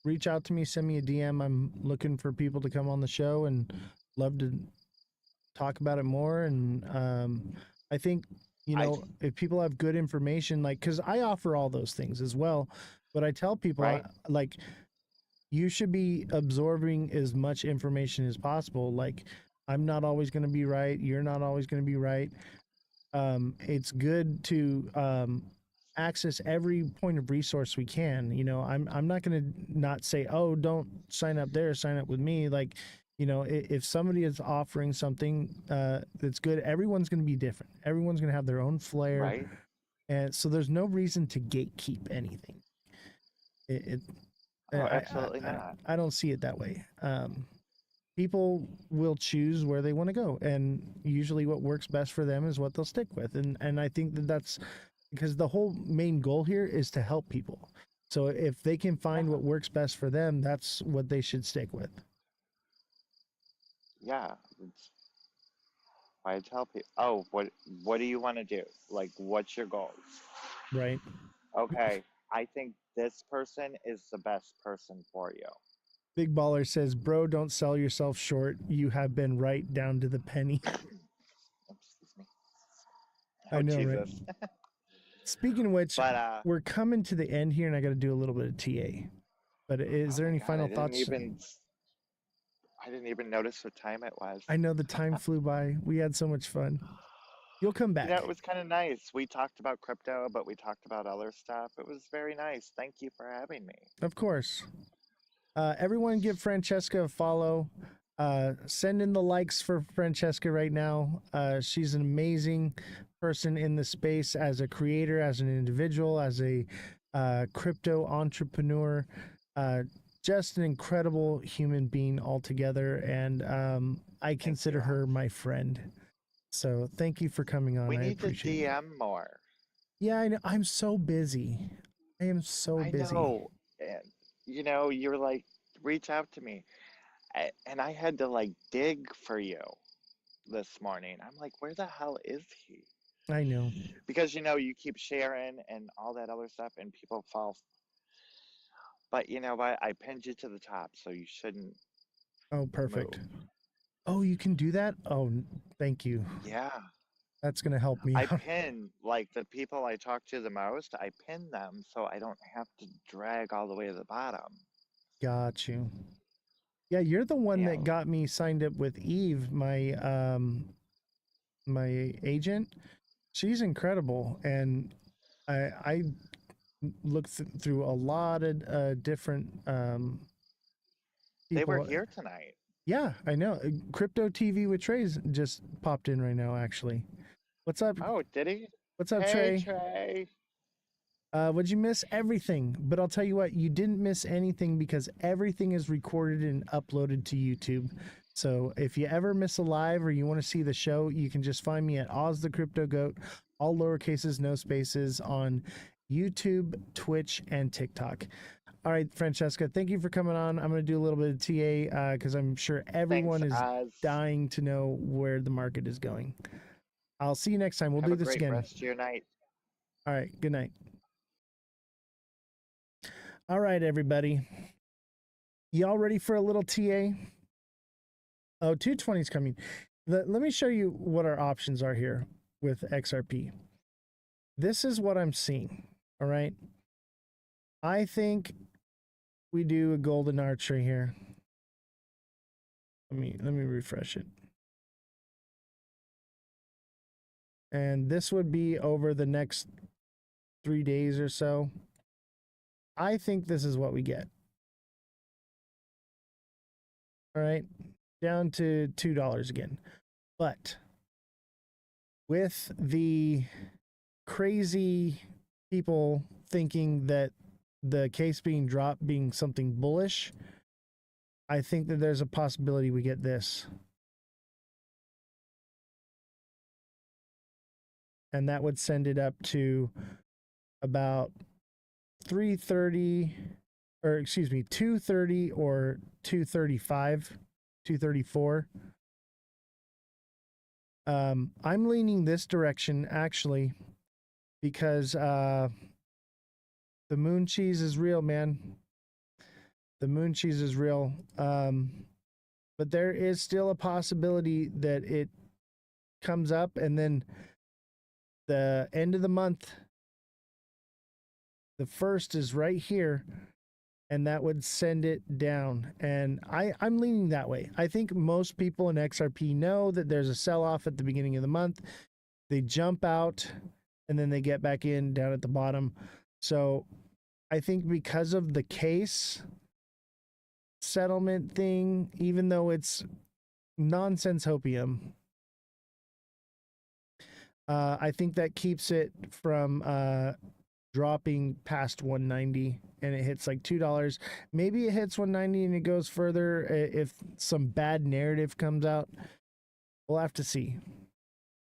Reach out to me, send me a DM. I'm looking for people to come on the show and love to talk about it more. And I think, if people have good information, like, because I offer all those things as well, but I tell people, Right. like, you should be absorbing as much information as possible. Like, I'm not always going to be right. You're not always going to be right. It's good to access every point of resource we can. I'm not going to not say, oh, don't sign up there, sign up with me. Like, if somebody is offering something that's good, everyone's going to be different. Everyone's going to have their own flair. Right. And so there's no reason to gatekeep anything. Absolutely not. I don't see it that way. People will choose where they want to go, and usually what works best for them is what they'll stick with. And I think that's because the whole main goal here is to help people. So if they can find what works best for them, that's what they should stick with. Yeah. It's why I tell people, oh, what do you want to do? Like, what's your goals? Right. Okay, I think this person is the best person for you. Big Baller says, bro, don't sell yourself short. You have been right down to the penny. Excuse me. I know, Jesus. right? Speaking of which, But we're coming to the end here, and I got to do a little bit of TA. But is there any final thoughts? I didn't even notice what time it was. I know the time flew by. We had so much fun. You'll come back. It was kind of nice. We talked about crypto, but we talked about other stuff. It was very nice. Thank you for having me. Of course. Everyone give Francesca a follow. Send in the likes for Francesca right now. She's an amazing person in the space as a creator, as an individual, as a crypto entrepreneur. Just an incredible human being altogether. And I consider her my friend. So thank you for coming on. We I need to appreciate it. DM more. Yeah, I know. I'm so busy. I am so busy. I know. And, you're like, reach out to me. And I had to like dig for you this morning. I'm like, where the hell is he? I know. Because, you keep sharing and all that other stuff, and people fall. But you know what? I pinned you to the top, so you shouldn't. Oh, perfect. Move. Oh, you can do that? Oh, thank you. Yeah. That's going to help me I out. pin, like, the people I talk to the most, I pin them so I don't have to drag all the way to the bottom. Got you. Yeah, you're the one that got me signed up with Eve, my my agent. She's incredible, and I looked through a lot of different people. They were here tonight. Yeah, I know. Crypto TV with Trey's just popped in right now, actually. What's up? Oh, did he? What's up, Hey, Trey? Trey. Would you miss everything? But I'll tell you what, you didn't miss anything because everything is recorded and uploaded to YouTube. So if you ever miss a live or you want to see the show, you can just find me at Ozthecryptogoat, all lowercases, no spaces, on YouTube, Twitch, and TikTok. All right, Francesca, thank you for coming on. I'm going to do a little bit of TA because I'm sure everyone is dying to know where the market is going. I'll see you next time. We'll do this again. Have a great rest of your night. All right, good night. All right, everybody. Y'all ready for a little TA? Oh, 220 is coming. Let me show you what our options are here with XRP. This is what I'm seeing. All right. I think we do a golden arch right here. Let me refresh it. And this would be over the next 3 days or so. I think this is what we get. All right. Down to $2 again. But with the crazy people thinking that the case being dropped being something bullish, I think that there's a possibility we get this. And that would send it up to about 330, or excuse me, 230 or 235, 234. I'm leaning this direction actually because the moon cheese is real, man. The moon cheese is real. But there is still a possibility that it comes up and then the end of the month, the first is right here, and that would send it down. And I'm leaning that way. I think most people in XRP know that there's a sell-off at the beginning of the month. They jump out and then they get back in down at the bottom. So I think because of the case settlement thing, even though it's nonsense hopium, I think that keeps it from dropping past 190 and it hits like $2. Maybe it hits 190 and it goes further if some bad narrative comes out. We'll have to see.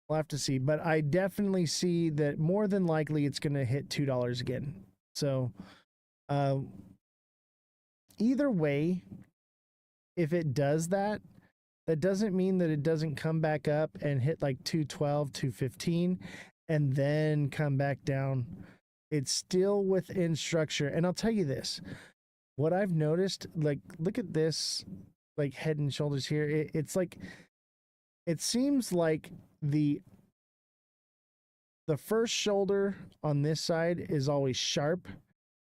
We'll have to see. But I definitely see that more than likely it's going to hit $2 again. So either way, if it does that, that doesn't mean that it doesn't come back up and hit like 212, 215, and then come back down. It's still within structure. And I'll tell you this, what I've noticed, like, look at this, like head and shoulders here. It's like, it seems like the first shoulder on this side is always sharp.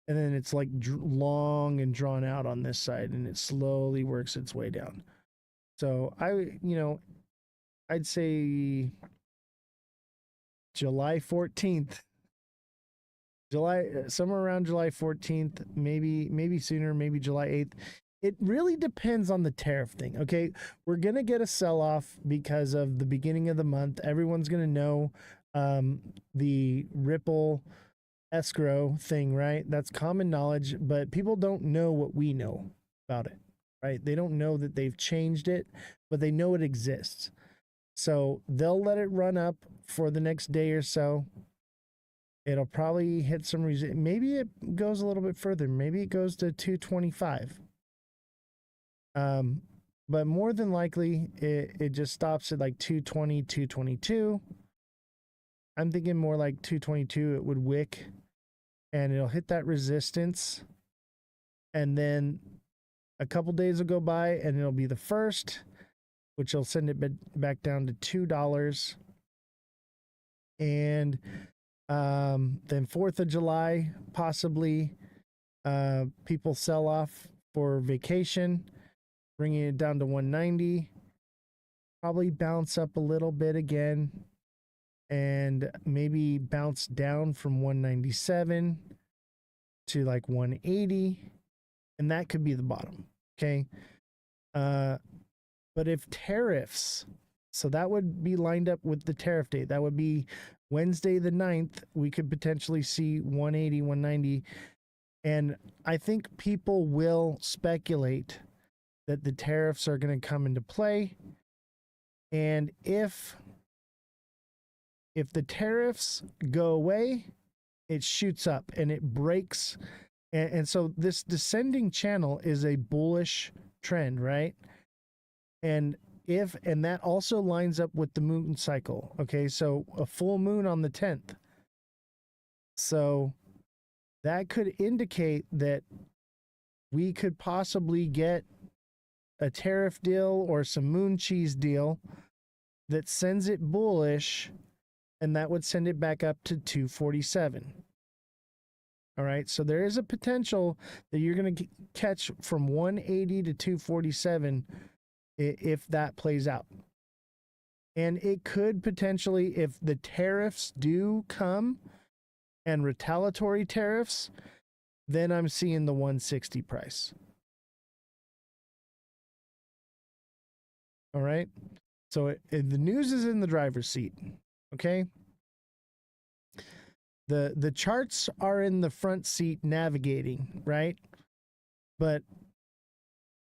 And then it's like long and drawn out on this side, and it slowly works its way down. So I'd say July 14th, somewhere around July 14th, maybe sooner, maybe July 8th. It really depends on the tariff thing. Okay. We're going to get a sell-off because of the beginning of the month. Everyone's going to know the Ripple escrow thing, right? That's common knowledge, but people don't know what we know about it. Right? They don't know that they've changed it, but they know it exists. So they'll let it run up for the next day or so. It'll probably hit some maybe it goes a little bit further. Maybe it goes to 225. But more than likely it just stops at like 220, 222. I'm thinking more like 222 it would wick and it'll hit that resistance. And then a couple days will go by and it'll be the first, which will send it back down to $2. And then 4th of July, possibly people sell off for vacation, bringing it down to 190. Probably bounce up a little bit again and maybe bounce down from 197 to like 180. And that could be the bottom. Okay. But if tariffs, so that would be lined up with the tariff date. That would be Wednesday the 9th. We could potentially see 180, 190. And I think people will speculate that the tariffs are going to come into play. And if the tariffs go away, it shoots up and it breaks. And so this descending channel is a bullish trend, right? And that also lines up with the moon cycle. Okay, so a full moon on the 10th. So that could indicate that we could possibly get a tariff deal or some moon cheese deal that sends it bullish, and that would send it back up to 247. All right, so there is a potential that you're going to catch from 180 to 247 if that plays out. And it could potentially, if the tariffs do come and retaliatory tariffs, then I'm seeing the 160 price. All right, so the news is in the driver's seat. Okay. The charts are in the front seat navigating, right? But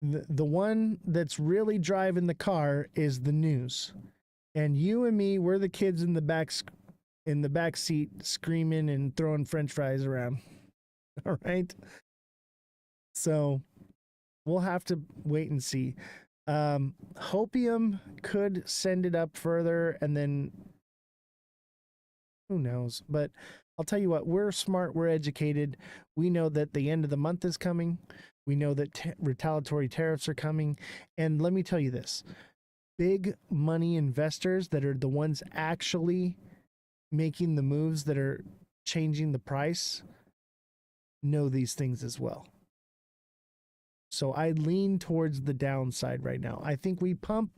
the one that's really driving the car is the news. And you and me, we're the kids in the back seat screaming and throwing french fries around. All right? So we'll have to wait and see. Hopium could send it up further, and then who knows? But I'll tell you what, we're smart, we're educated. We know that the end of the month is coming. We know that retaliatory tariffs are coming. And let me tell you this, big money investors that are the ones actually making the moves that are changing the price know these things as well. So I lean towards the downside right now. I think we pump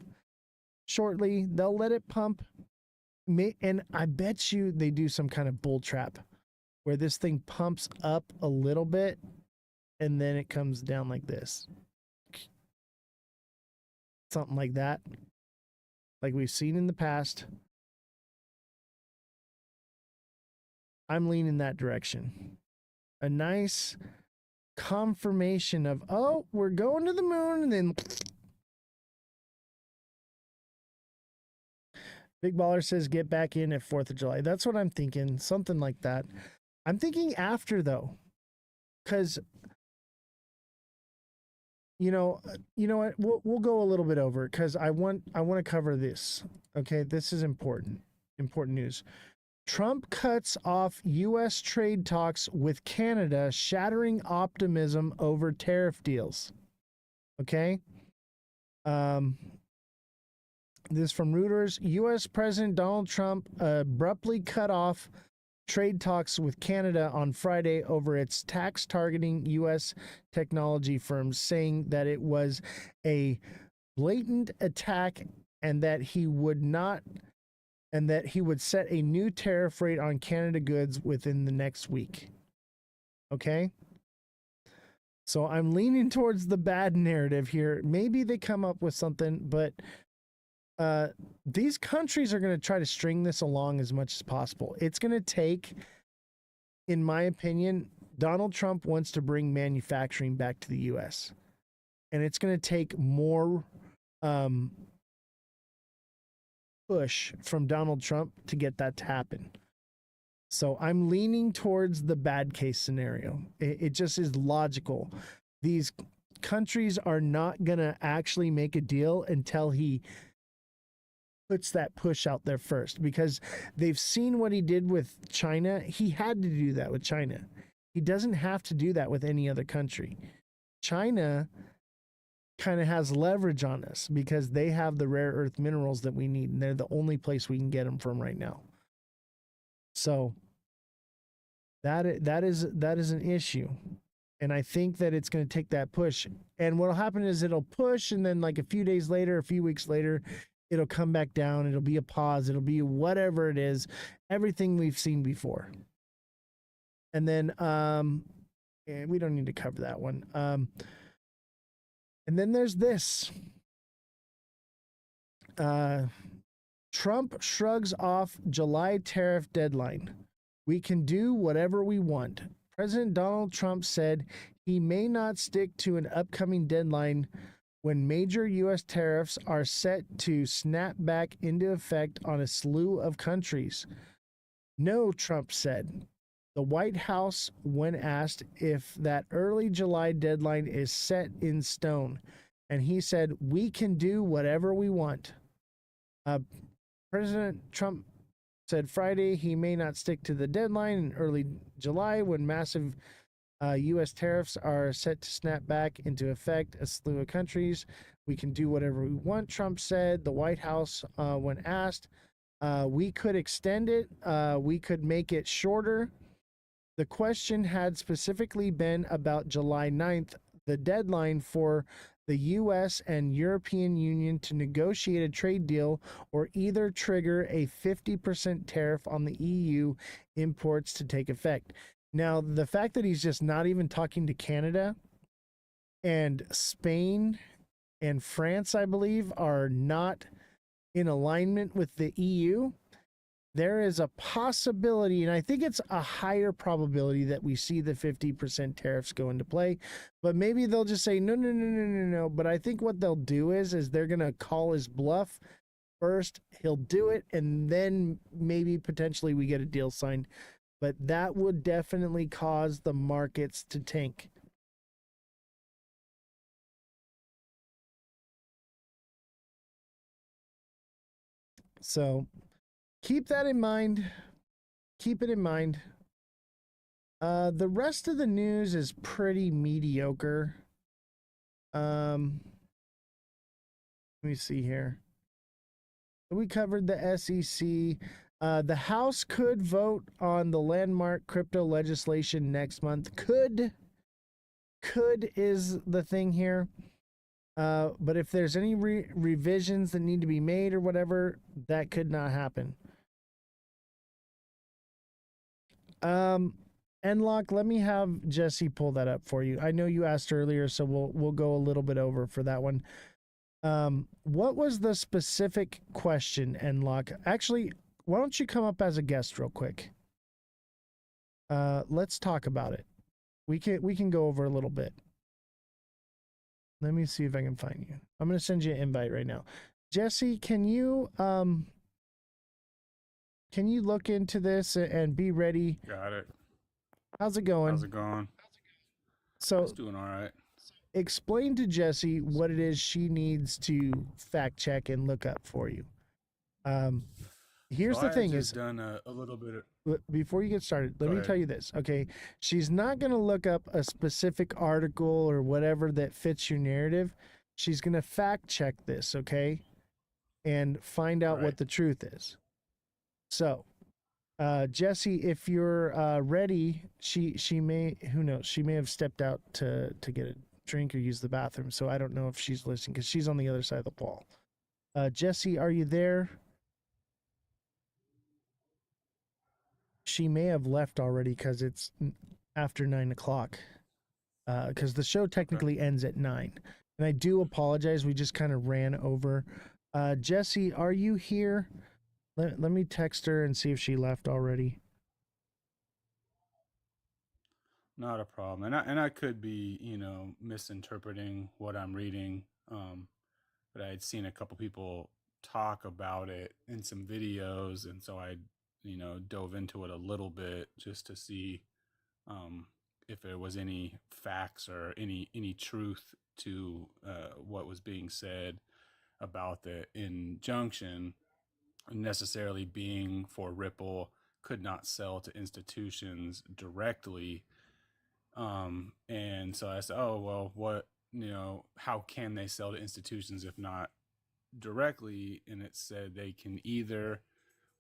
shortly. They'll let it pump. And I bet you they do some kind of bull trap where this thing pumps up a little bit and then it comes down like this. Something like that. Like we've seen in the past. I'm leaning that direction. A nice confirmation of, oh, we're going to the moon, and then Big Baller says get back in at 4th of July. That's what I'm thinking. Something like that. I'm thinking after, though, because you know what? We'll go a little bit over because I want to cover this. Okay, this is important news. Trump cuts off U.S. trade talks with Canada, shattering optimism over tariff deals. Okay. This is from Reuters. U.S. President Donald Trump abruptly cut off trade talks with Canada on Friday over its tax targeting U.S. technology firms, saying that it was a blatant attack and that he would set a new tariff rate on Canada goods within the next week. Okay? So I'm leaning towards the bad narrative here. Maybe they come up with something, but these countries are going to try to string this along as much as possible. It's going to take, in my opinion, Donald Trump wants to bring manufacturing back to the U.S. And it's going to take more push from Donald Trump to get that to happen. So I'm leaning towards the bad case scenario. It just is logical. These countries are not going to actually make a deal until he puts that push out there first, because they've seen what he did with China. He had to do that with China. He doesn't have to do that with any other country. China kind of has leverage on us because they have the rare earth minerals that we need, and they're the only place we can get them from right now. So that is an issue. And I think that it's going to take that push. And what'll happen is it'll push, and then like a few days later, a few weeks later, it'll come back down. It'll be a pause. It'll be whatever it is, everything we've seen before. And then, and we don't need to cover that one. And then there's this. Trump shrugs off July tariff deadline. We can do whatever we want. President Donald Trump said he may not stick to an upcoming deadline when major U.S. tariffs are set to snap back into effect on a slew of countries. No, Trump said. The White House, when asked if that early July deadline is set in stone, and he said, we can do whatever we want. President Trump said Friday he may not stick to the deadline in early July when massive U.S. tariffs are set to snap back into effect. A slew of countries. We can do whatever we want, Trump said. The White House, when asked, we could extend it. We could make it shorter. The question had specifically been about July 9th, the deadline for the U.S. and European Union to negotiate a trade deal or either trigger a 50% tariff on the EU imports to take effect. Now, the fact that he's just not even talking to Canada and Spain and France, I believe, are not in alignment with the EU, there is a possibility, and I think it's a higher probability that we see the 50% tariffs go into play. But maybe they'll just say, no. But I think what they'll do is they're going to call his bluff first. He'll do it, and then maybe potentially we get a deal signed. But that would definitely cause the markets to tank. So keep that in mind. Keep it in mind. The rest of the news is pretty mediocre. Let me see here. We covered the SEC. The House could vote on the landmark crypto legislation next month. Could is the thing here. But if there's any revisions that need to be made or whatever, that could not happen. Enlock, let me have Jesse pull that up for you. I know you asked earlier, so we'll go a little bit over for that one. What was the specific question, Enlock? Actually, why don't you come up as a guest real quick? Let's talk about it. We can go over a little bit. Let me see if I can find you. I'm going to send you an invite right now. Jesse, can you look into this and be ready? Got it. How's it going? How's it going? So it's doing all right. Explain to Jessie what it is she needs to fact check and look up for you. Here's So the I thing just is, done a little bit of. before you get started, let Go me ahead. tell you this, okay? She's not going to look up a specific article or whatever that fits your narrative. She's going to fact check this, okay? And find out what the truth is. So, Jesse, if you're ready, she may, who knows, she may have stepped out to get a drink or use the bathroom. So I don't know if she's listening because she's on the other side of the wall. Jesse, are you there? She may have left already because it's after 9 o'clock. Because the show technically ends at 9. And I do apologize. We just kind of ran over. Jesse, are you here? Let me text her and see if she left already. Not a problem, and I could be, misinterpreting what I'm reading, but I had seen a couple people talk about it in some videos, and so I, dove into it a little bit just to see if there was any facts or any truth to what was being said about the injunction necessarily being for Ripple could not sell to institutions directly. And so I said, oh, well, what, how can they sell to institutions if not directly? And it said they can either,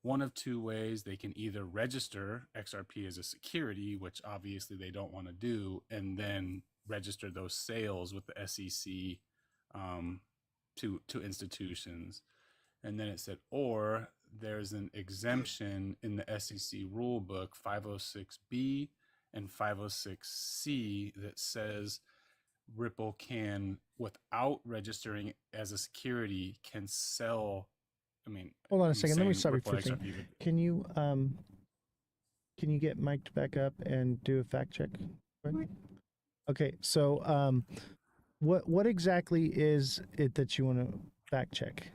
one of two ways, they can either register XRP as a security, which obviously they don't want to do, and then register those sales with the SEC to institutions. And then it said, or there's an exemption in the SEC rulebook 506B and 506C that says Ripple can, without registering as a security, can sell. I mean, hold on a second. Let me stop you Ripple for a second. XRP. Can you get mic'd back up and do a fact check? Okay, so what exactly is it that you want to fact check?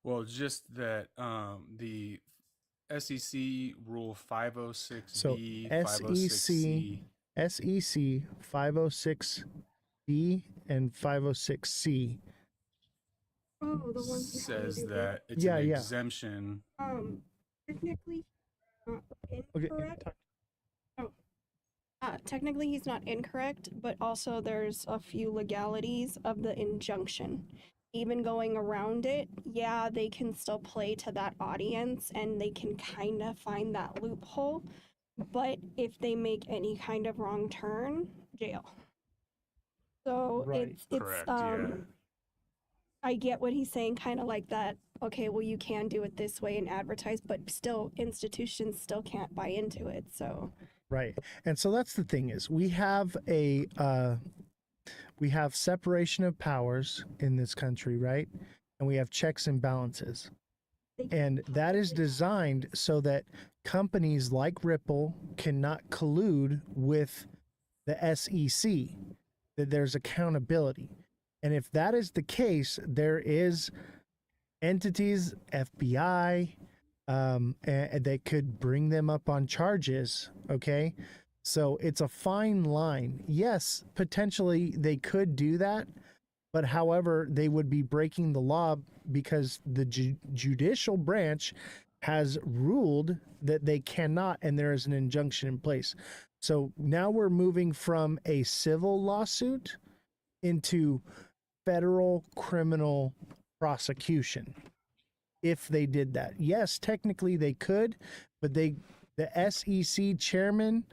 Well, just that the SEC rule 506B, So 506C. SEC 506B and 506C Oh, the ones you have me says do that it's Yeah, an yeah. exemption. Technically, not Okay. incorrect. Oh, technically he's not incorrect, but also there's a few legalities of the injunction. Even going around it, yeah, they can still play to that audience and they can kind of find that loophole. But if they make any kind of wrong turn, jail. So Right. Correct, yeah. I get what he's saying, kind of like that. Okay, well, you can do it this way and advertise, but still, institutions still can't buy into it. So, Right. And so that's the thing is we have separation of powers in this country, right? And we have checks and balances. And that is designed so that companies like Ripple cannot collude with the SEC, that there's accountability. And if that is the case, there is entities, FBI, and they could bring them up on charges. Okay. So it's a fine line. Yes, potentially they could do that, but however, they would be breaking the law because the judicial branch has ruled that they cannot, and there is an injunction in place. So now we're moving from a civil lawsuit into federal criminal prosecution. If they did that, yes, technically they could, but the SEC chairman,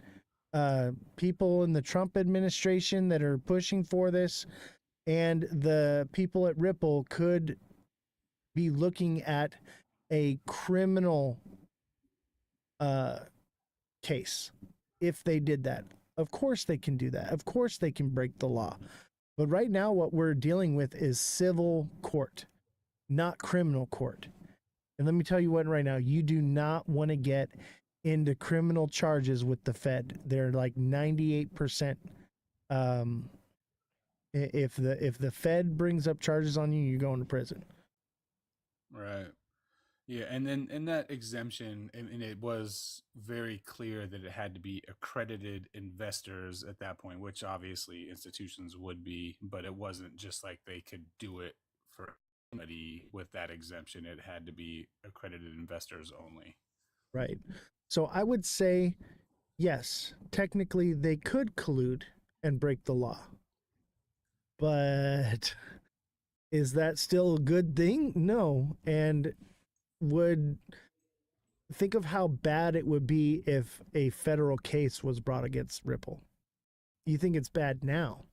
people in the Trump administration that are pushing for this, and the people at Ripple could be looking at a criminal case if they did that. Of course they can do that. Of course they can break the law. But right now what we're dealing with is civil court, not criminal court. And let me tell you what right now, you do not want to get into criminal charges with the Fed. They're like 98%. If the Fed brings up charges on you, you're going to prison. Right. Yeah, and then in that exemption, and it was very clear that it had to be accredited investors at that point, which obviously institutions would be, but it wasn't just like they could do it for anybody with that exemption. It had to be accredited investors only. Right. So I would say, yes, technically they could collude and break the law. But is that still a good thing? No. And would think of how bad it would be if a federal case was brought against Ripple. You think it's bad now?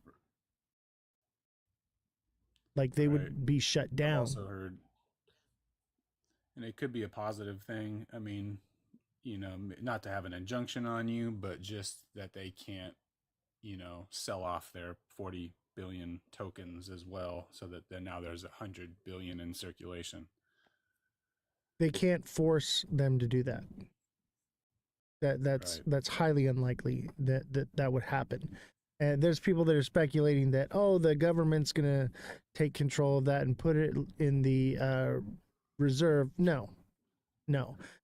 Like they would be shut down. I've also heard, and it could be a positive thing. I mean, you know, not to have an injunction on you, but just that they can't, you know, sell off their 40 billion tokens as well, so that then now there's 100 billion in circulation. They can't force them to do that. That's highly unlikely that would happen. And there's people that are speculating that, oh, the government's going to take control of that and put it in the reserve. No.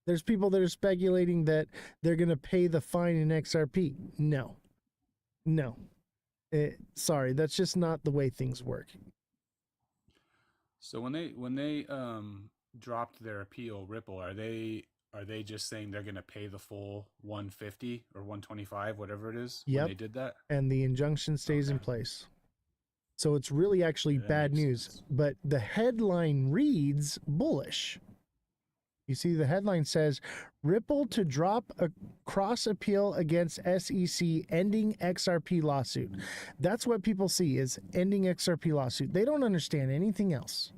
There's people that are speculating that they're going to pay the fine in XRP. No. Sorry, that's just not the way things work. So when they dropped their appeal, Ripple, are they just saying they're going to pay the full 150 or 125, whatever it is, Yep. when they did that? And the injunction stays in place. So it's really actually bad news. Sense. But the headline reads bullish. You see, the headline says, Ripple to drop a cross appeal against SEC ending XRP lawsuit. That's what people see is ending XRP lawsuit. They don't understand anything else.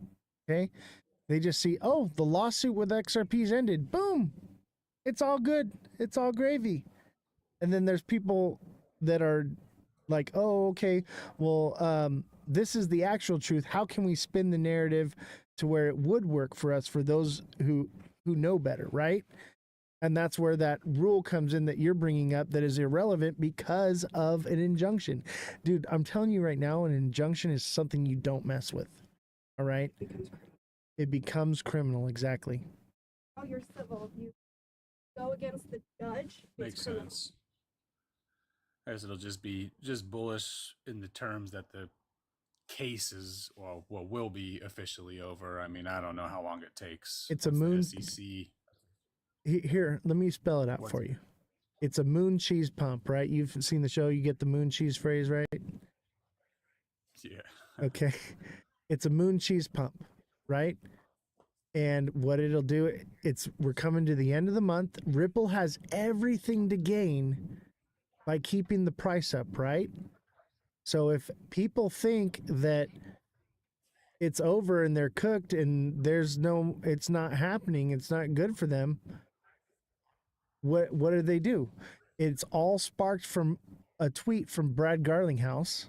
Okay. They just see, oh, the lawsuit with XRP's ended. Boom. It's all good. It's all gravy. And then there's people that are like, oh, okay, well, this is the actual truth. How can we spin the narrative to where it would work for us, for those who know better, right? And that's where that rule comes in that you're bringing up that is irrelevant because of an injunction. Dude, I'm telling you right now, an injunction is something you don't mess with. All right? It becomes criminal, exactly. Oh, you're civil. You go against the judge. Makes sense. I guess it'll just be bullish in the terms that the case is will be officially over. I mean, I don't know how long it takes. It's a once the moon. SEC. Here, let me spell it out What's for you. It's a moon cheese pump, right? You've seen the show. You get the moon cheese phrase, right? Yeah. Okay. It's a moon cheese pump, right? And what it'll do, we're coming to the end of the month. Ripple has everything to gain by keeping the price up, right? So if people think that it's over and they're cooked and it's not happening, it's not good for them, what do they do? It's all sparked from a tweet from Brad Garlinghouse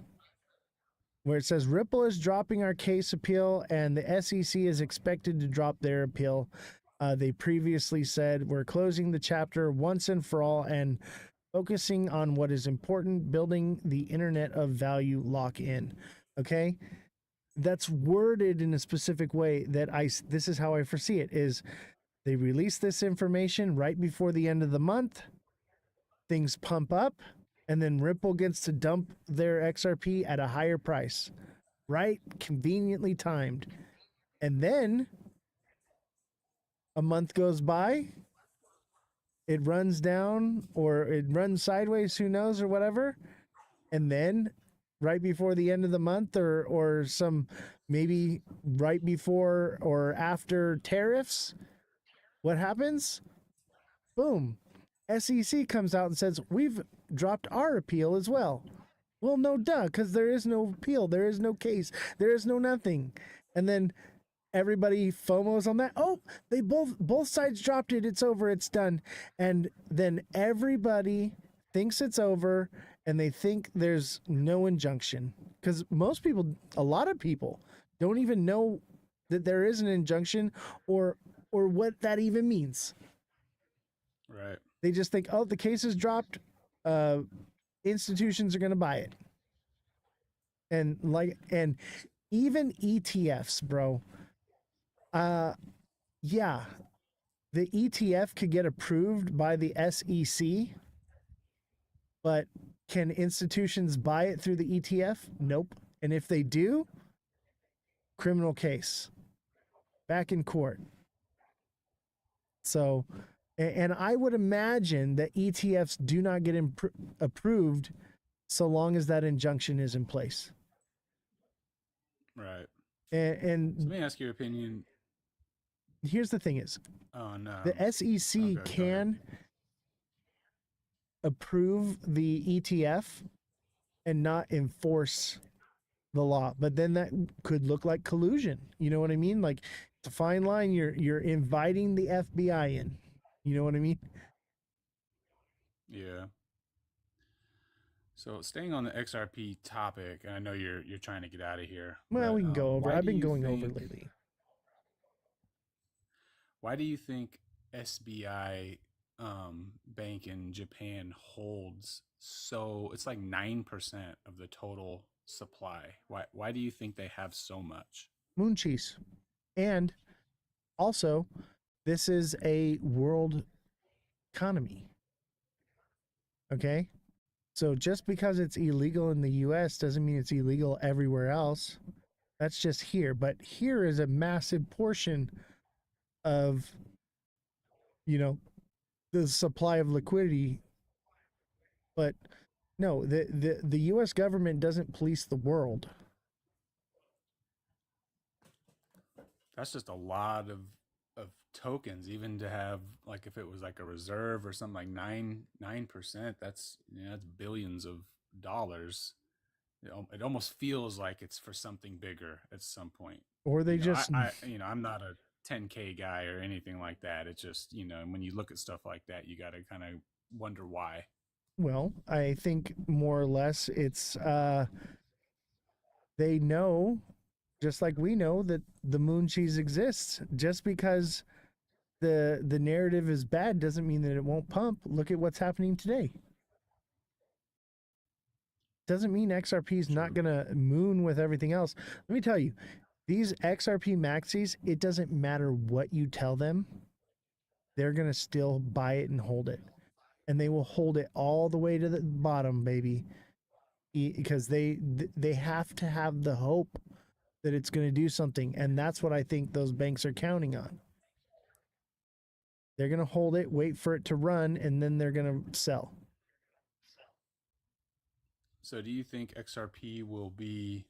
where it says Ripple is dropping our case appeal and the SEC is expected to drop their appeal. They previously said we're closing the chapter once and for all and focusing on what is important, building the internet of value lock-in. Okay? That's worded in a specific way that this is how I foresee it, is they release this information right before the end of the month, things pump up, and then Ripple gets to dump their XRP at a higher price, right? Conveniently timed. And then a month goes by, it runs down or it runs sideways, who knows, or whatever. And then right before the end of the month or some maybe right before or after tariffs, what happens? Boom. SEC comes out and says, we've dropped our appeal as well. Well, no duh, because there is no appeal. There is no case. There is no nothing. And then everybody FOMOs on that. Oh, they both sides dropped it. It's over. It's done. And then everybody thinks it's over and they think there's no injunction. Because most people, a lot of people, don't even know that there is an injunction or what that even means. Right. They just think, oh, the case is dropped. Institutions are going to buy it. And even ETFs, bro. Yeah, the ETF could get approved by the SEC, but can institutions buy it through the ETF? Nope. And if they do, criminal case, back in court. So, and I would imagine that ETFs do not get approved so long as that injunction is in place. Right. And so let me ask your opinion. Here's the thing is, oh no, the SEC can approve the ETF and not enforce the law, but then that could look like collusion. You know what I mean? Like, it's a fine line. You're inviting the FBI in. You know what I mean? Yeah. So staying on the XRP topic, and I know you're trying to get out of here. Well, we can go over. I've been going over think, lately. Why do you think SBI Bank in Japan holds it's like 9% of the total supply? Why do you think they have so much? Moon cheese. And also, this is a world economy. Okay? So just because it's illegal in the US doesn't mean it's illegal everywhere else. That's just here. But here is a massive portion of, the supply of liquidity. But no, the US government doesn't police the world. That's just a lot of tokens, even to have, like, if it was like a reserve or something, like 9%, that's billions of dollars. It almost feels like it's for something bigger at some point. Or they I'm not a 10K guy or anything like that. It's just, when you look at stuff like that, you got to kind of wonder why. Well, I think more or less it's they know, just like we know, that the moon cheese exists. Just because the narrative is bad doesn't mean that it won't pump. Look at what's happening today. Doesn't mean XRP is not going to moon with everything else. Let me tell you, these XRP maxis, it doesn't matter what you tell them. They're going to still buy it and hold it. And they will hold it all the way to the bottom, baby. because they have to have the hope that it's going to do something, and that's what I think those banks are counting on. They're going to hold it, wait for it to run, and then they're going to sell. So do you think XRP will be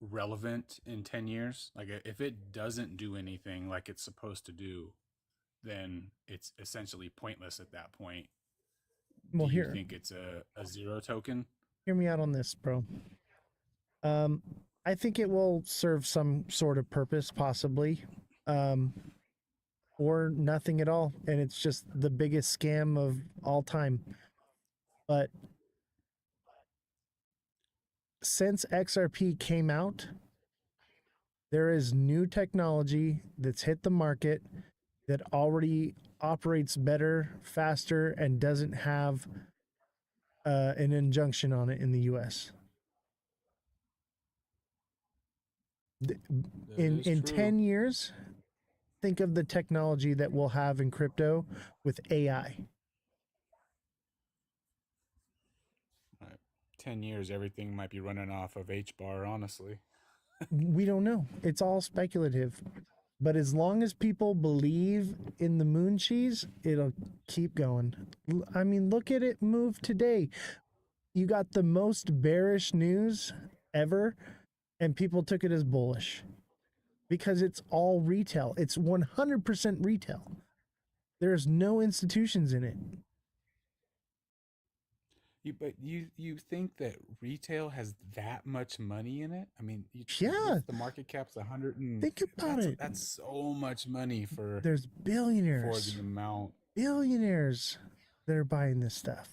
relevant in 10 years? Like if it doesn't do anything like it's supposed to do, then it's essentially pointless at that point. Well, do you here, think it's a zero token? Hear me out on this, bro. I think it will serve some sort of purpose, possibly, or nothing at all, and it's just the biggest scam of all time. But since XRP came out, there is new technology that's hit the market that already operates better, faster, and doesn't have an injunction on it in the US. In 10 years, think of the technology that we'll have in crypto with AI. 10 years, everything might be running off of HBAR, honestly. We don't know. It's all speculative. But as long as people believe in the moon cheese, it'll keep going. I mean, look at it move today. You got the most bearish news ever, and people took it as bullish because it's all retail. It's 100% retail. There's no institutions in it. But you think that retail has that much money in it? I mean, yeah, the market cap's 100 and think about it. That's so much money for. There's billionaires. For the amount. Billionaires that are buying this stuff.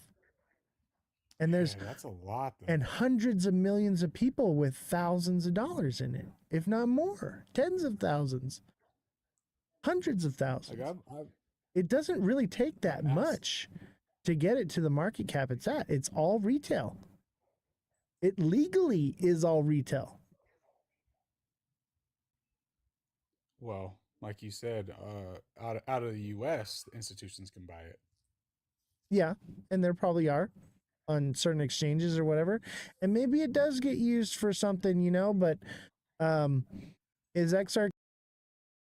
And there's that's a lot. Though. And hundreds of millions of people with thousands of dollars in it, if not more, tens of thousands, hundreds of thousands. Like it doesn't really take that much to get it to the market cap it's at. It's all retail. It legally is all retail. Well, like you said, out of the U.S., institutions can buy it. Yeah, and there probably are on certain exchanges or whatever, and maybe it does get used for something, but is XRP